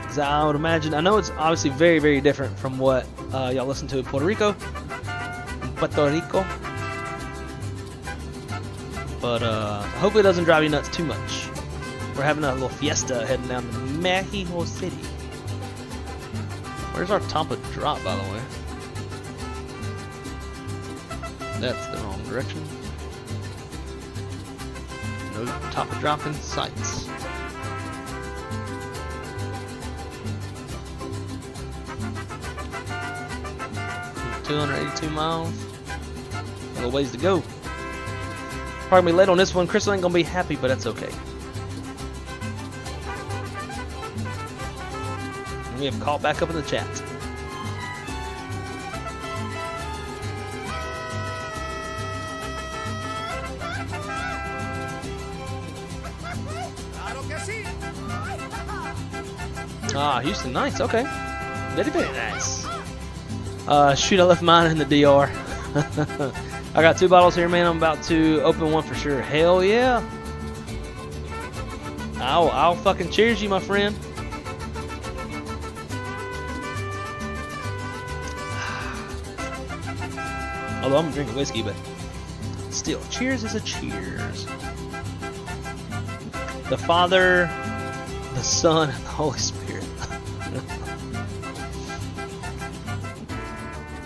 Because I would imagine, I know it's obviously very, very different from what y'all listen to in Puerto Rico. But hopefully it doesn't drive you nuts too much. We're having a little fiesta heading down to Mexico City. Where's our Tampa drop, by the way? That's the wrong direction. No Tampa drop in sights. $282 miles. A little ways to go. Probably late on this one. Crystal ain't gonna be happy, but that's okay. And we have caught back up in the chat. Ah, Houston, nice. Okay, very, very nice. Shoot, I left mine in the DR. I got 2 bottles here, man. I'm about to open one for sure. Hell yeah. I'll fucking cheers you, my friend. Although I'm drinking whiskey, but still, cheers is a cheers. The Father, the Son, and the Holy Spirit.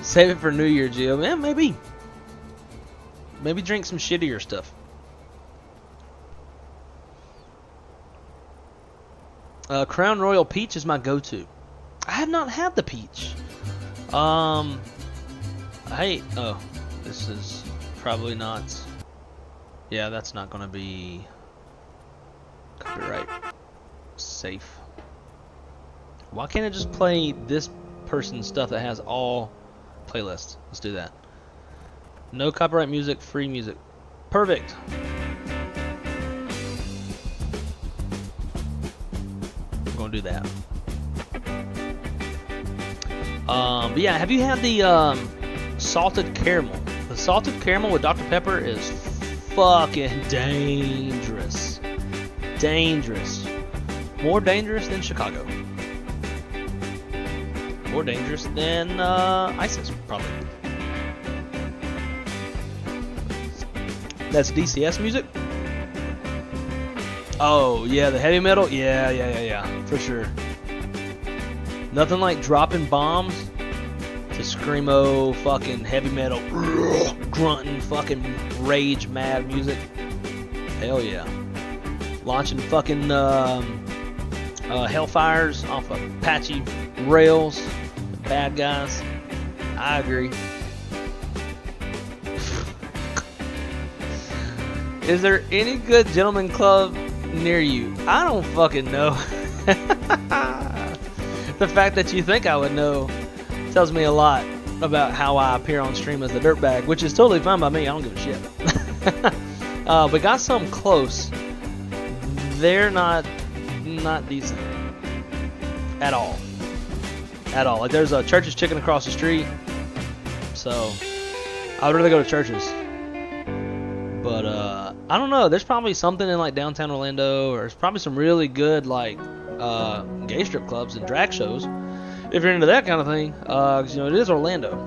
Save it for New Year, Gio. Man, maybe. Maybe drink some shittier stuff. Crown Royal Peach is my go-to. I have not had the peach. Hey, oh, this is probably not. Yeah, that's not gonna be copyright safe. Why can't I just play this person's stuff that has all playlists? Let's do that. No copyright music, free music. Perfect. I'm gonna do that. But yeah, have you had the salted caramel? The salted caramel with Dr. Pepper is fucking dangerous. Dangerous. More dangerous than Chicago. More dangerous than ISIS, probably. That's DCS music? Oh, yeah, the heavy metal? Yeah, for sure. Nothing like dropping bombs to screamo fucking heavy metal, grunting fucking rage mad music. Hell yeah. Launching fucking hellfires off of Apache rails. Bad guys. I agree. Is there any good gentleman club near you? I don't fucking know. The fact that you think I would know tells me a lot about how I appear on stream as the dirtbag, which is totally fine by me. I don't give a shit. We got some close. They're not decent at all. At all. Like there's a Church's Chicken across the street, so I would rather go to Church's. But I don't know. There's probably something in like downtown Orlando, or there's probably some really good like gay strip clubs and drag shows if you're into that kind of thing. 'Cause, you know, it is Orlando.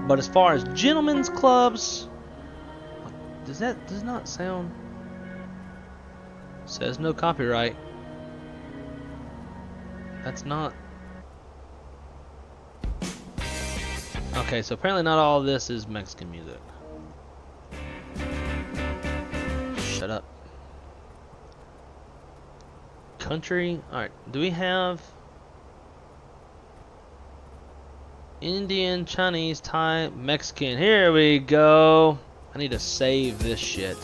But as far as gentlemen's clubs, does not sound? Says no copyright. That's not. Okay, so apparently not all of this is Mexican music. Shut up. Country. Alright, do we have Indian, Chinese, Thai, Mexican? Here we go. I need to save this shit.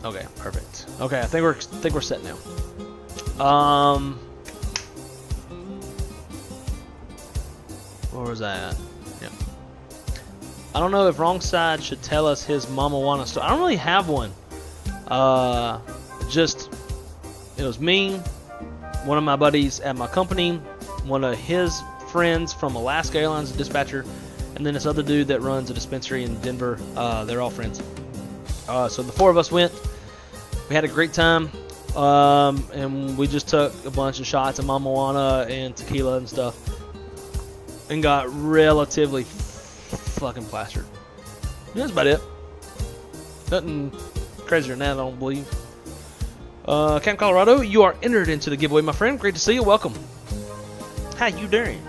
Okay, perfect. Okay, I think we're set now. Where was I at? Yeah. I don't know if Wrong Side should tell us his Mama Wanna story. I don't really have one. Just it was me, one of my buddies at my company, one of his friends from Alaska Airlines, a dispatcher, and then this other dude that runs a dispensary in Denver. They're all friends. So the four of us went. We had a great time, and we just took a bunch of shots of Mama Wanna and tequila and stuff, and got relatively fucking plastered. That's about it. Nothing crazier than that, I don't believe. Camp Colorado, you are entered into the giveaway, my friend. Great to see you. Welcome. How you doing?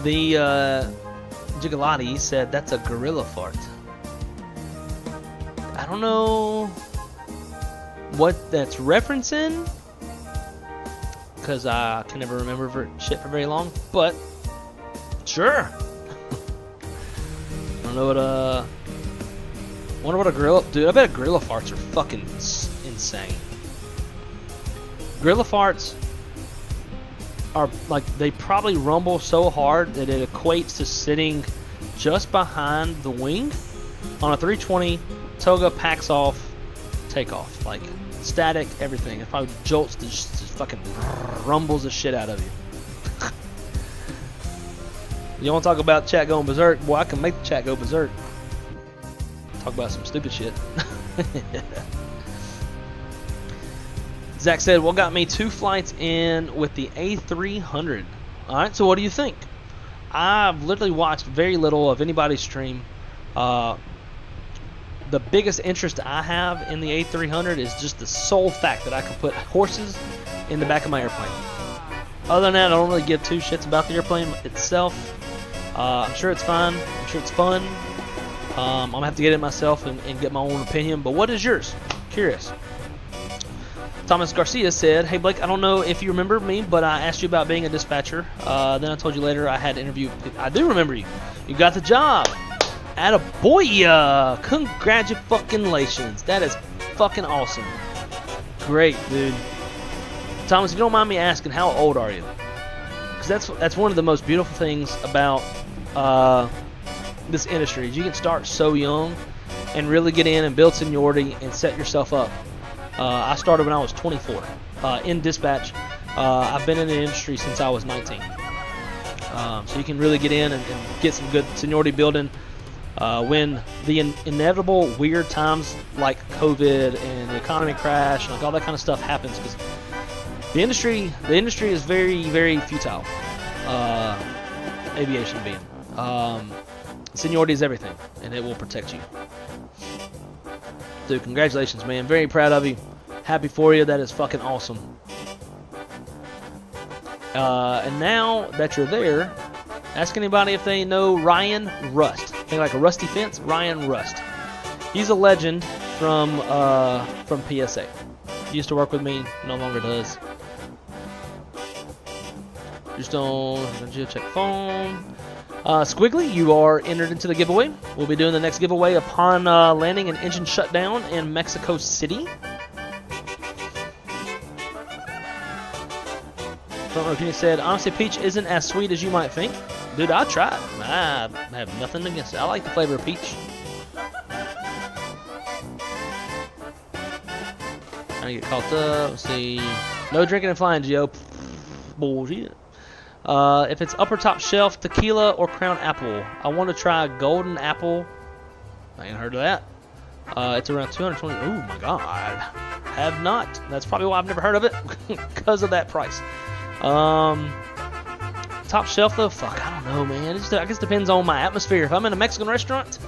The Gigalotti said that's a gorilla fart. I don't know what that's referencing, because I can never remember shit for very long, but sure. I don't know what wonder what a gorilla, dude. I bet gorilla farts are fucking insane. Gorilla farts are like, they probably rumble so hard that it equates to sitting just behind the wing on a 320. Toga packs off, takeoff, like static, everything. It probably jolts, just fucking rumbles the shit out of you. You want to talk about chat going berserk? Boy, I can make the chat go berserk. Talk about some stupid shit. Zach said, what got me 2 flights in with the A300? Alright, so what do you think? I've literally watched very little of anybody's stream. The biggest interest I have in the A300 is just the sole fact that I can put horses in the back of my airplane. Other than that, I don't really give two shits about the airplane itself. I'm sure it's fine. I'm sure it's fun. I'm going to have to get it myself and get my own opinion. But what is yours? Curious. Thomas Garcia said, hey Blake, I don't know if you remember me, but I asked you about being a dispatcher. Then I told you later I had to interview. I do remember you. You got the job. Attaboy! Congratulations. That is fucking awesome. Great, dude. Thomas, if you don't mind me asking, how old are you? Because that's one of the most beautiful things about this industry. Is you can start so young and really get in and build seniority and set yourself up. I started when I was 24 in dispatch. I've been in the industry since I was 19. So you can really get in and get some good seniority building. When the inevitable weird times like COVID and the economy crash and like all that kind of stuff happens, because the industry is very, very futile. Aviation being, seniority is everything, and it will protect you. Dude, congratulations, man! Very proud of you. Happy for you. That is fucking awesome. And now that you're there, ask anybody if they know Ryan Rust. Think like a rusty fence? Ryan Rust. He's a legend from PSA. He used to work with me, no longer does. Just don't check phone. Squiggly, you are entered into the giveaway. We'll be doing the next giveaway upon landing an engine shutdown in Mexico City. Front row opinion said, honestly, peach isn't as sweet as you might think. Dude, I tried. I have nothing against it. I like the flavor of peach. Trying to get caught up. Let's see. No drinking and flying, Gio. Bullshit. If it's upper top shelf, tequila or crown apple. I want to try golden apple. I ain't heard of that. It's around 220. Oh my god, have not. That's probably why I've never heard of it, because of that price. Top shelf though, fuck, I don't know, man. I guess it depends on my atmosphere. If I'm in a Mexican restaurant,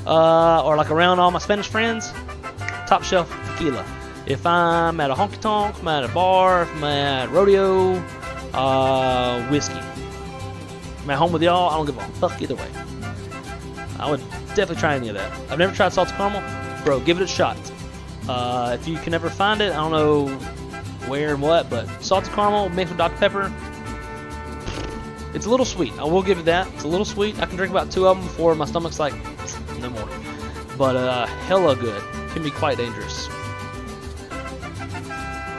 or like around all my Spanish friends, top shelf tequila. If I'm at a honky tonk, if I'm at a bar, if I'm at rodeo, whiskey. If I'm at home with y'all, I don't give a fuck either way. I would definitely try any of that. I've never tried salted caramel. Bro, give it a shot. If you can ever find it, I don't know where and what, but salted caramel mixed with Dr. Pepper, it's a little sweet. I will give you that. It's a little sweet. I can drink about 2 of them before my stomach's like, no more. But hella good. Can be quite dangerous.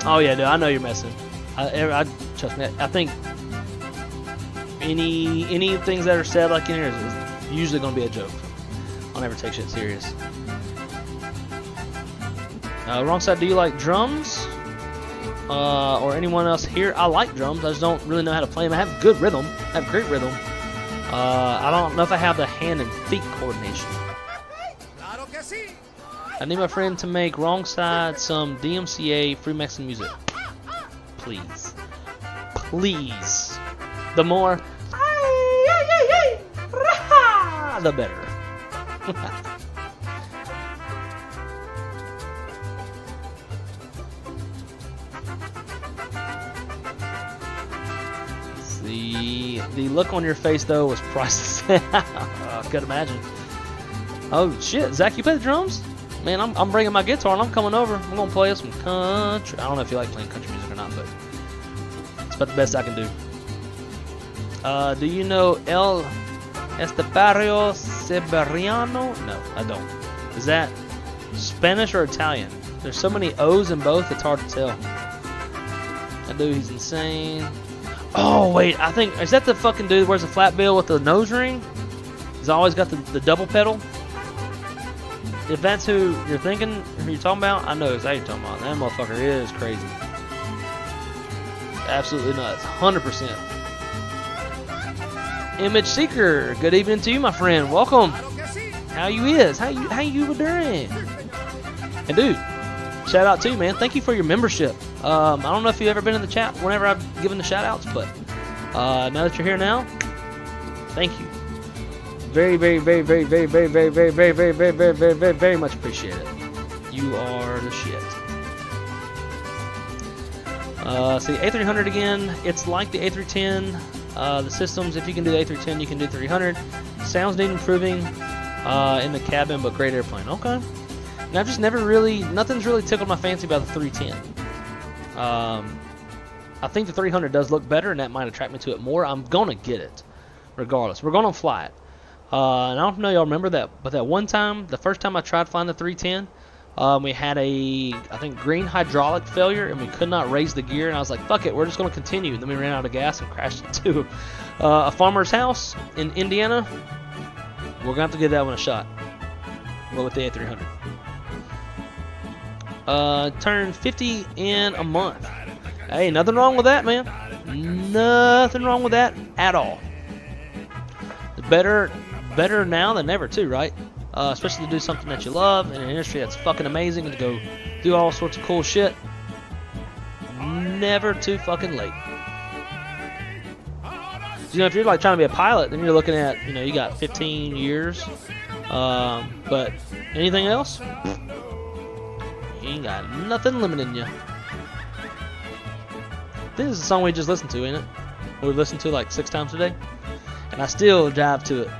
Oh yeah, dude, I know you're messing. I trust me. I think any things that are said like in here is usually gonna be a joke. I'll never take shit serious. Wrong side, do you like drums? Or anyone else here? I like drums. I just don't really know how to play them. I have good rhythm. I have great rhythm. I don't know if I have the hand and feet coordination. I need my friend to make wrong side some DMCA free Mexican music. Please. Please. The more the better. The look on your face though was priceless. I could imagine. Oh shit, Zach, you play the drums? Man, I'm bringing my guitar and I'm coming over. I'm gonna play us some country. I don't know if you like playing country music or not, but it's about the best I can do. Do you know El Estepario Siberiano? No, I don't. Is that Spanish or Italian? There's so many O's in both, it's hard to tell. That dude, he's insane. Oh, wait, I think, is that the fucking dude who wears a flat bill with the nose ring? He's always got the double pedal. If that's who you're thinking, who you're talking about, I know exactly what you're talking about. That motherfucker is crazy. Absolutely nuts. 100%. Image Seeker, good evening to you, my friend. Welcome. How you is? How you doing? And dude, shout out to you, man. Thank you for your membership. I don't know if you've ever been in the chat whenever I've given the shout outs, but now that you're here now, thank you. Very, very, very, very, very, very, very, very, very, very, very, very, very, very, very much appreciate it. You are the shit. See, A300 again. It's like the A310. The systems, if you can do the A310, you can do 300. Sounds need improving in the cabin, but great airplane. Okay. And I've just never really, nothing's really tickled my fancy about the 310. I think the 300 does look better, and that might attract me to it more. I'm gonna get it, regardless. We're gonna fly it. And I don't know if y'all remember that, but that one time, the first time I tried flying the 310, we had a, I think, green hydraulic failure, and we could not raise the gear, and I was like, fuck it, we're just gonna continue. And then we ran out of gas and crashed into a farmer's house in Indiana. We're gonna have to give that one a shot. But with the A300. Turned 50 in a month. Hey, nothing wrong with that, man. Nothing wrong with that at all. Better now than ever, too, right? Especially to do something that you love in an industry that's fucking amazing and to go do all sorts of cool shit. Never too fucking late. You know, if you're like trying to be a pilot, then you're looking at, you know, you got 15 years. But anything else? You ain't got nothing limiting you. This is the song we just listened to, ain't it? We've listened to like 6 times today. And I still drive to it.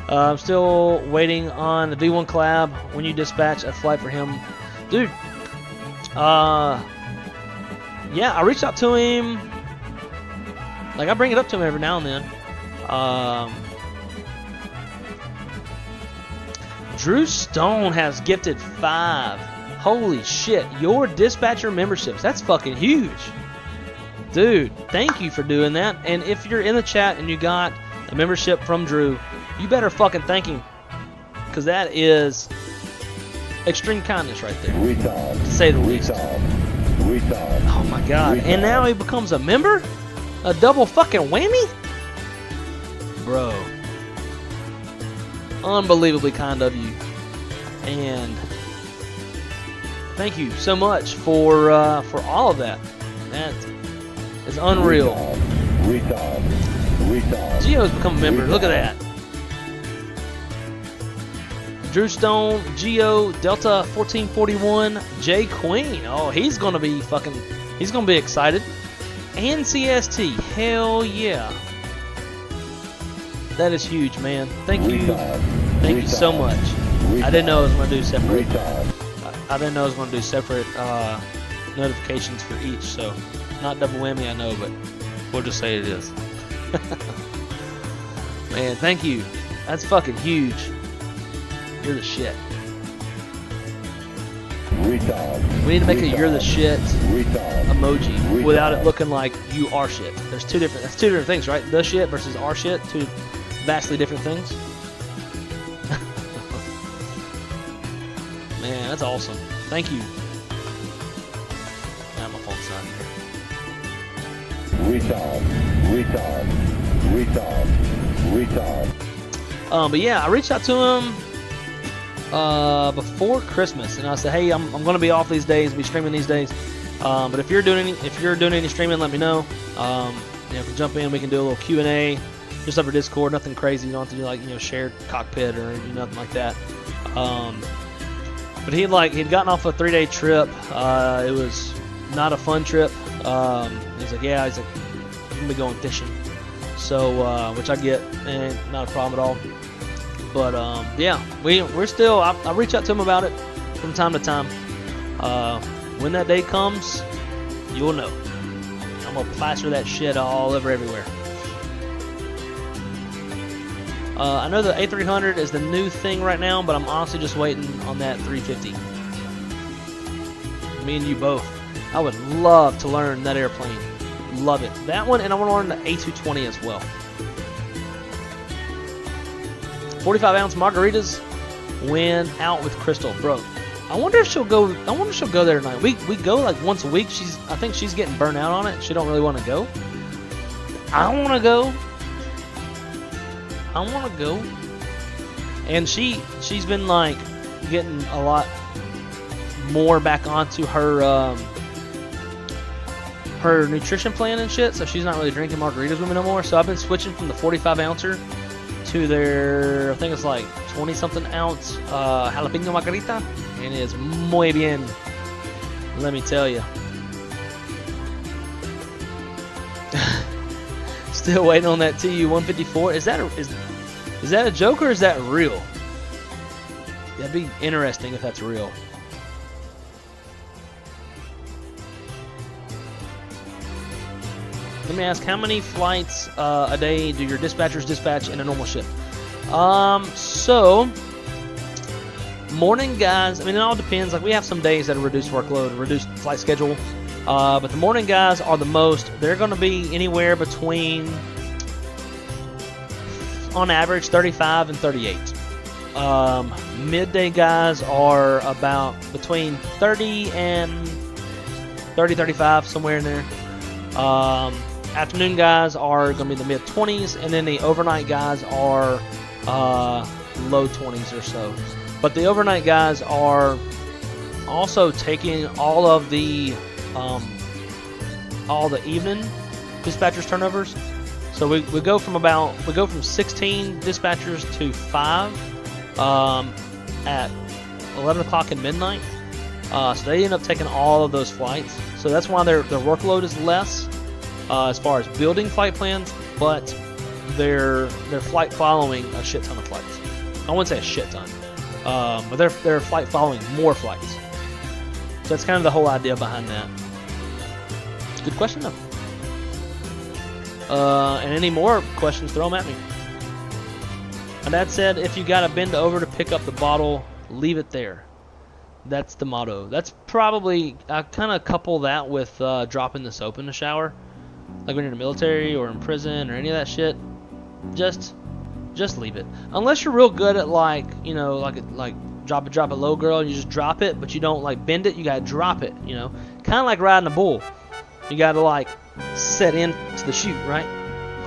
I'm still waiting on the D1 collab when you dispatch a flight for him. Dude, yeah, I reached out to him. Like, I bring it up to him every now and then. Drew Stone has gifted 5. Holy shit, your dispatcher memberships. That's fucking huge. Dude, thank you for doing that. And if you're in the chat and you got a membership from Drew, you better fucking thank him. Because that is extreme kindness right there. To say the least. Oh my god. And now he becomes a member? A double fucking whammy? Bro. unbelievably kind of you. And thank you so much for all of that. That is unreal. Geo's become a member. Look at that. Drew Stone, Geo, Delta 1441, Jay Queen. Oh, he's gonna be excited. And CST, hell yeah. That is huge, man. Thank you so much. I didn't know I was gonna do separate. I didn't know I was gonna do separate notifications for each. So, not double whammy, I know, but we'll just say it is. Man, thank you. That's fucking huge. You're the shit. We need to make a "you're the shit" emoji without it looking like you are shit. That's two different things, right? The shit versus our shit, two vastly different things. Man, that's awesome. Thank you. Now my phone's not here. But yeah, I reached out to him before Christmas, and I said, hey, I'm going to be off these days, be streaming these days. But if you're doing any streaming, let me know. If we jump in, we can do a little Q&A just over Discord. Nothing crazy. You don't have to do like shared cockpit or nothing like that. But he'd gotten off a 3-day trip. It was not a fun trip. He's like, yeah, I'm gonna be going fishing. So which I get, and not a problem at all. But yeah, we're still. I reach out to him about it from time to time. When that day comes, you'll know. I'm gonna plaster that shit all over everywhere. I know the A300 is the new thing right now, but I'm honestly just waiting on that 350. Me and you both. I would love to learn that airplane. Love it. That one, and I want to learn the A220 as well. 45-ounce margaritas went out with Crystal, bro. I wonder if she'll go there tonight. We go like once a week. I think she's getting burnt out on it. She don't really want to go. I want to go. And she's been like getting a lot more back onto her her nutrition plan and shit. So she's not really drinking margaritas with me no more. So I've been switching from the 45-ouncer to their, I think it's like 20-something ounce jalapeno margarita, and it is muy bien. Let me tell you. Still waiting on that TU-154. Is that a joke or is that real? That'd be interesting if that's real. Let me ask, how many flights a day do your dispatchers dispatch in a normal shift? So morning guys, I mean, it all depends. Like, we have some days that are reduced workload, reduced flight schedule. But the morning guys are the most. They're going to be anywhere between, on average, 35 and 38. Midday guys are about between 30 and 35, somewhere in there. Afternoon guys are going to be in the mid-20s, and then the overnight guys are low 20s or so. But the overnight guys are also taking all the evening dispatchers turnovers. So we go from 16 dispatchers to 5 at 11 o'clock and midnight. So they end up taking all of those flights. So that's why their workload is less as far as building flight plans, but they're flight following a shit ton of flights. I wouldn't say a shit ton, but they're flight following more flights. So that's kind of the whole idea behind that. Good question though. And any more questions, throw them at me. My dad said, if you gotta bend over to pick up the bottle, leave it there. That's the motto. That's probably, I kind of couple that with dropping the soap in the shower. Like when you're in the military or in prison or any of that shit. Just leave it. Unless you're real good at like drop it low, girl, and you just drop it, but you don't like bend it, you gotta drop it, kind of like riding a bull. You gotta like set into the chute, right?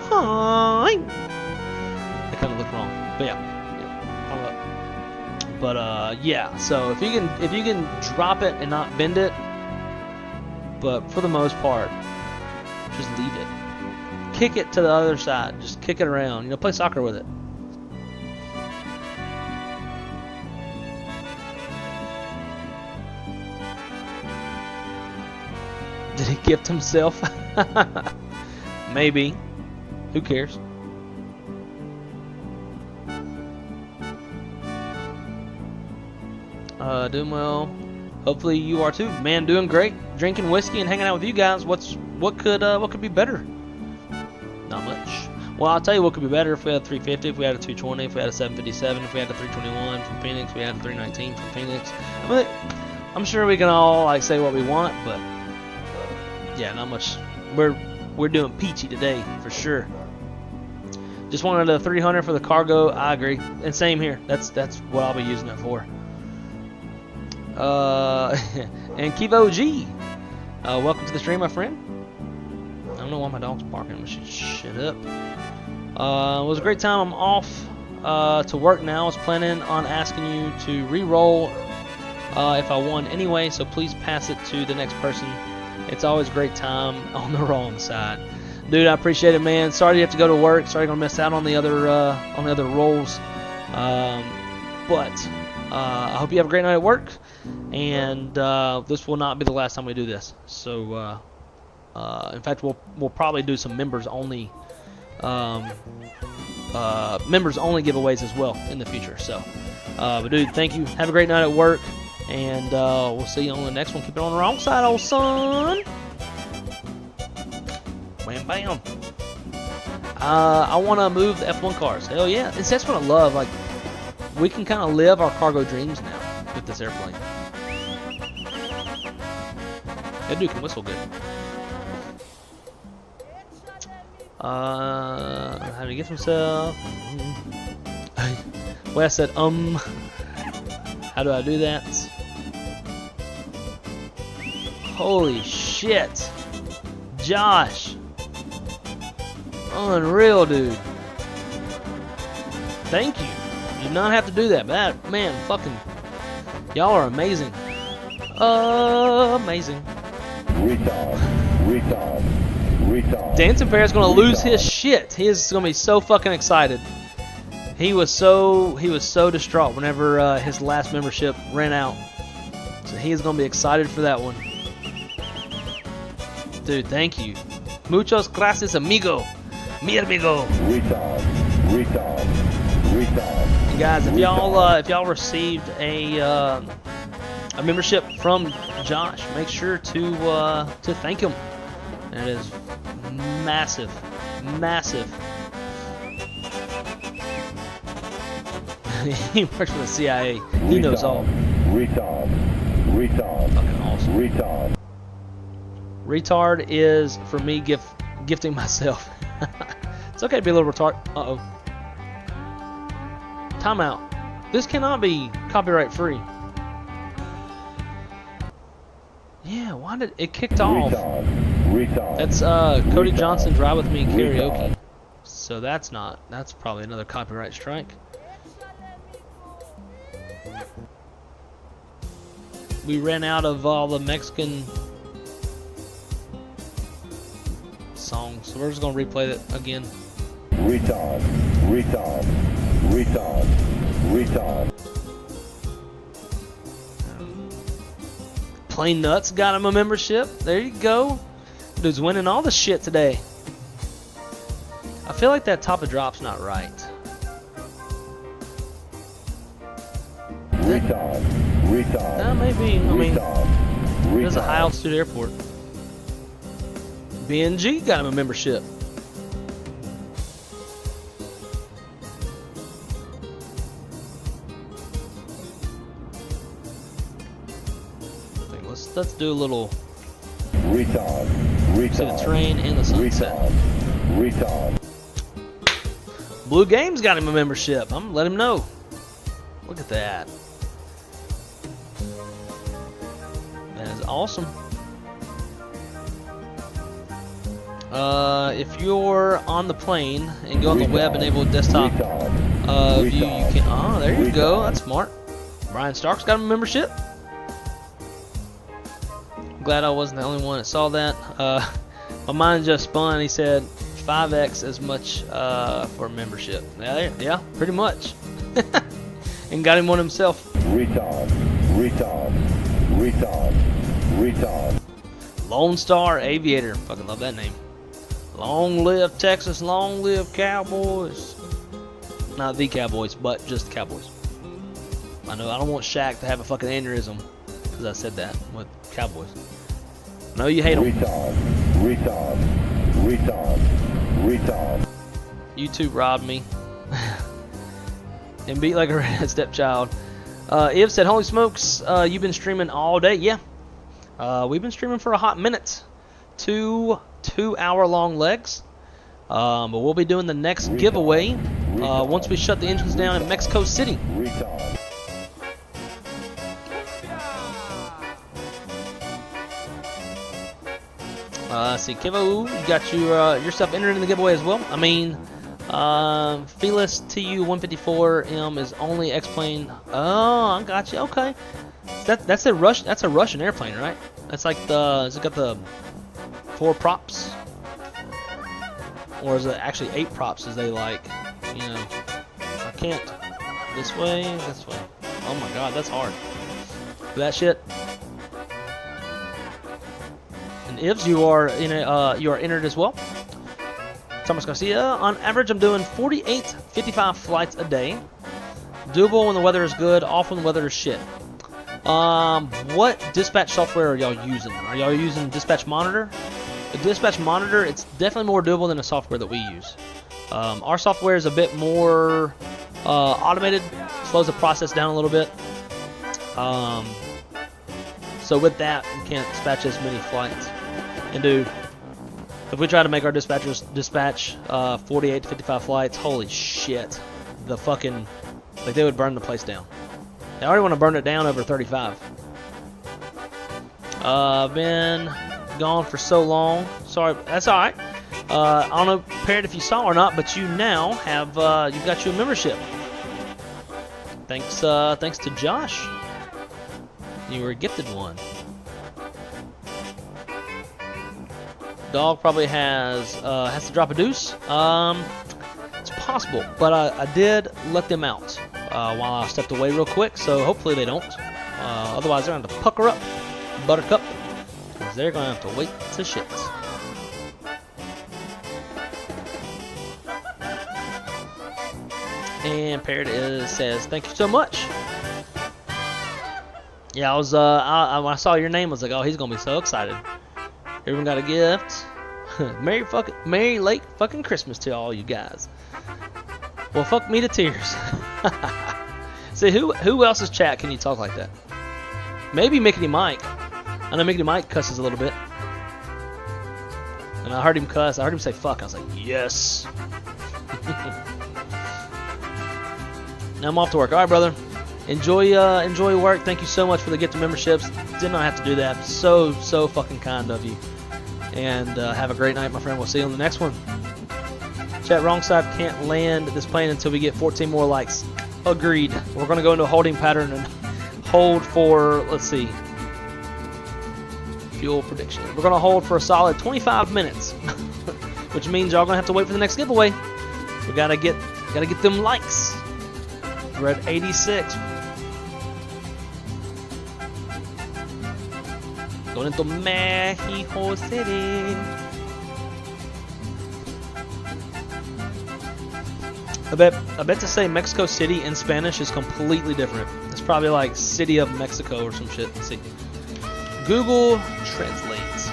That kind of looked wrong, but yeah, I But yeah, so if you can drop it and not bend it, but for the most part, just leave it. Kick it to the other side. Just kick it around. You know, play soccer with it. Did he gift himself? Maybe. Who cares? Doing well. Hopefully you are too. Man, doing great. Drinking whiskey and hanging out with you guys. What could be better? Not much. Well, I'll tell you what could be better if we had a 350, if we had a 220, if we had a 757, if we had a 321 from Phoenix, if we had a 319 from Phoenix. I mean, I'm sure we can all like say what we want, but yeah, not much. We're doing peachy today for sure. Just wanted a 300 for the cargo. I agree, and same here. That's what I'll be using it for. And Kivo G, welcome to the stream, my friend. I don't know why my dog's barking. I'm gonna shut up. It was a great time. I'm off to work now. I was planning on asking you to re-roll if I won anyway, so please pass it to the next person. It's always a great time on the wrong side. Dude, I appreciate it, man. Sorry you have to go to work. Sorry you're gonna miss out on the other rolls. But I hope you have a great night at work. And this will not be the last time we do this. So, in fact, we'll probably do some members only giveaways as well in the future. So, but dude, thank you. Have a great night at work, and we'll see you on the next one. Keep it on the wrong side, old son. Bam, bam. I want to move the F1 cars. Hell yeah! That's what I love. Like, we can kind of live our cargo dreams now with this airplane. That dude can whistle good. How do he get himself? Well, I said, how do I do that? Holy shit. Josh. Unreal, dude. Thank you. You do not have to do that. Man, fucking, y'all are amazing. Amazing. Retard. Dancing Bear's gonna lose his shit. He is gonna be so fucking excited. He was so distraught whenever his last membership ran out. So he is gonna be excited for that one. Dude, thank you. Muchos gracias, amigo. Mi amigo. Retard. And guys, if y'all received a membership from Josh, make sure to thank him. It is massive. He works for the CIA. He knows all. Retard. Fucking awesome. Retard is for me gifting myself. It's okay to be a little retard. Uh-oh. Timeout. This cannot be copyright free. Yeah, why did it kicked off? Retard. That's Cody Johnson's Ride With Me karaoke. So that's probably another copyright strike. We ran out of all the Mexican songs, so we're just gonna replay it again. Retard. Plain Nuts got him a membership. There you go. Dude's winning all the shit today. I feel like that top of drop's not right. Retard. That may be. I mean, there's a high altitude airport. BNG got him a membership. Let's do a little. Retard. See the train and the sunset. Retard. Blue Games got him a membership. I'm gonna let him know. Look at that. That is awesome. If you're on the plane and go on the web, enable desktop view, you can. Oh, there you go. That's smart. Brian Stark's got a membership. Glad I wasn't the only one that saw that. My mind just spun. He said 5x as much for membership. Yeah, pretty much. And got him one himself. Retard. Retard. Retard. Retard. Lone Star Aviator. Fucking love that name. Long live Texas. Long live Cowboys. Not the Cowboys, but just the Cowboys. I know I don't want Shaq to have a fucking aneurysm because I said that with Cowboys. I know you hate them. Retard. Retard. Retard. Retard. YouTube robbed me. And beat like a red stepchild. Iv said, holy smokes, you've been streaming all day. Yeah. We've been streaming for a hot minute. 2 2-hour-long legs. But we'll be doing the next giveaway once we shut the engines down in Mexico City. Retard. See, Kivo, you got yourself entered in the giveaway as well. I mean, Felis TU-154M is only X-plane. Oh, I got you. Okay, that's a Russian airplane, right? That's like has it got the 4 props, or is it actually 8 props? As they like, you know, I can't. This way, this way. Oh my God, that's hard. That shit. And Ivs, you are entered as well. Thomas Garcia, on average, I'm doing 48-55 flights a day. Doable when the weather is good, off when the weather is shit. What dispatch software are y'all using? Are y'all using Dispatch Monitor? The Dispatch Monitor, it's definitely more doable than the software that we use. Our software is a bit more automated, slows the process down a little bit. So with that, we can't dispatch as many flights. And dude, if we try to make our dispatchers dispatch 48 to 55 flights, holy shit, the fucking, like, they would burn the place down. They already want to burn it down over 35. I've been gone for so long. Sorry, that's all right. I don't know, Parrot, if you saw or not, but you now have you've got your membership. Thanks to Josh. You were gifted one. Dog probably has to drop a deuce. It's possible, but I did let them out while I stepped away real quick, so hopefully they don't. Otherwise, they're going to have to pucker up, Buttercup, because they're going to have to wait to shit. And Parrot says, thank you so much. Yeah, I was when I saw your name, I was like, oh, he's gonna be so excited. Everyone got a gift. Merry late fucking Christmas to all you guys. Well, fuck me to tears. See, who else's chat can you talk like that? Maybe Mickey Mike. I know Mickey Mike cusses a little bit. And I heard him cuss. I heard him say fuck. I was like, yes. Now I'm off to work. All right, brother. Enjoy work. Thank you so much for the gift of memberships. Did not have to do that. So fucking kind of you. And have a great night, my friend. We'll see you on the next one. Chat, wrong side can't land this plane until we get 14 more likes. Agreed. We're going to go into a holding pattern and hold for, let's see, fuel prediction. We're going to hold for a solid 25 minutes, which means y'all going to have to wait for the next giveaway. We gotta get them likes. We're at 86. Going into Mexico City. I bet to say Mexico City in Spanish is completely different. It's probably like City of Mexico or some shit. Let's see. Google translates.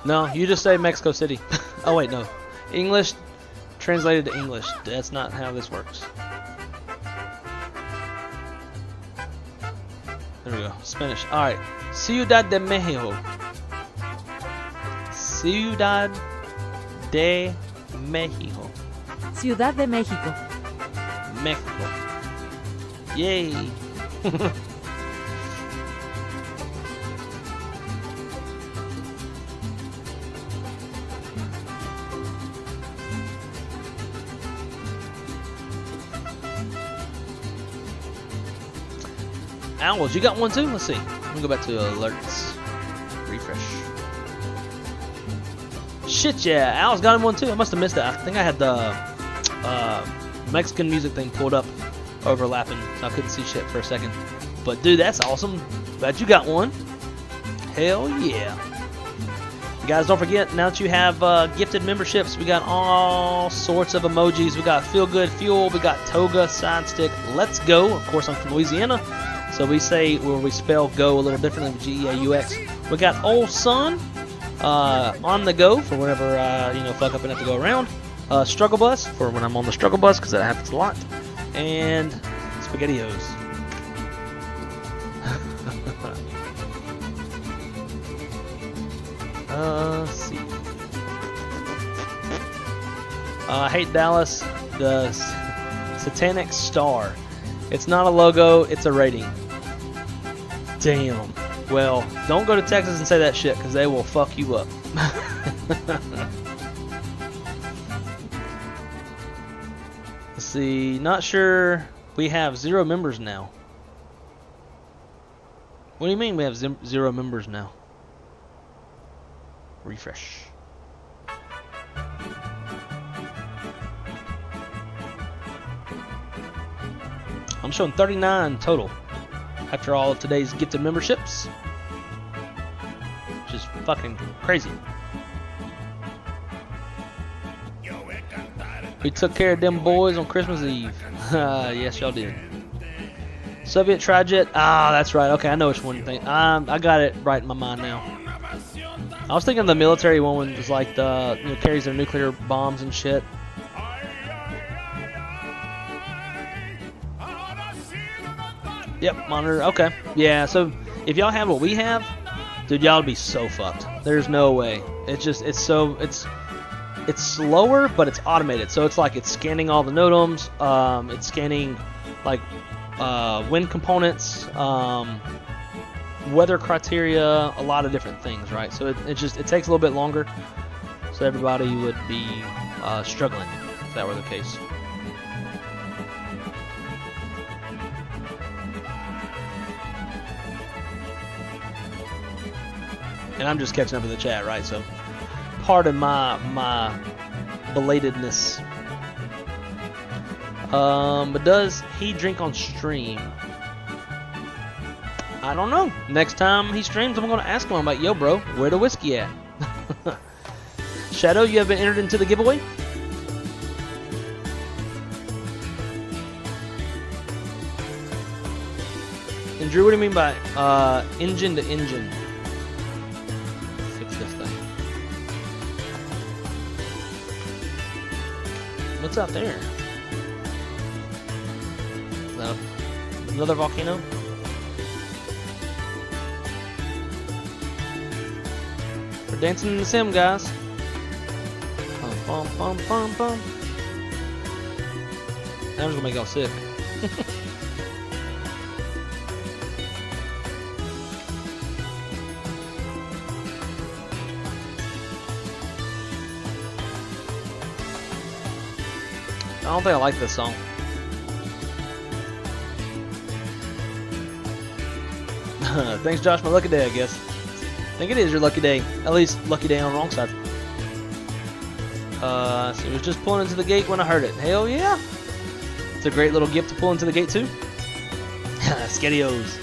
No, you just say Mexico City. Oh wait, no. English translated to English. That's not how this works. There we go. Spanish. Alright. Ciudad de Mexico. Ciudad de Mexico. Ciudad de México. Mexico. Yay. Owls, you got one too? Let's see. Let me go back to alerts. Refresh. Shit, yeah. Owls got him one too. I must have missed it. I think I had the Mexican music thing pulled up, overlapping, so I couldn't see shit for a second. But dude, that's awesome. Glad you got one. Hell yeah. Guys, don't forget, now that you have gifted memberships, we got all sorts of emojis. We got Feel Good Fuel, we got Toga, Side Stick, Let's Go. Of course, I'm from Louisiana, so we say, where we spell go a little differently with G-E-A-U-X. We got Old Sun, On the Go, for whenever, you know, fuck up and have to go around. Struggle Bus, for when I'm on the struggle bus, because that happens a lot. And SpaghettiOs. Let's see. I hate Dallas. The Satanic Star. It's not a logo, it's a rating. Damn. Well, don't go to Texas and say that shit, because they will fuck you up. Let's see. Not sure. We have 0 members now. What do you mean we have 0 members now? Refresh. I'm showing 39 total after all of today's gifted memberships, which is fucking crazy. We took care of them boys on Christmas Eve. Yes, y'all did. Soviet Trijet. Ah, that's right. Okay, I know which one thing. I got it right in my mind now. I was thinking the military one was like the, you know, carries their nuclear bombs and shit. Yep, monitor. Okay, yeah. So if y'all have what we have, dude, y'all would be so fucked. There's no way. It's slower, but it's automated. So it's like it's scanning all the NOTAMs. It's scanning like wind components. Weather criteria, a lot of different things, right? So it takes a little bit longer, so everybody would be struggling if that were the case. And I'm just catching up with the chat, right? So pardon my belatedness. But does he drink on stream? I don't know. Next time he streams, I'm going to ask him. I'm like, yo, bro, where the whiskey at? Shadow, you have been entered into the giveaway. And Drew, what do you mean by engine to engine? Fix this thing. What's out there? No. Another volcano? We're dancing in the sim, guys. Bum, bum, bum, bum, bum. I'm just gonna make y'all sick. I don't think I like this song. Thanks, Josh. My lucky day, I guess. I think it is your lucky day. At least lucky day on the wrong side. So it was just pulling into the gate when I heard it. Hell yeah! It's a great little gift to pull into the gate too. SpaghettiOs.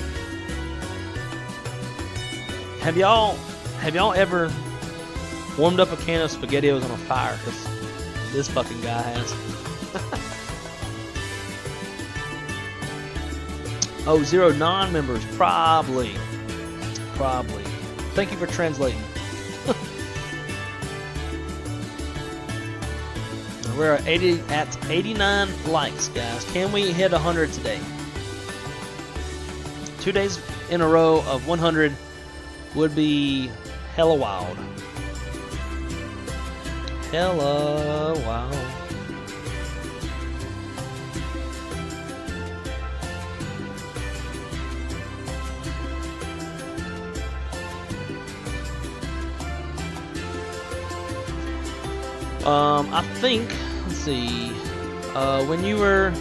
Have y'all ever warmed up a can of SpaghettiOs on a fire? Because this fucking guy has. Oh, 0 non-members. Probably. Thank you for translating. We're at 89 likes, guys. Can we hit 100 today? 2 days in a row of 100 would be hella wild. Hella wild. I think, let's see, when you were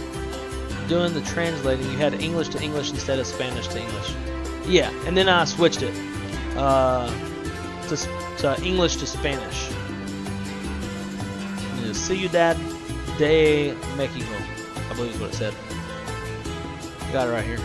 doing the translating, you had English to English instead of Spanish to English. Yeah, and then I switched it to English to Spanish. Ciudad de Mexico, I believe is what it said. Got it right here.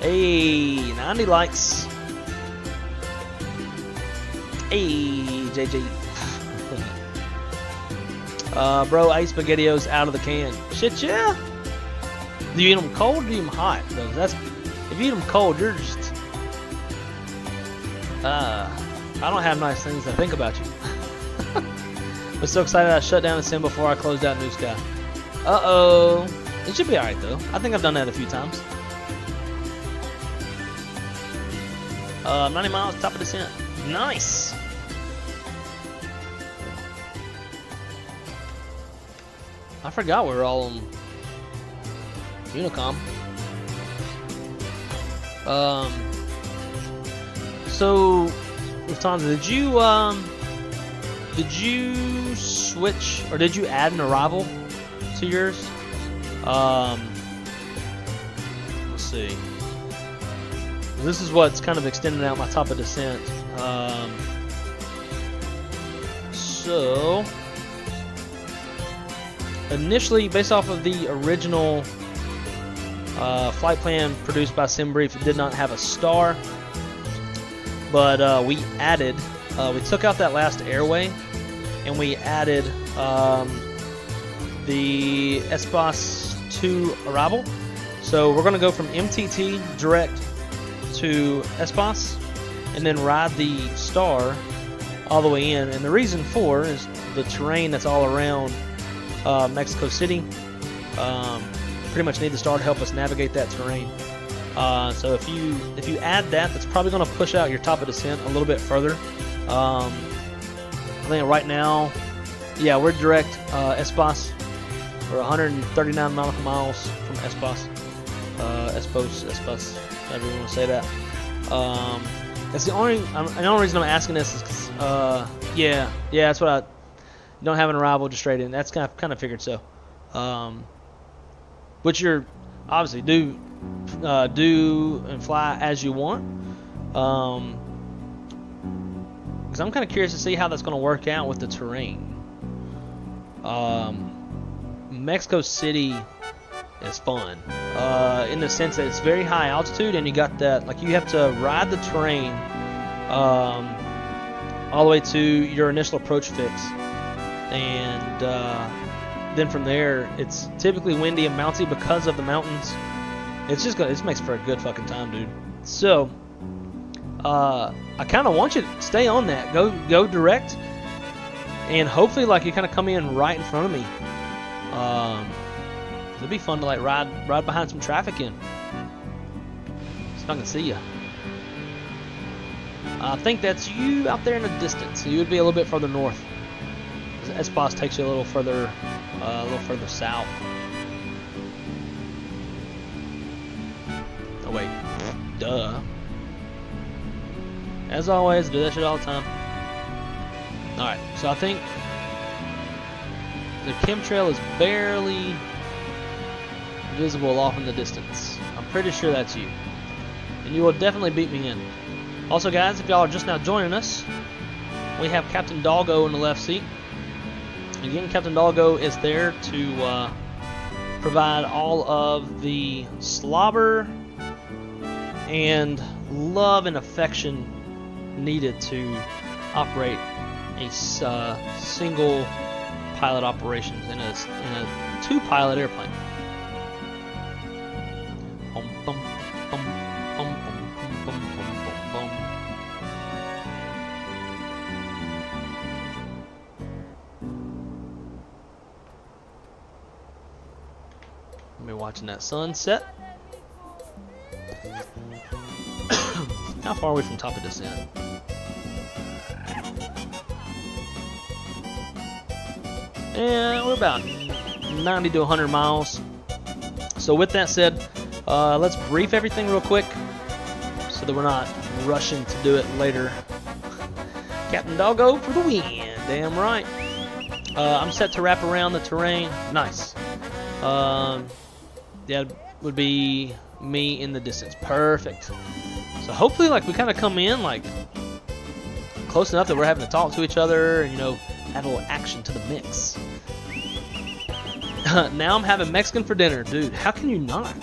Hey, 90 likes. Hey, JJ. Bro, I eat SpaghettiOs out of the can. Shit, yeah. Do you eat them cold or do you eat them hot? That's, if you eat them cold, you're just... I don't have nice things to think about you. I'm so excited I shut down the sim before I closed out New Sky. Uh-oh. It should be alright, though. I think I've done that a few times. 90 miles, top of descent. Nice! I forgot we were all on Unicom. So, Lufthansa, did you switch, or did you add an arrival to yours? Let's see. This is what's kind of extending out my top of descent. So, initially, based off of the original flight plan produced by SimBrief, it did not have a star. But we added, we took out that last airway, and we added the Airbus 2 arrival. So we're going to go from MTT direct to Airbus, and then ride the star all the way in. And the reason for is the terrain that's all around Mexico City. Pretty much need the star to help us navigate that terrain. So if you add that, that's probably going to push out your top of descent a little bit further. I think right now, yeah, we're direct Airbus. We're 139 nautical miles from Airbus. Airbus, however you want to say that. That's the only reason I'm asking this is 'cause, yeah, that's what I don't have an arrival just straight in. That's kind of figured so. Which you're obviously do and fly as you want. Because I'm kind of curious to see how that's going to work out with the terrain. Mexico City is fun in the sense that it's very high altitude, and you got that, like, you have to ride the terrain all the way to your initial approach fix, and then from there it's typically windy and bouncy because of the mountains. It's just it makes for a good fucking time, dude. So I kind of want you to stay on that, go direct, and hopefully like you kind of come in right in front of me. It'd be fun to like ride behind some traffic in. See if I can see you. I think that's you out there in the distance. You would be a little bit further north. Airbus takes you a little further south. Oh wait, duh. As always, do that shit all the time. All right, so I think the chemtrail is barely visible off in the distance. I'm pretty sure that's you, and you will definitely beat me in. Also, guys, if y'all are just now joining us, we have Captain Doggo in the left seat. Again, Captain Doggo is there to provide all of the slobber and love and affection needed to operate a single pilot operations in a two-pilot airplane. We're watching that sunset. How far are we from top of descent? Yeah, we're about 90 to 100 miles. So with that said, let's brief everything real quick so that we're not rushing to do it later. Captain Doggo for the win. Damn right. I'm set to wrap around the terrain. Nice. That would be me in the distance. Perfect. So hopefully, like, we kind of come in like close enough that we're having to talk to each other and, you know, add a little action to the mix. Now I'm having Mexican for dinner, dude. How can you not?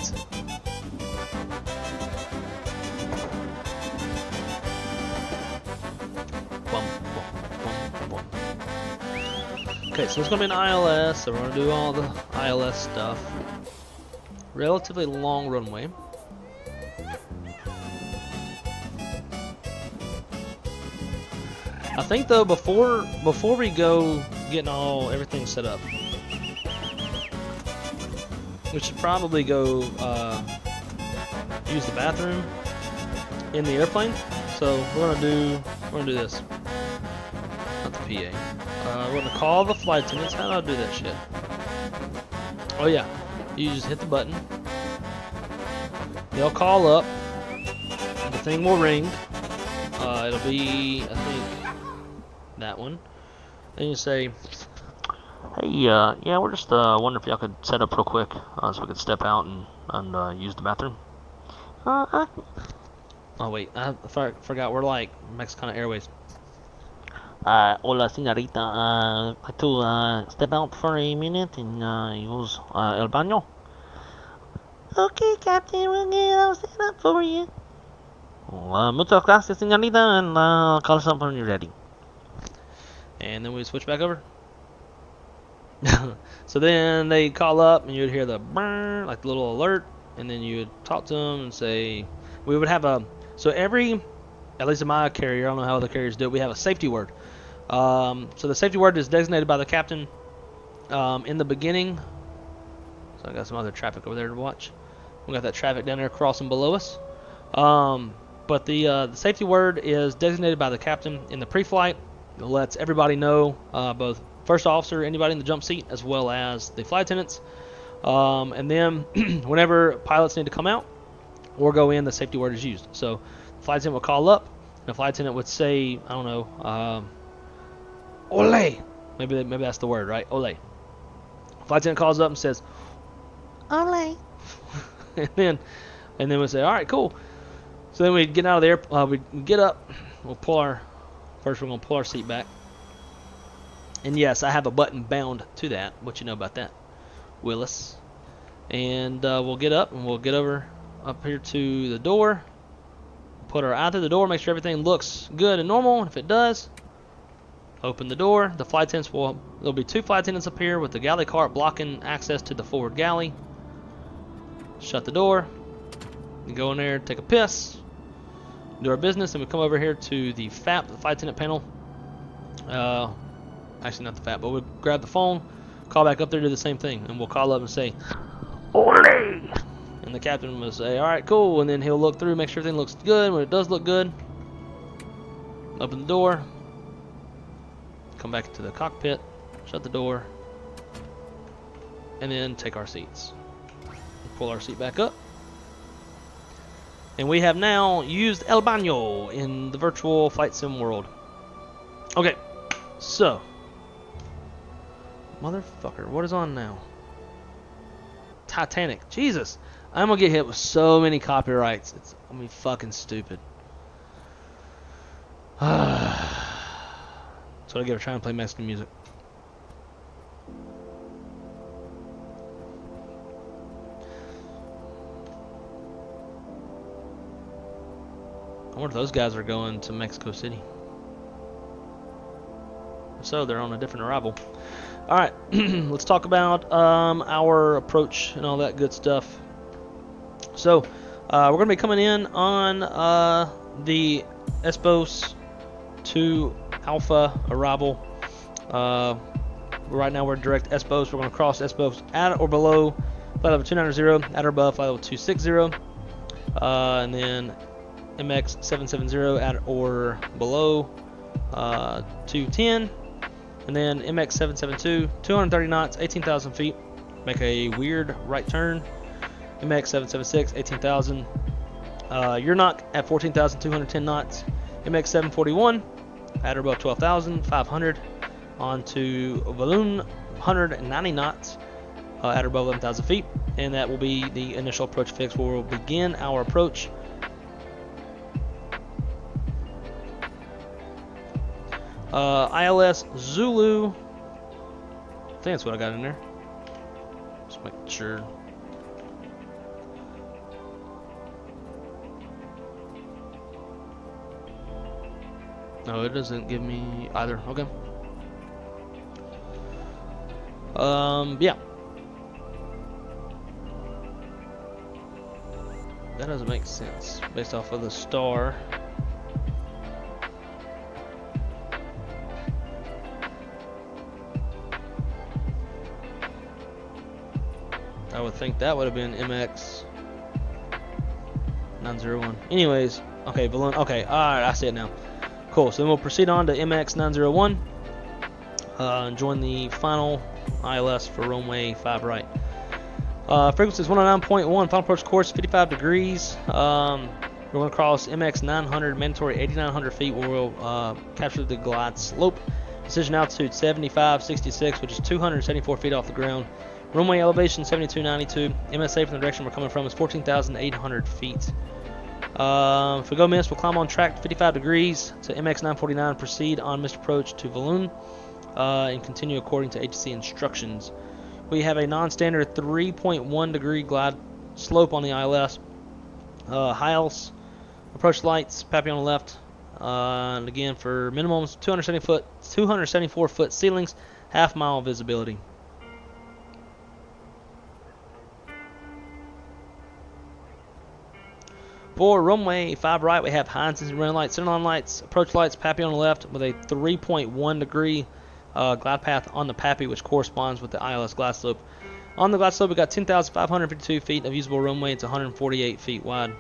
Okay, so it's gonna be an ILS, so we're gonna do all the ILS stuff. Relatively long runway. I think though before we go getting everything set up, we should probably go use the bathroom in the airplane. So we're gonna do this. Not the PA. We're gonna call the flight attendants. How do I do that shit? Oh yeah, you just hit the button. They'll call up. The thing will ring. It'll be, I think, that one. Then you say, Hey, yeah, we're just wondering if y'all could set up real quick so we could step out and use the bathroom. oh wait, I forgot we're like Mexicana Airways. Hola, señorita. I'd like to step out for a minute and use el baño. Okay, Captain, we'll get all set up for you. Muchas gracias, señorita, and call us up when you're ready. And then we switch back over. So then they call up and you'd hear the brrr, like the little alert, and then you would talk to them and say, we would have a, so every, at least in my carrier, I don't know how other carriers do it, we have a safety word. So the safety word is designated by the captain in the beginning. So I got some other traffic over there to watch. We got that traffic down there crossing below us. But the safety word is designated by the captain in the pre-flight. It lets everybody know, both first officer, anybody in the jump seat, as well as the flight attendants. And then whenever pilots need to come out or go in, the safety word is used. So the flight attendant will call up, and the flight attendant would say, I don't know, ole. Maybe that's the word, right? Ole. Flight attendant calls up and says, ole. and then we say, all right, cool. So then we get out of there. We get up. We're gonna pull our seat back. And yes, I have a button bound to that. What you know about that, Willis? And we'll get up and we'll get over up here to the door. Put our eye through the door. Make sure everything looks good and normal. And if it does, open the door. The flight attendants there'll be 2 flight attendants up here with the galley cart blocking access to the forward galley. Shut the door. We go in there, take a piss, do our business, and we come over here to the FAP, the flight attendant panel. Actually, not the FAP, but we'll grab the phone, call back up there, do the same thing, and we'll call up and say, ole! And the captain will say, all right, cool, and then he'll look through, make sure everything looks good. When it does look good, open the door, come back to the cockpit, shut the door, and then take our seats. Pull our seat back up. And we have now used El Baño in the virtual flight sim world. Okay, so. Motherfucker, what is on now? Titanic. Jesus. I'm gonna get hit with so many copyrights. It's gonna be fucking stupid. That's what I get for trying to play Mexican music. I wonder if those guys are going to Mexico City. If so, they're on a different arrival. Alright, let's talk about our approach and all that good stuff. So, we're going to be coming in on the Espoz 2 Alpha arrival. Right now we're direct Espoz. We're going to cross Espoz at or below flight level 290, at or above flight level 260. And then MX 770 at or below 210, and then MX 772 230 knots, 18,000 feet. Make a weird right turn, MX776, 18,000. Urnock at 14,210 knots. MX741 at or above 12,500. On to Balloon, 190 knots at or above 11,000 feet. And that will be the initial approach fix where we'll begin our approach. ILS Zulu. I think that's what I got in there. Just make sure. No, it doesn't give me either. Okay. Yeah. That doesn't make sense based off of the star. I would think that would have been MX 901. Anyways, okay, balloon. Okay, alright, I see it now. Cool, so then we'll proceed on to MX 901 and join the final ILS for runway 5 right. Frequency is 109.1, final approach course 55 degrees. We're going to cross MX 900, mandatory 8,900 feet, where we'll capture the glide slope. Decision altitude 7566, which is 274 feet off the ground. Runway elevation 7292. MSA from the direction we're coming from is 14,800 feet. If we go miss, we'll climb on track to 55 degrees to MX 949, proceed on missed approach to Balloon, and continue according to ATC instructions. We have a non-standard 3.1 degree glide slope on the ILS. Hiles, approach lights, Pappy on the left, and again for minimums 274 foot ceilings, half-mile visibility. For runway 5 right, we have Heinz's running lights, centerline lights, approach lights, Pappy on the left with a 3.1 degree glide path on the Pappy, which corresponds with the ILS glide slope. On the glide slope, we got 10,552 feet of usable runway. It's 148 feet wide.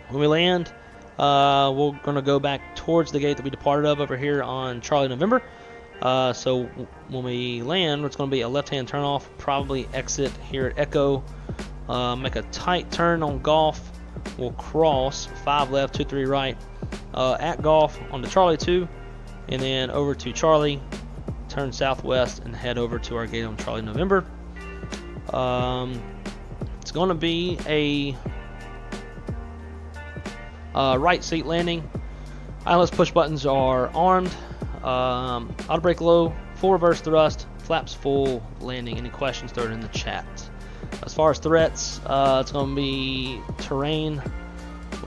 When we land, we're going to go back towards the gate that we departed of over here on Charlie November. So when we land, it's going to be a left-hand turnoff, probably exit here at Echo, make a tight turn on Golf. We'll cross 5 left, 23 right at Golf on to Charlie 2, and then over to Charlie, turn southwest and head over to our gate on Charlie November. It's going to be a right seat landing. ILS push buttons are armed. Auto brake low, full reverse thrust, flaps full, landing. Any questions, throw it in the chat. As far as threats, it's going to be terrain.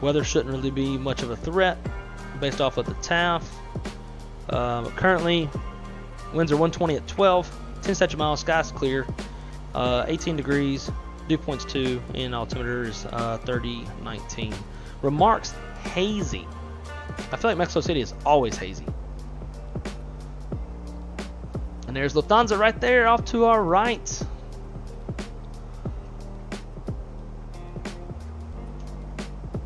Weather shouldn't really be much of a threat based off of the TAF. Currently, winds are 120 at 12, 10 statute miles, sky's clear, 18 degrees, dew point's 2, and altimeter is 3019. Remarks hazy. I feel like Mexico City is always hazy. And there's Lufthansa right there off to our right.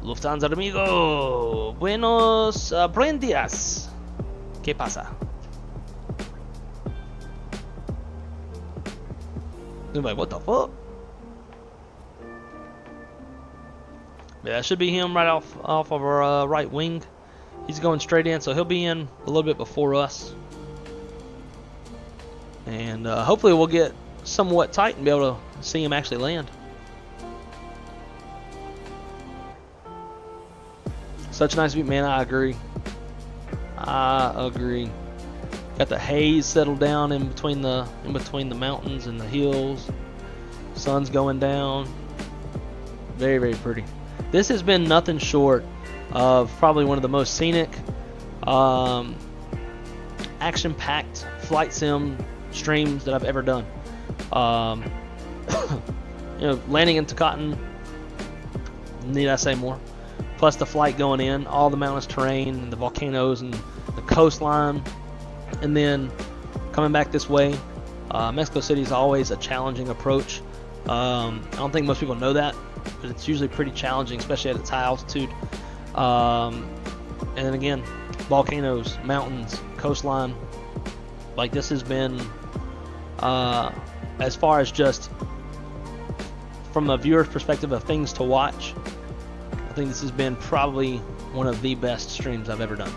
Lufthansa amigo, buenos buen días. ¿Qué pasa? They're like, what the fuck? Yeah, that should be him right off of our right wing. He's going straight in, so he'll be in a little bit before us. And hopefully we'll get somewhat tight and be able to see him actually land. Such a nice view, man. I agree. Got the haze settled down in between the mountains and the hills. Sun's going down. Very, very pretty. This has been nothing short of probably one of the most scenic, action-packed flight sim streams that I've ever done. Landing in TONCOTIN. Need I say more? Plus the flight going in, all the mountainous terrain, and the volcanoes, and the coastline, and then coming back this way. Mexico City is always a challenging approach. I don't think most people know that, but it's usually pretty challenging, especially at its high altitude. And then again, volcanoes, mountains, coastline. Like, this has been, as far as just from a viewer's perspective of things to watch, I think this has been probably one of the best streams I've ever done.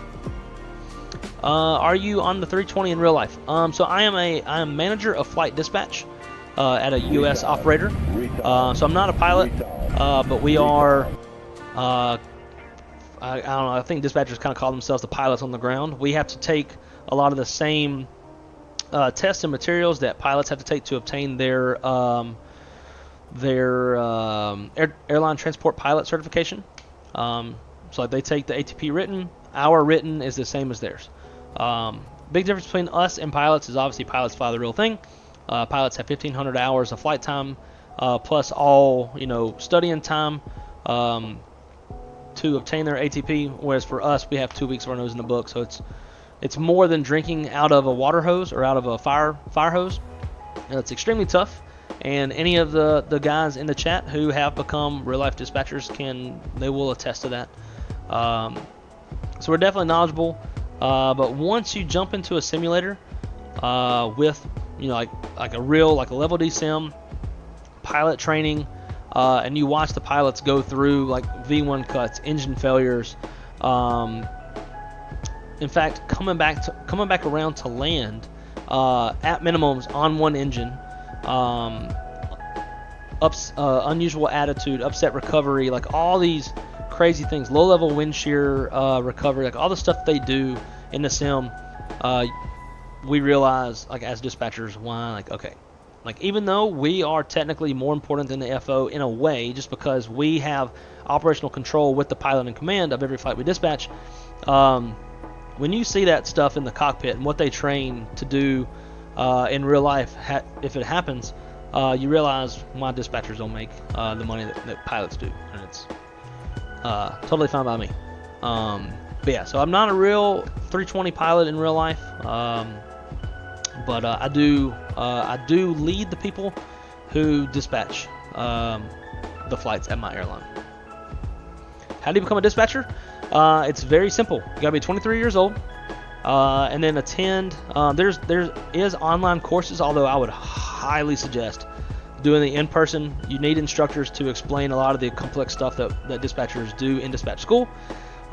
Are you on the 320 in real life? So I am manager of flight dispatch at a U.S. operator. So I'm not a pilot, but we are. I don't know. I think dispatchers kind of call themselves the pilots on the ground. We have to take a lot of the same tests and materials that pilots have to take to obtain their airline transport pilot certification. So like they take the ATP written. Our written is the same as theirs. Big difference between us and pilots is obviously pilots fly the real thing. Pilots have 1,500 hours of flight time, plus all studying time to obtain their ATP. Whereas for us, we have 2 weeks of our nose in the book, so it's more than drinking out of a water hose or out of a fire hose. And it's extremely tough. And any of the guys in the chat who have become real life dispatchers they will attest to that. So we're definitely knowledgeable. But once you jump into a simulator with like a level D sim, pilot training, and you watch the pilots go through like V1 cuts, engine failures. In fact, coming back around to land at minimums on one engine, unusual attitude, upset recovery, like all these crazy things, low level wind shear recovery, like all the stuff they do in the sim. We realize, like as dispatchers, why, like, okay, like even though we are technically more important than the FO in a way, just because we have operational control with the pilot in command of every flight we dispatch, when you see that stuff in the cockpit and what they train to do in real life, if it happens, you realize why dispatchers don't make the money that pilots do, and it's totally fine by me. But yeah, so I'm not a real 320 pilot in real life, but I do lead the people who dispatch the flights at my airline. How do you become a dispatcher? It's very simple. You gotta be 23 years old, and then attend. There is online courses, although I would highly suggest doing the in-person. You need instructors to explain a lot of the complex stuff that dispatchers do in dispatch school,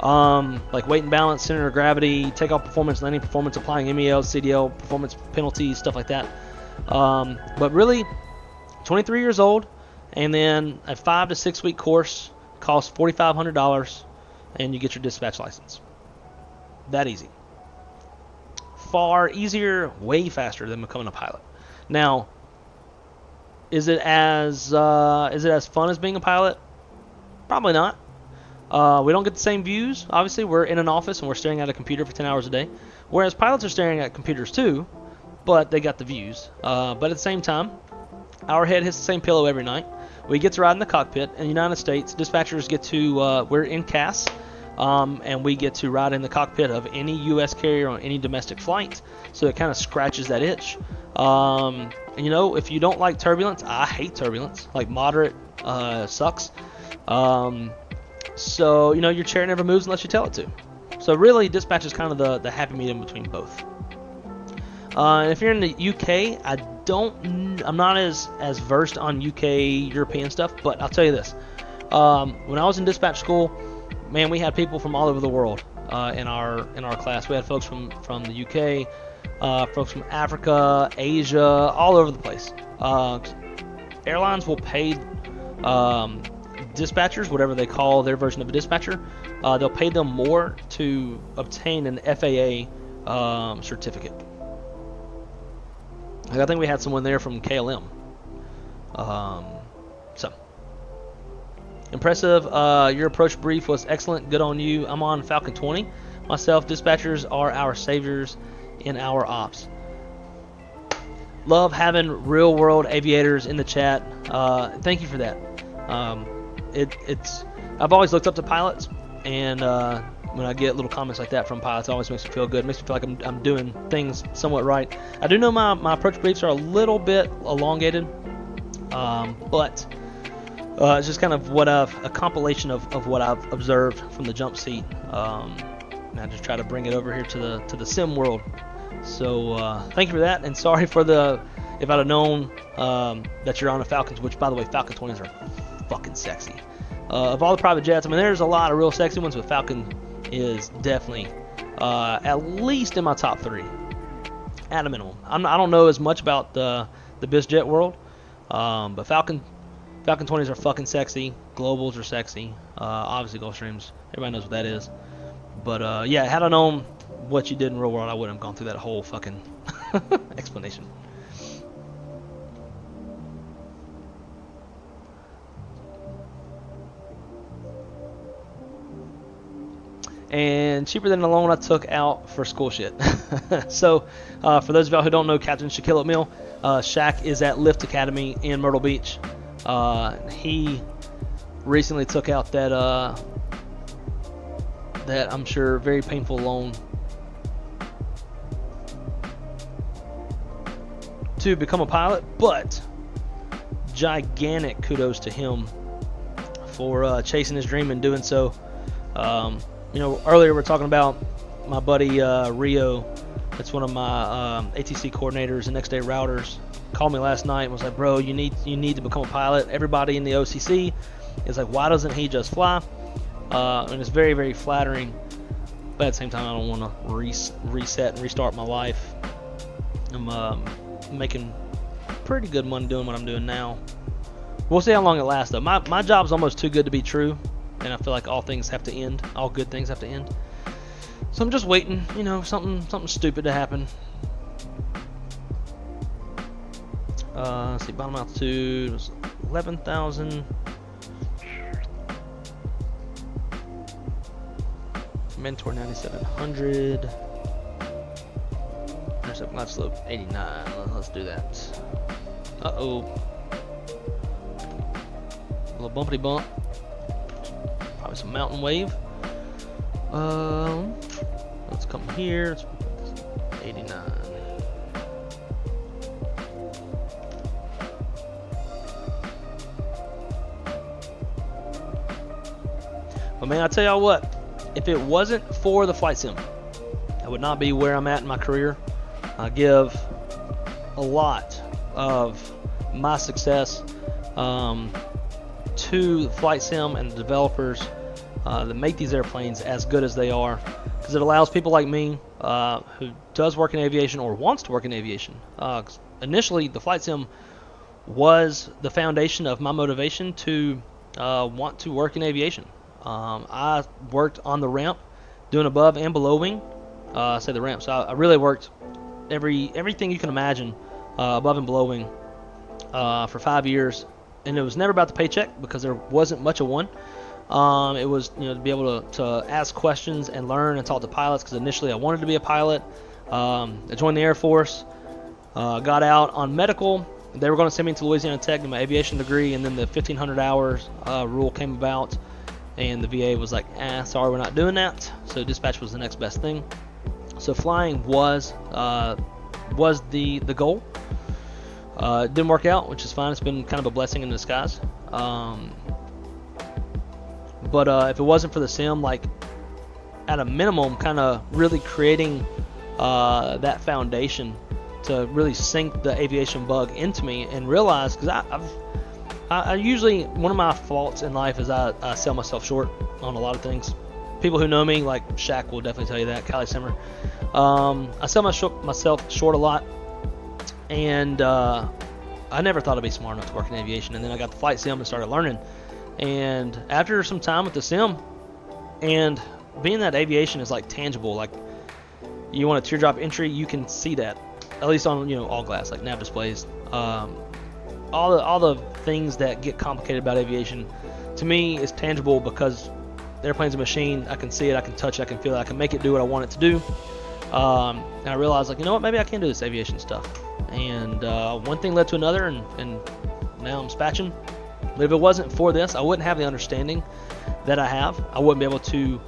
like weight and balance, center of gravity, takeoff performance, landing performance, applying MEL, CDL, performance penalties, stuff like that. But really, 23 years old, and then a 5 to 6 week course costs $4,500, and you get your dispatch license. That easy. Far easier, way faster than becoming a pilot. Now, is it as fun as being a pilot? Probably not. We don't get the same views. Obviously, we're in an office and we're staring at a computer for 10 hours a day, whereas pilots are staring at computers too, but they got the views. But at the same time, our head hits the same pillow every night. We get to ride in the cockpit. In the United States, dispatchers get to, we're in CAS, and we get to ride in the cockpit of any U.S. carrier on any domestic flight, so it kind of scratches that itch. And if you don't like turbulence, I hate turbulence. Like moderate sucks. So your chair never moves unless you tell it to. So really, dispatch is kind of the happy medium between both. And if you're in the UK, I'm not as versed on UK European stuff, but I'll tell you this: when I was in dispatch school, man, we had people from all over the world in our class. We had folks from the UK, folks from Africa, Asia, all over the place. Airlines will pay dispatchers, whatever they call their version of a dispatcher, they'll pay them more to obtain an FAA certificate. Like I think we had someone there from KLM. So impressive. Your approach brief was excellent. Good on you. I'm on Falcon 20 myself. Dispatchers are our saviors in our ops. Love having real world aviators in the chat. Thank you for that. I've always looked up to pilots, and when I get little comments like that from pilots, it always makes me feel good. It makes me feel like I'm doing things somewhat right. I do know my approach briefs are a little bit elongated, but it's just kind of a compilation of what I've observed from the jump seat, and I just try to bring it over here to the sim world. So thank you for that, and sorry for the if I'd have known that you're on a Falcon, which by the way, Falcon 20s are fucking sexy. Of all the private jets, I mean, there's a lot of real sexy ones, but Falcon is definitely at least in my top 3, at a minimum. I don't know as much about the BizJet world, but Falcon 20s are fucking sexy. Globals are sexy. Obviously Gulfstreams, everybody knows what that is. But yeah, had I known what you did in real world, I wouldn't have gone through that whole fucking explanation. And cheaper than the loan I took out for school shit. So, for those of y'all who don't know Captain Shaquille O'Neal, Shaq is at Lift Academy in Myrtle Beach. He recently took out that I'm sure very painful loan to become a pilot, but gigantic kudos to him for chasing his dream and doing so. You know, earlier we're talking about my buddy Rio. That's one of my ATC coordinators and next day routers. Called me last night and was like, bro, you need to become a pilot. Everybody in the OCC is like, why doesn't he just fly? And it's very, very flattering. But at the same time, I don't want to reset and restart my life. I'm making pretty good money doing what I'm doing now. We'll see how long it lasts, though. My job's almost too good to be true. And I feel like all things have to end. All good things have to end. So I'm just waiting, you know, something stupid to happen. Let's see, bottom altitude was 11,000. Mentor 9,700. Intercept glide slope 89. Let's do that. Uh-oh. A little bumpity bump. Probably some mountain wave. Let's come here. It's 89. But man, I tell y'all what, if it wasn't for the flight sim, I would not be where I'm at in my career. I give a lot of my success to the flight sim and the developers that make these airplanes as good as they are, because it allows people like me who does work in aviation or wants to work in aviation. Initially, the flight sim was the foundation of my motivation to want to work in aviation. I worked on the ramp, doing above and below wing. I say the ramp, so I really worked everything you can imagine above and below wing for 5 years, and it was never about the paycheck because there wasn't much of one. It was, you know, to be able to ask questions and learn and talk to pilots, because initially I wanted to be a pilot. I joined the Air Force, got out on medical. They were going to send me to Louisiana Tech to my aviation degree, and then the 1,500 hours rule came about, and the VA was like, sorry, we're not doing that. So dispatch was the next best thing. So flying was the goal. It didn't work out, which is fine. It's been kind of a blessing in disguise. But if it wasn't for the sim, like at a minimum, kind of really creating that foundation to really sink the aviation bug into me and realize, because I usually, one of my faults in life is I sell myself short on a lot of things. People who know me, like Shaq, will definitely tell you that. Callie Simmer. I sell myself short a lot, and I never thought I'd be smart enough to work in aviation. And then I got the flight sim and started learning. And after some time with the sim, and being that aviation is like tangible, like you want a teardrop entry, you can see that, at least on, you know, all glass, like nav displays. All the things that get complicated about aviation, to me, is tangible because the airplane's a machine. I can see it, I can touch it, I can feel it, I can make it do what I want it to do. And I realized, like, you know what, maybe I can do this aviation stuff. And one thing led to another, and now I'm spatching. But if it wasn't for this, I wouldn't have the understanding that I have. I wouldn't be able to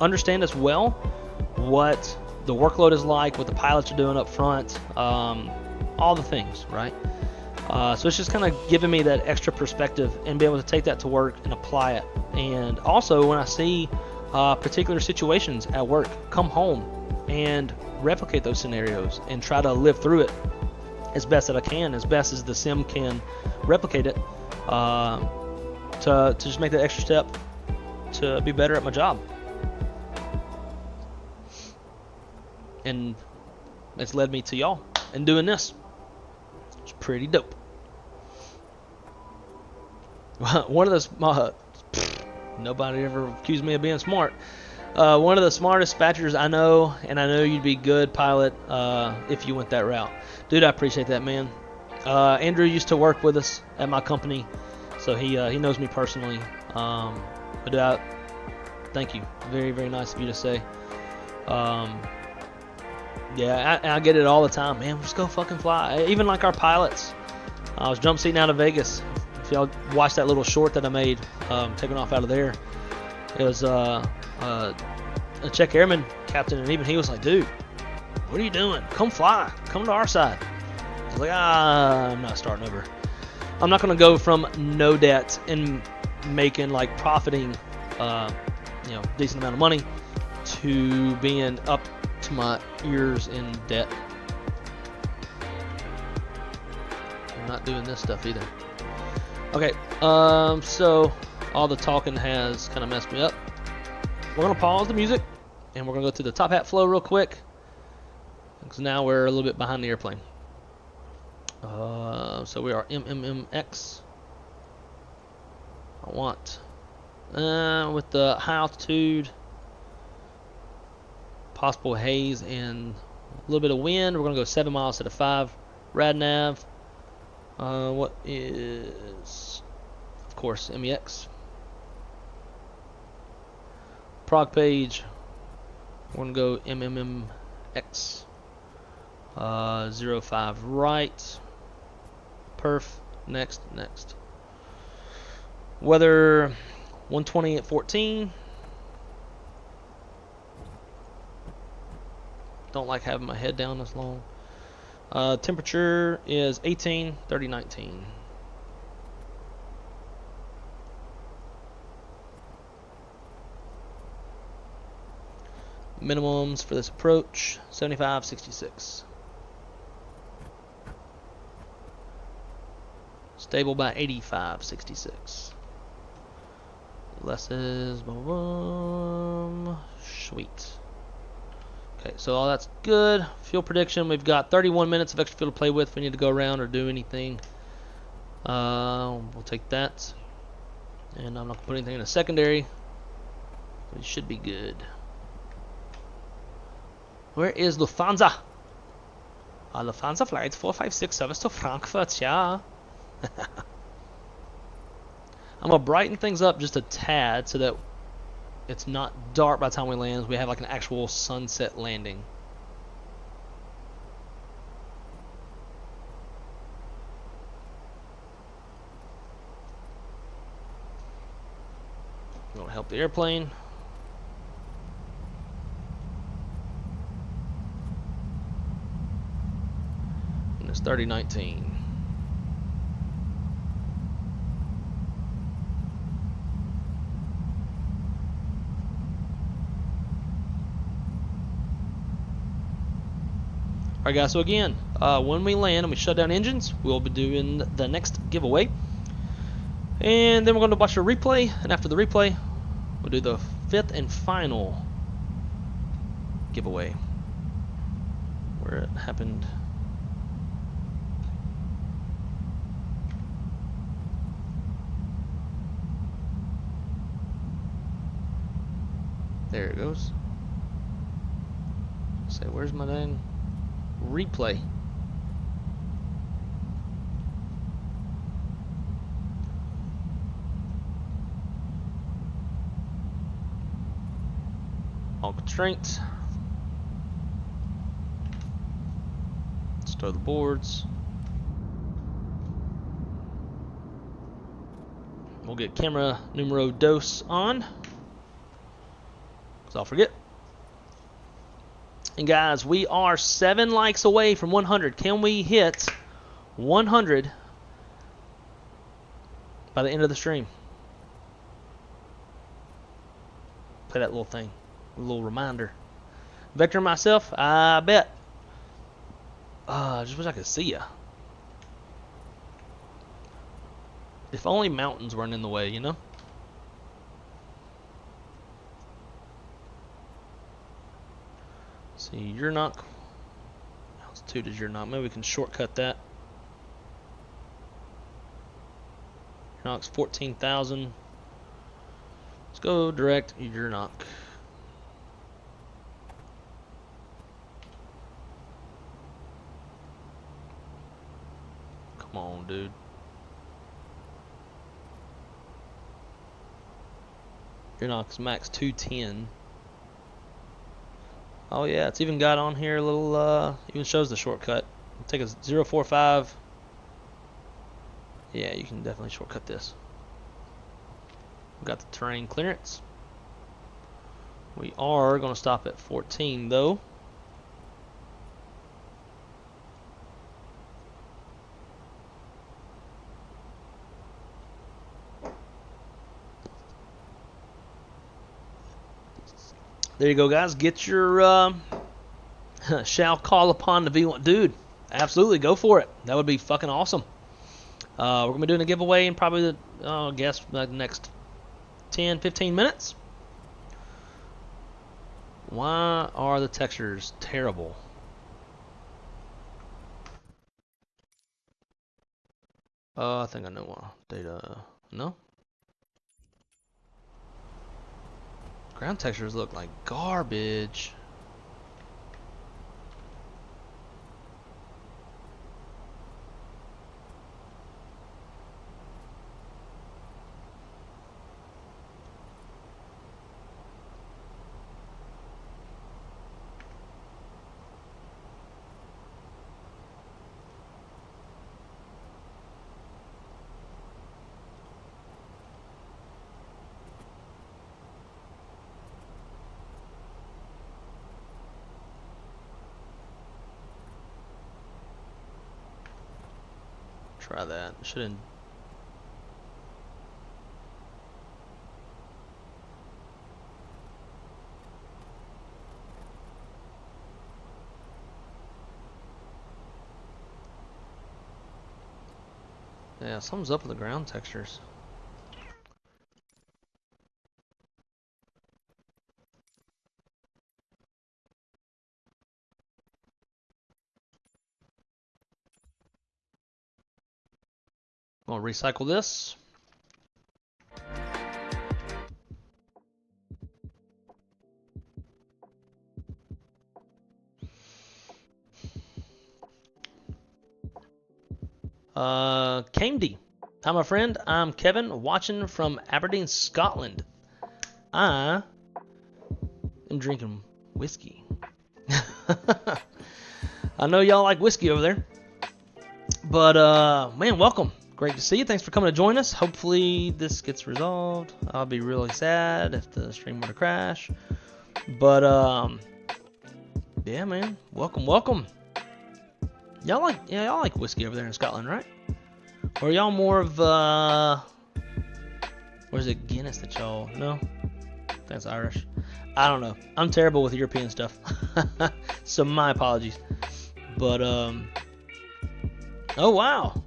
understand as well what the workload is like, what the pilots are doing up front, all the things, right? So it's just kind of giving me that extra perspective and be able to take that to work and apply it. And also, when I see particular situations at work, come home and replicate those scenarios and try to live through it as best that I can, as best as the sim can replicate it, to just make that extra step to be better at my job. And it's led me to y'all and doing this. It's pretty dope. One of the nobody ever accused me of being smart. One of the smartest dispatchers I know, and I know you'd be good pilot if you went that route. Dude, I appreciate that, man. Andrew used to work with us at my company, so he knows me personally. But thank you. Very, very nice of you to say. Yeah, I get it all the time, man. Just go fucking fly. Even like our pilots. I was jump seating out of Vegas. If y'all watched that little short that I made, taking off out of there, it was a Czech airman captain, and even he was like, dude, what are you doing? Come fly. Come to our side. I was like, I'm not starting over. I'm not going to go from no debt and making, like, profiting, decent amount of money to being up to my ears in debt. I'm not doing this stuff either. Okay, so all the talking has kind of messed me up. We're going to pause the music, and we're going to go through the top hat flow real quick, because now we're a little bit behind the airplane. So we are MMMX. I want, with the high altitude, possible haze, and a little bit of wind, we're going to go 7 miles instead of 5. Rad nav. What is, of course, MEX. Prog page, we're going to go MMMX. 05 right. Perf. Next. Weather 120 at 14. Don't like having my head down this long. Temperature is 18, 30, 19. Minimums for this approach 75, 66. Stable by 85, 66. Lesses, sweet. Okay, so all that's good. Fuel prediction, we've got 31 minutes of extra fuel to play with if we need to go around or do anything. We'll take that. And I'm not going to put anything in a secondary. But it should be good. Where is Lufthansa? Lufthansa flight 456 service to Frankfurt, yeah. I'm going to brighten things up just a tad so that it's not dark by the time we land. We have like an actual sunset landing. I'm going to help the airplane. And it's 3019. Alright guys, so again, when we land and we shut down engines, we'll be doing the next giveaway. And then we're going to watch a replay, and after the replay, we'll do the 5th and final giveaway. Where it happened. There it goes. Say, where's my dang replay? All constraints. Start the boards. We'll get camera numero dos on, because I'll forget. And guys, we are 7 likes away from 100. Can we hit 100 by the end of the stream? Play that little thing, a little reminder. Vector and myself, I bet. I just wish I could see ya. If only mountains weren't in the way, you know? See, you're not. Altitude is you're not. Maybe we can shortcut that. You're 14,000. Let's go direct you're not. Come on, dude. You're not max 210. Oh yeah, it's even got on here a little, even shows the shortcut. Take a 045. Yeah, you can definitely shortcut this. We've got the terrain clearance. We are going to stop at 14 though. There you go, guys. Get your shall call upon the V1. Dude, absolutely, go for it. That would be fucking awesome. We're going to be doing a giveaway in probably, I guess, like the next 10, 15 minutes. Why are the textures terrible? I think I know one. Data, no? Ground textures look like garbage. Try that. Shouldn't. Yeah, something's up with the ground textures. I'm gonna recycle this. Camdy. Hi, my friend. I'm Kevin, watching from Aberdeen, Scotland. I am drinking whiskey. I know y'all like whiskey over there. But, man, welcome. Great to see you. Thanks for coming to join us. Hopefully this gets resolved. I'll be really sad if the stream were to crash. But, yeah, man. Welcome, welcome. Y'all like whiskey over there in Scotland, right? Or y'all more of, or is it Guinness that y'all, no? That's Irish. I don't know. I'm terrible with European stuff. So my apologies. But, oh, wow.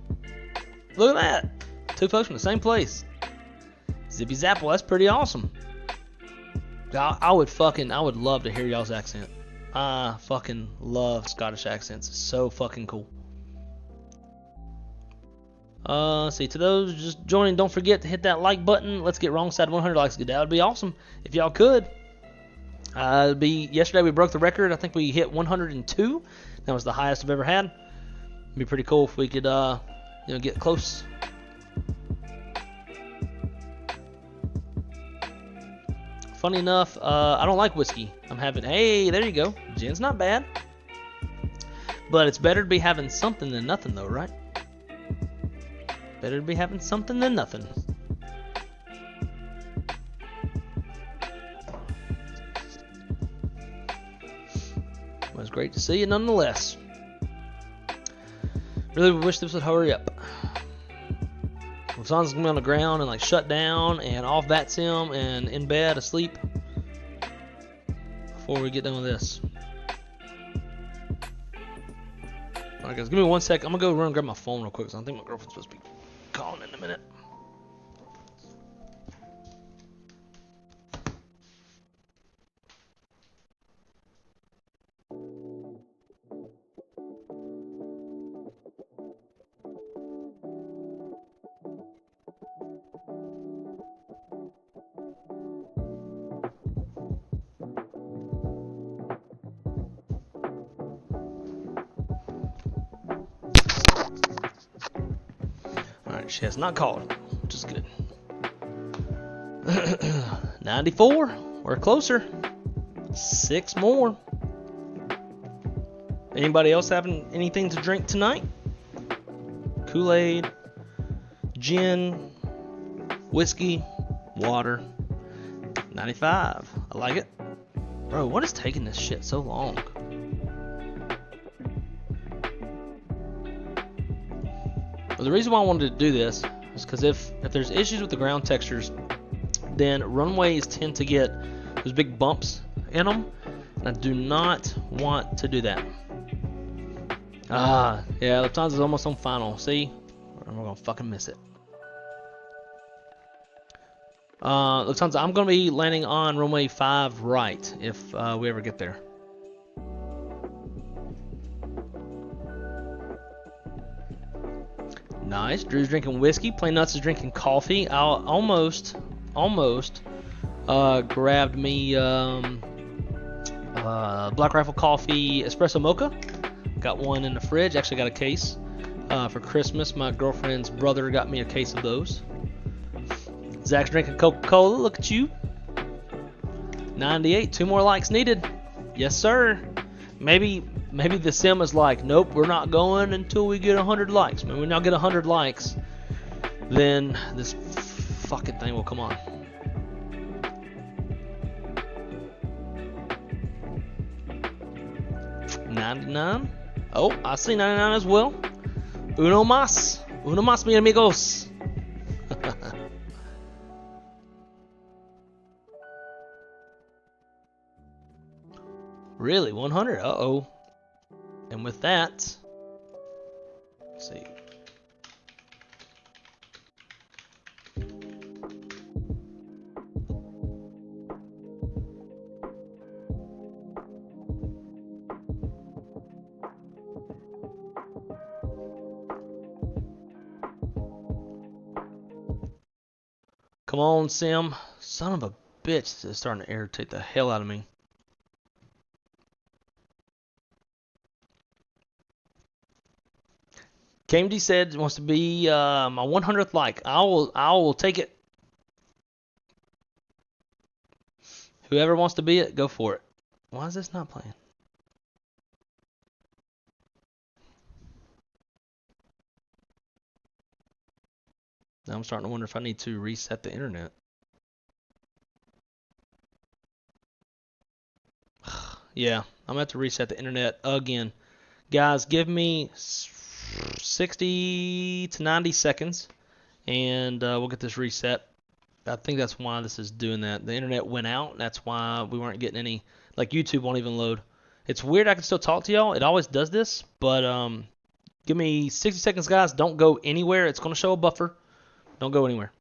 Look at that. Two folks from the same place. Zippy Zapple, that's pretty awesome. I would love to hear y'all's accent. I fucking love Scottish accents. It's so fucking cool. See, to those just joining, don't forget to hit that like button. Let's get wrong side 100 likes. That would be awesome if y'all could. Yesterday we broke the record. I think we hit 102. That was the highest I've ever had. It'd be pretty cool if we could, get close. Funny enough, I don't like whiskey. I'm having, hey, there you go. Gin's not bad. But it's better to be having something than nothing, though, right? Better to be having something than nothing. It was great to see you nonetheless. Really wish this would hurry up. Son's gonna be on the ground and like shut down and off VATSIM and in bed asleep before we get done with this. Alright guys, give me 1 sec. I'm gonna go run and grab my phone real quick because I think my girlfriend's supposed to be calling in a minute. She has not called, which is good. 94. We're closer. 6 more. Anybody else having anything to drink tonight? Kool-Aid, gin, whiskey, water. 95. I like it. Bro, what is taking this shit so long? Well, the reason why I wanted to do this is because if there's issues with the ground textures, then runways tend to get those big bumps in them, and I do not want to do that. Yeah, Lufthansa is almost on final. See? We're gonna fucking miss it. Lufthansa, I'm gonna be landing on runway 5 right if we ever get there. Nice. Drew's drinking whiskey. Plain Nuts is drinking coffee. I almost grabbed me Black Rifle Coffee Espresso Mocha. Got one in the fridge. Actually got a case for Christmas. My girlfriend's brother got me a case of those. Zach's drinking Coca-Cola. Look at you. 98. 2 more likes needed. Yes, sir. Maybe the sim is like, nope, we're not going until we get 100 likes. When we now get 100 likes, then this fucking thing will come on. $99. Oh, I see 99 as well. Uno más, mi amigos. Really, 100? Uh-oh. And with that, let's see. Come on, Sim. Son of a bitch, this is starting to irritate the hell out of me. KMD said wants to be my 100th like. I will take it. Whoever wants to be it, go for it. Why is this not playing? Now I'm starting to wonder if I need to reset the internet. Yeah, I'm gonna have to reset the internet again. Guys, give me 60 to 90 seconds and we'll get this reset. I think that's why this is doing that. The internet went out. That's why we weren't getting any, like YouTube won't even load. It's weird. I can still talk to y'all. It always does this, but give me 60 seconds, guys. Don't go anywhere. It's going to show a buffer. Don't go anywhere.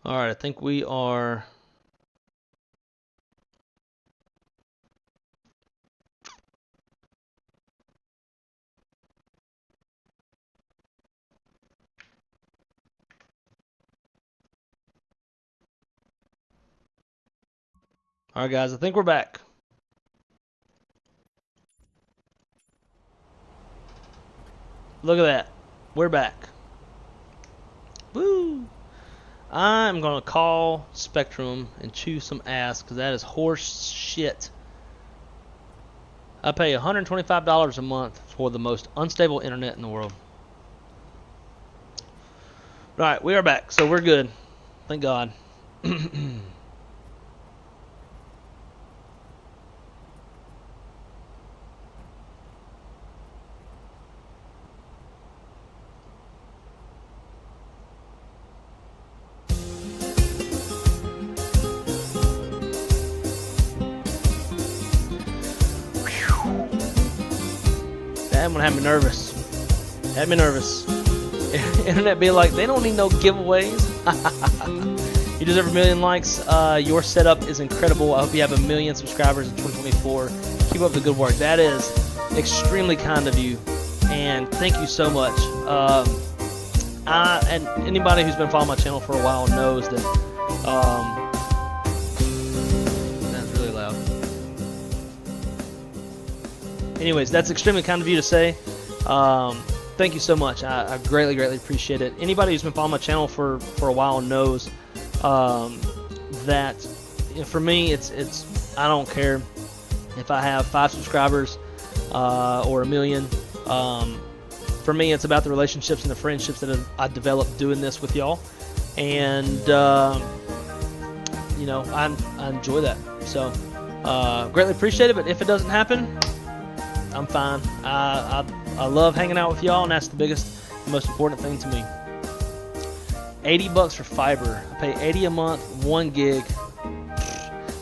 All right, I think we are. All right, guys, I think we're back. Look at that. We're back. Woo! I'm going to call Spectrum and chew some ass because that is horse shit. I pay $125 a month for the most unstable internet in the world. Right, we are back, so we're good. Thank God. That one had me nervous. Had me nervous. Internet be like, they don't need no giveaways. You deserve 1 million likes. Your setup is incredible. I hope you have 1 million subscribers in 2024. Keep up the good work. That is extremely kind of you, and thank you so much. and anybody who's been following my channel for a while knows that that's really loud. Anyways, that's extremely kind of you to say. Thank you so much. I greatly appreciate it. Anybody who's been following my channel for a while knows that, you know, for me, it's I don't care if I have 5 subscribers or 1 million. For me, it's about the relationships and the friendships that I developed doing this with y'all, and you know, I enjoy that. So greatly appreciate it. But if it doesn't happen, I'm fine. I love hanging out with y'all, and that's the biggest, most important thing to me. $80 for fiber. I pay $80 a month, 1 gig.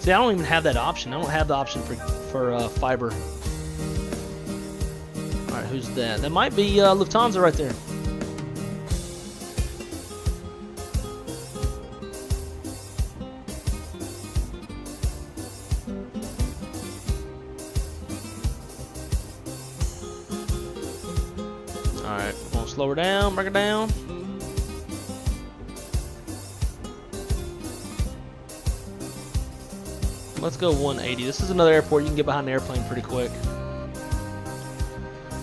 See, I don't even have that option. I don't have the option for fiber. All right, who's that? That might be Lufthansa right there. All right, we're gonna slow her down, bring her down. Let's go 180. This is another airport. You can get behind the airplane pretty quick.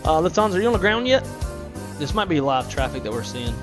Lufthansa, are you on the ground yet? This might be live traffic that we're seeing.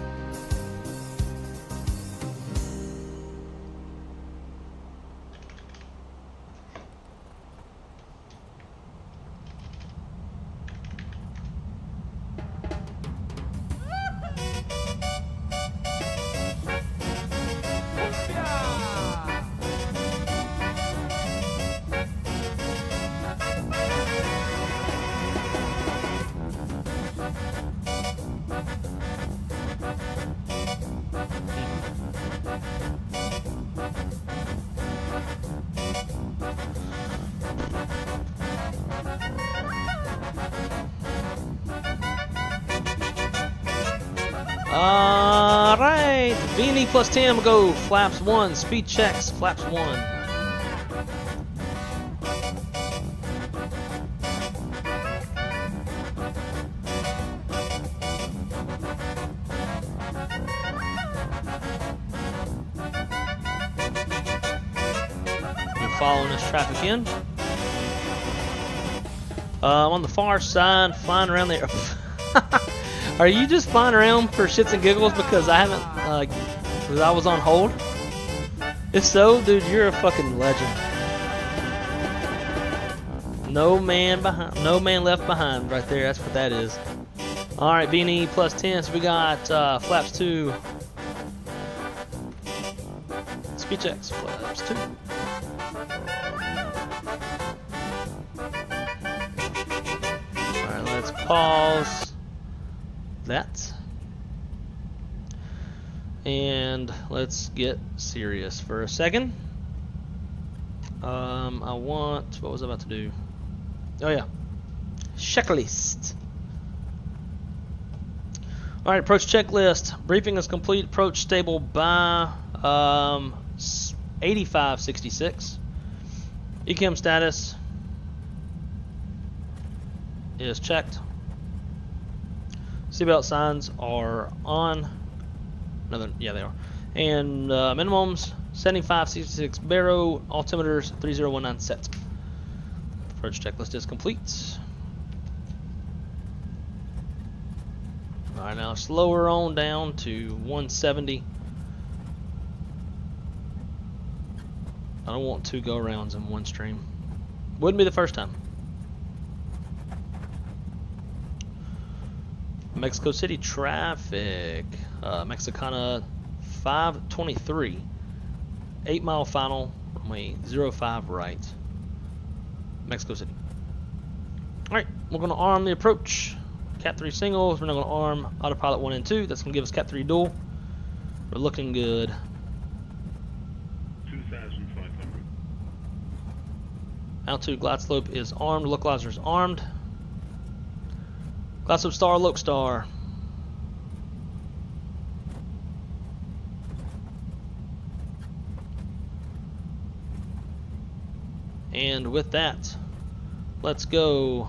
Alright, BNE plus 10, we'll go flaps 1, speed checks, flaps 1. You're following this traffic in. On the far side, flying around there. Are you just flying around for shits and giggles because I haven't, because I was on hold? If so, dude, you're a fucking legend. No man left behind right there. That's what that is. All right, BNE plus 10. So we got flaps 2. Speed checks, flaps 2. All right, let's pause that, and let's get serious for a second. What was I about to do? Oh yeah, checklist. All right, approach checklist. Briefing is complete. Approach stable by 8566. ECAM status is checked. Seatbelt signs are on. Yeah, they are. And minimums 7566 baro, altimeters 3019 set. Approach checklist is complete. All right, now slower on down to 170. I don't want 2 go-arounds in one stream. Wouldn't be the first time. Mexico City traffic. Mexicana 523. 8 mile final. Runway 05 right. Mexico City. Alright, we're going to arm the approach. Cat 3 singles. We're not going to arm autopilot 1 and 2. That's going to give us Cat 3 dual. We're looking good. 2,500. Altitude glide slope is armed. Localizer is armed. Glide slope star, loc star. And with that, let's go.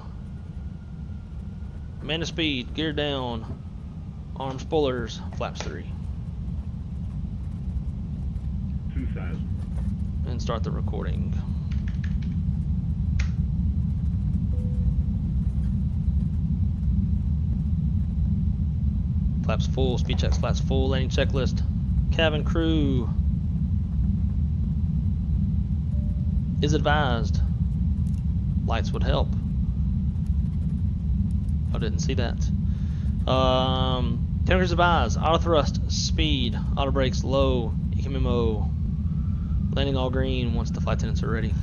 Man of speed, gear down Arm spoilers, flaps 3. 2000. And start the recording. Flaps full, speed checks, flaps full, landing checklist. Cabin crew is advised. Lights would help. I didn't see that. Temperatures advised. Auto thrust, speed, auto brakes low, ECMO. Landing all green once the flight attendants are ready.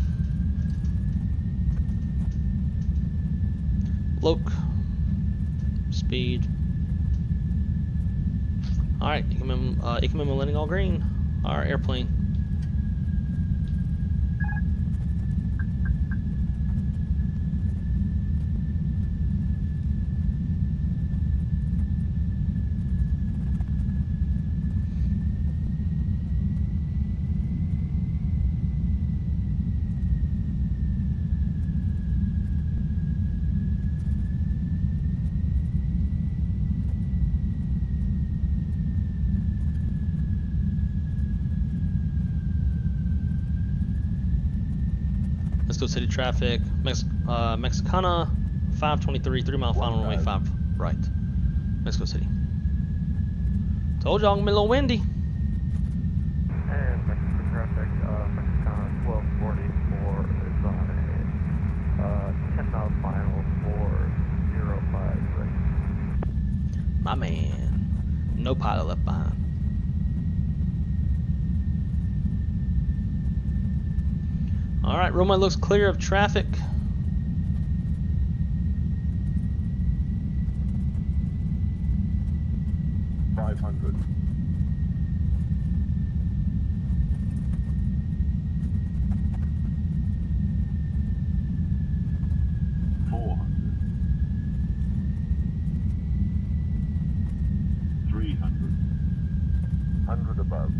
Loc. Speed. Alright, ECMO landing all green. Our airplane. Mexico City traffic, Mexicana, 523, 3 mile final runway 5 right, Mexico City. Told y'all I'm gonna be a little windy. And Mexico traffic, Mexicana 1244 is on a 10 mile final for 05 right. My man, no pilot left behind. Alright, runway looks clear of traffic. $500. $400. $300. 100 above.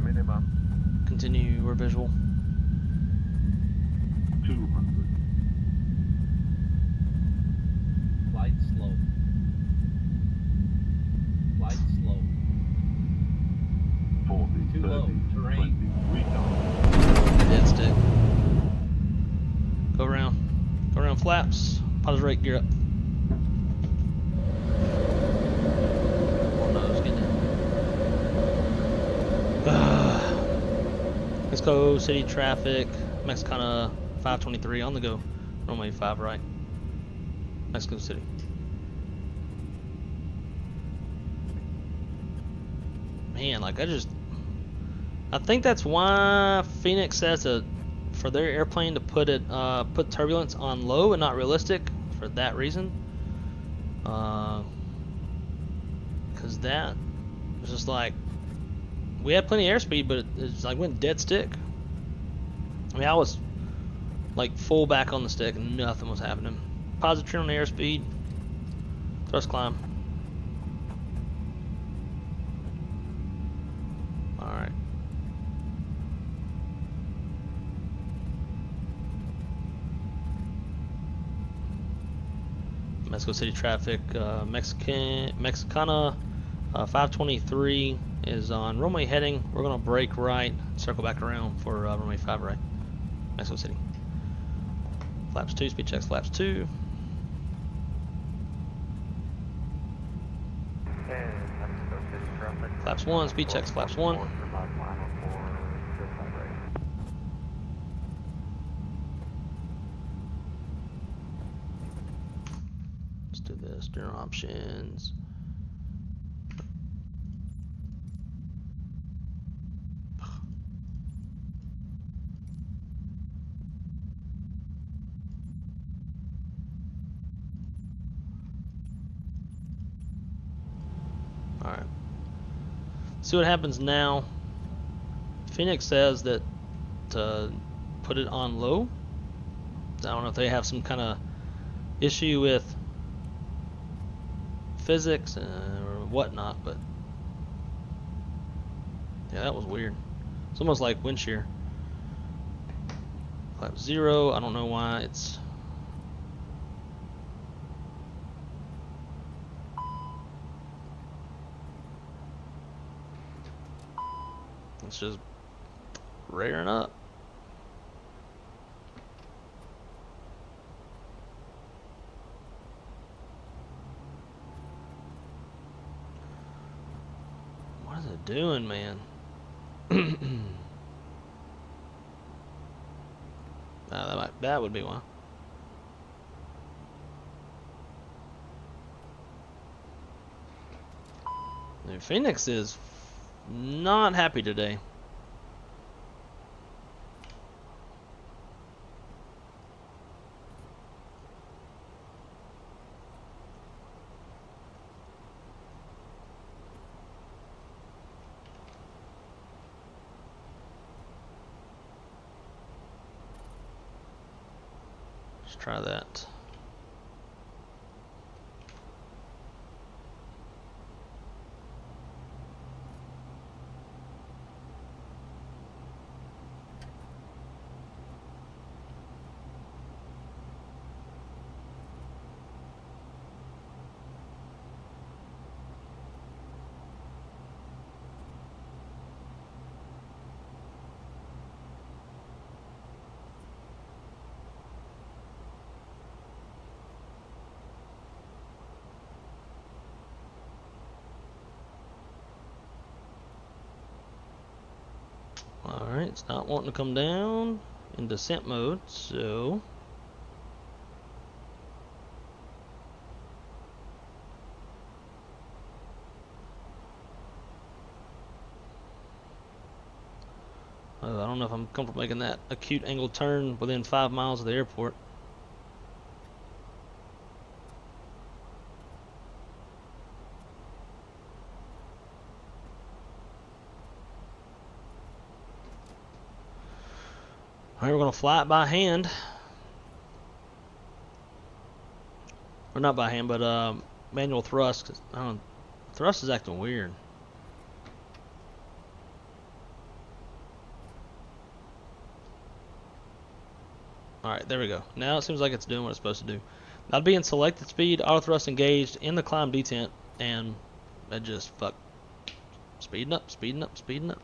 Minimum. Continue or visual. 200. Flight slow. Flight slow. 40. Too 30. low, terrain. 20. Retard. Dead stick. Go around. Go around flaps. Pause rate, gear up. Oh no, it's getting in. Mexico City traffic. Mexicana 523 on the go. Runway 5 right. Mexico City. Man, like I think that's why Phoenix says for their airplane to put turbulence on low and not realistic for that reason. Because that was just like we had plenty of airspeed, but it's like went dead stick. I mean, I was like full back on the stick and nothing was happening. Positive trend on the airspeed. Thrust climb. Alright. Mexico City traffic, Mexicana 523 is on runway heading. We're gonna brake right, circle back around for runway 5 right, Mexico City. Flaps 2, speed checks, flaps 2. And Mexico City traffic. Flaps 1, speed checks, flaps 1. 3 mile final for 05 right. Let's do this, steering options. Alright. See what happens now. Phoenix says that to put it on low. I don't know if they have some kind of issue with physics or whatnot, but yeah, that was weird. It's almost like wind shear. Flap 0, I don't know why it's It's just rearing up. What is it doing, man? That would be one. The Phoenix is not happy today. Let's try that. Alright, it's not wanting to come down in descent mode, so I don't know if I'm comfortable making that acute angle turn within 5 miles of the airport. Alright, we're going to fly it by hand. Or not by hand, but manual thrust. 'Cause, thrust is acting weird. Alright, there we go. Now it seems like it's doing what it's supposed to do. I'd be in selected speed, auto thrust engaged, in the climb detent, and it just fuck. Speeding up, speeding up, speeding up.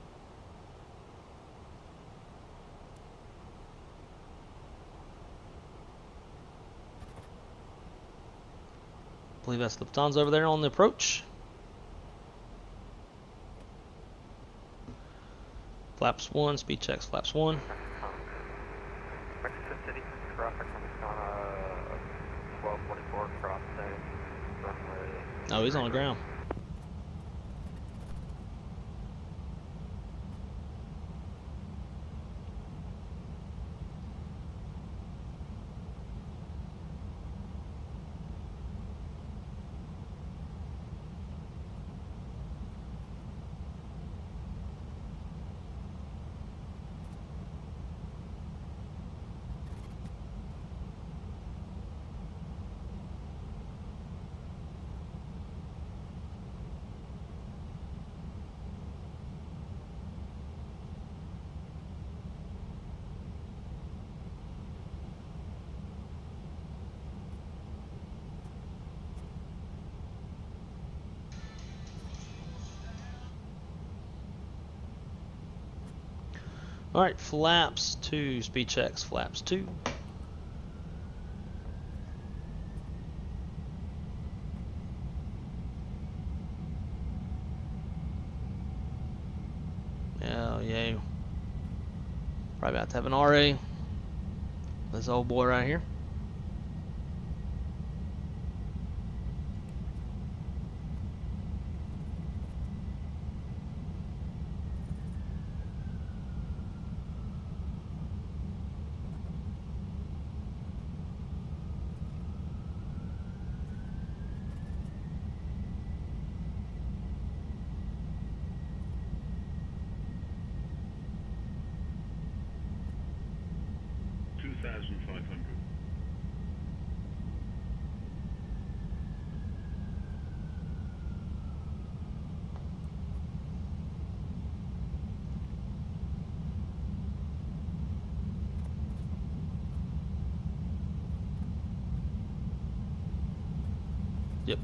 I believe that's the Lufthansa over there on the approach. Flaps 1, speed checks, flaps 1. Mexico City traffic on 1244 cross runway. Oh, he's on the ground. Alright, flaps 2, speed checks, flaps 2. Oh, yay. Probably about to have an RA. This old boy right here. Yep.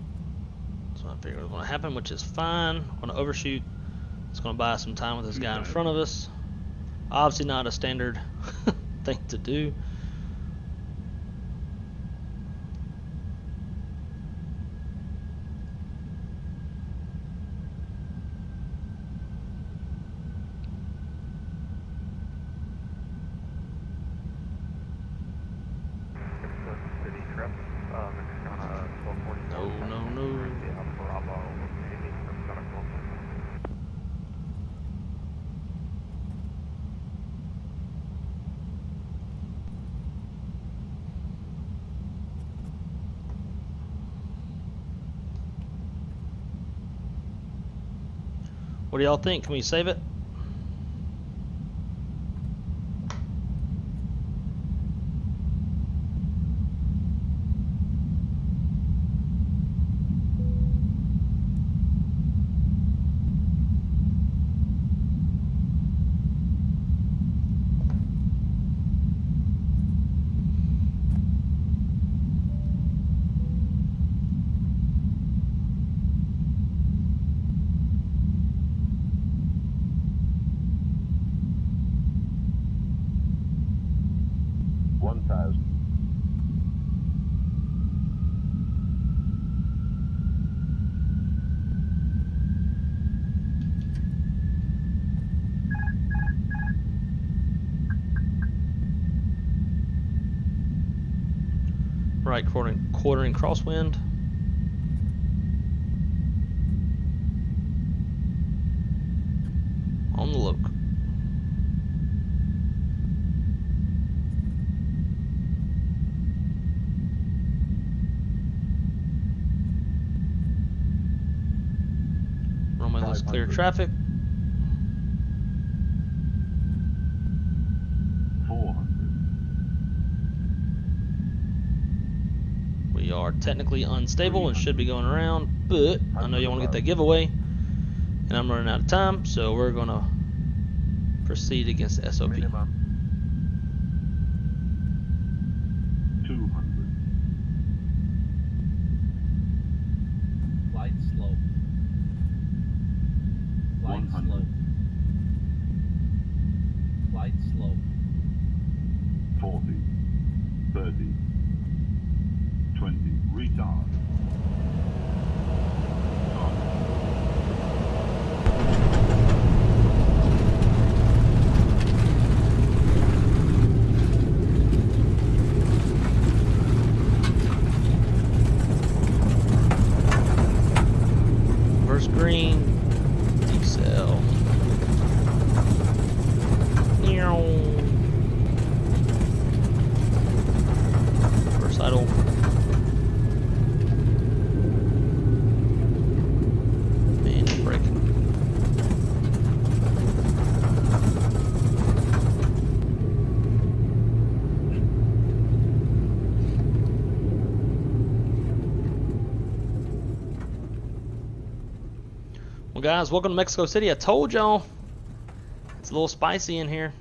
That's what I figured was going to happen, which is fine. I'm going to overshoot It's going to buy us some time with this guy in front of us. Obviously not a standard thing to do. No. What do y'all think? Can we save it? Right quartering crosswind. On the loc. Runway, let's clear traffic. 400. We are technically unstable and should be going around, but I know y'all want to get that giveaway, and I'm running out of time, so we're going to proceed against SOP. Minimum 200. Flight slow. Flight 100. slow. Flight slow. 40. 30. 20. Retard. First green, decel. First idle. And braking. Well, guys, welcome to Mexico City. I told y'all it's a little spicy in here.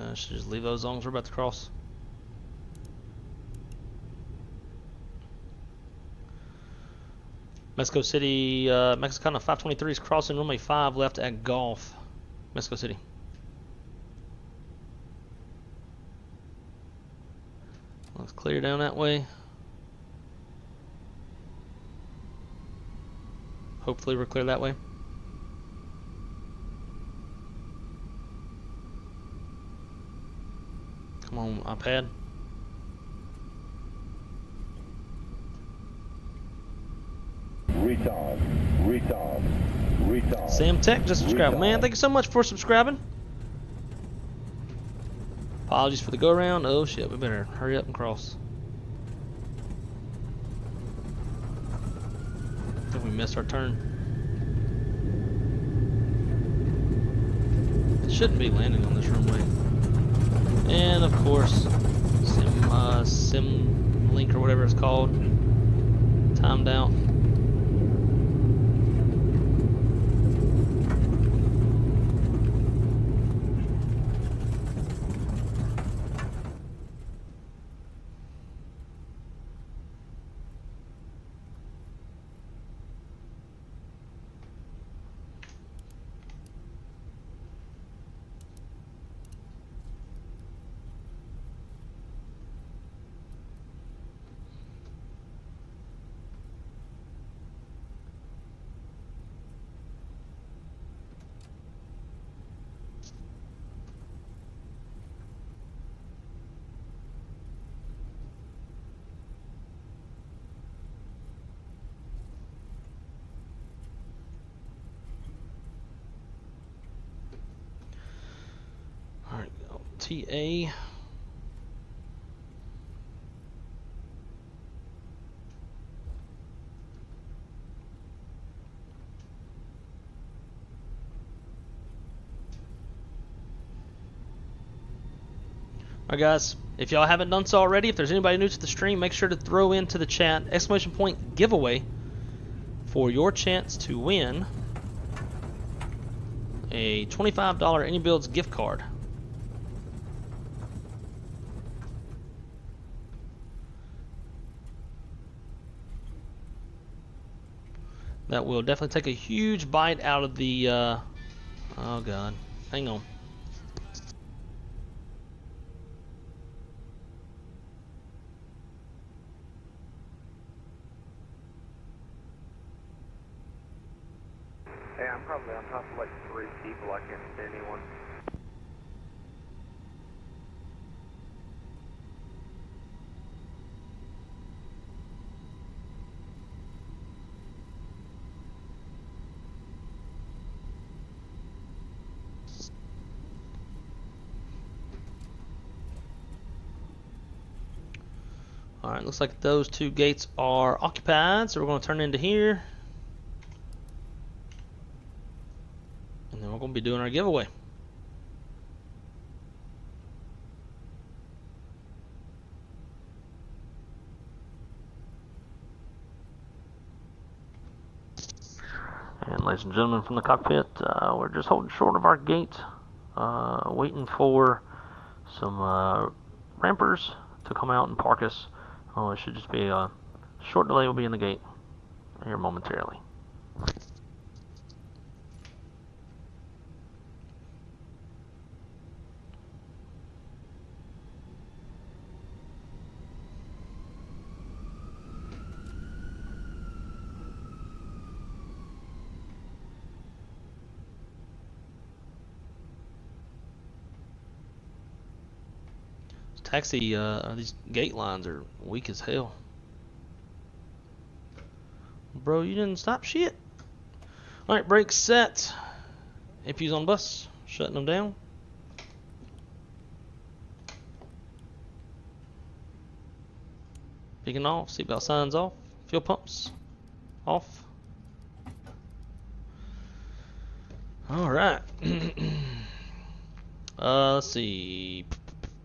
I should just leave those on as we're about to cross. Mexico City, Mexicana 523 is crossing runway 5 left at Gulf, Mexico City. Let's clear down that way. Hopefully we're clear that way. Come on, iPad. Retard. Sam Tech just subscribed. Man, thank you so much for subscribing. Apologies for the go around. Oh shit, we better hurry up and cross. I think we missed our turn. It shouldn't be landing on this runway. And of course, sim link or whatever it's called, timed out. Alright, TA. Alright guys, if y'all haven't done so already, if there's anybody new to the stream, make sure to throw into the chat !point giveaway for your chance to win a $25 INIBUILDS gift card. That will definitely take a huge bite out of the, oh god, hang on. Hey, I'm probably on top of like 3 people. I can't see anyone. Alright, looks like those 2 gates are occupied, so we're going to turn into here. And then we're going to be doing our giveaway. And ladies and gentlemen from the cockpit, we're just holding short of our gate, waiting for some rampers to come out and park us. Oh, it should just be a short delay. We'll be in the gate here momentarily. Taxi, these gate lines are weak as hell. Bro, you didn't stop shit. Alright, brakes set. APU's on bus, shutting them down. Beacon off, seatbelt signs off, fuel pumps off. Alright. Let's see.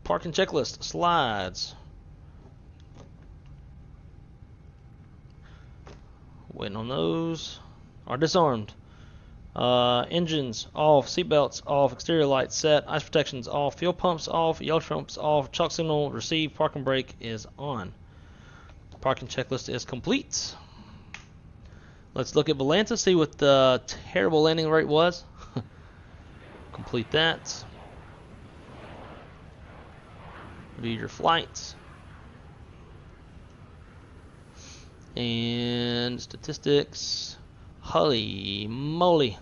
Parking checklist, slides. Waiting on those. Are disarmed. Engines off, seatbelts off, exterior lights set, ice protections off, fuel pumps off, yellow trumps off, chalk signal received, parking brake is on. Parking checklist is complete. Let's look at Volanta, see what the terrible landing rate was. Complete that. View your flights. And statistics. Holy moly.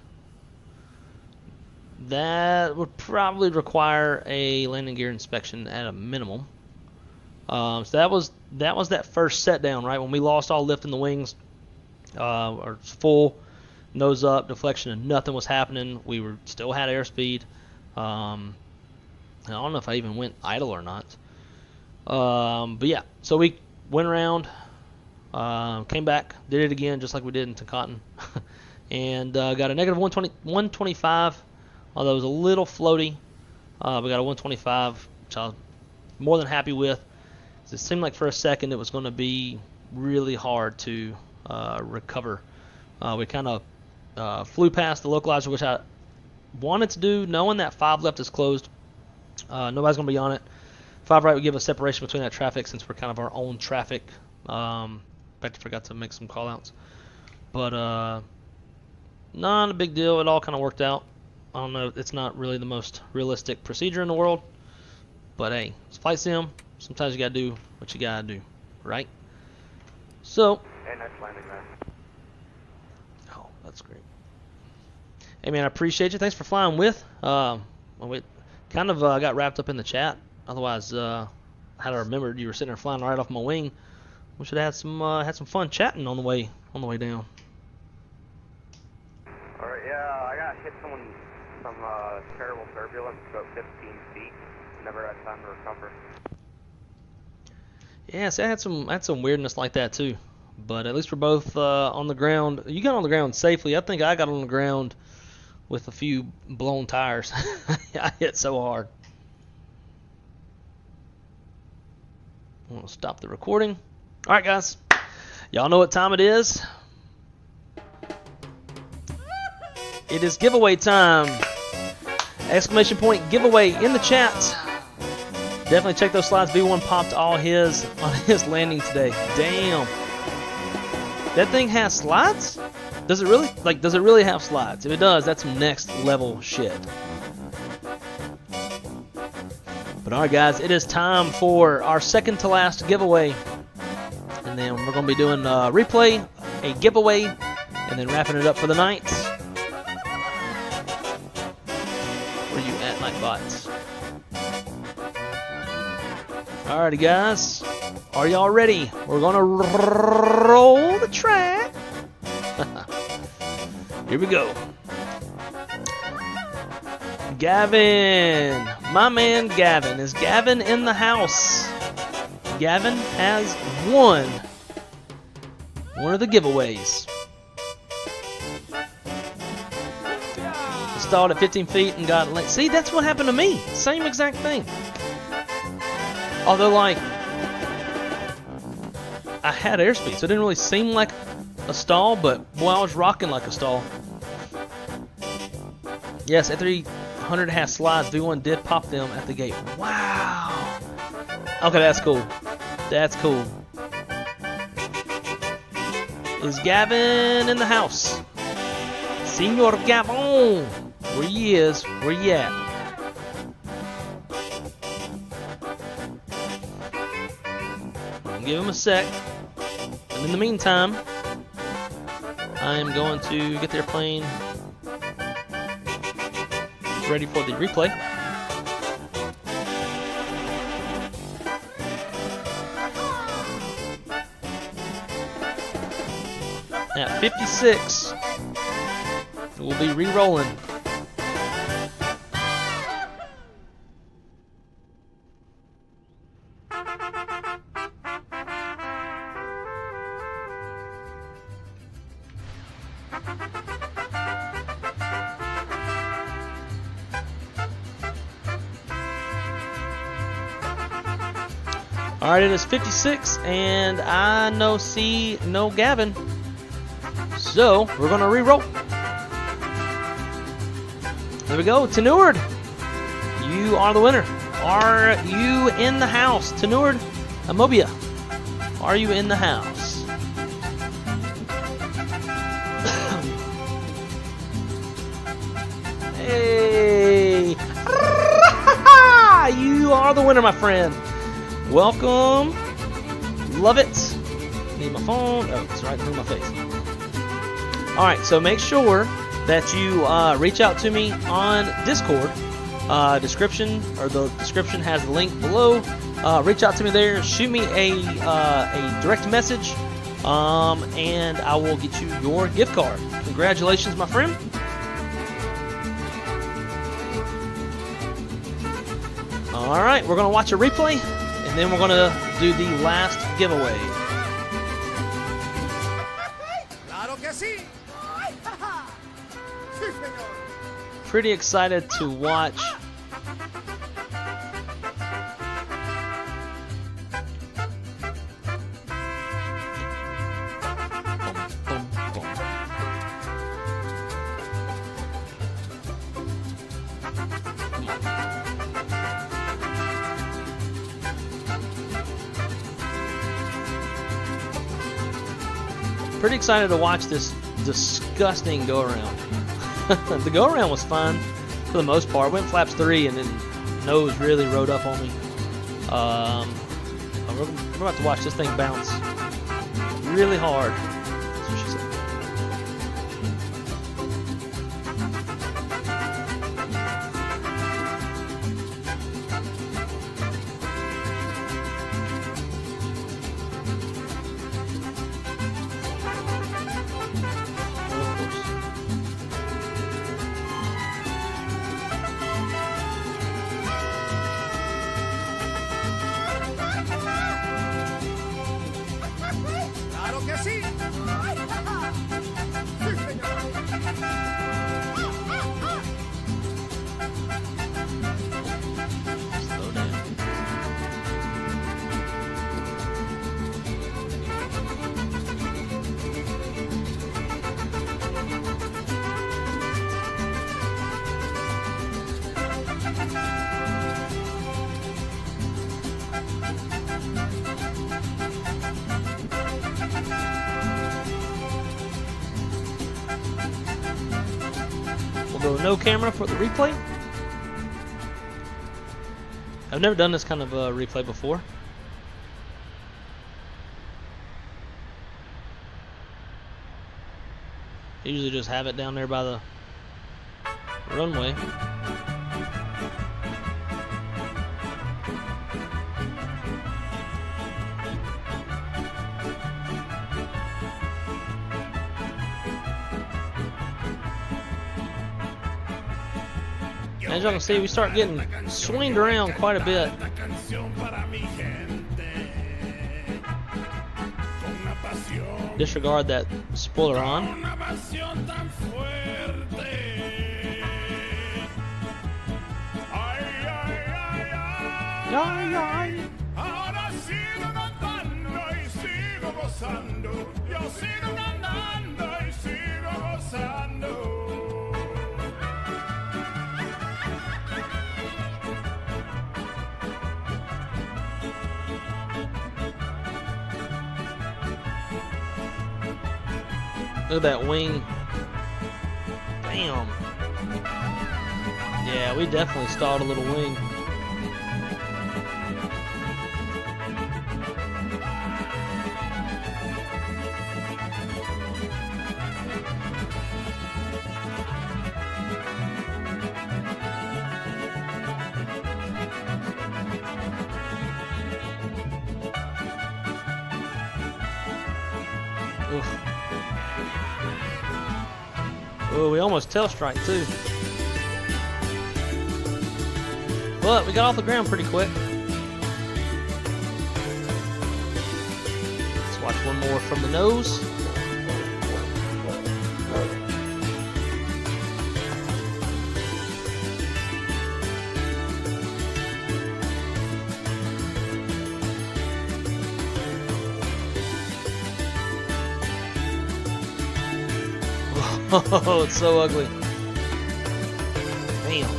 That would probably require a landing gear inspection at a minimum. So that was that first set down, right? When we lost all lift in the wings, or full nose up, deflection, and nothing was happening. We still had airspeed. I don't know if I even went idle or not. But yeah, so we went around, came back, did it again just like we did in TONCOTIN, and got a negative 125, although it was a little floaty. We got a 125 which I'm more than happy with. It seemed like for a second it was going to be really hard to recover. We kind of flew past the localizer, which I wanted to do, knowing that 5 left is closed. Nobody's going to be on it. 5 right would give us separation between that traffic since we're kind of our own traffic. In fact, I forgot to make some call-outs. But not a big deal. It all kind of worked out. I don't know. It's not really the most realistic procedure in the world. But hey, it's flight sim. Sometimes you got to do what you got to do, right? So. Hey, nice landing, man. Oh, that's great. Hey, man, I appreciate you. Thanks for flying with. We kind of got wrapped up in the chat. Otherwise, had I remembered you were sitting there flying right off my wing, we should have had some fun chatting on the way down. All right, yeah, I got hit some terrible turbulence, about 15 feet. Never had time to recover. Yeah, see, I had some weirdness like that too, but at least we're both on the ground. You got on the ground safely. I think I got on the ground with a few blown tires. I hit so hard. I'm gonna stop the recording. All right, guys, y'all know what time it is. It is giveaway time! Exclamation point giveaway in the chat. Definitely check those slides. V1 popped all his on his landing today. Damn. That thing has slides? Does it really? Like, does it really have slides? If it does, that's some next level shit. But alright, guys, it is time for our second to last giveaway. And then we're going to be doing a replay, a giveaway, and then wrapping it up for the night. Where you at, Nightbots? Alrighty, guys. Are y'all ready? We're going to roll the track. Here we go. Gavin. My man Gavin. Is Gavin in the house? Gavin has won one of the giveaways. Installed at 15 feet and got late. See, that's what happened to me. Same exact thing. Although, like, I had airspeed, so it didn't really seem like a stall, but boy, I was rocking like a stall. Yes, A320 has slides. V1 did pop them at the gate. Wow. Okay, that's cool. That's cool. Is Gavin in the house? Senor Gavin. Where he is? Where you at? I'll give him a sec. And in the meantime, I am going to get the airplane ready for the replay. At 56, we'll be re-rolling. Alright, it is 56, and I see no Gavin. So, we're going to re-roll. There we go. Tenured, you are the winner. Are you in the house? Tenured Amobia, are you in the house? Hey! You are the winner, my friend. Welcome. Love it. Need my phone. Oh, it's right through my face. Alright, so make sure that you reach out to me on Discord. Description, or the description has the link below. Reach out to me there. Shoot me a direct message. And I will get you your gift card. Congratulations, my friend. Alright, we're going to watch a replay. And then we're going to do the last giveaway. Pretty excited to watch pretty excited to watch this disgusting go around. The go around was fun for the most part. Went flaps 3 and then nose really rode up on me. We're about to watch this thing bounce really hard. That's what she said. Slow down. We'll go no camera for the replay. I've never done this kind of replay before. Usually just have it down there by the runway. As y'all can see, we start getting swinged around quite a bit. Disregard that spoiler on. Look at that wing. Damn. Yeah, we definitely stalled a little wing. Oof. Oh, we almost tail strike too. But we got off the ground pretty quick. Let's watch one more from the nose. Oh, it's so ugly. Damn.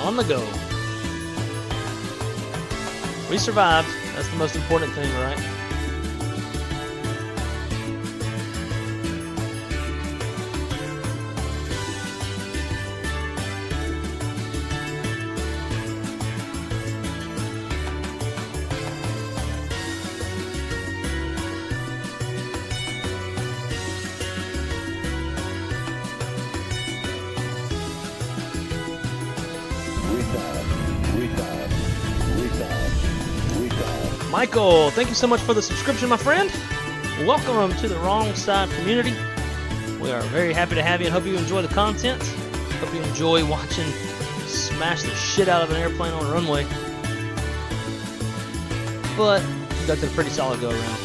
On the go. We survived. That's the most important thing, right? Michael, thank you so much for the subscription, my friend. Welcome to the Wrong Side community. We are very happy to have you and hope you enjoy the content. Hope you enjoy watching smash the shit out of an airplane on a runway. But we got a pretty solid go around.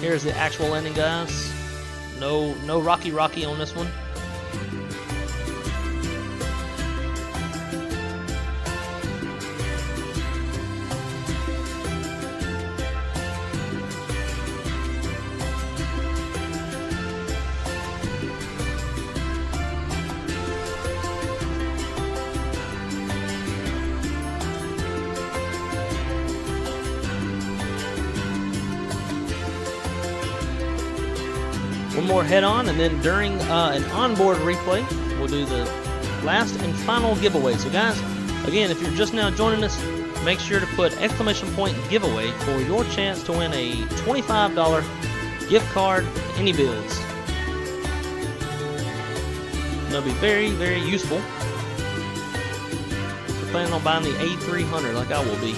Here's the actual landing, guys. No rocky on this one. for head-on, and then during an onboard replay, we'll do the last and final giveaway. So guys, again, if you're just now joining us, make sure to put exclamation point giveaway for your chance to win a $25 gift card to INIBUILDS. That'll be very, very useful if you're planning on buying the A300 like I will be.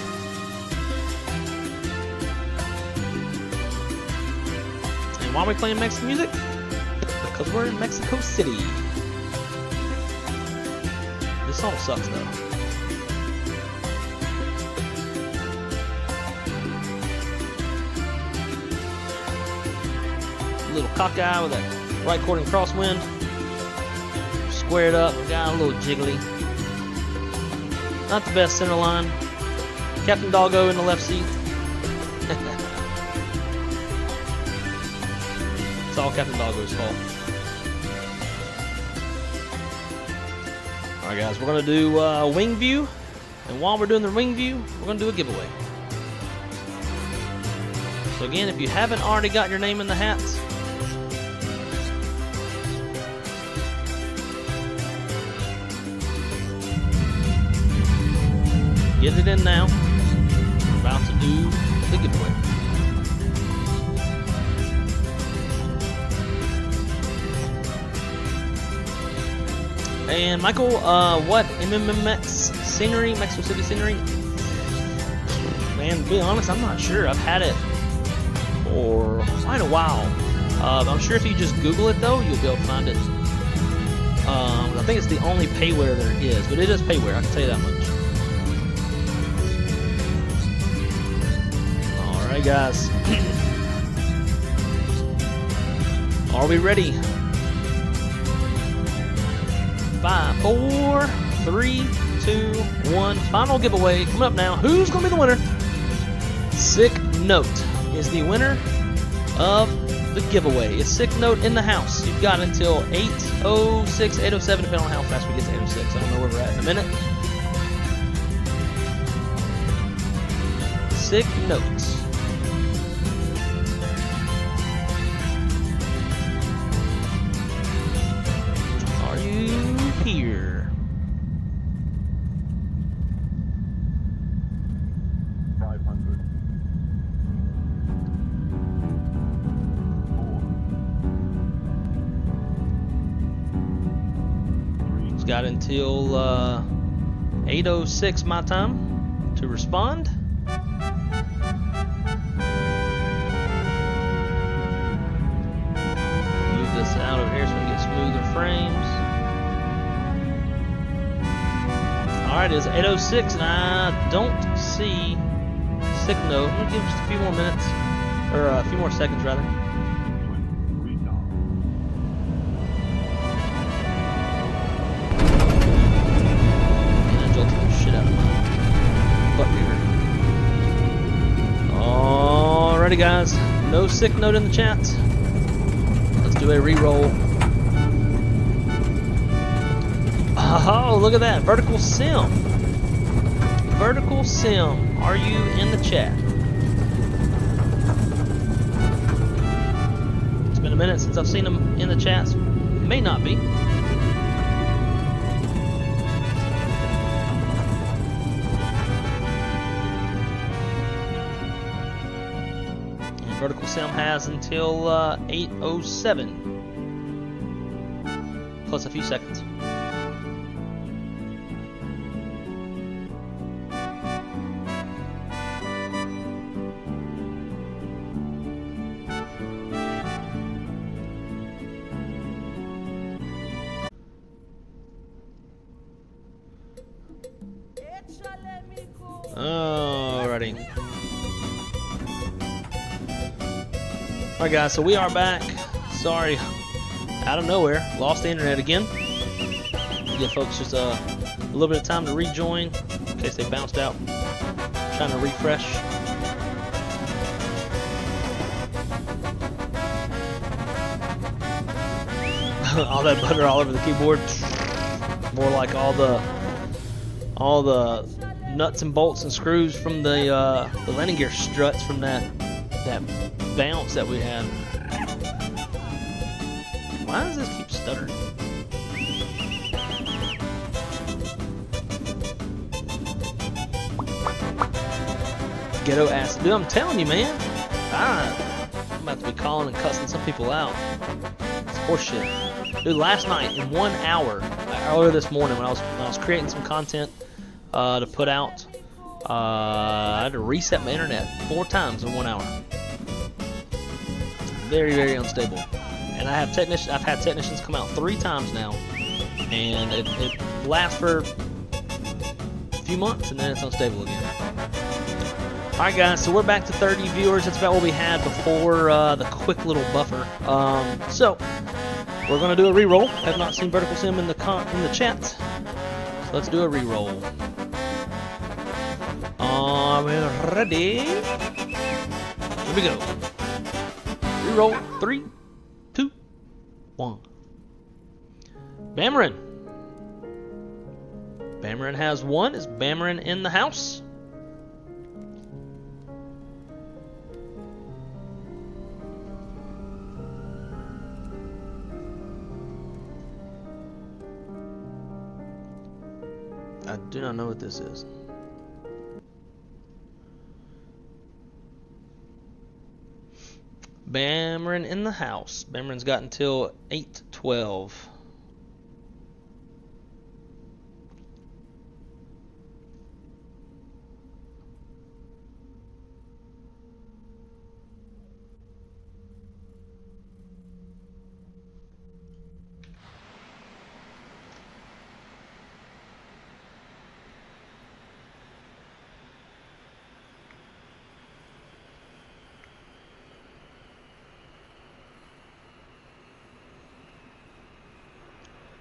And why are we playing Mexican music? Because we're in Mexico City. This song sucks though. Little cockeye with that right quarter and crosswind. Squared up, got a little jiggly. Not the best center line. Captain Doggo in the left seat. It's all Captain Doggo's fault. Alright guys, we're going to do wing view. And while we're doing the wing view, we're going to do a giveaway. So again, if you haven't already got your name in the hats, get it in now. We're about to do the giveaway. And Michael, what MMX scenery, Mexico City scenery? Man, to be honest, I'm not sure. I've had it for quite a while. I'm sure if you just Google it though, you'll be able to find it. I think it's the only payware there is, but it is payware, I can tell you that much. Alright guys, are we ready? 5, 4, 3, 2, 1. Final giveaway coming up now. Who's going to be the winner? Sick Note is the winner of the giveaway. It's Sick Note in the house. You've got until 8:06, 8:07, depending on how fast we get to 8:06. I don't know where we're at in a minute. Sick Notes. Are you here? Got until 8:06 my time to respond. Move this out over here so we can get smoother frames. Alright, it's 8:06 and I don't see Sick Note. I'm going to give just a few more minutes, or a few more seconds rather. Alrighty guys, no Sick Note in the chat. Let's do a re-roll. Oh, look at that, Vertical Sim. Vertical Sim, are you in the chat? It's been a minute since I've seen him in the chats. May not be. Vertical Sim has until 8:07 plus a few seconds. Alrighty. Alright guys, so we are back. Sorry, out of nowhere, lost the internet again. Give folks just a little bit of time to rejoin in case they bounced out. Trying to refresh. All that butter all over the keyboard. More like all the nuts and bolts and screws from the landing gear struts from that bounce that we had. Why does this keep stuttering? Ghetto ass. Dude, I'm telling you, man. I'm about to be calling and cussing some people out. It's horseshit. Dude, last night in 1 hour, earlier this morning when I was creating some content to put out, I had to reset my internet 4 times in 1 hour. Very, very unstable. And I've had technicians come out 3 times now, and it lasts for a few months and then it's unstable again. Alright guys, so we're back to 30 viewers. That's about what we had before the quick little buffer. So we're gonna do a re-roll. Have not seen Vertical Sim in the chat. So let's do a re-roll. We're ready. Here we go. Re-roll. 3, 2, 1. Bamarin. Bamarin has 1. Is Bamarin in the house? I do not know what this is. Bamarin in the house. Bamarin's got until 8:12.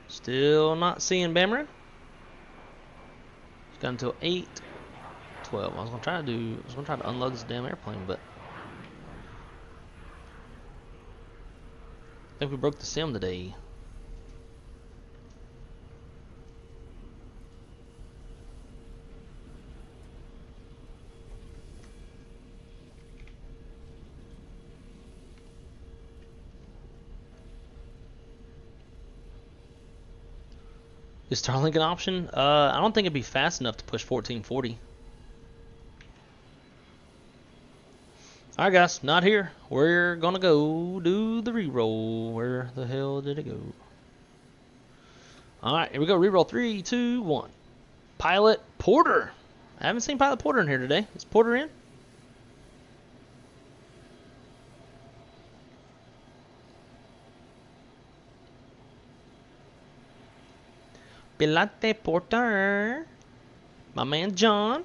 Still not seeing Bamarin. He's got until 8:12. I was gonna try to unload this damn airplane, but I think we broke the sim today. Is Starlink an option? I don't think it'd be fast enough to push 1440. Alright guys, not here. We're gonna go do the reroll. Where the hell did it go? Alright, here we go. Reroll. 3, 2, 1. Pilot Porter. I haven't seen Pilot Porter in here today. Is Porter in? Pilot Porter. My man John.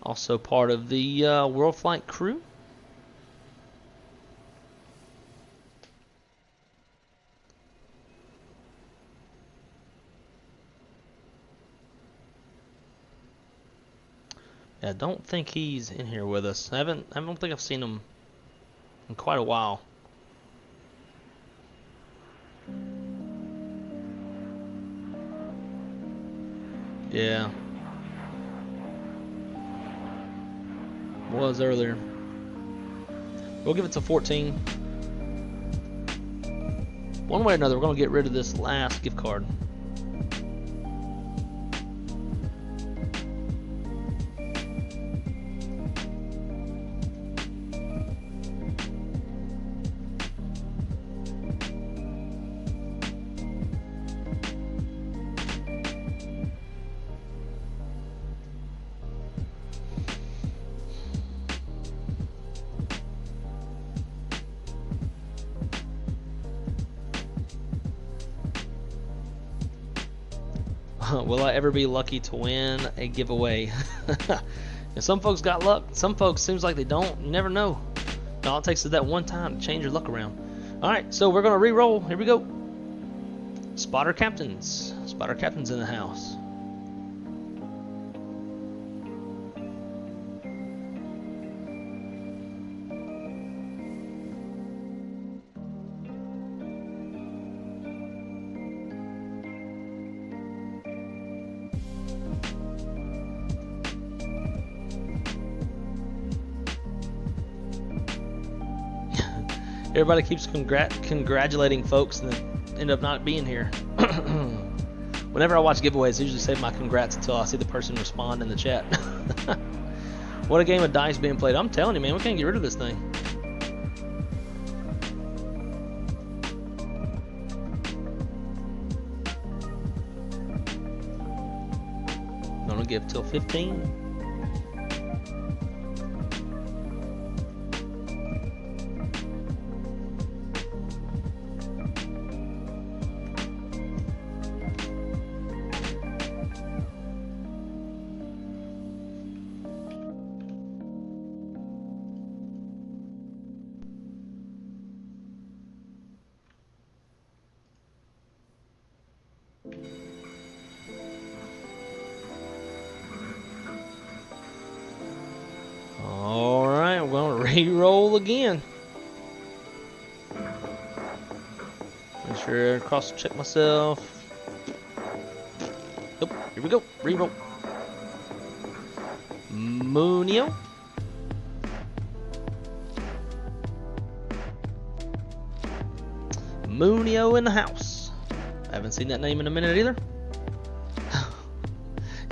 Also part of the World Flight crew. I don't think he's in here with us. I don't think I've seen him in quite a while. Yeah. Was earlier. We'll give it to 14. One way or another, we're going to get rid of this last gift card. Will I ever be lucky to win a giveaway? And some folks got luck. Some folks seems like they don't. You never know. All it takes is that one time to change your luck around. Alright, so we're going to re-roll. Here we go. Spotter Captains. Spotter Captains in the house. Everybody keeps congratulating folks and then end up not being here. Whenever I watch giveaways, I usually save my congrats until I see the person respond in the chat. What a game of dice being played. I'm telling you, man, we can't get rid of this thing. I'm gonna give till 15. Alright, we're going to re-roll again. Make sure I cross-check myself. Oh, here we go. Re-roll. Munio. Munio in the house. I haven't seen that name in a minute either.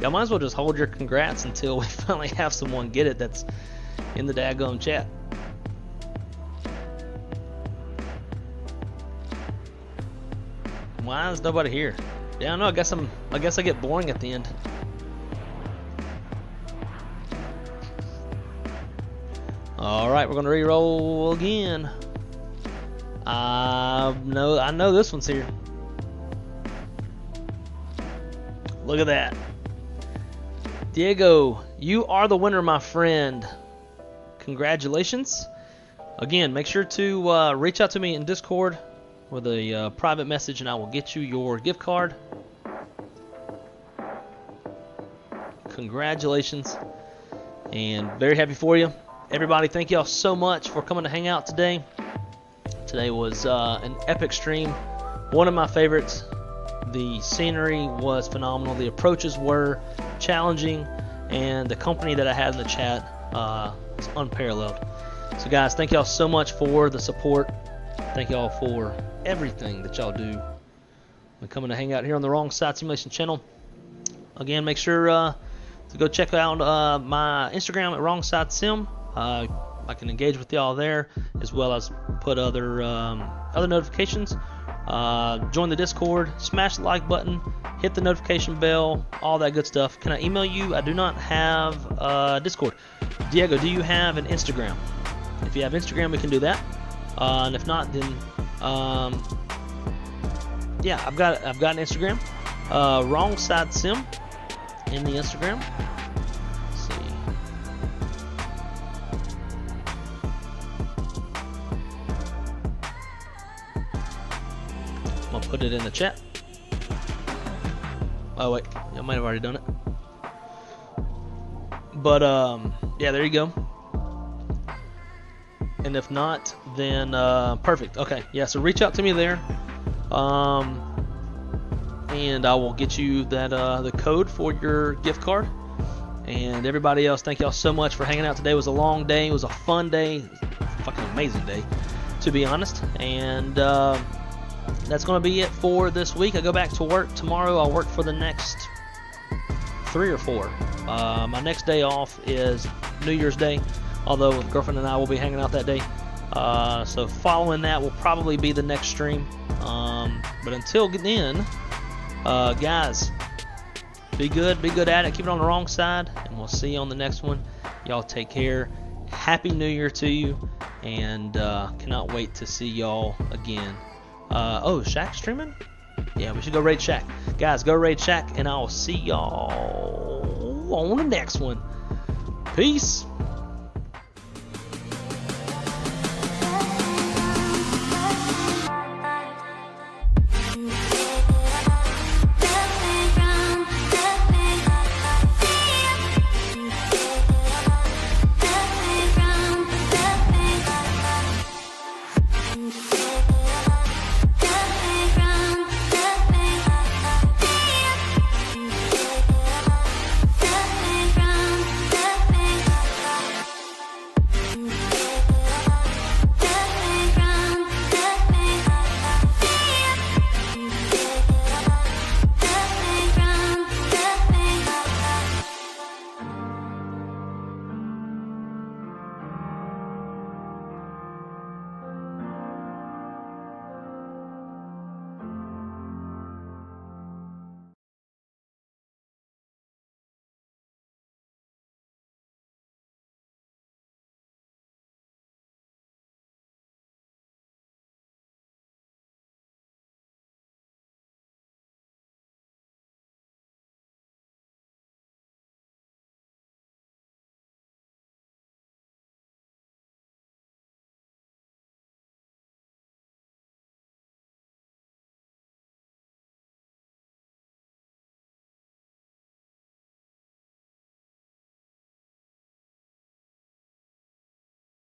Y'all might as well just hold your congrats until we finally have someone get it that's in the daggum chat. Why is nobody here? Yeah, I don't know. I guess I get boring at the end. All right, we're gonna re-roll again. I know this one's here. Look at that. Diego, you are the winner, my friend. Congratulations. Again, make sure to reach out to me in Discord with a private message and I will get you your gift card. Congratulations. And very happy for you. Everybody, thank y'all so much for coming to hang out today. Today was an epic stream. One of my favorites. The scenery was phenomenal. The approaches were challenging. And the company that I had in the chat was unparalleled. So guys, thank y'all so much for the support. Thank y'all for everything that y'all do when coming to hang out here on the Wrong Side Simulation channel. Again, make sure to go check out my Instagram at Wrong Side Sim. I can engage with y'all there, as well as put other notifications. Join the Discord, smash the like button, hit the notification bell, all that good stuff. Can I email you? I do not have Discord. Diego, do you have an Instagram? If you have Instagram, we can do that. And if not, then yeah, I've got an Instagram. Wrong Side Sim in the Instagram. Let's see. I'm gonna put it in the chat. Oh wait, I might have already done it. But yeah, there you go. And if not, then perfect. Okay, yeah. So reach out to me there, and I will get you that the code for your gift card. And everybody else, thank y'all so much for hanging out today. It was a long day. It was a fun day, fucking amazing day, to be honest. And that's gonna be it for this week. I go back to work tomorrow. I'll work for the next 3 or 4. My next day off is New Year's Day, although the girlfriend and I will be hanging out that day. So following that will probably be the next stream. But until then, guys, be good at it. Keep it on the wrong side, and we'll see you on the next one. Y'all take care. Happy New Year to you, and cannot wait to see y'all again. Oh, Shaq streaming? Yeah, we should go raid Shaq. Guys, go raid Shaq, and I'll see y'all on the next one. Peace.